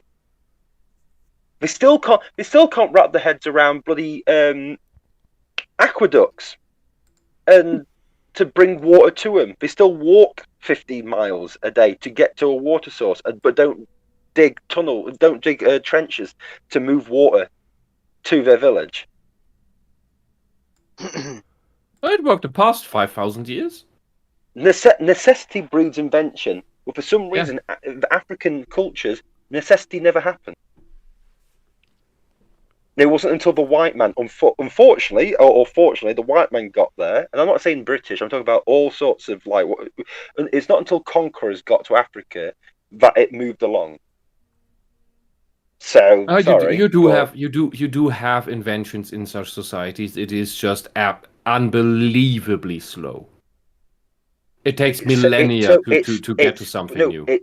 They still can't wrap their heads around bloody aqueducts and to bring water to them. They still walk 15 miles a day to get to a water source, but don't dig trenches to move water to their village. It worked the past 5,000 years. Necessity breeds invention. Well, for some reason, the African cultures, necessity never happened. It wasn't until the white man, unfortunately, or fortunately, the white man got there. And I'm not saying British. I'm talking about all sorts of it's not until conquerors got to Africa that it moved along. So sorry, you do have inventions in such societies. It is just unbelievably slow. It takes millennia to get to something new. But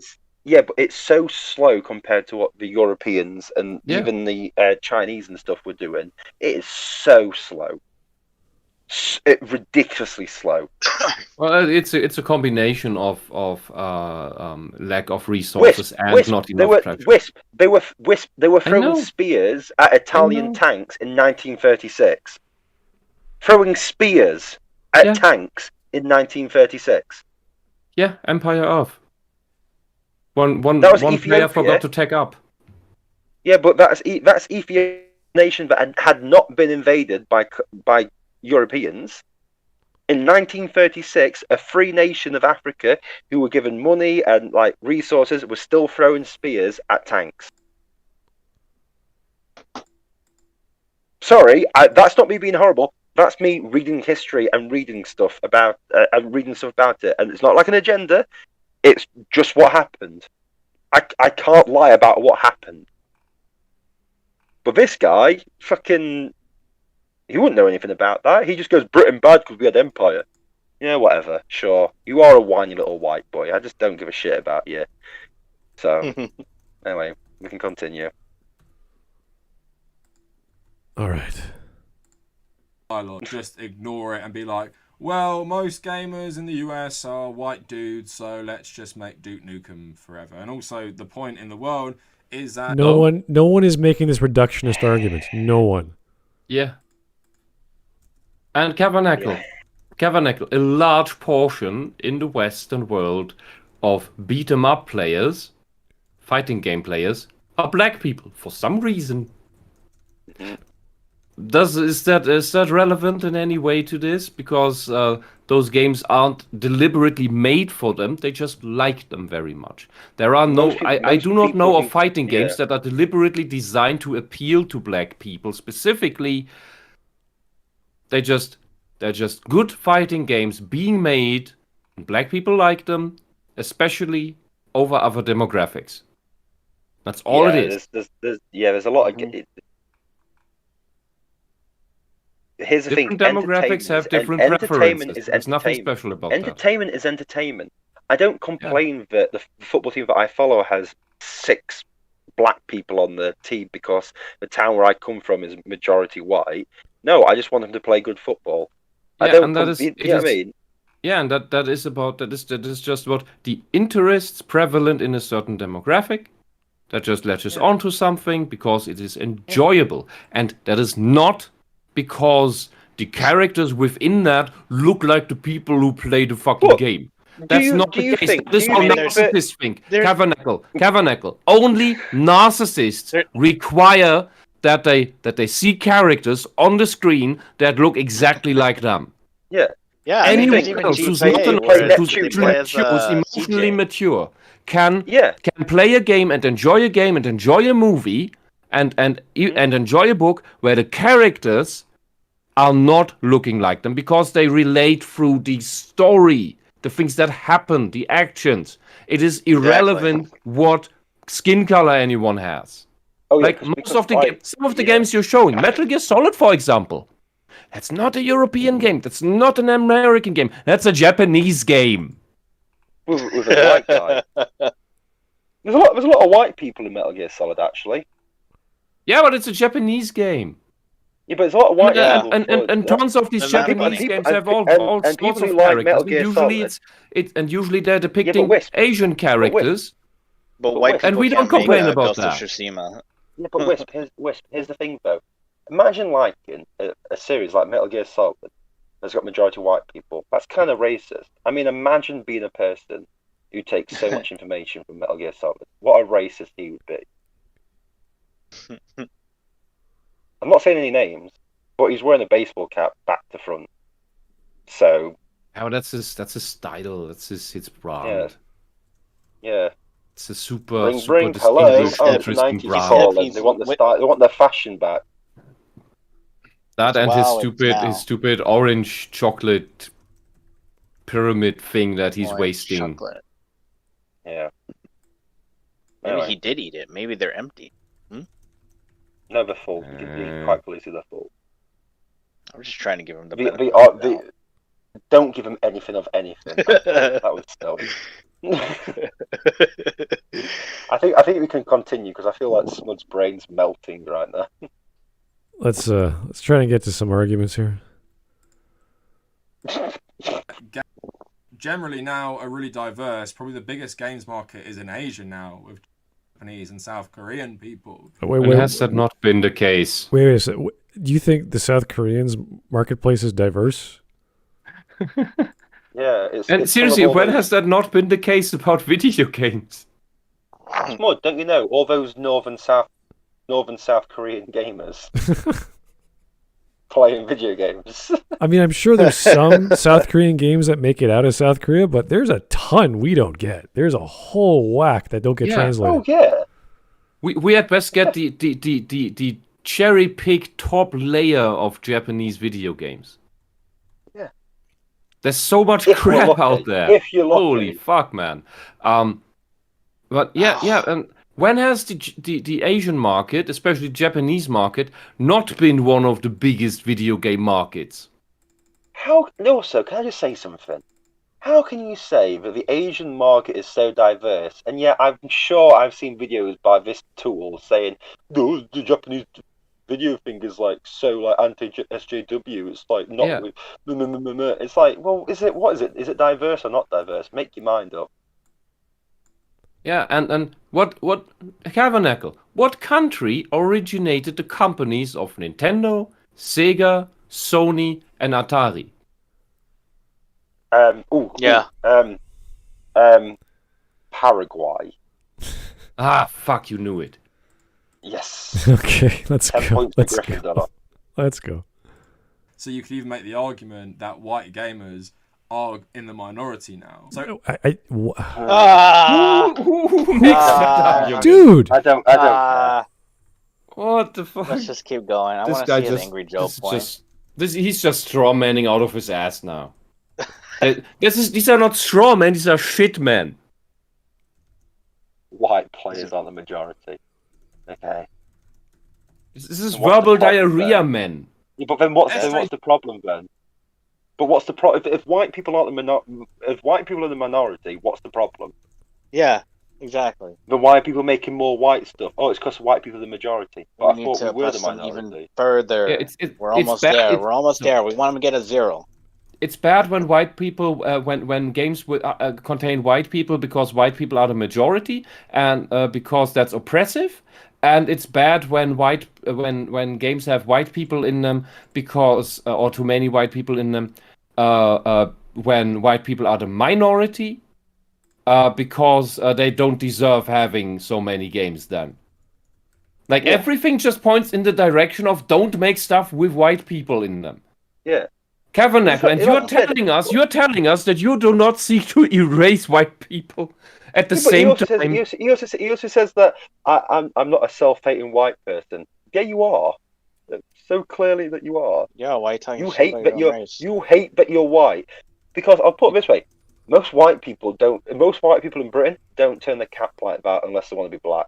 it's so slow compared to what the Europeans and even the Chinese and stuff were doing. It is so slow. Ridiculously slow. Well, it's a combination of lack of resources and not enough treasure. They were throwing spears at Italian tanks in 1936. Throwing spears at tanks in 1936. Yeah, Empire of. One player forgot to tag up. Yeah, but that's Ethiopia, nation that had not been invaded by Europeans. In 1936, a free nation of Africa who were given money and resources was still throwing spears at tanks. Sorry, that's not me being horrible. That's me reading history and reading stuff about it, and it's not like an agenda. It's just what happened. I can't lie about what happened. But this guy, he wouldn't know anything about that. He just goes, Britain bad because we had empire. Yeah, whatever. Sure. You are a whiny little white boy. I just don't give a shit about you. So, anyway, we can continue. All right. Just ignore it and be like, well, most gamers in the US are white dudes, so let's just make Duke Nukem forever. And also, the point in the world is that no one is making this reductionist argument. No one. Yeah. And Kavernacle, a large portion in the Western world of beat 'em up players, fighting game players, are black people for some reason. Is that relevant in any way to this? Because those games aren't deliberately made for them; they just like them very much. There are I do not know of fighting games that are deliberately designed to appeal to black people specifically. They're just good fighting games being made, and black people like them, especially over other demographics. That's all it is. There's a lot of. Here's the different thing. Demographics have different preferences. There's nothing special about entertainment is entertainment. I don't complain that the football team that I follow has 6 black people on the team because the town where I come from is majority white. No, I just want them to play good football. Yeah, I don't. And that is, you know what I mean? Yeah, and that is just about the interests prevalent in a certain demographic. That just latches onto something because it is enjoyable, and that is not because the characters within that look like the people who play the fucking game. That's not the case. This is how narcissists think. Kavernacle. Only narcissists require that they see characters on the screen that look exactly like them. Yeah. Yeah. Anyone else who's not who's emotionally mature can play a game and enjoy a game and enjoy a movie and enjoy a book where the characters are not looking like them because they relate through the story, the things that happen, the actions. It is irrelevant what skin color anyone has. Oh, yeah, Like because some of the games you're showing, Metal Gear Solid, for example, that's not a European game. That's not an American game. That's a Japanese game. with a white guy. There's a lot of white people in Metal Gear Solid, actually. Yeah, but it's a Japanese game. Yeah, but there's a lot of white people. And tons of these Japanese games have all sorts people of who like characters. Metal Gear And usually they're depicting Wisp. Asian characters. But white people And we don't can't make complain about Ghost of that. Tsushima. Yeah, but Wisp. Here's the thing, though. Imagine liking a series like Metal Gear Solid that's got majority white people. That's kind of racist. I mean, imagine being a person who takes so much information from Metal Gear Solid. What a racist he would be. I'm not saying any names, but he's wearing a baseball cap back to front. So. Oh, that's his style. That's his brand. Yeah. It's a super Bring hello. interesting brand. They want their fashion back. That and Wow, his stupid orange chocolate pyramid thing that he's Orange wasting. chocolate. Yeah. Maybe Anyway. he did eat it. Maybe they're empty. Never full. He's quite pleased with their full. I'm just trying to give him the benefit of the doubt. Don't give him anything of anything. That was dumb. I think we can continue because I feel like Smud's brain's melting right now. Let's try and get to some arguments here. Generally now are really diverse. Probably the biggest games market is in Asia now, with Japanese and South Korean people. Has that not been the case? Wait a second. Do you think the South Koreans' marketplace is diverse? Yeah, it's seriously, when has that not been the case about video games? Smud, don't you know all those northern South Korean gamers playing video games? I mean, I'm sure there's some South Korean games that make it out of South Korea, but there's a ton we don't get. There's a whole whack that don't get translated. Oh yeah. We at best get the cherry pick top layer of Japanese video games. Yeah. There's so much If you're crap lucky. out there. If you're lucky. Holy fuck, man. But yeah, and when has the Asian market, especially the Japanese market, not been one of the biggest video game markets? Also, can I just say something? How can you say that the Asian market is so diverse, and yet I'm sure I've seen videos by this tool saying, the Japanese video thing is like so like anti-SJW. It's like not. Yeah. It's like, well, what is it? Is it diverse or not diverse? Make your mind up. Yeah, and what Kavernacle? What country originated the companies of Nintendo, Sega, Sony, and Atari? Paraguay. Ah, fuck! You knew it. Yes. Okay, let's 10 go. points Let's for go. Gryffindor. Let's go. So you could even make the argument that white gamers are in the minority now. So Oh, Ah! Who makes that argument? Dude, I don't care. What the fuck? Let's just keep going. I This want guy to see an just, Angry Joe point. he's just straw manning out of his ass now. These are not straw men, these are shit men. White players are the majority. Okay. This is And what's verbal the problem diarrhea there? men. Yeah, but then what's the problem then? But what's the problem if white people are if white people are the minority? What's the problem? Yeah, exactly. Then why are people making more white stuff? Oh, it's because white people are the majority. But We I need thought to we were the press them minority. even further. Yeah, We're it's almost bad- there. it's- We're almost there. We want them to get a 0. It's bad when white people, when games contain white people because white people are the majority and because that's oppressive. And it's bad when when games have white people in them because or too many white people in them when white people are the minority because they don't deserve having so many games done. Like everything just points in the direction of don't make stuff with white people in them. Yeah. Kavernacle, and Like you're telling us that you do not seek to erase white people at the same time. He also says that I'm not a self-hating white person. Yeah, you are. So clearly that you are. Yeah, why are you talking You shit hate about that your you're race? you hate that you're white because I'll put it this way: Most white people in Britain don't turn their cap like that unless they want to be black.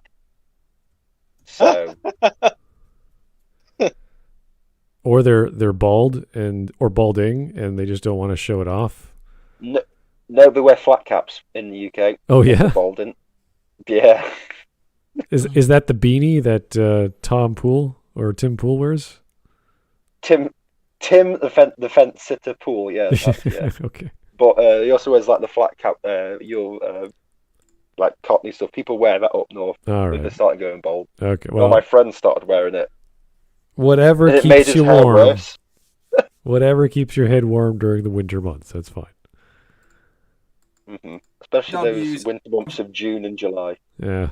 So, or they're bald or balding, and they just don't want to show it off. no, they wear flat caps in the UK. Oh yeah, Balding. Yeah. Is that the beanie that Tim Pool wears? Tim, the fence sitter Pool. Yeah. Yeah. Okay. But he also wears like the flat cap. Like Cockney stuff. People wear that up north. All right. They started going bald. Okay. Well, my friend started wearing it. Whatever And it keeps made his you hair warm. worse. Whatever keeps your head warm during the winter months. That's fine. Mm-hmm. Especially W's. those winter months of June and July. Yeah.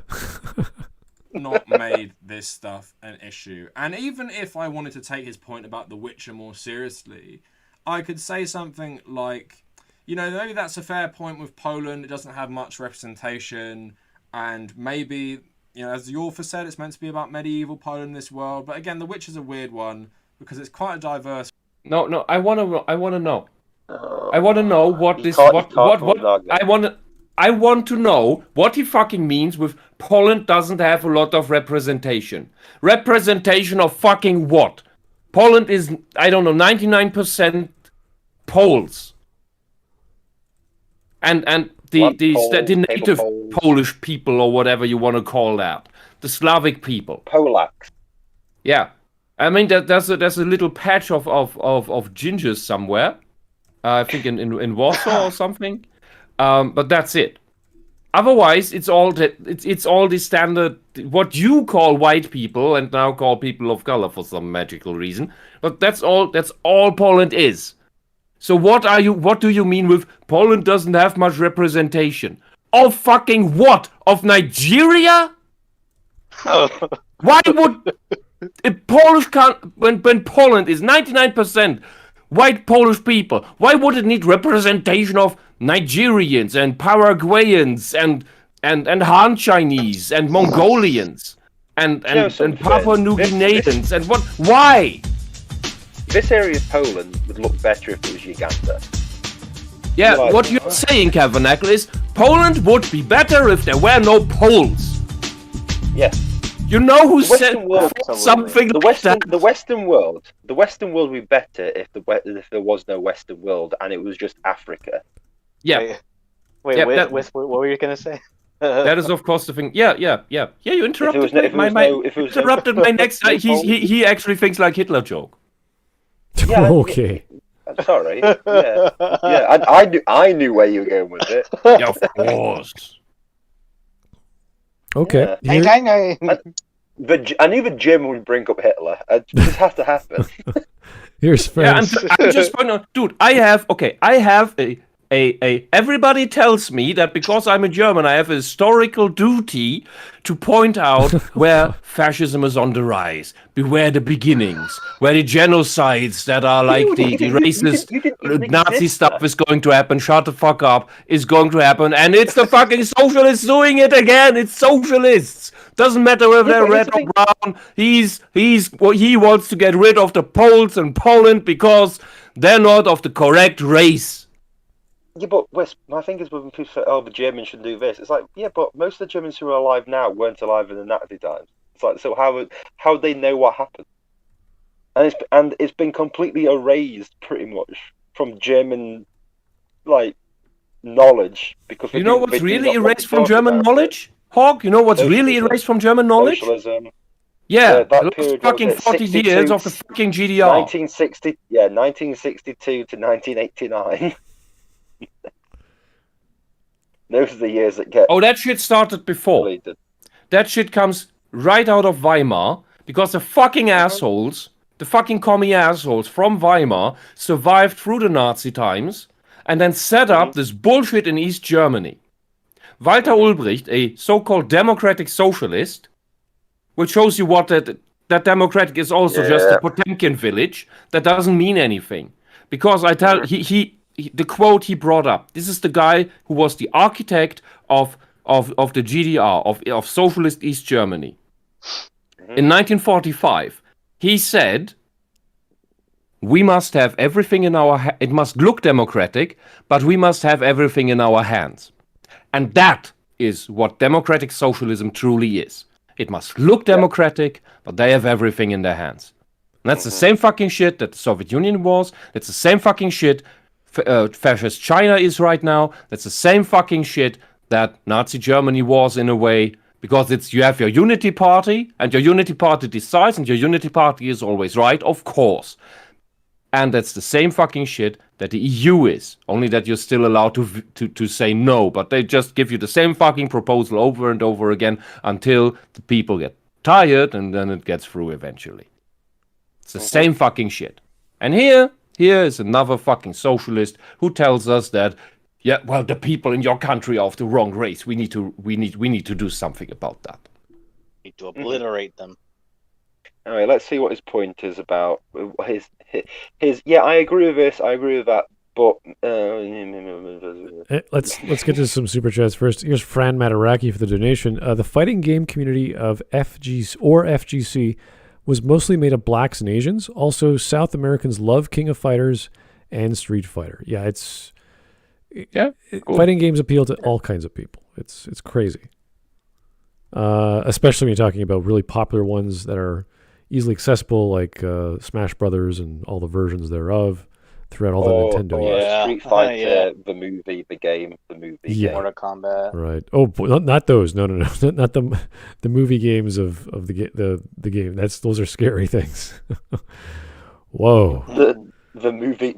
Not made this stuff an issue. And even if I wanted to take his point about The Witcher more seriously, I could say something like, you know, maybe that's a fair point with Poland. It doesn't have much representation. And maybe, you know, as the author said, it's meant to be about medieval Poland in this world. But again, The Witcher's a weird one because it's quite a diverse. No, I want to know. I want to know what this. I want to know what he fucking means with Poland doesn't have a lot of representation. Representation of fucking what? Poland is, I don't know, 99% Poles. And the native Polish people, or whatever you want to call that, the Slavic people, Polacks. Yeah, I mean there's a little patch of gingers somewhere, I think in Warsaw or something, but that's it. Otherwise, it's all the standard what you call white people and now call people of color for some magical reason. But that's all Poland is. So what do you mean with Poland doesn't have much representation? Of fucking what? Of Nigeria? Why would when Poland is 99% white Polish people, why would it need representation of Nigerians and Paraguayans and Han Chinese and Mongolians and Papua New Guineans and what? Why? This area of Poland would look better if it was Uganda. Yeah, Like, what you're saying, Kavernacle, is Poland would be better if there were no Poles. Yeah. You know who The said Western world, something like that? The Western world would be better if there was no Western world and it was just Africa. Yeah. Wait, Yeah, what were you gonna say? That is, of course, the thing. Yeah. You interrupted interrupted my next. He actually thinks like Hitler joke. Yeah, Okay. Sorry. Yeah. And I knew where you were going with it. Yeah, of course. Okay. Yeah. I knew the Jim would bring up Hitler. It just has to happen. Here's Yeah, France. I'm just going dude. I have a. Everybody tells me that because I'm a German, I have a historical duty to point out where fascism is on the rise. Beware the beginnings, where the genocides that are like the racist Nazi stuff is going to happen. Shut the fuck up, is going to happen, and it's the fucking socialists doing it again. It's socialists. Doesn't matter whether they're red or brown. He wants to get rid of the Poles and Poland because they're not of the correct race. Yeah, but Wes, my thing is when people say, "Oh, the Germans should do this," it's like, yeah, but most of the Germans who are alive now weren't alive in the Nazi times. It's like, so how they know what happened? And it's been completely erased, pretty much, from German knowledge because You know what's really erased from German knowledge, Hog? You know what's really erased from German knowledge? Socialism. Yeah, that the last period, fucking what was it, 40 years of the fucking GDR. 1962 to 1989. Those are the years that get Oh, that shit started before. deleted. That shit comes right out of Weimar because the fucking assholes, the fucking commie assholes from Weimar survived through the Nazi times and then set up this bullshit in East Germany. Walter Ulbricht, a so-called democratic socialist, which shows you what that democratic is also just a Potemkin village that doesn't mean anything. Because I tell the quote he brought up, this is the guy who was the architect of the GDR, of socialist East Germany. In 1945, he said, we must have everything in our it must look democratic, but we must have everything in our hands. And that is what democratic socialism truly is. It must look democratic, but they have everything in their hands. And that's the same fucking shit that the Soviet Union was. That's the same fucking shit fascist China is right now. That's the same fucking shit that Nazi Germany was in a way. Because you have your unity party, and your unity party decides, and your unity party is always right, of course. And that's the same fucking shit that the EU is. Only that you're still allowed to say no, but they just give you the same fucking proposal over and over again until the people get tired, and then it gets through eventually. It's the same fucking shit. And here is another fucking socialist who tells us that, yeah, well, the people in your country are of the wrong race. We need to do something about that. Need to obliterate them. Anyway, let's see what his point is about. His yeah, I agree with this. I agree with that. But let's get to some super chats first. Here's Fran Mataraki for the donation. The fighting game community of FGC was mostly made of blacks and Asians. Also, South Americans love King of Fighters and Street Fighter. Yeah, cool. Fighting games appeal to all kinds of people. It's crazy. Especially when you're talking about really popular ones that are easily accessible, like Smash Brothers and all the versions thereof throughout all the Nintendo years. Street Fighter, the movie, the game, Mortal Kombat. Right. Oh, not those. No, not the movie games of the game. Those are scary things. Whoa. The movie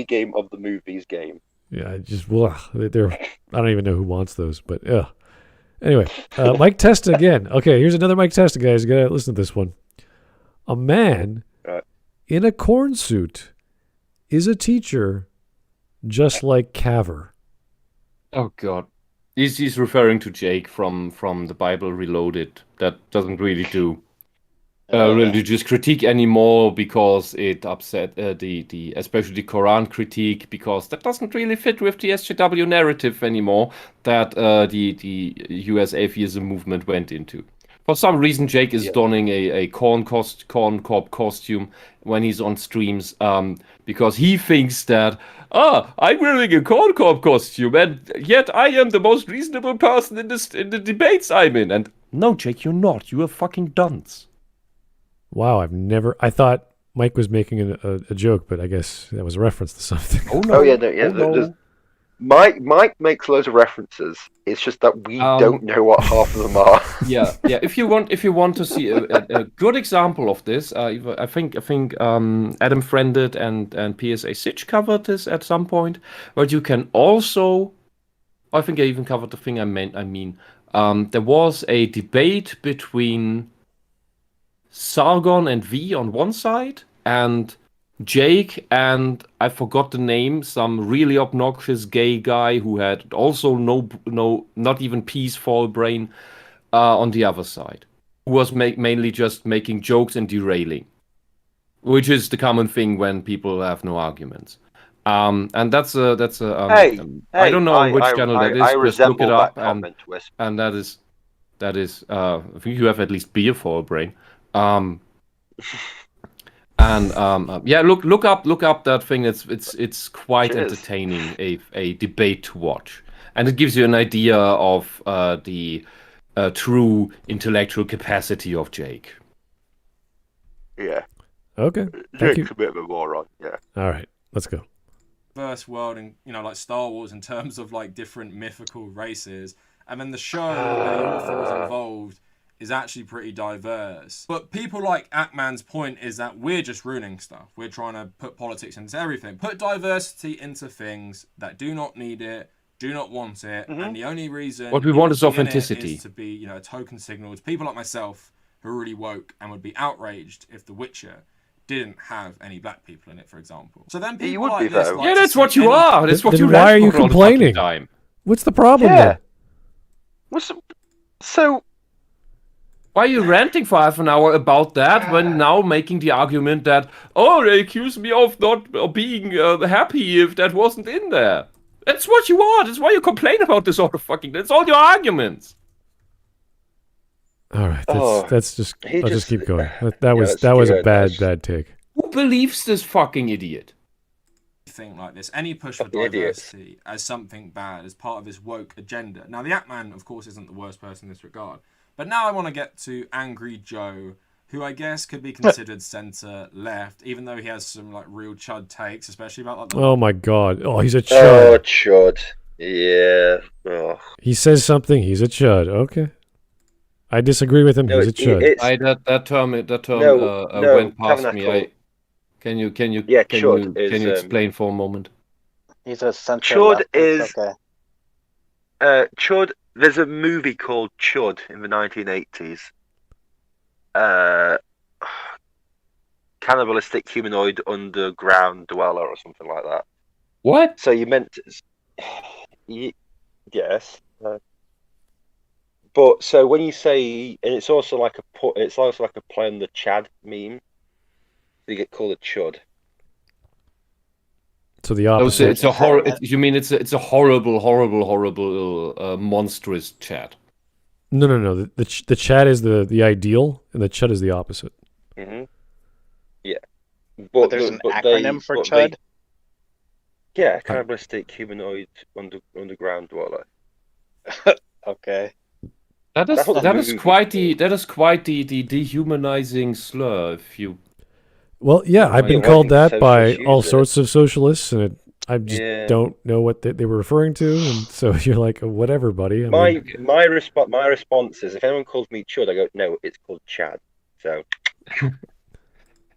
game of the movies game. Yeah, I don't even know who wants those, but yeah. Anyway, Mike Testa again. Okay, here's another Mike Testa, guys. You gotta listen to this one. A man in a corn suit is a teacher, just like Kaver. Oh God, he's referring to Jake from the Bible Reloaded. That doesn't really do religious critique anymore because it upset the especially the Quran critique, because that doesn't really fit with the SJW narrative anymore that the US atheism movement went into. For some reason, Jake is donning a corn cob costume when he's on streams because he thinks that, I'm wearing a corn cob costume and yet I am the most reasonable person in the debates I'm in. And no, Jake, you're not. You are fucking dunce. Wow, I thought Mike was making a joke, but I guess that was a reference to something. Oh no! No. Mike makes loads of references. It's just that we don't know what half of them are. Yeah. If you want to see a good example of this, I think Adam Friended and PSA Sitch covered this at some point. But you can also, I think I even covered the thing I mean, there was a debate between Sargon and V on one side, and Jake and I forgot the name, some really obnoxious gay guy who had also no not even peaceful brain on the other side, who was mainly just making jokes and derailing, which is the common thing when people have no arguments. And that's a I don't know which channel that is. Just look it up, and that is I think you have at least beer for a brain. Look up that thing. It's quite entertaining, a debate to watch, and it gives you an idea of the true intellectual capacity of Jake. Yeah. Okay. Jake's a bit of a moron. Yeah. All right, let's go. First world, and like Star Wars in terms of like different mythical races, and then the show where the author was involved is actually pretty diverse. But people like Ackman's point is that we're just ruining stuff. We're trying to put politics into everything. Put diversity into things that do not need it, do not want it, and the only reason what we want is authenticity. Is to be, a token signal to people like myself who are really woke and would be outraged if The Witcher didn't have any black people in it, for example. So then people like this, that's what you are. That's what you. Why are you complaining? What's the problem? Yeah. So. Why are you ranting for half an hour about that when now making the argument that, they accuse me of not being happy if that wasn't in there? That's what you are. That's why you complain about this sort of fucking. That's all your arguments. All right, that's just. I'll just keep going. That was a bad take. Who believes this fucking idiot? Thing like this, any push for Fucking idiots. diversity as something bad, as part of this woke agenda. Now, the Ant-Man, of course, isn't the worst person in this regard. But now I want to get to Angry Joe, who I guess could be considered centre-left, even though he has some like real chud takes, especially about like the... Oh my god. Oh, he's a Oh, chud. chud. Yeah. Oh. He says something, he's a chud. Okay. I disagree with him, No, he's a chud. That term No, went past me. Kavernacle. Can you chud is, explain for a moment? He's a center Chud left, is- okay. Chud, there's a movie called Chud in the 1980s. Cannibalistic humanoid underground dweller or something like that. What? So you meant... Yes. But so when you say... And it's also like a play on the Chad meme. You get called a chud. So the Oh, so opposite. it's a horror. You mean it's a horrible, monstrous chat? No. The chad is the ideal, and the chud is the opposite. Mm-hmm. Yeah. But there's an acronym for chud? Yeah, cannibalistic humanoid underground dweller. Okay. That That's what the is movie quite is the dehumanizing slur. If you Well, yeah, I've been Yeah, called why that think by socialists all use it? sorts of socialists, and I just Yeah. don't know what they were referring to, and so you're like, whatever, buddy. I My mean, my response is, if anyone calls me chud, I go, no, it's called Chad. So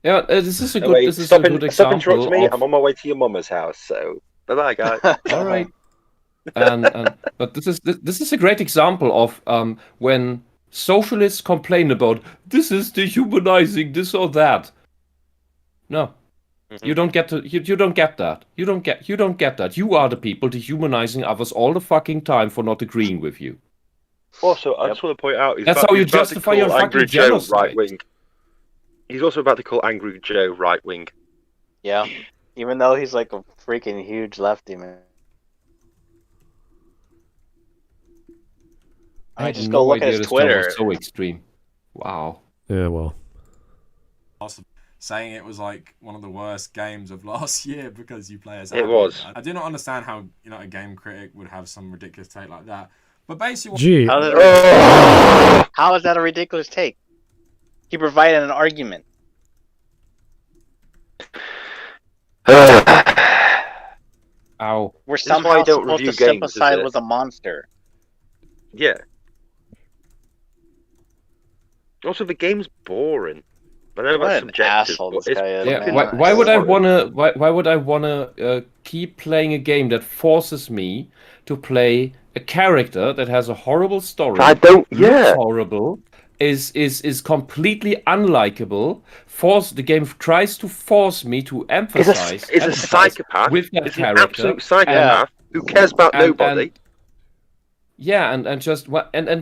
yeah, this is a good anyway, this is a stop good interrupting example me. of I'm on my way to your mama's house. So bye bye, guys. all right. And but this is a great example of when socialists complain about this is dehumanizing this or that. No, you don't get to you don't get that. You don't get that. You are the people dehumanizing others all the fucking time for not agreeing with you. Also, I just want to point out, That's how you he's about to justify your call Angry fucking Joe genocide. right wing. He's also about to call Angry Joe right wing. Yeah. Even though he's like a freaking huge lefty, man. I mean, just go look at his this guy was Twitter. so extreme. Wow. yeah, well, saying it was like one of the worst games of last year because you play as It Abby. was. I do not understand how a game critic would have some ridiculous take like that. But basically, gee, How is, how is that a ridiculous take? He provided an argument. Ow. We're This is why I somehow don't supposed to review games, sympathize is it? with a monster. Yeah. Also, the game's boring. I know What that's an subjective, asshole but this it's guy is, Yeah, man. why would I boring. wanna keep playing a game that forces me to play a character that has a horrible story, I don't. looks Yeah. horrible, is completely unlikable. The game tries to force me to emphasize It's a empathize psychopath. with that It's an character. absolute psychopath who cares about and- nobody. Yeah, and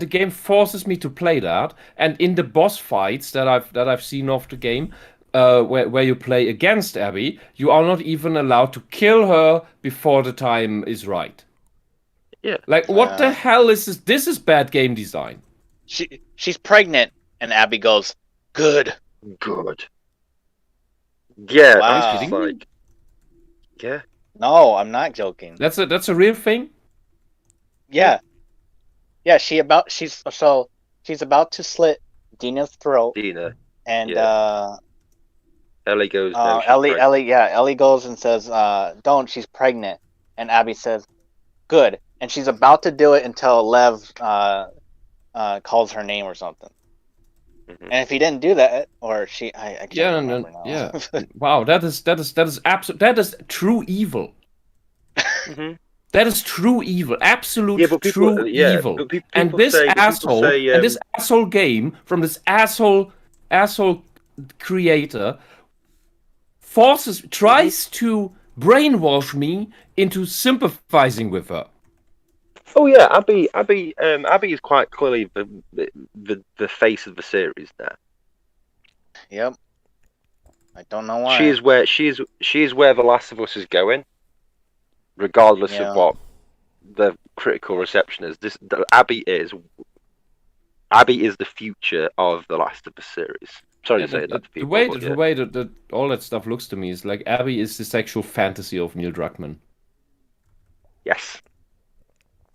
the game forces me to play that. And in the boss fights that I've seen of the game, where you play against Abby, you are not even allowed to kill her before the time is right. Yeah. Like, what the hell is this? This is bad game design. She's pregnant, and Abby goes, "Good." Good. Yeah, Wow. I'm just like, yeah. No, I'm not joking. That's a real thing. Yeah. Yeah, she's about to slit Dina's throat, Dina. and Yeah. Ellie goes. No, she's Ellie, pregnant. Ellie goes and says, "Don't, she's pregnant," and Abby says, "Good," and she's about to do it until Lev calls her name or something. Mhm. And if he didn't do that, or she, I can't remember now. Yeah. Wow, that is true evil. Mhm. That is true evil, absolute Yeah, but people, true yeah, evil. but people And this say, asshole, and this asshole game from this asshole creator tries to brainwash me into sympathizing with her. Oh yeah, Abby is quite clearly the face of the series now. Yep. I don't know why. She is where The Last of Us is going, regardless Yeah. of what the critical reception is. Abby is the future of The Last of Us series. Sorry to say that to people. The way that all that stuff looks to me is like Abby is the sexual fantasy of Neil Druckman. Yes.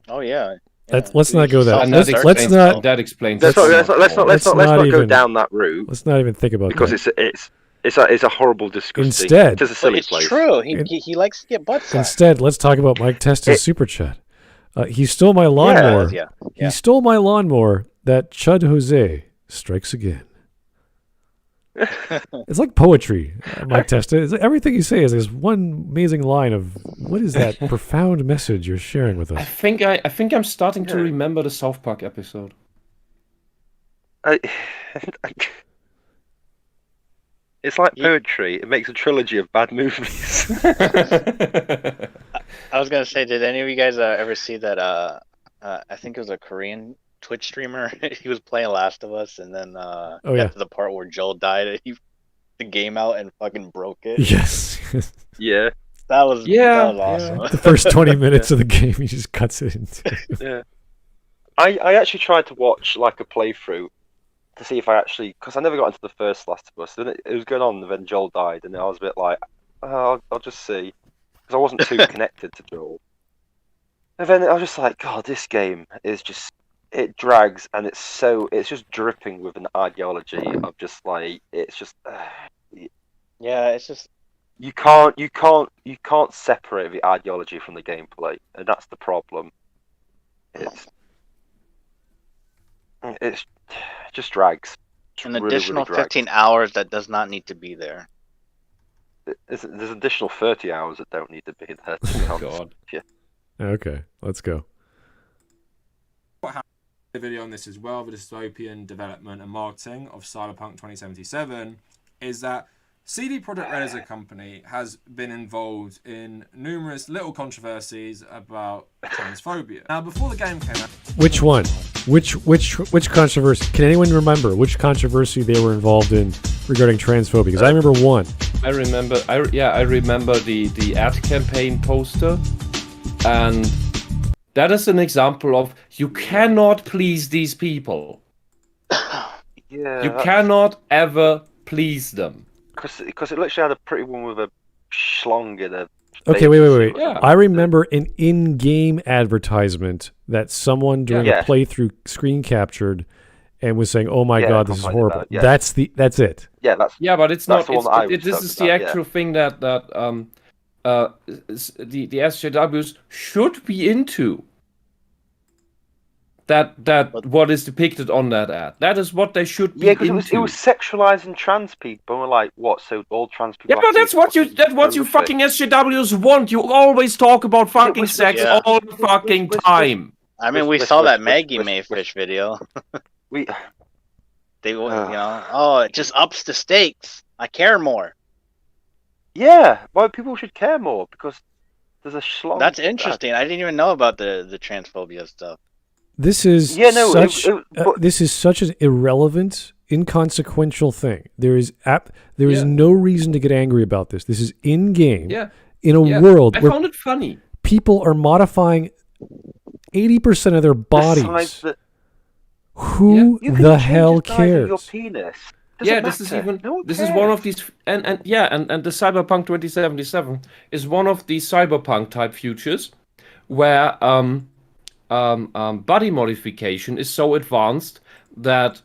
Oh yeah. Let's not go that. That explains. Let's not go down that route. Let's not even think about because that. it's a horrible, disgusting. Instead, it's a silly it's place. true. He likes to get butt sucked. Instead, let's talk about Mike Testa's super chat. He stole my lawnmower. Yeah. He stole my lawnmower. That Chud Jose strikes again. It's like poetry, Mike Testa. Everything you say is this one amazing line of what is that profound message you're sharing with us? I think I'm starting to remember the South Park episode. It's like poetry. It makes a trilogy of bad movies. I was gonna say, did any of you guys ever see that? I think it was a Korean Twitch streamer. He was playing Last of Us, and then got to the part where Joel died, and he the game out and fucking broke it. Yes. Yeah. That was awesome. The first 20 minutes of the game, he just cuts it into. Yeah. I actually tried to watch like a playthrough to see if I actually, because I never got into the first Last of Us. Then it was going on, and then Joel died, and I was a bit like, I'll just see, because I wasn't too connected to Joel. And then I was just like, God, this game is just, it drags, and it's just dripping with an ideology of just like, it's just. Yeah, it's just. You can't separate the ideology from the gameplay, and that's the problem. It just drags. An additional 15 hours that does not need to be there. There's additional 30 hours that don't need to be there. To be honest. God. Yeah. Okay, let's go. A video on this as well, the dystopian development and marketing of Cyberpunk 2077, is that CD Projekt Red as a company has been involved in numerous little controversies about transphobia. Now, before the game came out, which one? Which controversy? Can anyone remember which controversy they were involved in regarding transphobia? Because I remember one. I remember the ad campaign poster, and that is an example of you cannot please these people. You cannot ever please them. Because it literally had a pretty one with a schlong in a. Okay, wait. Yeah. I remember an in-game advertisement that someone during a playthrough screen captured and was saying, "Oh my God, this is horrible." That's it. Yeah, but it's not. This is the actual thing that the SJWs should be into. That what is depicted on that ad. That is what they should be into. Yeah, because it was sexualizing trans people. And we're like, what? So all trans people. Yeah, but that's what you fucking SJWs want. You always talk about fucking sex all the fucking time. I mean, we saw that Maggie Mayfish video. They, it just ups the stakes. I care more. Yeah, well, people should care more because there's a schlong. That's interesting. I didn't even know about the transphobia stuff. This is this is such an irrelevant, inconsequential thing. There is no reason to get angry about this. This is in game. Yeah. In a world I where found it funny. People are modifying 80% of their bodies. Who the hell cares? Your penis. This is one of these and the Cyberpunk 2077 is one of these cyberpunk type futures where body modification is so advanced that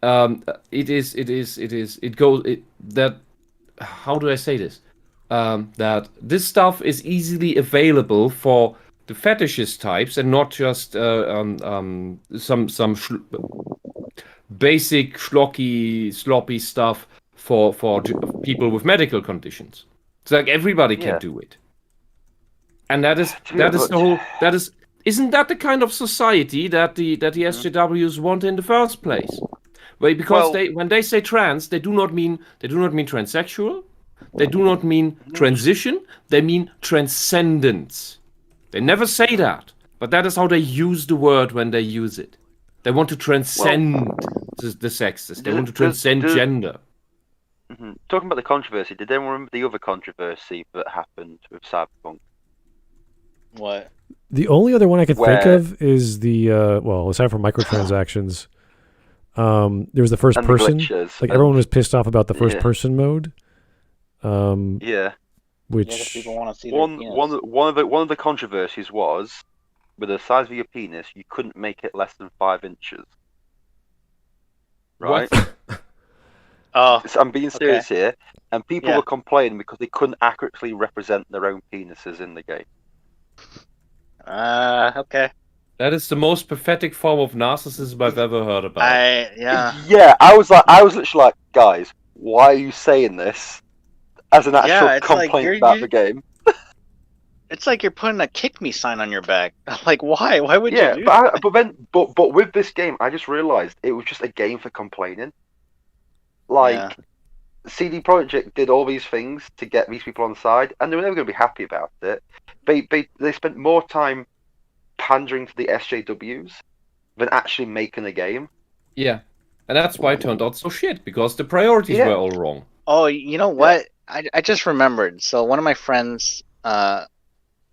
how do I say this? That this stuff is easily available for the fetishist types and not just some basic sloppy stuff for people with medical conditions. It's like everybody can do it, and that is the whole. Isn't that the kind of society that the SJWs want in the first place? Because when they say trans, they do not mean transsexual, they do not mean transition, they mean transcendence. They never say that, but that is how they use the word when they use it. They want to transcend the sexes. They want to transcend gender. Mm-hmm. Talking about the controversy, did anyone remember the other controversy that happened with Cyberpunk? What? The only other one I could think of is the aside from microtransactions, There was the first And the person. glitches, Like and- everyone was pissed off about the first Yeah. person mode. Yeah. Which people want to see their One penis. one of the controversies was, with the size of your penis, you couldn't make it less than 5 inches. Right? Oh, So I'm being serious here, and people Yeah. were complaining because they couldn't accurately represent their own penises in the game. okay. That is the most pathetic form of narcissism I've ever heard about. Yeah, I was literally like, guys, why are you saying this as an actual Yeah, it's like complaint about the game? It's like you're putting a "kick me" sign on your back. Like, why? Why would Yeah, you do but with this game, I just realised it was just a game for complaining. Like, Yeah. CD Projekt did all these things to get these people on side, and they were never going to be happy about it. They spent more time pandering to the SJWs than actually making a game. Yeah. And that's why it turned out so shit, because the priorities were all wrong. Oh, you know what? I just remembered. So one of my friends,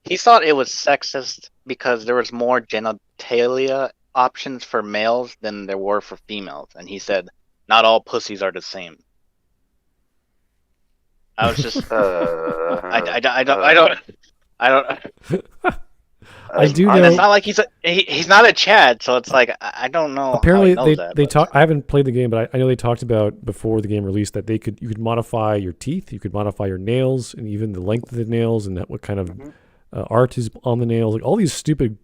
he thought it was sexist because there was more genitalia options for males than there were for females, and he said, "Not all pussies are the same." I was just, I don't. I do And know. it's not like he's not a Chad, so it's like I don't know. Apparently, how he knows that, they but- talk. I haven't played the game, but I know they talked about before the game released that you could modify your teeth, you could modify your nails, and even the length of the nails, and what kind of art is on the nails. Like all these stupid,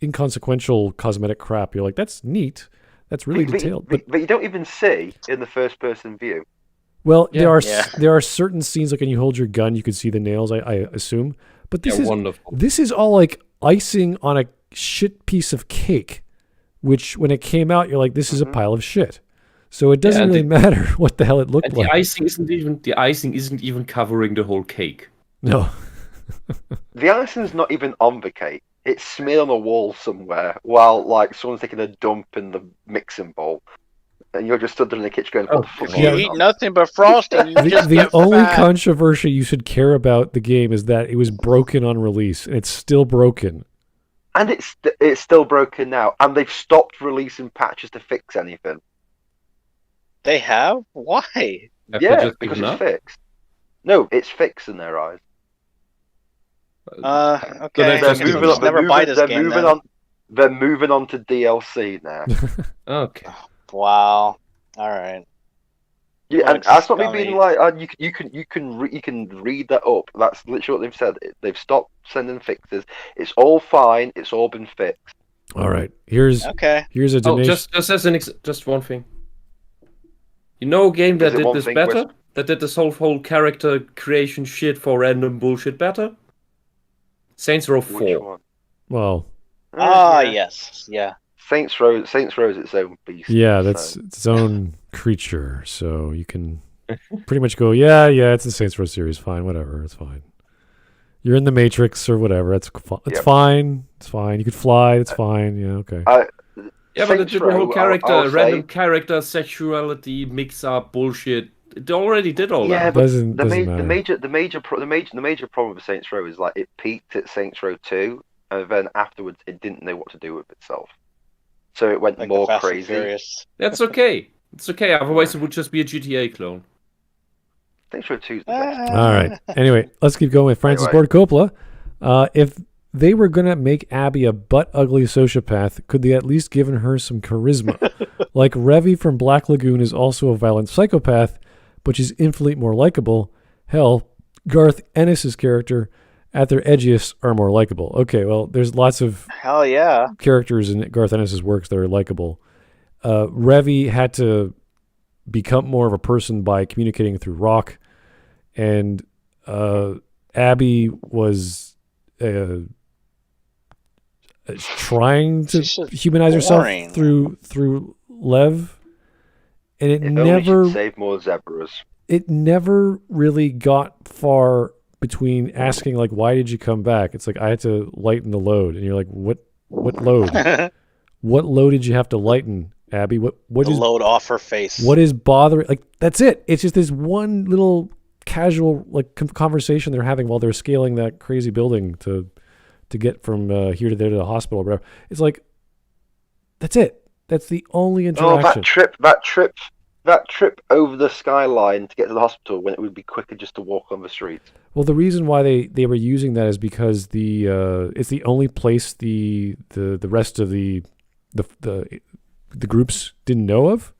inconsequential cosmetic crap. You're like, that's neat. That's really detailed. But you don't even see in the first person view. well, Yeah. there are certain scenes like when you hold your gun, you can see the nails. I assume, but this is wonderful. This is all like icing on a shit piece of cake, which when it came out, you're like, this is a pile of shit. So it doesn't and really matter what the hell it looked And like. the icing isn't even covering the whole cake. No. The icing's not even on the cake. It's smeared on a wall somewhere while like someone's taking a dump in the mixing bowl. And you're just stood there in the kitchen going, what the fuck? You eat nothing but frosting. You just The get only fat. controversy you should care about the game is that it was broken on release, and it's still broken. And it's still broken now, and they've stopped releasing patches to fix anything. They have? Why? Have they Yeah, just because given it's up? fixed. No, it's fixed in their eyes. Okay. So I guess I'll just never buy this game then. They're moving on to DLC now. Okay. Wow. All right. Yeah, What and that's not me scummy. being like you can read that up. That's literally what they've said. They've stopped sending fixes. It's all fine. It's all been fixed. All right, here's a Oh, donation. just as just one thing. You know a game that Is it did one this thing better? with- That did this whole character creation shit for random bullshit better? Saints Row 4. Which one? Well, Yes. Yeah. Saints Row is its own beast. yeah, that's so. its own creature, so you can pretty much go, yeah, it's the Saints Row series. Fine, whatever, it's fine. You're in the Matrix or whatever. It's Yep. fine. It's fine. You could fly. It's fine. Yeah, okay. Yeah, but it Saints did the whole Row, character, I'll random say- character, sexuality, mix up, bullshit. It already did all Yeah, that. but Doesn't the matter. major problem with Saints Row is like it peaked at Saints Row 2, and then afterwards it didn't know what to do with itself. So it went Like more the Fast and crazy. Furious. That's okay. It's okay. Otherwise, it would just be a GTA clone. Saints Row 2 is the best. All right. Anyway, let's keep going with Francis Ford Coppola. If they were going to make Abby a butt-ugly sociopath, could they at least given her some charisma? Like Revy from Black Lagoon is also a violent psychopath, but she's infinitely more likable. Hell, Garth Ennis's character, at their edgiest, are more likable. Okay, well, there's lots of Hell yeah. characters in Garth Ennis's works that are likable. Revy had to become more of a person by communicating through rock, and Abby was trying to She's just humanize herself boring. through Lev, and it If only never she'd save more zebras. it never really got far between asking like, why did you come back? It's like, I had to lighten the load, and you're like, what load? What load did you have to lighten, Abby? What The is load off her face. what is bothering? Like, that's it. It's just this one little casual like conversation they're having while they're scaling that crazy building to get from here to there to the hospital or whatever. It's like, that's it. That's the only Oh, interaction. that trip over the skyline to get to the hospital when it would be quicker just to walk on the streets. Well, the reason why they were using that is because it's the only place the rest of the groups didn't know of,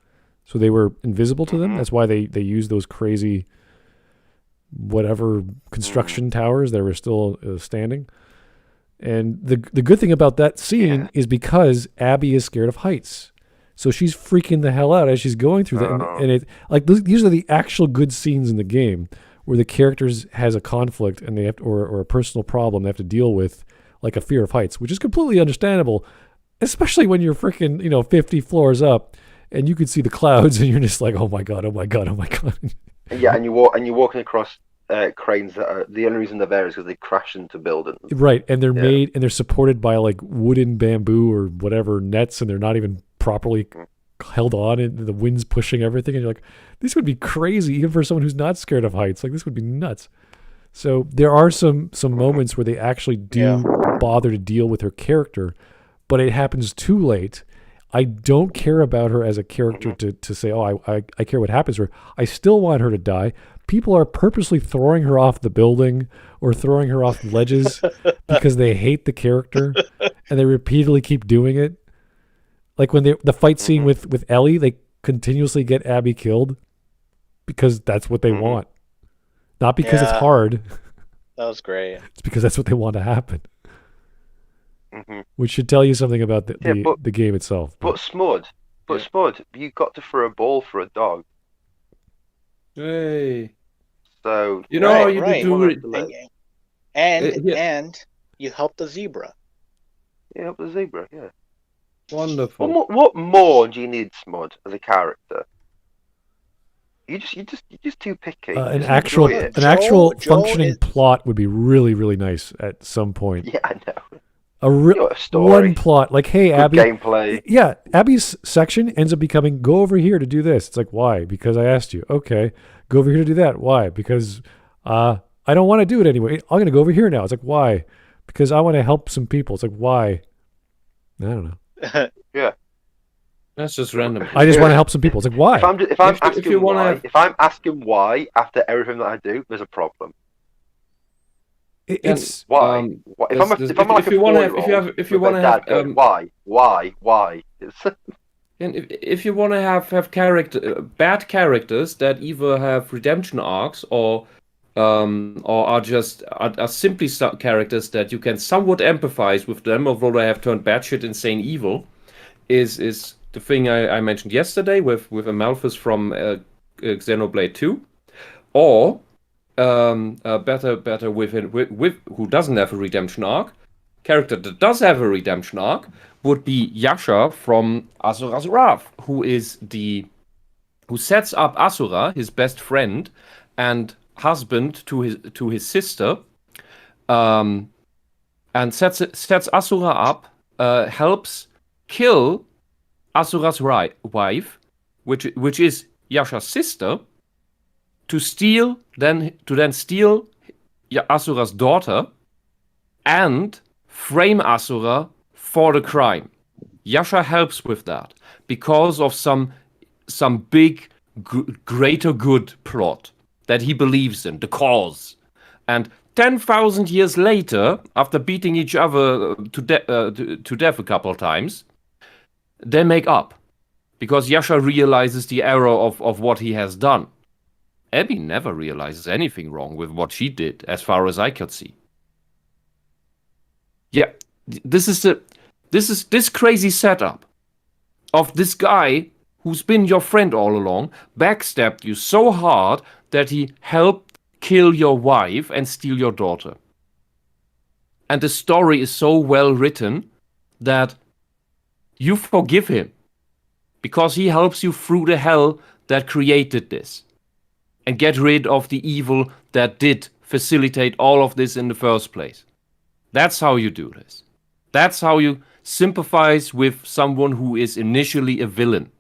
so they were invisible to them. That's why they used those crazy whatever construction towers that were still standing. And the good thing about that scene is because Abby is scared of heights. So she's freaking the hell out as she's going through that. And it like these are the actual good scenes in the game where the characters has a conflict and they have to, or a personal problem they have to deal with, like a fear of heights, which is completely understandable, especially when you're freaking, 50 floors up and you can see the clouds and you're just like, oh my God, oh my God, oh my God. Yeah, and you're walking across cranes that are the only reason they're there is because they crash into buildings. Right, and they're made and they're supported by like wooden bamboo or whatever nets, and they're not even properly held on, and the wind's pushing everything, and you're like, this would be crazy even for someone who's not scared of heights. Like, this would be nuts. So there are some moments where they actually do bother to deal with her character, but it happens too late. I don't care about her as a character to say, oh, I care what happens to her. I still want her to die. People are purposely throwing her off the building or throwing her off ledges because they hate the character, and they repeatedly keep doing it. Like when the fight scene with Ellie, they continuously get Abby killed because that's what they want. Not because it's hard. That was great. It's because that's what they want to happen. Which should tell you something about the game itself. But Smud, you got to throw a ball for a dog. Hey. So you know you do and you helped the zebra. Yeah, help the zebra. Yeah. Wonderful. What more do you need, Smud, as a character? You're just too picky. An actual functioning plot would be really, really nice at some point. Yeah, I know. A story. One plot, like, hey, good Abby. Gameplay. Yeah, Abby's section ends up becoming, go over here to do this. It's like, why? Because I asked you. Okay, go over here to do that. Why? Because I don't want to do it anyway. I'm going to go over here now. It's like, why? Because I want to help some people. It's like, why? I don't know. Yeah. That's just random. I just want to help some people. It's like, why? If I'm asking why after everything that I do, there's a problem. It's why? If you want to have why? And if you want to have bad characters that either have redemption arcs or are simply characters that you can somewhat empathize with them, although they have turned batshit insane evil, is the thing I mentioned yesterday with Amalthus from Xenoblade 2, or better with who doesn't have a redemption arc. Character that does have a redemption arc would be Yasha from Asura's Wrath, who sets up Asura, his best friend and husband to his sister, and sets Asura up, helps kill Asura's wife, which is Yasha's sister, to then steal Asura's daughter and frame Asura for the crime. Yasha helps with that because of some big greater good plot that he believes in, the cause. And 10,000 years later, after beating each other to death a couple of times, they make up because Yasha realizes the error of what he has done. Abby never realizes anything wrong with what she did, as far as I could see. Yeah, this is this crazy setup of this guy who's been your friend all along, backstabbed you so hard that he helped kill your wife and steal your daughter. And the story is so well written that you forgive him because he helps you through the hell that created this and get rid of the evil that did facilitate all of this in the first place. That's how you do this. That's how you sympathize with someone who is initially a villain.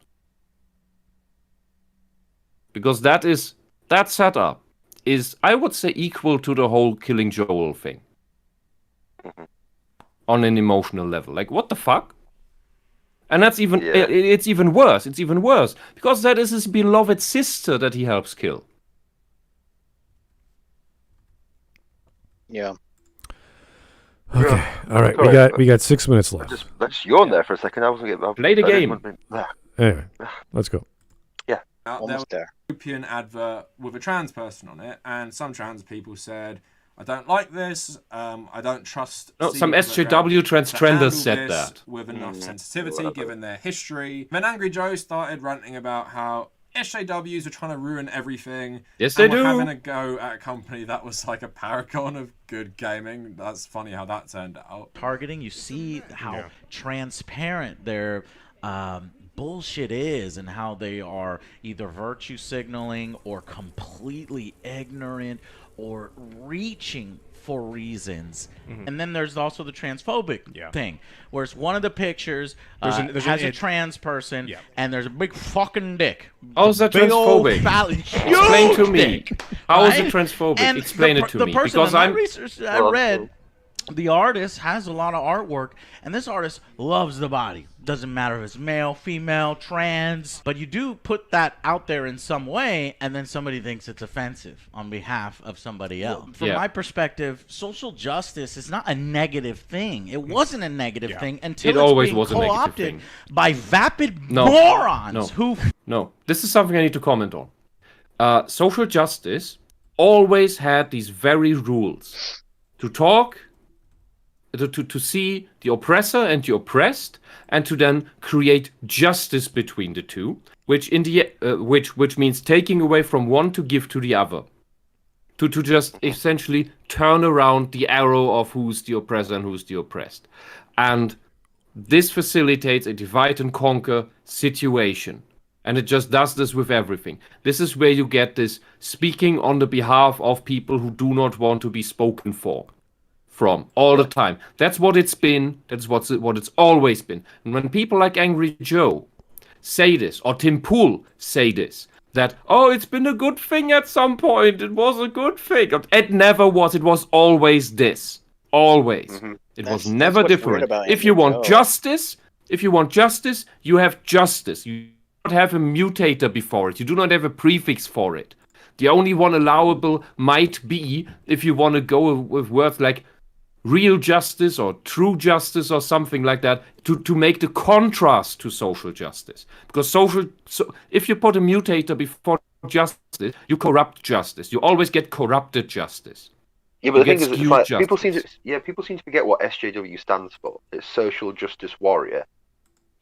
Because that setup is, I would say, equal to the whole killing Joel thing. On an emotional level. Like, what the fuck? And that's even it's even worse. It's even worse because that is his beloved sister that he helps kill. Yeah. Okay. All right. We got 6 minutes left. Let's yawn there for a second. I wasn't getting. Play the game. Anyway, let's go. Almost there. European advert with a trans person on it, and some trans people said, "I don't like this. I don't trust." No, some SJW transgenders said that with enough sensitivity, given their history. Then Angry Joe started ranting about how SJWs are trying to ruin everything. Yes, they do. Having a go at a company that was like a paragon of good gaming. That's funny how that turned out. Targeting, you see how transparent their bullshit is, and how they are either virtue signaling or completely ignorant or reaching for reasons. And then there's also the transphobic thing, whereas one of the pictures has a trans person and there's a big fucking dick. How is that transphobic? Explain to me. How is it transphobic? And Explain it to me. Because research that I read, the artist has a lot of artwork, and this artist loves the body. Doesn't matter if it's male, female, trans, but you do put that out there in some way, and then somebody thinks it's offensive on behalf of somebody else. From my perspective, social justice is not a negative thing. It wasn't a negative thing until it it's always being was a negative co-opted thing. by vapid morons who... No, this is something I need to comment on. Social justice always had these very rules. To talk, to see the oppressor and the oppressed, and to then create justice between the two, which in the which means taking away from one to give to the other, to just essentially turn around the arrow of who's the oppressor and who's the oppressed, and this facilitates a divide and conquer situation, and it just does this with everything. This is where you get this speaking on the behalf of people who do not want to be spoken for. From all the time. That's what it's been. That's what it's always been. And when people like Angry Joe say this, or Tim Pool say this, that, oh, it's been a good thing at some point. It was a good thing. It never was. It was always this. Always. It was never different. If you want justice, you have justice. You do not have a mutator before it. You do not have a prefix for it. The only one allowable might be if you want to go with words like real justice or true justice or something like that to make the contrast to social justice. Because if you put a mutator before justice, you corrupt justice. You always get corrupted justice. Yeah, but the thing is, it's like, people seem to forget what SJW stands for. It's Social Justice Warrior.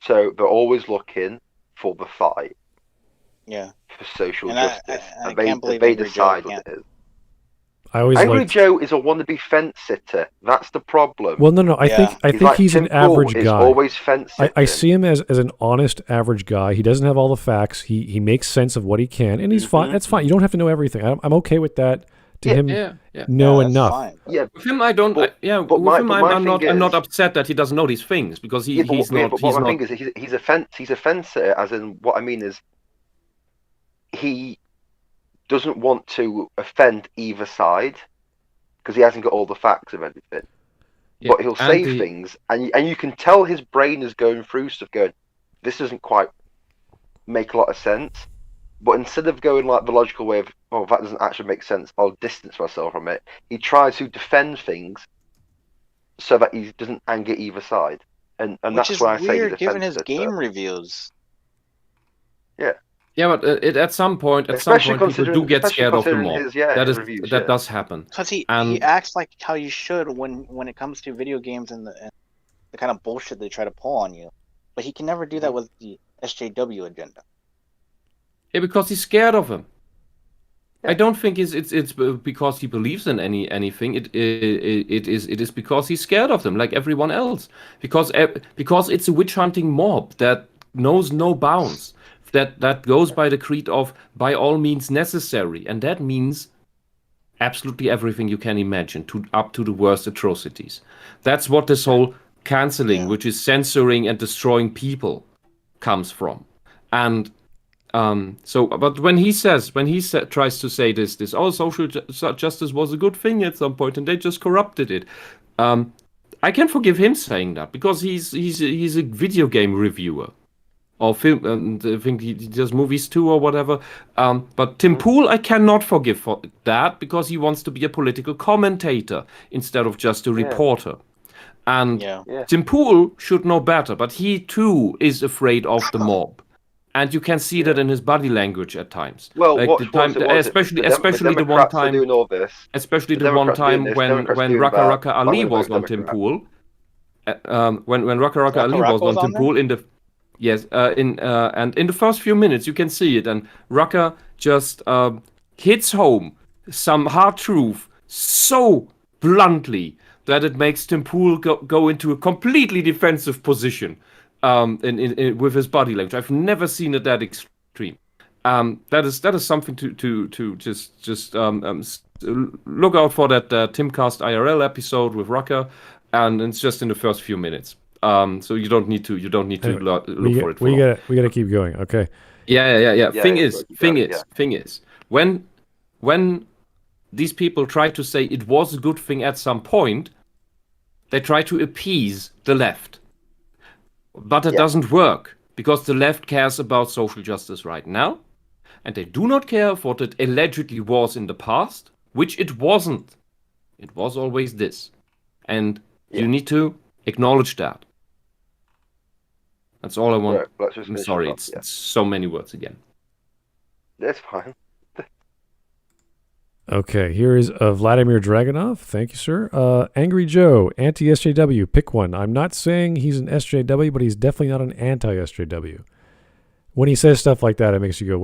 So they're always looking for the fight. Yeah. For social and justice. I can't believe they decide what it is. Angry Joe is a wannabe fence sitter. That's the problem. Well, no. I think he's an average guy. Always fence sitting. I see him as an honest average guy. He doesn't have all the facts. He makes sense of what he can, and he's fine. That's fine. You don't have to know everything. I'm okay with that. Know enough. Fine. Yeah, with him I don't. I'm not upset that he doesn't know these things because he's not. But what I think is he's a fence sitter. As in, what I mean is, he doesn't want to offend either side because he hasn't got all the facts of anything. Yeah, but he'll say things, and you can tell his brain is going through stuff, going, this doesn't quite make a lot of sense. But instead of going like the logical way of, oh, that doesn't actually make sense, I'll distance myself from it, he tries to defend things so that he doesn't anger either side. And that's why I say he's a given his game reviews. Yeah. Yeah, but at some point, people do get scared of the mob. That does happen. Because he acts like how you should when it comes to video games and the kind of bullshit they try to pull on you. But he can never do that with the SJW agenda. Yeah, because he's scared of him. Yeah. I don't think it's because he believes in anything. It is because he's scared of them, like everyone else. Because it's a witch hunting mob that knows no bounds. That goes by the creed of by all means necessary, and that means absolutely everything you can imagine, up to the worst atrocities. That's what this whole canceling, which is censoring and destroying people, comes from. And but when he tries to say this, oh, social justice was a good thing at some point, and they just corrupted it. I can forgive him saying that because he's a video game reviewer. Or film, and I think he does movies too, or whatever. But Tim Pool, I cannot forgive for that because he wants to be a political commentator instead of just a reporter. And Tim Pool should know better, but he too is afraid of the mob, and you can see that in his body language at times. Well, like especially the one time, doing all this. Especially the one time when Raka Ali was on Tim Pool. When Raka Ali was on Tim Pool in the. Yes, and in the first few minutes you can see it, and Rucker just hits home some hard truth so bluntly that it makes Tim Pool go into a completely defensive position with his body language. I've never seen it that extreme. That is something to just look out for that Timcast IRL episode with Rucker, and it's just in the first few minutes. So you don't need to look for it. We gotta keep going. Okay. Yeah. Thing is, when these people try to say it was a good thing at some point, they try to appease the left, but it doesn't work because the left cares about social justice right now, and they do not care what it allegedly was in the past, which it wasn't. It was always this, and you need to acknowledge that. That's all I want. Right, I'm sorry, it's so many words again. That's fine. Okay, here is Vladimir Dragunov. Thank you, sir. Angry Joe, anti-SJW. Pick one. I'm not saying he's an SJW, but he's definitely not an anti-SJW. When he says stuff like that, it makes you go,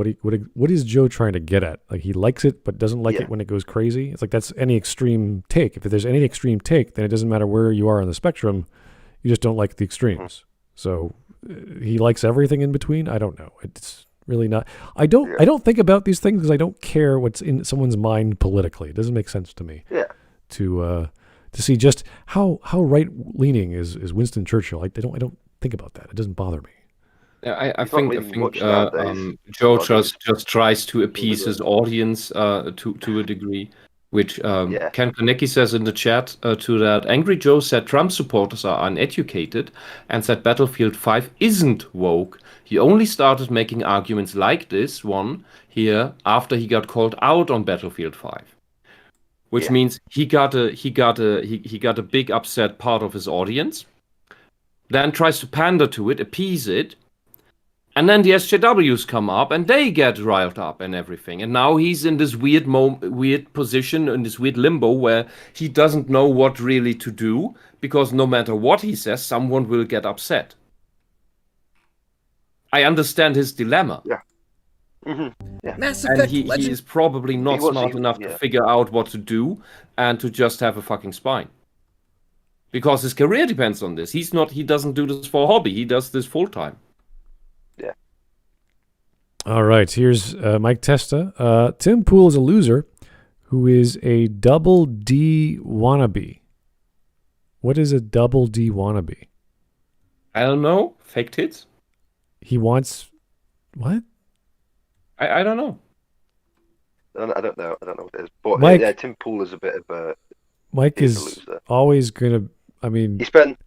what is Joe trying to get at? Like, he likes it, but doesn't like it when it goes crazy? It's like, that's any extreme take. If there's any extreme take, then it doesn't matter where you are on the spectrum. You just don't like the extremes. So he likes everything in between. I don't know. It's really not. I don't think about these things because I don't care what's in someone's mind politically. It doesn't make sense to me. Yeah. To see just how right leaning is Winston Churchill. I don't think about that. It doesn't bother me. I think Joe just tries to appease his audience to a degree. Which Ken Konecki says in the chat to that. Angry Joe said Trump supporters are uneducated and said Battlefield 5 isn't woke. He only started making arguments like this one here after he got called out on Battlefield 5. Which means he got a big upset part of his audience, then tries to pander to it, appease it, and then the SJWs come up and they get riled up and everything. And now he's in this weird position, in this weird limbo where he doesn't know what really to do because no matter what he says, someone will get upset. I understand his dilemma. Yeah. Mm-hmm. Yeah. Mass Effect and he is probably not smart enough to figure out what to do and to just have a fucking spine. Because his career depends on this. He doesn't do this for a hobby. He does this full time. Yeah. All right. Here's Mike Testa. Tim Pool is a loser who is a double D wannabe. What is a double D wannabe? I don't know. Fake tits? He wants what? I don't know. I don't know what it is. But Mike, Tim Pool is a bit of a. Mike is always gonna. I mean, he spent.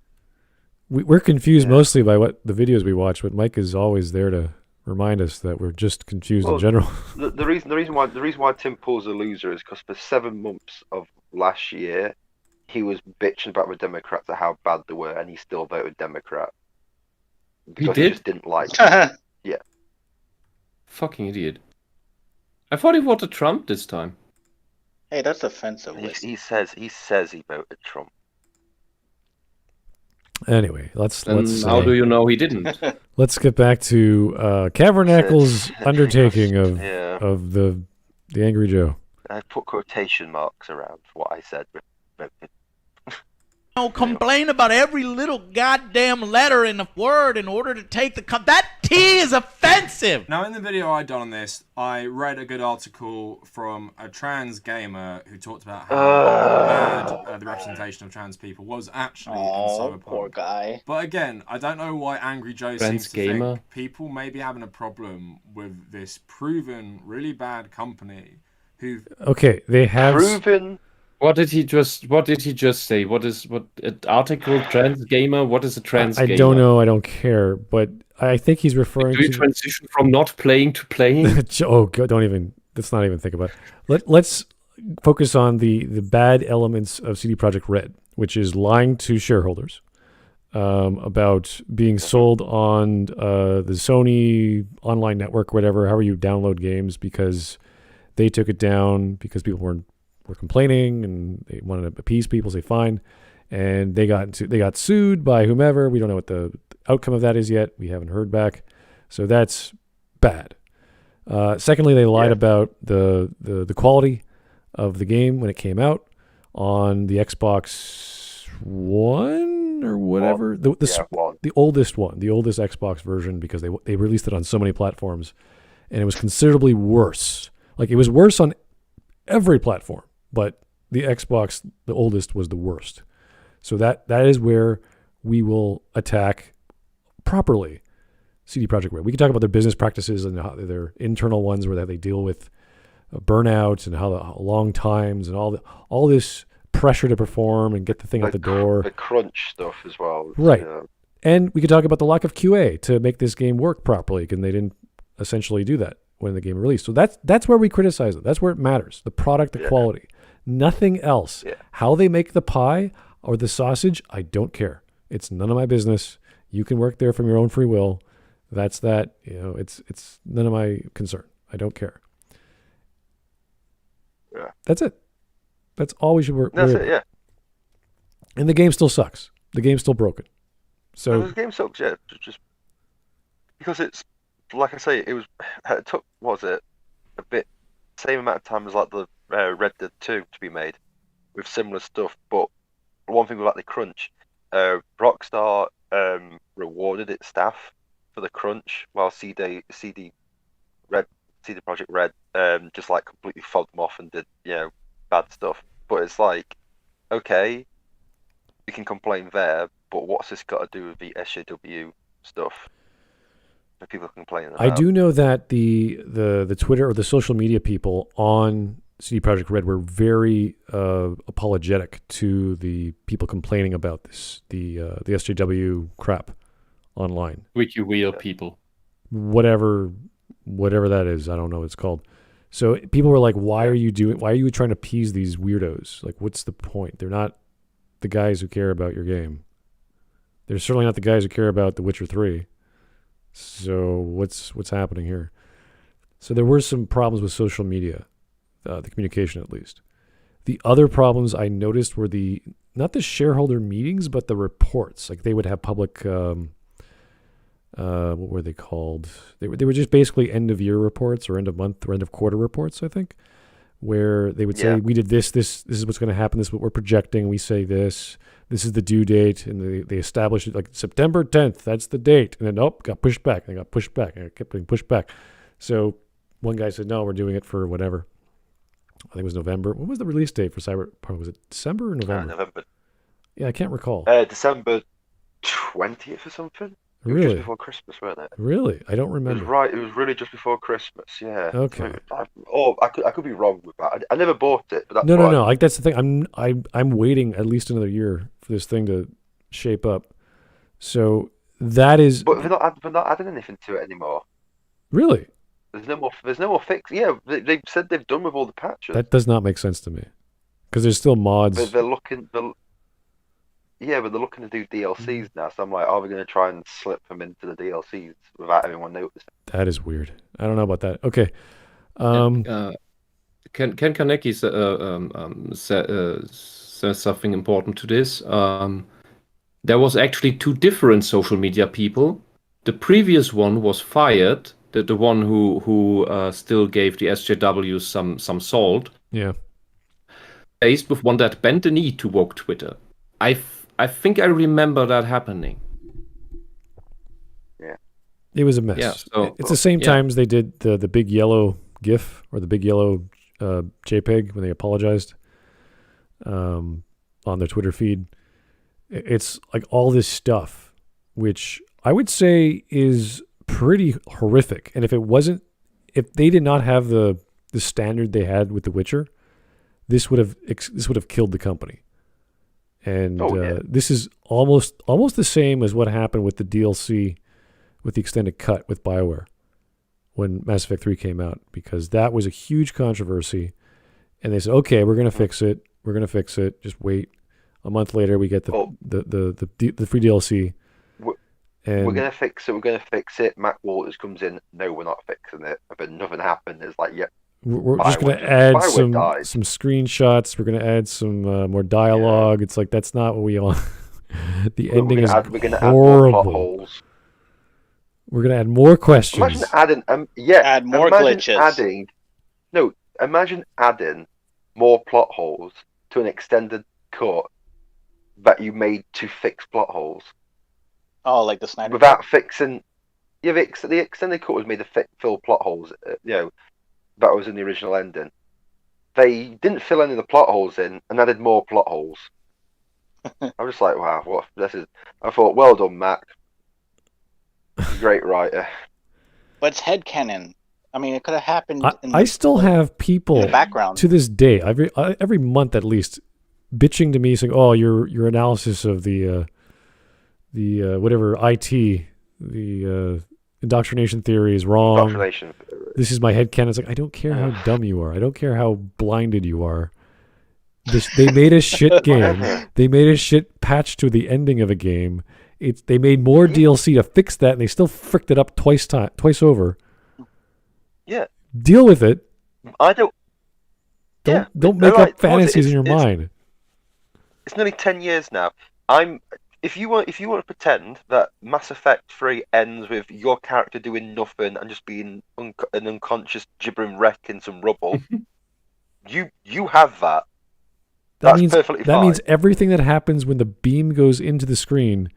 We're confused mostly by what the videos we watch, but Mike is always there to remind us that we're just confused in general. The reason why Tim Pool's a loser is because for 7 months of last year, he was bitching about the Democrats and how bad they were, and he still voted Democrat. Because he just didn't like it. Yeah. Fucking idiot. I thought he voted Trump this time. Hey, that's offensive. He says he voted Trump. Anyway, let's. How do you know he didn't? Let's get back to Kavernacle's undertaking of the Angry Joe. I put quotation marks around what I said. Complain about every little goddamn letter in the word in order to take the that T is offensive. Now, in the video I done on this, I read a good article from a trans gamer who talked about how bad the representation of trans people was actually in Cyberpunk. Poor guy. But again, I don't know why Angry Joe seems to think people may be having a problem with this proven really bad company who. Okay, they have proven. What did he just say? What article trans gamer? What is a trans I gamer? don't know. I don't care. But I think he's referring Do you to. transition from not playing to playing? Oh, don't even. Let's not even think about it. Let's focus on the bad elements of CD Projekt Red, which is lying to shareholders about being sold on the Sony online network, whatever, however you download games, because they took it down because people were complaining and they wanted to appease people, say fine, and they got sued by whomever. We don't know what the outcome of that is yet. We haven't heard back, so that's bad. Secondly, they lied about the quality of the game when it came out on the Xbox One or whatever, the oldest one, the oldest Xbox version, because they released it on so many platforms, and it was considerably worse. Like, it was worse on every platform, but the Xbox, the oldest, was the worst. So that is where we will attack properly CD Projekt Red. We can talk about their business practices and how their internal ones, where they deal with burnout and how long times and all this pressure to perform and get the thing out the door. The crunch stuff as well. Right. Yeah. And we could talk about the lack of QA to make this game work properly, and they didn't essentially do that when the game released. So that's where we criticize it. That's where it matters. The product, the quality. Nothing else. Yeah. How they make the pie or the sausage, I don't care. It's none of my business. You can work there from your own free will. That's that. It's none of my concern. I don't care. Yeah. That's it. That's all we should work. That's it, yeah. And the game still sucks. The game's still broken. So the game sucks, yeah. Just because it's, like I say, it took, a bit, same amount of time as like the Red Dead 2 to be made with similar stuff. But one thing about the crunch, Rockstar rewarded its staff for the crunch, while CD Projekt Red just like completely fobbed them off and did bad stuff. But it's like, okay, we can complain there, but what's this got to do with the SJW stuff that people are complaining about? I do know that the Twitter or the social media people on CD Projekt Red were very apologetic to the people complaining about this, the SJW crap online. WikiWheel people. Whatever that is, I don't know what it's called. So people were like, why are you trying to appease these weirdos? Like, what's the point? They're not the guys who care about your game. They're certainly not the guys who care about The Witcher 3. So what's happening here? So there were some problems with social media, the communication at least. The other problems I noticed were not the shareholder meetings, but the reports. Like, they would have public, what were they called? They were just basically end of year reports or end of month or end of quarter reports, I think, where they would say, we did this is what's going to happen, this is what we're projecting, we say this is the due date, and they established it like September 10th, that's the date, and then got pushed back, and it kept getting pushed back. So one guy said, no, we're doing it for whatever. I think it was November. What was the release date for Cyberpunk? Was it December or November? November. Yeah, I can't recall. December 20th or something. Really? Just before Christmas, weren't it? Really? I don't remember. It was really just before Christmas, yeah. Okay. I could be wrong with that. I never bought it, but that's No. Like, that's the thing. I'm waiting at least another year for this thing to shape up. So that is. But they're not adding anything to it anymore. Really? There's no more fix. Yeah, they've said they've done with all the patches. That does not make sense to me, because there's still mods. But they're looking to do DLCs now. So I'm like, are we going to try and slip them into the DLCs without everyone noticing? That is weird. I don't know about that. Okay. Ken Kaneki says something important to this. There was actually two different social media people. The previous one was fired. The one who still gave the SJWs some salt. Yeah. Faced with one that bent the knee to woke Twitter. I think I remember that happening. Yeah. It was a mess. Yeah, so, it's the same times they did the big yellow GIF or the big yellow JPEG when they apologized on their Twitter feed. It's like all this stuff, which I would say is pretty horrific. And if they did not have the standard they had with The Witcher, this would have killed the company. And yeah. this is almost the same as what happened with the DLC, with the extended cut with BioWare when Mass Effect 3 came out, because that was a huge controversy. And they said, okay, we're going to fix it. We're going to fix it. Just wait. A month later, we get the free DLC. We're going to fix it. We're going to fix it. Matt Walters comes in. No, we're not fixing it. But nothing happened. It's like, yeah. We're just going to add some screenshots. We're going to add some more dialogue. Yeah. It's like, that's not what we want. The ending is horrible. We're going to add more plot holes. We're going to add more questions. Imagine adding, add more glitches. Imagine adding more plot holes to an extended cut that you made to fix plot holes. Oh, like the Snyder without cut? Fixing. Yeah, the extended cut was made to fill plot holes. That was in the original ending. They didn't fill any of the plot holes in and added more plot holes. I was just like, wow, what this is. I thought, well done, Mac. Great writer. But it's headcanon. I mean, it could have happened. I still have people in the background to this day, every month at least, bitching to me saying, "Oh, your analysis of the whatever IT, the indoctrination theory is wrong. This is my headcanon." It's like, I don't care how dumb you are. I don't care how blinded you are. They made a shit game. They made a shit patch to the ending of a game. They made more DLC to fix that, and they still fricked it up twice over. Yeah. Deal with it. I don't. Don't make up fantasies in your mind. It's nearly 10 years now. If you want to pretend that Mass Effect 3 ends with your character doing nothing and just being an unconscious gibbering wreck in some rubble, you have that. That's perfectly fine. That means everything that happens when the beam goes into the screen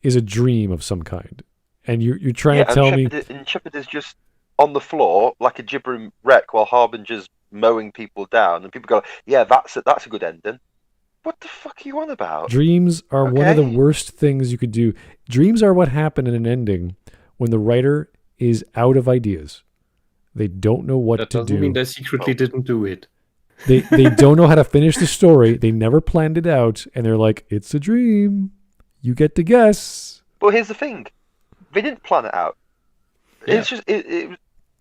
is a dream of some kind, and you're trying to tell me. And Shepard is just on the floor like a gibbering wreck while Harbinger's mowing people down, and people go, "Yeah, that's a good ending." What the fuck are you on about? Dreams are one of the worst things you could do. Dreams are what happen in an ending when the writer is out of ideas. They don't know what to do. That doesn't mean they secretly didn't do it. They don't know how to finish the story. They never planned it out, and they're like, "It's a dream. You get to guess." But here's the thing: they didn't plan it out. Yeah. It's just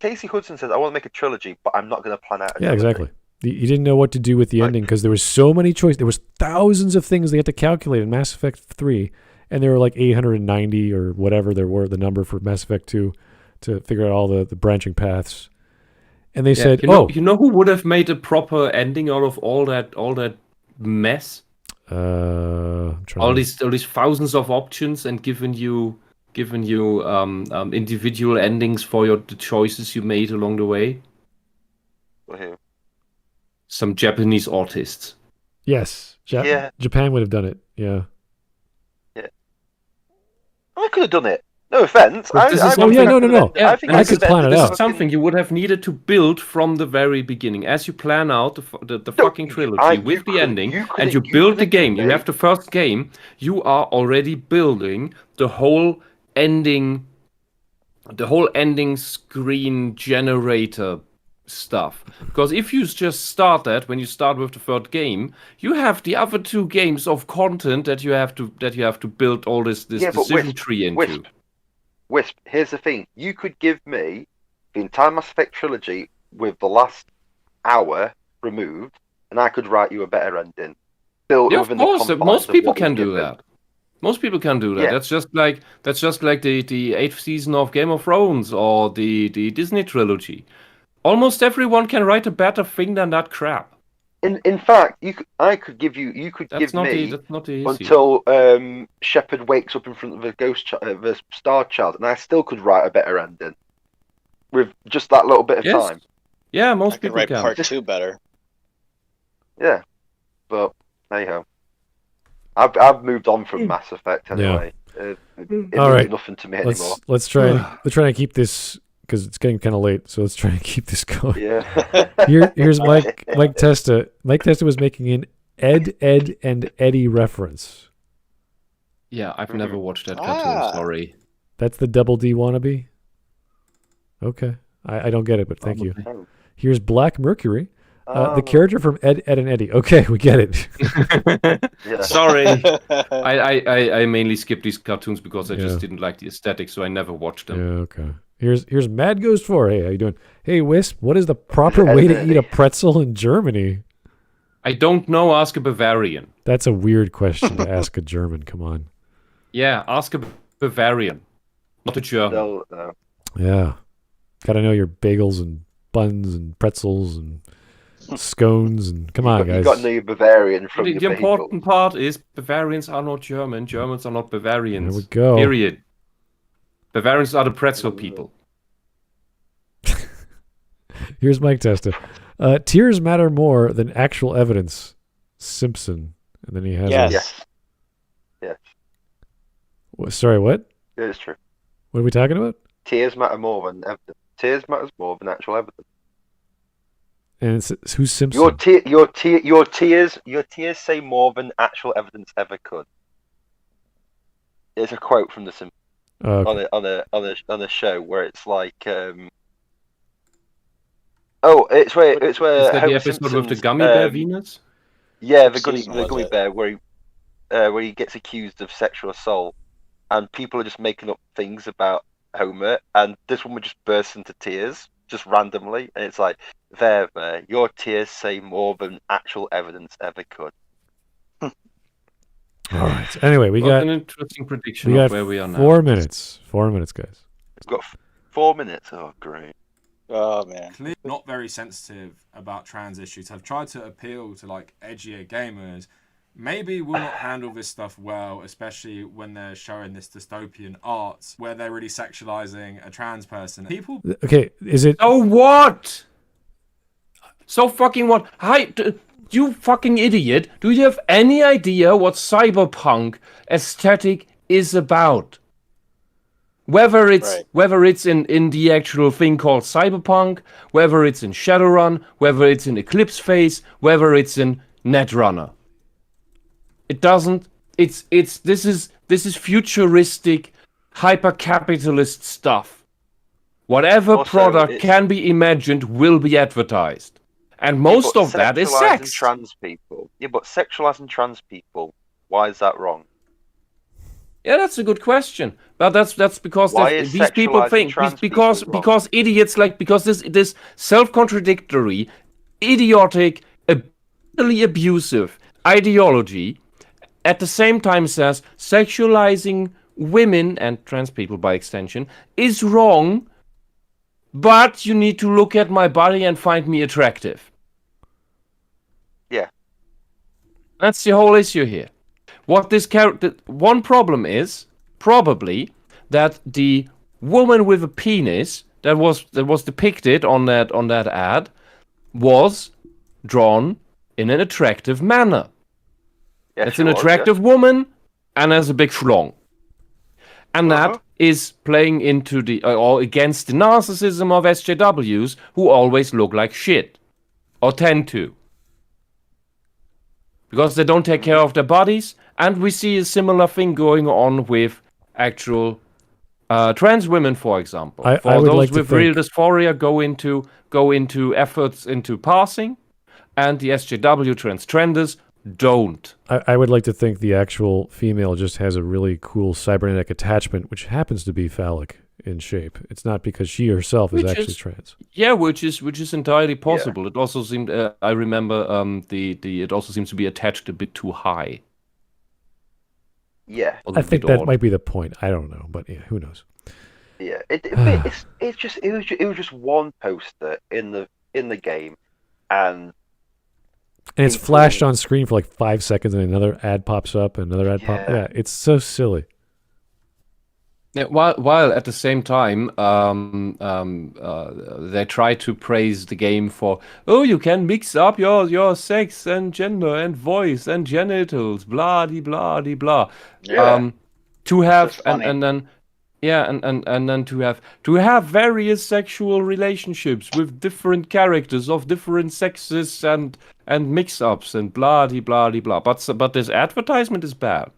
Casey Hudson says, "I want to make a trilogy, but I'm not going to plan out." Yeah, exactly. You didn't know what to do with the ending because there was so many choices. There was thousands of things they had to calculate in Mass Effect 3, and there were like 890 or whatever there were, the number for Mass Effect 2, to figure out all the branching paths. And they said, you know who would have made a proper ending out of all that mess? All these thousands of options and given you individual endings for the choices you made along the way. Okay. Some Japanese artists. Yes, Japan would have done it. Yeah. I could have done it. No offense. No. Yeah, I could plan it out. This is something you would have needed to build from the very beginning. As you plan out the fucking trilogy with the ending, and you build the game, you have the first game, you are already building the whole ending screen generator stuff. Because if you just start that when you start with the third game, you have the other two games of content that you have to build all this decision tree into. Wisp, here's the thing. You could give me the entire Mass Effect trilogy with the last hour removed, and I could write you a better ending. Of course, most people can do that. Most people can do that. Yeah. That's just like the 8th season of Game of Thrones or the Disney trilogy. Almost everyone can write a better thing than that crap. In fact, I could give you. You could give me until Shepard wakes up in front of a the Star Child, and I still could write a better ending with just that little bit of time. Yeah, most people can write part 2 better. Yeah, but anyhow, I've moved on from Mass Effect anyway. Yeah. It means nothing to me anymore. Let's try and keep this. Because it's getting kind of late, so let's try and keep this going. Yeah. Here's Mike Testa. Mike Testa was making an Ed, and Eddie reference. Yeah, I've never watched that cartoon. Sorry. That's the Double D wannabe? Okay. I don't get it, but thank you. Here's Black Mercury. The character from Ed, and Eddie. Okay, we get it. Yeah. Sorry, I mainly skipped these cartoons because I just didn't like the aesthetic, so I never watched them. Yeah, okay. Here's Mad Ghost 4. Hey, how you doing? Hey, Wisp, what is the proper way to eat a pretzel in Germany? I don't know. Ask a Bavarian. That's a weird question to ask a German. Come on. Yeah, ask a Bavarian, not a German. No. Yeah. Gotta know your bagels and buns and pretzels and scones and come on, guys. You got to know your Bavarian from The important part is Bavarians are not German. Germans are not Bavarians. There we go. Period. Bavarians are the pretzel people. Here's Mike Testa. Tears matter more than actual evidence. Simpson. And then he has Yes. Sorry, what? It is true. What are we talking about? Tears matter more than evidence. Tears matters more than actual evidence. And it's who's Simpson? Your tears say more than actual evidence ever could. It's a quote from The Simpsons on a show where it's like, it's where Is that the Homer episode with the Simpson's, gummy bear Venus? Yeah, the Season was gummy it? bear where he gets accused of sexual assault, and people are just making up things about Homer, and this woman just bursts into tears just randomly, and it's like, there, your tears say more than actual evidence ever could. All right. Anyway, we What got an interesting prediction we of got where we are now. 4 minutes. 4 minutes, guys. We've got 4 minutes. Oh, great. Oh man. Clearly not very sensitive about trans issues, have tried to appeal to like edgier gamers. Maybe will not handle this stuff well, especially when they're showing this dystopian art where they're really sexualizing a trans person. People. Okay, is it? Oh, what? So fucking what? Hi, you fucking idiot. Do you have any idea what cyberpunk aesthetic is about? Whether it's in the actual thing called cyberpunk, whether it's in Shadowrun, whether it's in Eclipse Phase, whether it's in Netrunner. It doesn't. This is futuristic, hyper-capitalist stuff. Whatever Also, product can be imagined will be advertised, and most of that is sexualizing sex. trans people. Yeah, but sexualizing trans people, why is that wrong? Yeah, that's a good question. But that's because Why is these people sexualizing think trans because people wrong? because idiots because this self-contradictory, idiotic, ably abusive ideology at the same time says sexualizing women and trans people by extension is wrong, but you need to look at my body and find me attractive. Yeah. That's the whole issue here. What this one problem is probably that the woman with a penis that was depicted on that ad was drawn in an attractive manner. Yeah, It's an attractive woman and has a big schlong. And that is playing into or against the narcissism of SJWs who always look like shit. Or tend to. Because they don't take care of their bodies, and we see a similar thing going on with actual trans women, for example. I For would those like to with real dysphoria go into efforts into passing, and the SJW trenders don't. I would like to think the actual female just has a really cool cybernetic attachment, which happens to be phallic in shape. It's not because she herself is actually trans. Yeah, which is entirely possible. Yeah. It also seemed I remember it also seems to be attached a bit too high. Yeah, I think that might be the point. I don't know, but yeah, who knows? Yeah, it was just one poster in the game, and it's flashed on screen for like 5 seconds, and another ad pops up, and another ad pops. Yeah, it's so silly. Yeah, while at the same time, they try to praise the game for, you can mix up your sex and gender and voice and genitals, blah de blah de blah. Yeah. To have and then to have various sexual relationships with different characters of different sexes and mix-ups and blah de blah de blah. But this advertisement is bad.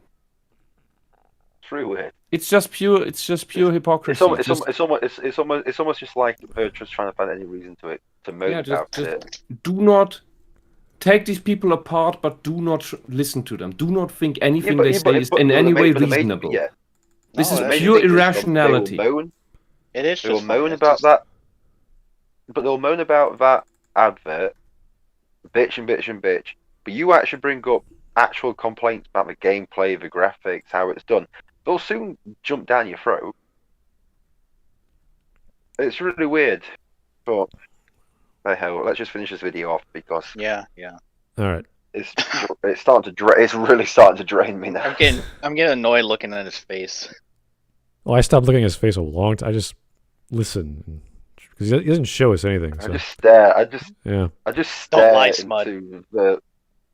It's really weird. It's just pure hypocrisy. It's almost just like her just trying to find any reason to moan about it. Do not take these people apart, but do not listen to them. Do not think anything they say is in any way reasonable. This is pure irrationality. It is. They'll moan about that, but they'll moan about that advert, bitch and bitch and bitch. But you actually bring up actual complaints about the gameplay, the graphics, how it's done. They'll soon jump down your throat. It's really weird, but hey ho, let's just finish this video off because yeah. All right. It's starting to it's really starting to drain me now. I'm getting annoyed looking at his face. Well, I stopped looking at his face a long time. I just listen because he doesn't show us anything. So. I just stare. I just stare Don't lie, Smud. into the.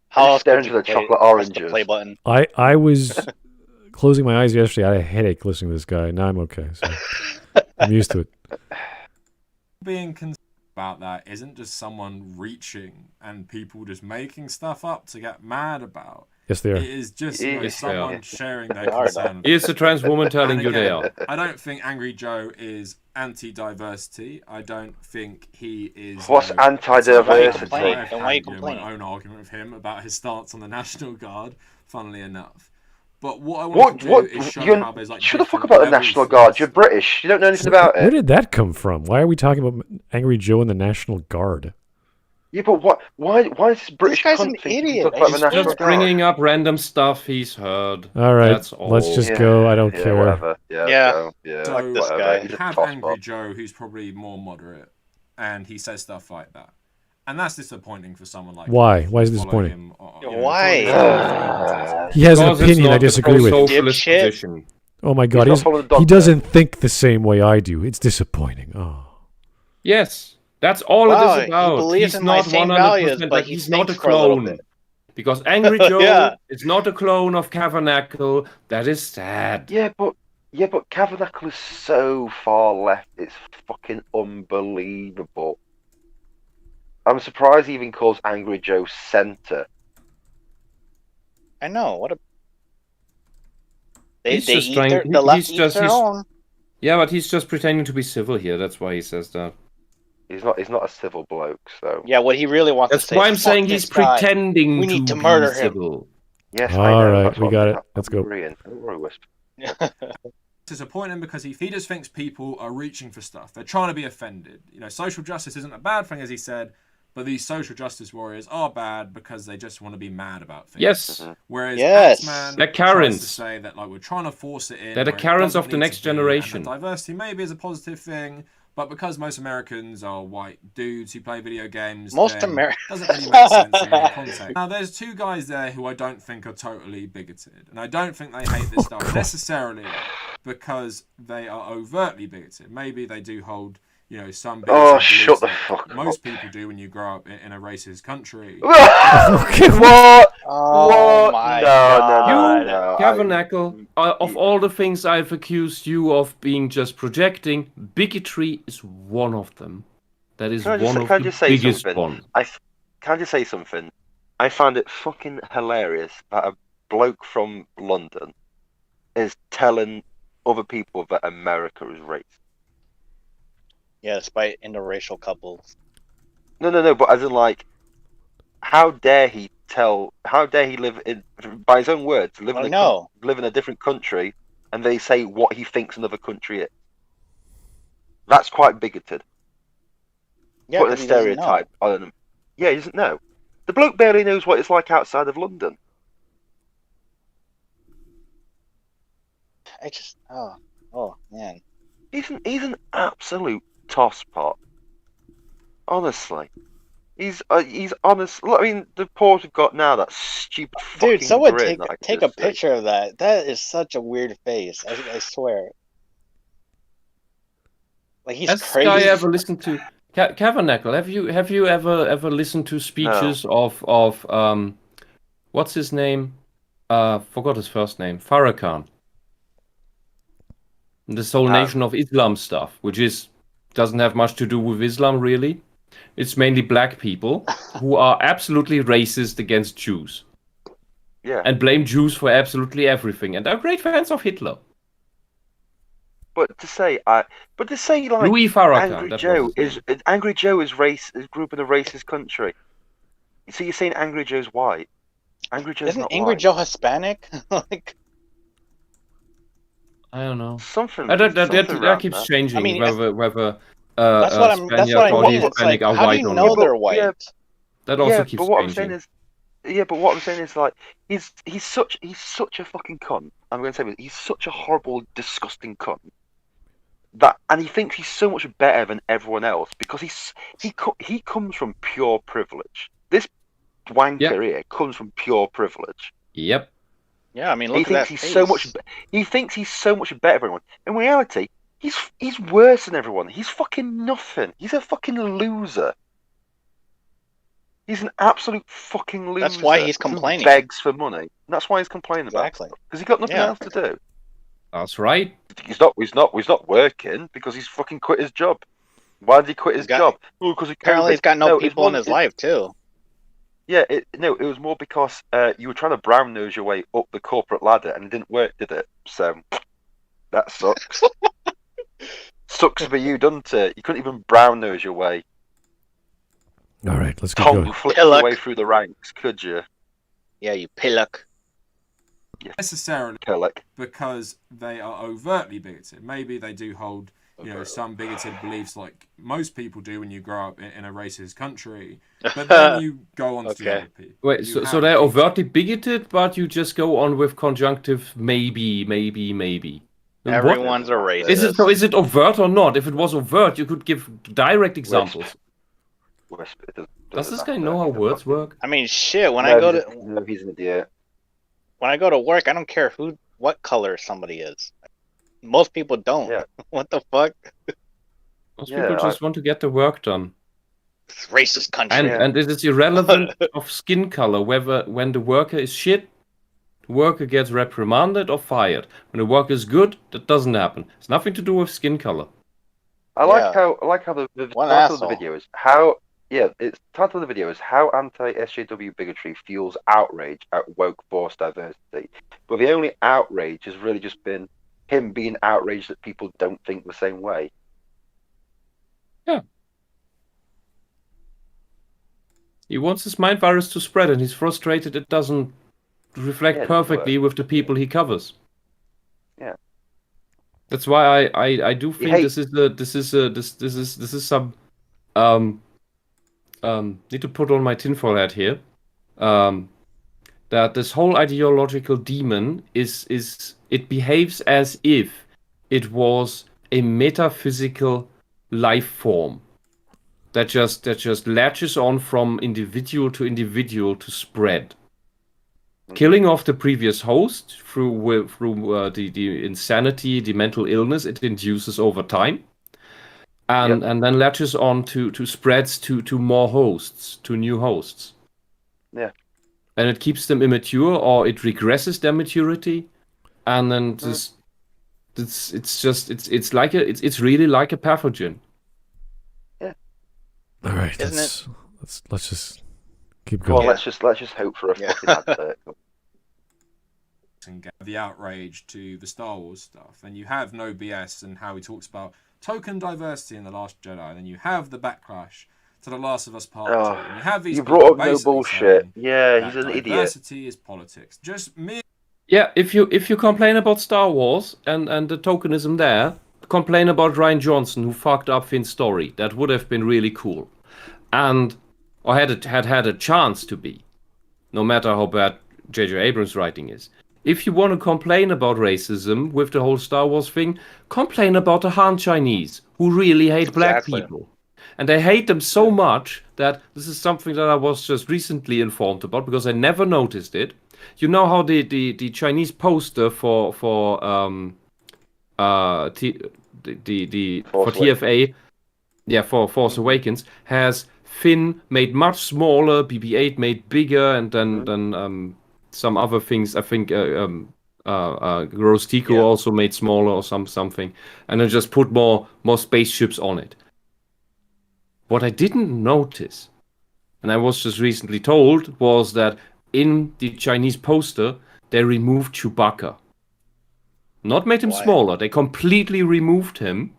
How else stare could into you the chocolate oranges. The play button. I was closing my eyes yesterday. I had a headache listening to this guy. Now I'm okay. So I'm used to it. Being concerned about that isn't just someone reaching and people just making stuff up to get mad about. Yes, they are. It is just someone sharing their concern. It's a trans woman telling you they are. I don't think Angry Joe is anti-diversity. I don't think he is. What's anti-diversity? Then why you complain? My own argument with him about his stance on the National Guard. Funnily enough. But what I want to do is show how there's like. Shut the fuck about the National Guard. You're British. You don't know anything about it. Where did that come from? Why are we talking about Angry Joe and the National Guard? Yeah, but what? Why is this British This guy's an cunt thinking idiot. about the He's National just Guard? bringing up random stuff he's heard. All right, That's all. let's just go. I don't care. Whatever. Yeah. So like this guy. you have Angry Joe, who's probably more moderate, and he says stuff like that, and that's disappointing for someone like. Why? Why is it disappointing? He has an opinion I disagree with. Position. Oh my God, he doesn't think the same way I do. It's disappointing. Oh. Yes, that's all it is about. He believes in my same values, but he's not a clone. Because Angry Joe is not a clone of Kavernacle. That is sad. Yeah, but Kavernacle is so far left. It's fucking unbelievable. I'm surprised he even calls Angry Joe centre. I know. What a. The left eats their own. Yeah, but he's just pretending to be civil here. That's why he says that. He's not a civil bloke, so. Yeah, what he really wants to say. That's why I'm saying he's pretending we need to be murder him. civil. Yes, all right, we got it. Let's go. Don't worry, Wisp. It's disappointing because he just thinks people are reaching for stuff. They're trying to be offended. You know, social justice isn't a bad thing, as he said, but these social justice warriors are bad because they just want to be mad about things. Yes. Whereas they're tries Karens. to say that like we're trying to force it in. They're the Karens of the next generation. And diversity maybe is a positive thing, but because most Americans are white dudes who play video games, most Americans doesn't really make sense in the context. Now, there's two guys there who I don't think are totally bigoted, and I don't think they hate this stuff necessarily because they are overtly bigoted. Maybe they do hold, you know, some. Oh, shut the fuck up. Most people do when you grow up in a racist country. Okay, what? Oh what? my No. Kavernacle, of all the things I've accused you of being just projecting, bigotry is one of them. That is one of the biggest ones. Can I just say something? I find it fucking hilarious that a bloke from London is telling other people that America is racist. Yeah, despite interracial couples. No, but as in like, how dare he live in, by his own words, live in a different country, and they say what he thinks another country is. That's quite bigoted. Yeah, putting a stereotype on him. Yeah, he doesn't know. The bloke barely knows what it's like outside of London. Oh man. He's an absolute tosspot. Honestly. He's honest. Look, I mean, the pause we've got now, that stupid fucking dude, someone grin take a picture of that. That is such a weird face. I swear. Like he's Has crazy. this guy ever listened to Kavernacle? Have you ever listened to speeches of what's his name? Forgot his first name. Farrakhan. This whole Nation of Islam stuff, which doesn't have much to do with Islam really. It's mainly black people who are absolutely racist against Jews. Yeah. And blame Jews for absolutely everything, and are great fans of Hitler. But to say like Louis Farrakhan. Angry Joe is grew up in a racist country. So you're saying Angry Joe's white? Angry Joe's Isn't not Angry white. Joe Hispanic? Like, I don't know. Something. That keeps that. changing. I mean, whether that's what I mean. It's like, how do you know they're white? That also keeps but what changing. I'm saying is, but what I'm saying is like he's such a fucking cunt. I'm going to say he's such a horrible, disgusting cunt. And he thinks he's so much better than everyone else because he comes from pure privilege. This wanker here comes from pure privilege. Yep. Yeah, I mean, He thinks he's so much better than everyone. In reality, he's worse than everyone. He's fucking nothing. He's a fucking loser. He's an absolute fucking loser. That's why he's complaining. Who begs for money. That's why he's complaining Exactly. about it. Because he's got nothing else to do. That's right. He's not working because he's fucking quit his job. Why did he quit his job? Oh, because apparently he's got no people in his life too. Yeah, it was more because you were trying to brown nose your way up the corporate ladder and it didn't work, did it? So that sucks. Sucks for you, doesn't it? You couldn't even brown nose your way. All right, let's get going. Flick your way through the ranks, could you? Yeah, you pillock. Necessarily Pillock. Because they are overtly bigoted. Maybe they do hold, some bigoted beliefs like most people do when you grow up in a racist country. But then you go on to the other people. Wait, so they're overtly bigoted, but you just go on with conjunctive maybe. Everyone's a racist. Is it overt or not? If it was overt, you could give direct examples. Does this guy know how words work? I mean, shit. No, he's an idiot. When I go to work, I don't care what color somebody is. Most people don't. Yeah. What the fuck? Most people just want to get the work done. It's racist country. And it is irrelevant of skin color, when the worker is shit, the worker gets reprimanded or fired. When the worker is good, that doesn't happen. It's nothing to do with skin color. I like how the title of the video is it's title of the video is how anti-SJW bigotry fuels outrage at woke forced diversity. But the only outrage has really just been him being outraged that people don't think the same way. Yeah. He wants his mind virus to spread, and he's frustrated it doesn't reflect perfectly with the people he covers. Yeah. That's why I do think this is some need to put on my tinfoil hat here. That this whole ideological demon it behaves as if it was a metaphysical life form that just latches on from individual to spread. Killing off the previous host through the insanity, the mental illness it induces over time, and then latches on to spreads to more hosts, to new hosts. Yeah. And it keeps them immature, or it regresses their maturity, and then it's really like a pathogen. Yeah. All right, let's just keep going. Well, let's just hope for a fucking advert. And get the outrage to the Star Wars stuff. Then you have No BS and how he talks about token diversity in The Last Jedi. And then you have the backlash to The Last of Us Part 2. And you have these brought up no bullshit. Yeah, he's an idiot. Diversity is politics. Just me. Yeah, if you complain about Star Wars and the tokenism there, complain about Rian Johnson who fucked up Finn's story. That would have been really cool. Or had a chance to be. No matter how bad J.J. Abrams' writing is. If you want to complain about racism with the whole Star Wars thing, complain about the Han Chinese, who really hate black people. And they hate them so much that this is something that I was just recently informed about, because I never noticed it. You know how the Chinese poster for TFA, for Force Awakens, has Finn made much smaller, BB-8 made bigger, and then some other things. I think Gross Tico also made smaller or something, and then just put more spaceships on it. What I didn't notice, and I was just recently told, was that in the Chinese poster they removed Chewbacca. Not made him Why? smaller. They completely removed him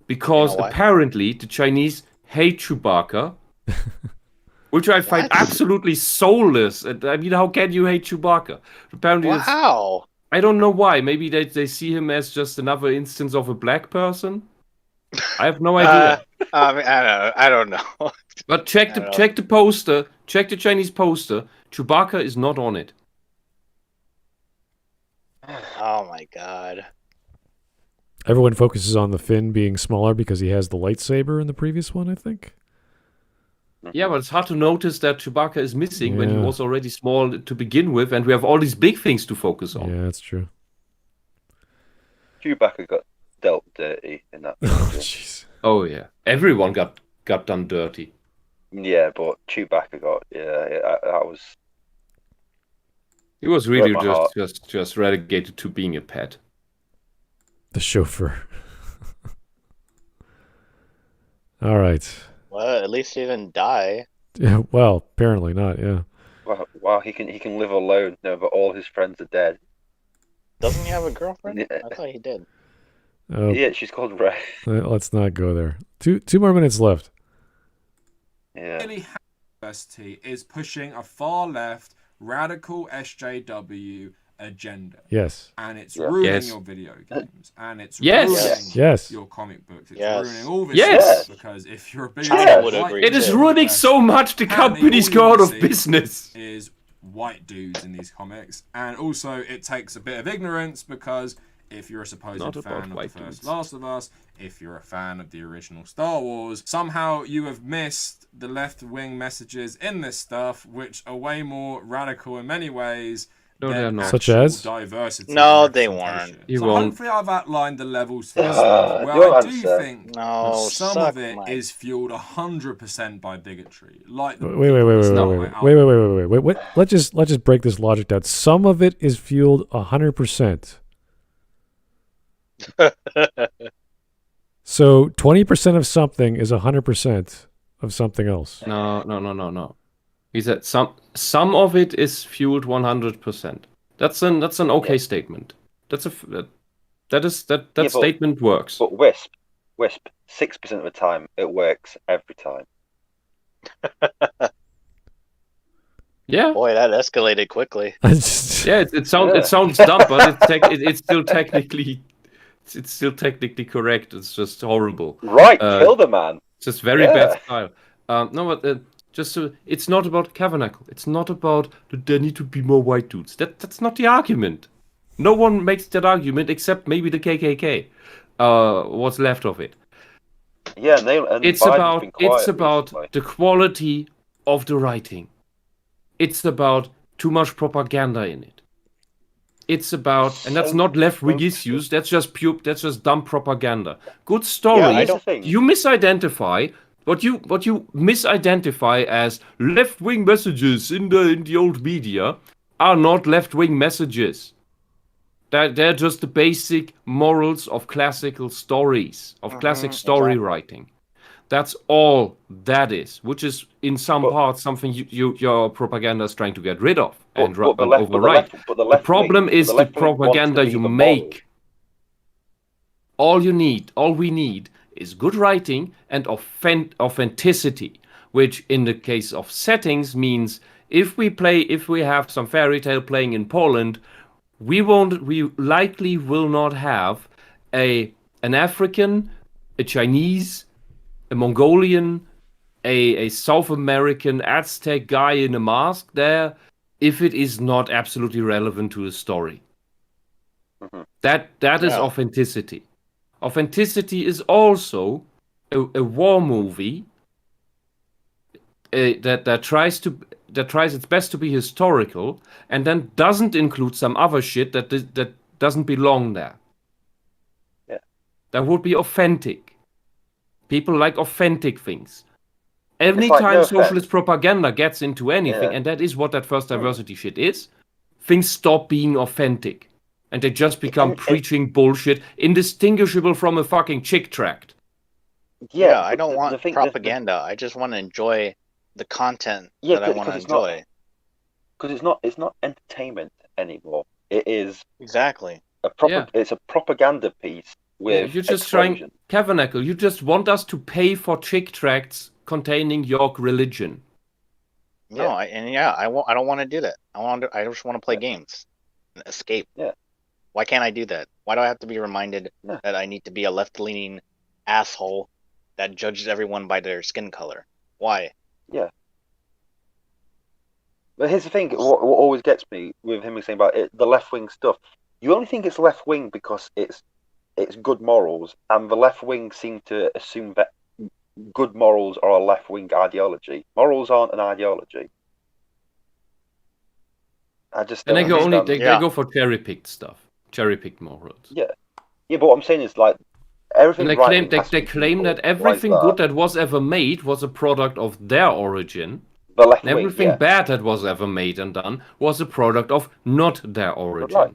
because You know why? apparently the Chinese hate Chewbacca, which I find What? absolutely soulless. And I mean, how can you hate Chewbacca? Apparently, it's, Wow. I don't know why. Maybe they see him as just another instance of a black person. I have no idea. I don't know. But check I don't know. the poster. Check the Chinese poster. Chewbacca is not on it. Oh my god. Everyone focuses on the Finn being smaller because he has the lightsaber in the previous one, I think. Yeah, but it's hard to notice that Chewbacca is missing when he Yeah. was already small to begin with, and we have all these big things to focus on. Yeah, that's true. Chewbacca got dealt dirty in that. Oh, picture. jeez. Oh yeah, everyone got done dirty. Yeah, but Chewbacca got that was. He was really Broke my heart. just relegated to being a pet. The chauffeur. All right. Well, at least he didn't die. Yeah, well, apparently not, yeah. Wow, he can live alone now, but all his friends are dead. Doesn't he have a girlfriend? Yeah. I thought he did. Oh, Yeah, she's called Ray. let's not go there. Two more minutes left. Yeah. Ellie University is pushing a far left radical SJW agenda, Yes. and it's Yeah. ruining Yes. your video games, and it's Yes. ruining Yes. your comic books. It's Yes. ruining all this Yes. stuff because if you're a Yes. big I would agree. It is too. ruining so much. The companies go out of business. Is white dudes in these comics, and also it takes a bit of ignorance because if you're a supposed Not about fan of white the first dudes. Last of Us, if you're a fan of the original Star Wars, somehow you have missed the left-wing messages in this stuff, which are way more radical in many ways. No, they're than not. Such actual as? diversity No, and they representation. weren't. You So won't. hopefully I've outlined the levels for this Ah, stuff, where your I do answer. think No, some suck of it my- is fueled 100% by bigotry. Like the Wait. Let's just break this logic down. Some of it is fueled 100%. So 20% of something is 100% of something else. No. He said some of it is fueled 100%. That's an okay statement. That but- statement works. But Wisp, 6% of the time it works every time. Yeah. Boy, that escalated quickly. Yeah, it sounds dumb, but it's still technically correct. It's just horrible. Right, kill the man. It's just very Yeah. bad style. No, but it's not about Kavernacle. It's not about there need to be more white dudes. That's not the argument. No one makes that argument except maybe the KKK. What's left of it? Yeah, and It's Biden's been quiet it's about recently. the quality of the writing. It's about too much propaganda in it. It's about, and that's not left-wing issues. That's just dumb propaganda. Good story. Yeah, I Here's the don't- thing. You misidentify what you misidentify as left-wing messages in the old media are not left-wing messages. They're just the basic morals of classical stories, of classic story exactly. writing. That's all that is, which is in some But- parts something your propaganda is trying to get rid of and But the left- but the override. left- but the The left problem wing- is the the left wing wants to propaganda be you the make. All we need is good writing and authenticity, which in the case of settings means if we have some fairy tale playing in Poland, we likely will not have an African, a Chinese, a Mongolian, a South American Aztec guy in a mask there, if it is not absolutely relevant to the story. That is Yeah. authenticity. Authenticity is also a war movie that tries its best to be historical and then doesn't include some other shit that doesn't belong there. Yeah. That would be authentic. People like authentic things. Anytime like, no socialist offense. propaganda gets into anything, Yeah. and that is what that first diversity shit is, things stop being authentic. And they just become And- preaching bullshit, indistinguishable from a fucking chick tract. Yeah, I but don't the want thing- propaganda. I just want to enjoy the content Yeah, that I want to because it's not- enjoy. Because it's not entertainment anymore. It is Exactly. It's a propaganda piece with you're just explosion. trying, Kavernacle, you just want us to pay for chick tracts containing York religion. No, I don't want to do that. I just want to play games, and escape. Yeah. Why can't I do that? Why do I have to be reminded that I need to be a left-leaning asshole that judges everyone by their skin color? Why? Yeah. But here's the thing: what always gets me with him saying about the left-wing stuff. You only think it's left-wing because it's good morals, and the left-wing seem to assume that good morals are a left-wing ideology. Morals aren't an ideology. I just don't understand. They go for cherry-picked stuff, cherry-picked morals. Yeah, but what I'm saying is like everything. And they claim that everything good that was ever made was a product of their origin. The left and everything bad that was ever made and done was a product of not their origin.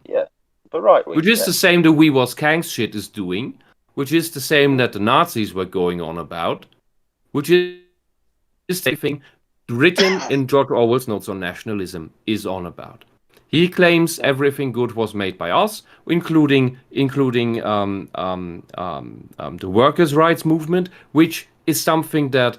But right, which is the same the We Was Kangs shit is doing, which is the same that the Nazis were going on about, which is the same thing written in George Orwell's Notes on Nationalism is on about. He claims everything good was made by us, including the workers' rights movement, which is something that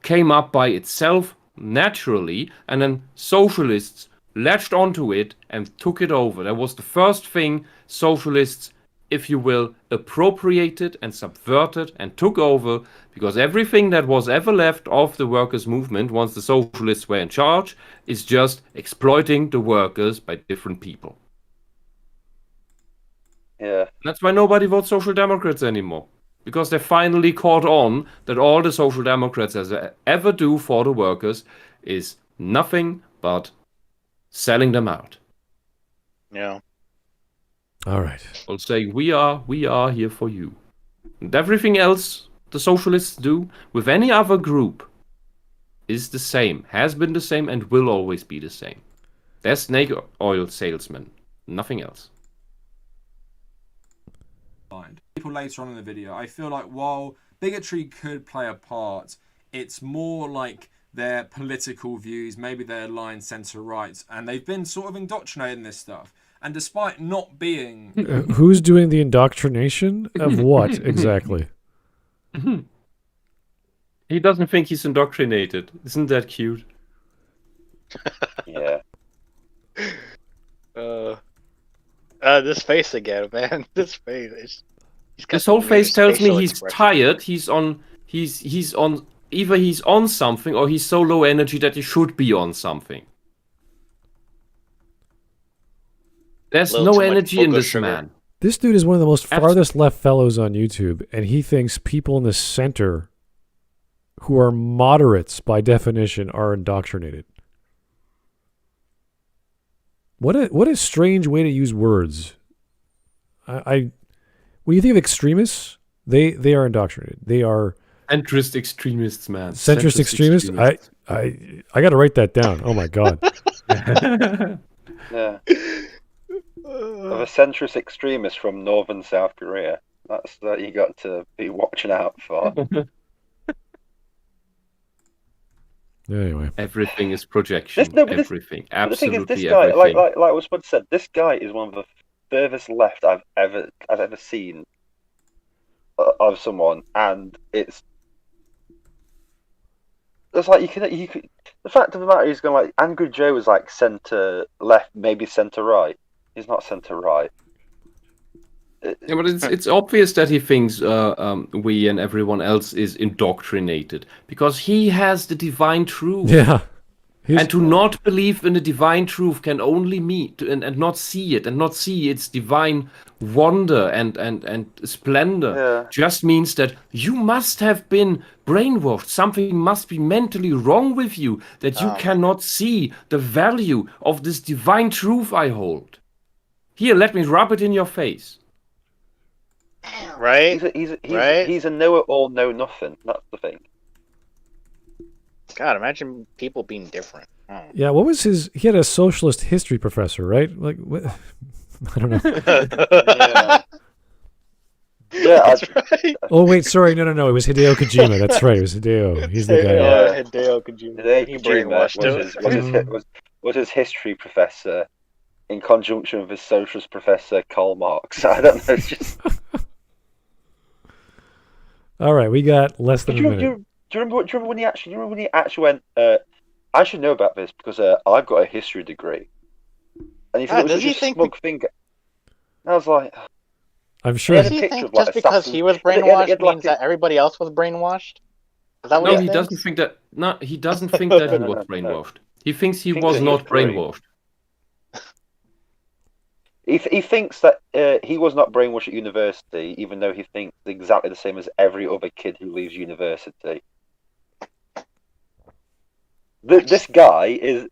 came up by itself naturally, and then socialists latched onto it and took it over. That was the first thing socialists, if you will, appropriated and subverted and took over, because everything that was ever left of the workers' movement once the socialists were in charge is just exploiting the workers by different people. Yeah. That's why nobody votes Social Democrats anymore. Because they finally caught on that all the Social Democrats ever do for the workers is nothing but selling them out. Yeah. All right. I'll say we are here for you. And everything else the socialists do with any other group is the same, has been the same, and will always be the same. They're snake oil salesmen, nothing else. People later on in the video, I feel like while bigotry could play a part, it's more like their political views, maybe they're aligned centre-right, and they've been sort of indoctrinated in this stuff. And despite not being... Who's doing the indoctrination of what exactly? He doesn't think he's indoctrinated. Isn't that cute? Yeah. This face again, man. This face. This whole face tells me he's tired. He's on either he's on something or he's so low energy that he should be on something. There's no energy in this man. This dude is one of the most farthest left fellows on YouTube, and he thinks people in the center who are moderates by definition are indoctrinated. What a strange way to use words. When you think of extremists, they are indoctrinated. They are centrist extremists, man. Centrist extremists? I got to write that down. Oh my god. Yeah. Of a centrist extremist from northern South Korea. That's that you got to be watching out for. Anyway, everything is projection. Everything, absolutely. The thing is, this guy, everything. like what Spud said, this guy is one of the furthest left I've ever seen of someone, and it's like you could. The fact of the matter is, going like Angry Joe is like centre left, maybe centre right. He's not centre right. Yeah, but it's obvious that he thinks we and everyone else is indoctrinated because he has the divine truth. Yeah. And to not believe in the divine truth can only mean and not see it and not see its divine wonder and splendor just means that you must have been brainwashed. Something must be mentally wrong with you that you cannot see the value of this divine truth I hold. Here, let me rub it in your face. Right? He's a know-it-all, know-nothing. That's the thing. God, imagine people being different. Oh. Yeah, what was his... He had a socialist history professor, right? Like, what? I don't know. Yeah, that's right. Oh, wait, sorry. No. It was Hideo Kojima. That's right. It was Hideo. He's the guy. Hideo Kojima. He brainwashed him. Was his history professor in conjunction with his socialist professor Karl Marx. I don't know. It's just. All right, we got less than a minute. Do you remember when he actually went? I should know about this because I've got a history degree. And he thought it was just a smug finger. And I was like, I'm sure. Does he think just because he was brainwashed means that everybody else was brainwashed? Is that what No, he doesn't think that. No, he doesn't think that he was brainwashed. He thinks he was not brainwashed. He thinks that he was not brainwashed at university, even though he thinks exactly the same as every other kid who leaves university. This guy is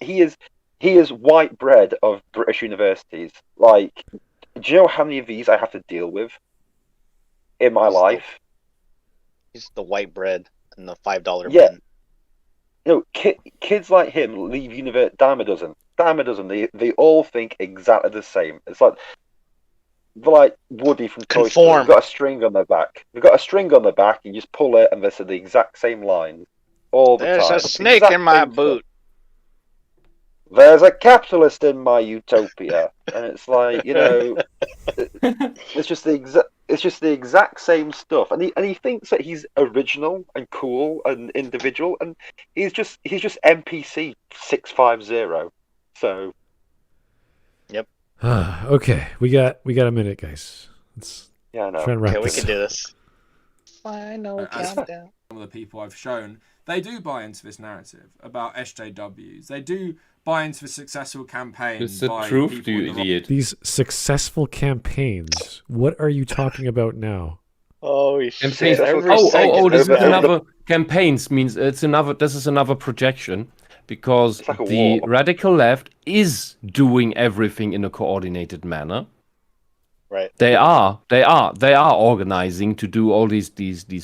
he is white bread of British universities. Like, do you know how many of these I have to deal with in my life? He's the white bread and the $5 yeah. bin. You know, kids like him leave university dime a dozen. They all think exactly the same. It's like they're like Woody from Toy Story. They've got a string on their back. They've got a string on their back, and you just pull it, and they say the exact same line all the time. There's a snake in my boot. There's a capitalist in my utopia, and it's like, you know, it's just the exact same stuff, and he thinks that he's original and cool and individual, and he's just NPC 650. So, yep. Okay, we got a minute, guys. Let's try and wrap we this can up. do this. Final countdown. Some of the people I've shown, they do buy into this narrative about SJWs. They do buy into the successful campaigns. It's the truth, you idiot. These successful campaigns. What are you talking about now? Oh, campaigns. This is another campaigns means it's another. This is another projection because like the radical left is doing everything in a coordinated manner. Right. They are organizing to do all these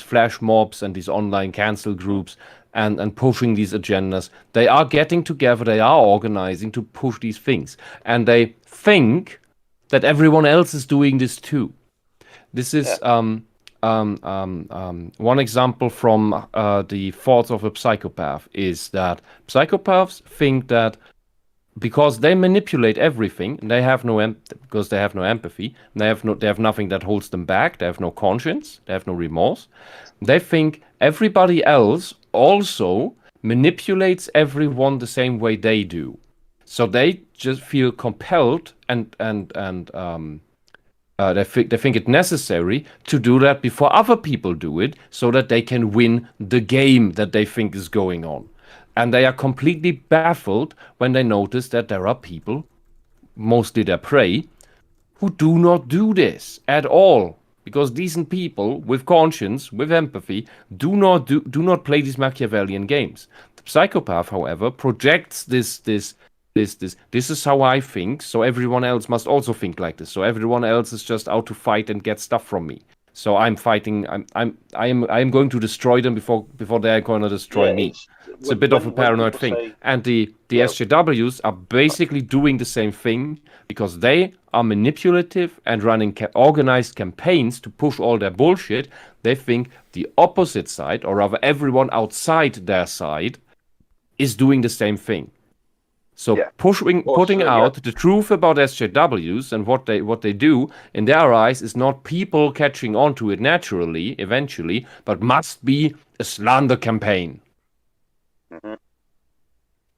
flash mobs and these online cancel groups and pushing these agendas. They are getting together, they are organizing to push these things. And they think that everyone else is doing this too. This is one example from the thoughts of a psychopath is that psychopaths think that because they manipulate everything, and they have no empathy, they have nothing that holds them back. They have no conscience. They have no remorse. They think everybody else also manipulates everyone the same way they do. So they just feel compelled and they think it necessary to do that before other people do it, so that they can win the game that they think is going on. And they are completely baffled when they notice that there are people, mostly their prey, who do not do this at all. Because decent people with conscience, with empathy, do not play these Machiavellian games. The psychopath, however, projects this is how I think, so everyone else must also think like this. So everyone else is just out to fight and get stuff from me. So I'm fighting. I am going to destroy them before they're going to destroy me. It's a bit of a paranoid thing. And the SJWs are basically doing the same thing because they are manipulative and running organized campaigns to push all their bullshit. They think the opposite side, or rather everyone outside their side, is doing the same thing. So putting out the truth about SJWs and what they do in their eyes is not people catching on to it naturally, eventually, but must be a slander campaign. Mm-hmm.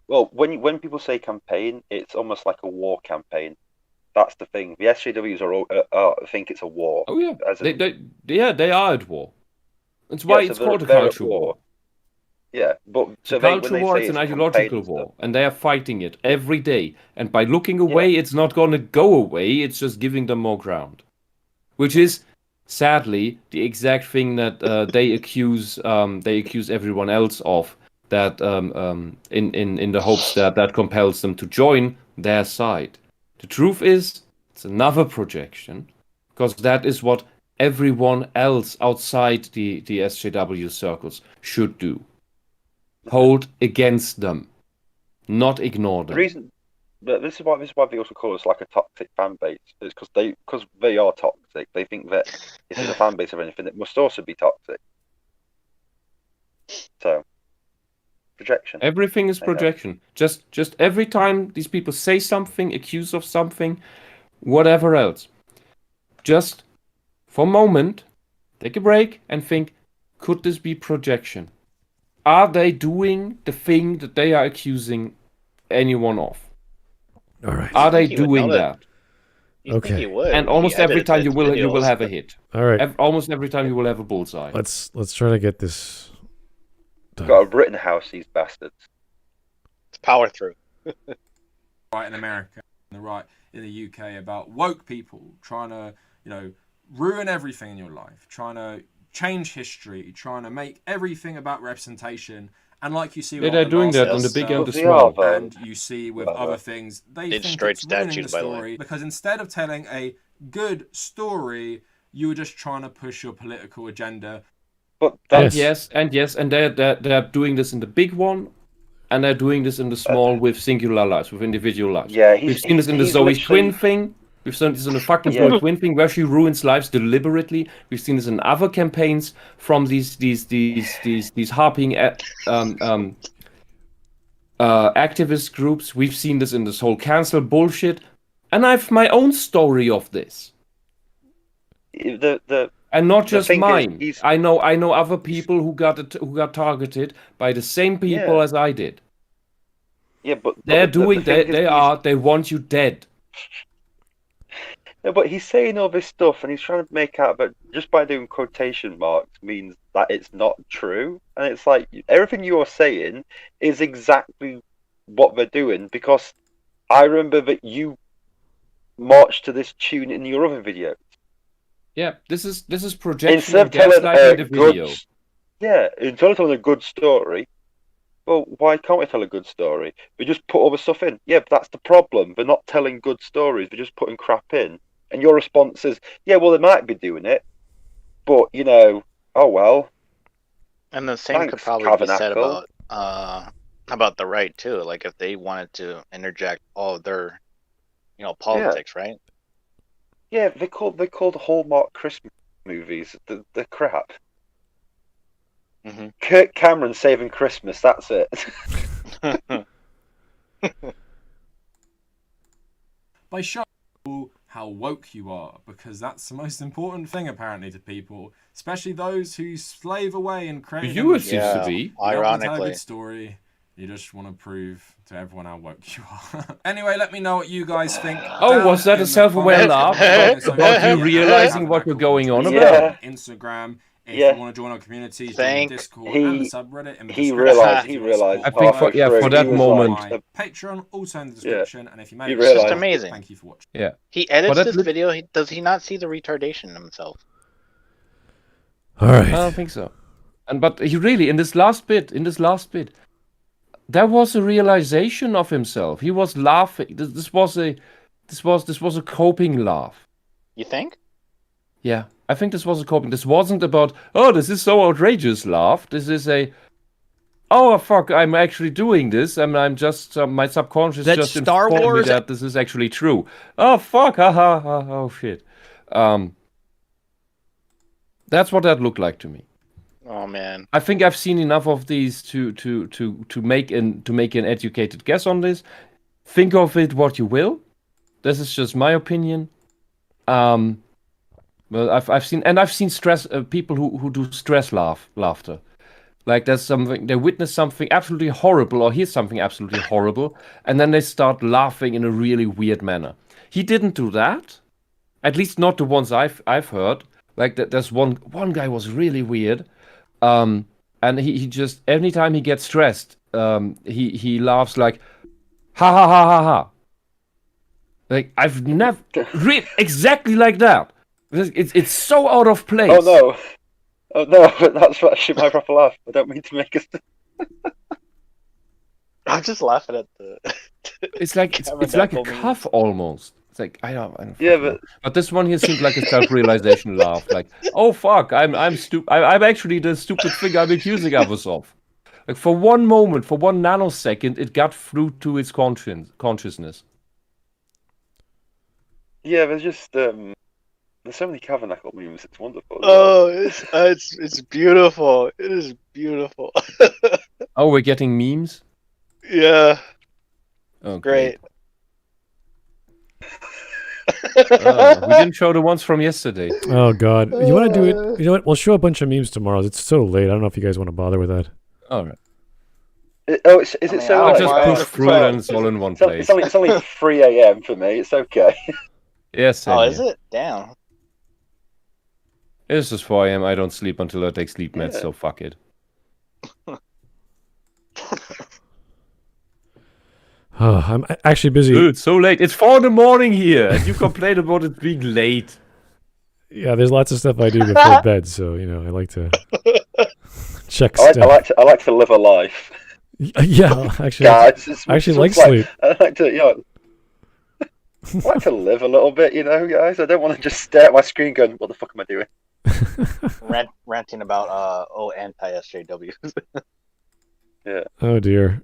Well, when people say campaign, it's almost like a war campaign. That's the thing. The SJWs think it's a war. Oh yeah, they are at war. That's why it's called a culture war. Yeah, but it's a culture war, it's an ideological war, and they are fighting it every day. And by looking away, it's not going to go away. It's just giving them more ground, which is sadly the exact thing that they accuse everyone else of. That in the hopes that compels them to join their side. The truth is, it's another projection, because that is what everyone else outside the SJW circles should do. Hold against them, not ignore them. The reason, but this is why they also call us like a toxic fan base. It's because they are toxic. They think that if there's a fan base of anything, it must also be toxic. So, projection. Everything is projection. Just every time these people say something, accuse of something, whatever else, just for a moment, take a break and think, could this be projection? Are they doing the thing that they are accusing anyone of? All right. Are they doing that? You think he would? And almost every time you will have a hit. All right. Almost every time you will have a bullseye. Let's try to get this done. Got a Rittenhouse, these bastards. It's power through. Right in America, and the right in the UK about woke people trying to, ruin everything in your life, trying to change history, trying to make everything about representation. And like you see, they're doing that on the big and the small. And you see with other things, they think straight it's ruining the statues, by the way. story because instead of telling a good story, you were just trying to push your political agenda. But Yes, and they're doing this in the big one, and they're doing this in the small with singular lives, with individual lives. Yeah, we've seen this in the Zoe Twin thing. We've seen this in the fucking Zoe Twin thing where she ruins lives deliberately. We've seen this in other campaigns from these harping activist groups. We've seen this in this whole cancel bullshit, and I have my own story of this. And not just mine. I know other people who got targeted by the same people as I did. Yeah, but they want you dead. No, but he's saying all this stuff and he's trying to make out, but just by doing quotation marks means that it's not true. And it's like everything you're saying is exactly what they're doing, because I remember that you marched to this tune in your other video. Yeah, this is projection and gaslighting the video. Instead of telling a good story, well, why can't we tell a good story? We just put all the stuff in. Yeah, but that's the problem. They're not telling good stories. They're just putting crap in. And your response is, yeah, well, they might be doing it, but, oh, well. And the same could probably be said about the right, too. Like, if they wanted to interject all of their, politics, right? Yeah, they called Hallmark Christmas movies the crap. Mm-hmm. Kirk Cameron saving Christmas, that's it. By showing people how woke you are, because that's the most important thing apparently to people, especially those who slave away and create. You seems to be. You don't want to tell a Ironically. good story. You just want to prove to everyone how woke you are. Anyway, let me know what you guys think. Oh, was that a self-aware laugh about you realizing what you're going on about? Instagram. If you want to join our community, join the Discord and the subreddit in the he description. realized. I think for that moment. Patreon also in the description, and if you made He it, realized. It's just amazing. Thank you for watching. Yeah. He edits But this video. Does he not see the retardation himself? All right. I don't think so. But he really, in this last bit, there was a realization of himself. He was laughing. This was a coping laugh. You think? Yeah, I think this was a coping. This wasn't about, oh, this is so outrageous laugh. This is oh fuck, I'm actually doing this, and I'm just my subconscious That's just Star informed Wars? me that this is actually true. Oh fuck, haha, oh shit. That's what that looked like to me. Oh man. I think I've seen enough of these to make an educated guess on this. Think of it what you will. This is just my opinion. Well, I've seen stress people who do stress laughter. Like there's something, they witness something absolutely horrible or hear something absolutely horrible, and then they start laughing in a really weird manner. He didn't do that, at least not the ones I've heard. Like there's one guy was really weird, and he just anytime he gets stressed, he laughs like ha ha ha ha ha. Like I've never read exactly like that. It's so out of place. Oh no, that's actually my proper laugh. I don't mean to make us. I'm just laughing at the. It's like a cough almost. It's like I don't Yeah, but this one here seemed like a self-realization laugh. Like, oh fuck, I'm stupid. I'm actually the stupid thing I'm accusing others of. Like for one moment, for one nanosecond, it got through to its consciousness. Yeah, there's just there's so many Kavernacle memes. It's wonderful. Oh, it's beautiful. It is beautiful. Oh, we're getting memes? Yeah. Okay. Great. Oh, we didn't show the ones from yesterday. Oh God, you want to do it? You know what? We'll show a bunch of memes tomorrow. It's so late. I don't know if you guys want to bother with that. All right. Is it mean, so I'll I'll late? just Wow. push through it and it's all in one place. It's only 3 a.m. for me. It's okay. Yes. Oh, is it? Damn. It's just 4 a.m. I don't sleep until I take sleep meds, so fuck it. I'm actually busy. Dude, it's so late. It's 4 in the morning here, and you complain about it being late. Yeah, there's lots of stuff I do before bed, so I like to check I stuff. like to live a life. Yeah, actually, Guys, I actually like sleep. I like to, I like to live a little bit, guys. I don't want to just stare at my screen going, "What the fuck am I doing?" Ranting about anti-SJWs. Yeah. Oh dear.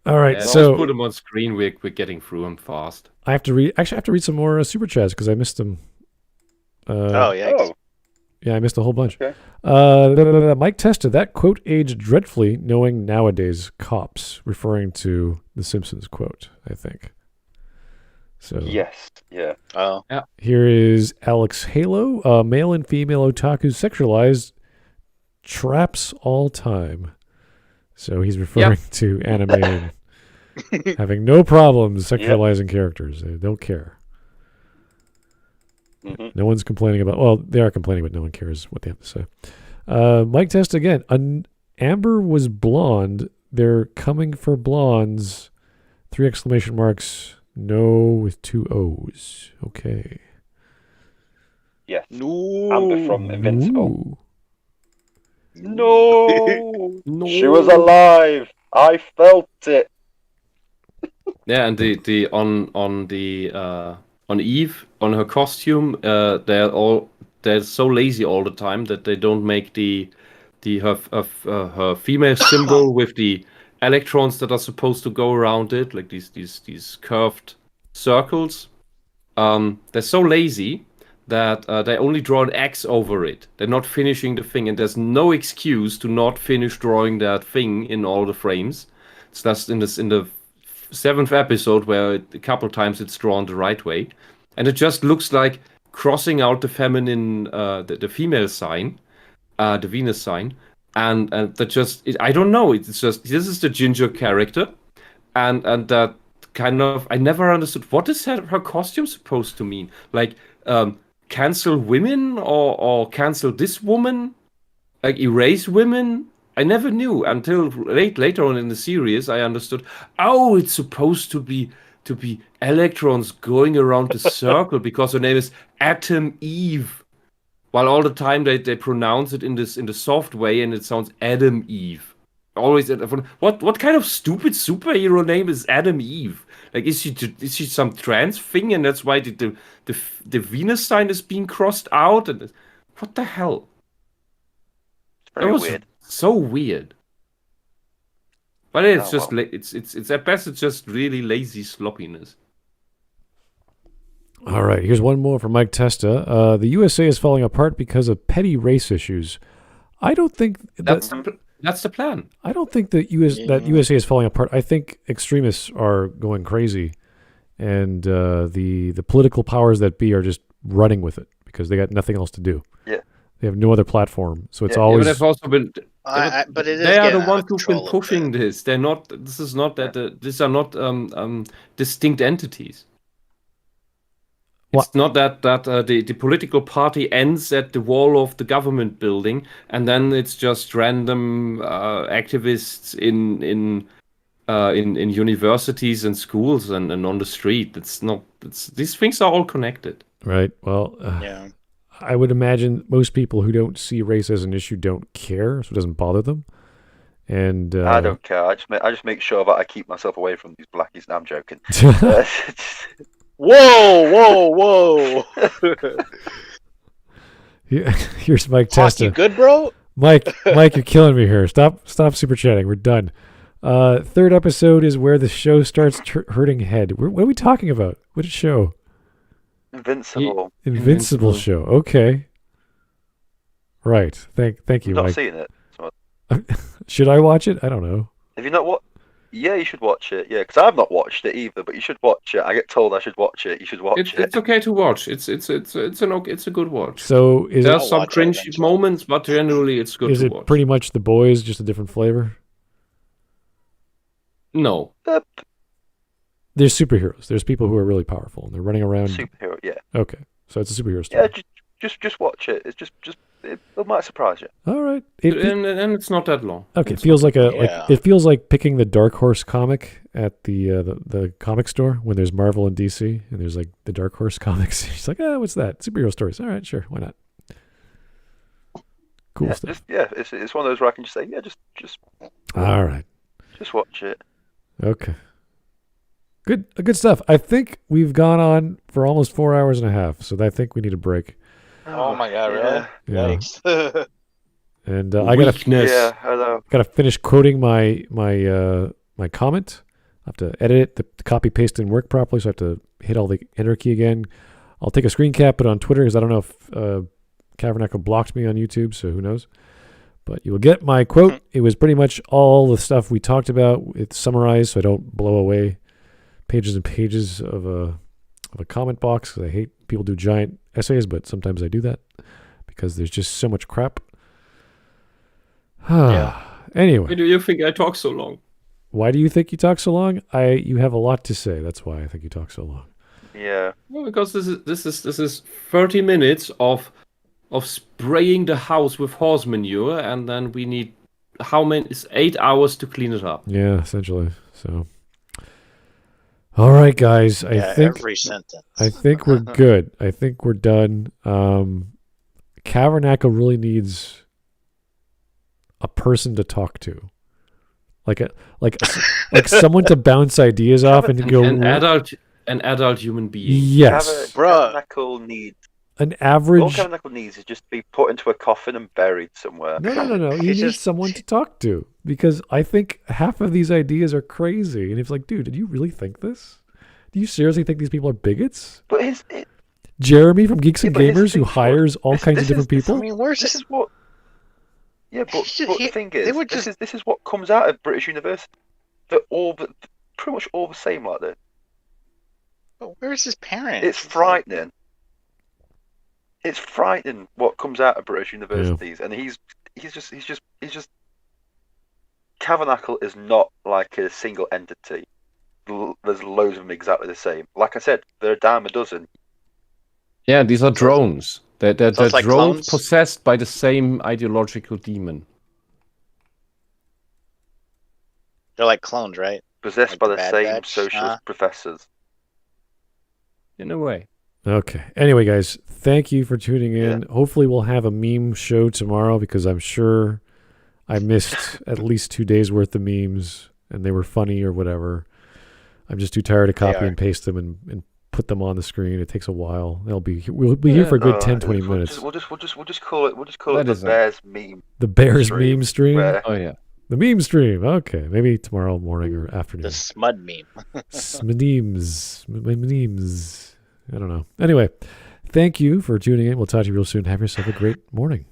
All right, Yeah, so just put them on screen. We're getting through them fast. I have to read. Actually, I have to read some more super chats because I missed them. Oh yeah. Oh, Yeah, I missed a whole bunch. Okay. Mike Testa, that quote aged dreadfully, knowing nowadays cops, referring to the Simpsons quote, I think. So yes, yeah. Oh. here is Alex Halo, male and female otaku sexualized traps all time. So he's referring to anime and having no problems sexualizing characters. They don't care. Mm-hmm. No one's complaining about. Well, they are complaining, but no one cares what they have to say. Mike Test again. Amber was blonde. They're coming for blondes. 3 exclamation marks. No with 2 O's. Okay. Yes. No. Amber from Invincible. Ooh. No! No. She was alive. I felt it. Yeah, and on Eve, on her costume, they're so lazy all the time that they don't make her female symbol with the electrons that are supposed to go around it, like these curved circles. They're so lazy that they only draw an X over it. They're not finishing the thing, and there's no excuse to not finish drawing that thing in all the frames. It's just in the 7th episode where a couple times it's drawn the right way, and it just looks like crossing out the feminine, the female sign, the Venus sign, and that just I don't know. It's just this is the ginger character, and that kind of I never understood what is her costume supposed to mean. Like cancel women or cancel this woman, like erase women. I never knew until later on in the series. I understood. Oh, it's supposed to be electrons going around the circle because her name is Atom Eve. While all the time they pronounce it in the soft way and it sounds Adam Eve. Always what kind of stupid superhero name is Adam Eve? Like is she some trans thing and that's why the Venus sign is being crossed out and what the hell? It's very weird. So weird. But it's Oh, just well. it's at best it's just really lazy sloppiness. All right, here's one more from Mike Testa. The USA is falling apart because of petty race issues. I don't think That's the plan. I don't think that USA is falling apart. I think extremists are going crazy, and the political powers that be are just running with it because they got nothing else to do. Yeah. They have no other platform, so it's Yeah, always. But they've also been. But it is They are the getting out ones of who've been control a pushing bit. this. They're not. This is not that. These are not distinct entities. What? It's not that the political party ends at the wall of the government building, and then it's just random activists in universities and schools and on the street. It's not. These things are all connected. Right. Well, Yeah. I would imagine most people who don't see race as an issue don't care, so it doesn't bother them. And I don't care. I just make sure that I keep myself away from these blackies. No, I'm joking. Whoa! Here's Mike Talk, you Testa. good, bro? Mike, you're killing me here. Stop super chatting. We're done. 3rd episode is where the show starts hurting head. What are we talking about? What show? Invincible. Invincible show. Okay. Right. Thank you, Not Mike. seen it. So Should I watch it? I don't know. Have you not watched? Yeah, you should watch it. Yeah, because I've not watched it either, but you should watch it. I get told I should watch it. You should watch it. It's okay to watch. It's a good watch. So is There's it, some watch it cringy eventually. moments, but generally it's good is to it watch. pretty much The Boys, just a different flavor? No. There's superheroes. There's people who are really powerful and they're running around. Superhero, yeah. Okay, so it's a superhero story. Yeah, just watch it. It's just it might surprise you. All right. And it's not that long. Okay, it It's feels not like that it feels like picking the Dark Horse comic at the comic store when there's Marvel and DC and there's like the Dark Horse comics. She's like, what's that? Superhero stories. All right, sure, why not? Cool stuff. It's one of those where I can just say, yeah, just All right. Just watch it. Okay. Good stuff. I think we've gone on for almost 4 hours and a half, so I think we need a break. Oh my god, really? Yeah. Yikes. And I gotta finish quoting my comment. I have to edit it, the copy paste didn't work properly, so I have to hit all the enter key again. I'll take a screen cap, put it on Twitter because I don't know if Kavernacle blocked me on YouTube, so who knows. But you will get my quote. It was pretty much all the stuff we talked about. It's summarized, so I don't blow away pages and pages of a comment box. 'Cause I hate people do giant essays, but sometimes I do that because there's just so much crap. Anyway, Why do you think I talk so long? why do you think you talk so long? You have a lot to say. That's why I think you talk so long. Yeah. Well, because this is 30 minutes of spraying the house with horse manure, and then we need how many? It's 8 hours to clean it up. Yeah, essentially. So, all right, guys. Yeah, every sentence. I think we're good. I think we're done. Kavernacle really needs a person to talk to, like someone to bounce ideas off and go. An adult human being. Yes, Kavernacle needs. An average. All Kavernacle needs is just to be put into a coffin and buried somewhere. No. You need someone to talk to because I think half of these ideas are crazy. And it's like, dude, did you really think this? Do you seriously think these people are bigots? But Jeremy from Geeks and but here's the Gamers, who thing, hires all kinds of different people. I mean, where's This this? is what. Yeah, but the thing they is, were just- this is what comes out of British University. They're pretty much all the same like this. But where's his parents? It's frightening. It's frightening what comes out of British universities, and he's just Kavernacle is not like a single entity. There's loads of them exactly the same. Like I said, there are a dime a dozen. Yeah, these are drones. They're So it's like drones clones? possessed by the same ideological demon. They're like clones, right? Possessed Like by the the Bad same Batch, socialist professors. In a way. Okay. Anyway, guys, thank you for tuning in. Hopefully, we'll have a meme show tomorrow because I'm sure I missed at least 2 days worth of memes and they were funny or whatever. I'm just too tired to copy and paste them and put them on the screen. It takes a while. We'll be here for a good 10-20 minutes. We'll just call it That the is Bears meme. The Bears stream, meme stream. where- Oh yeah. The meme stream. Okay, maybe tomorrow morning or afternoon. The Smud meme. Memes. I don't know. Anyway, thank you for tuning in. We'll talk to you real soon. Have yourself a great morning.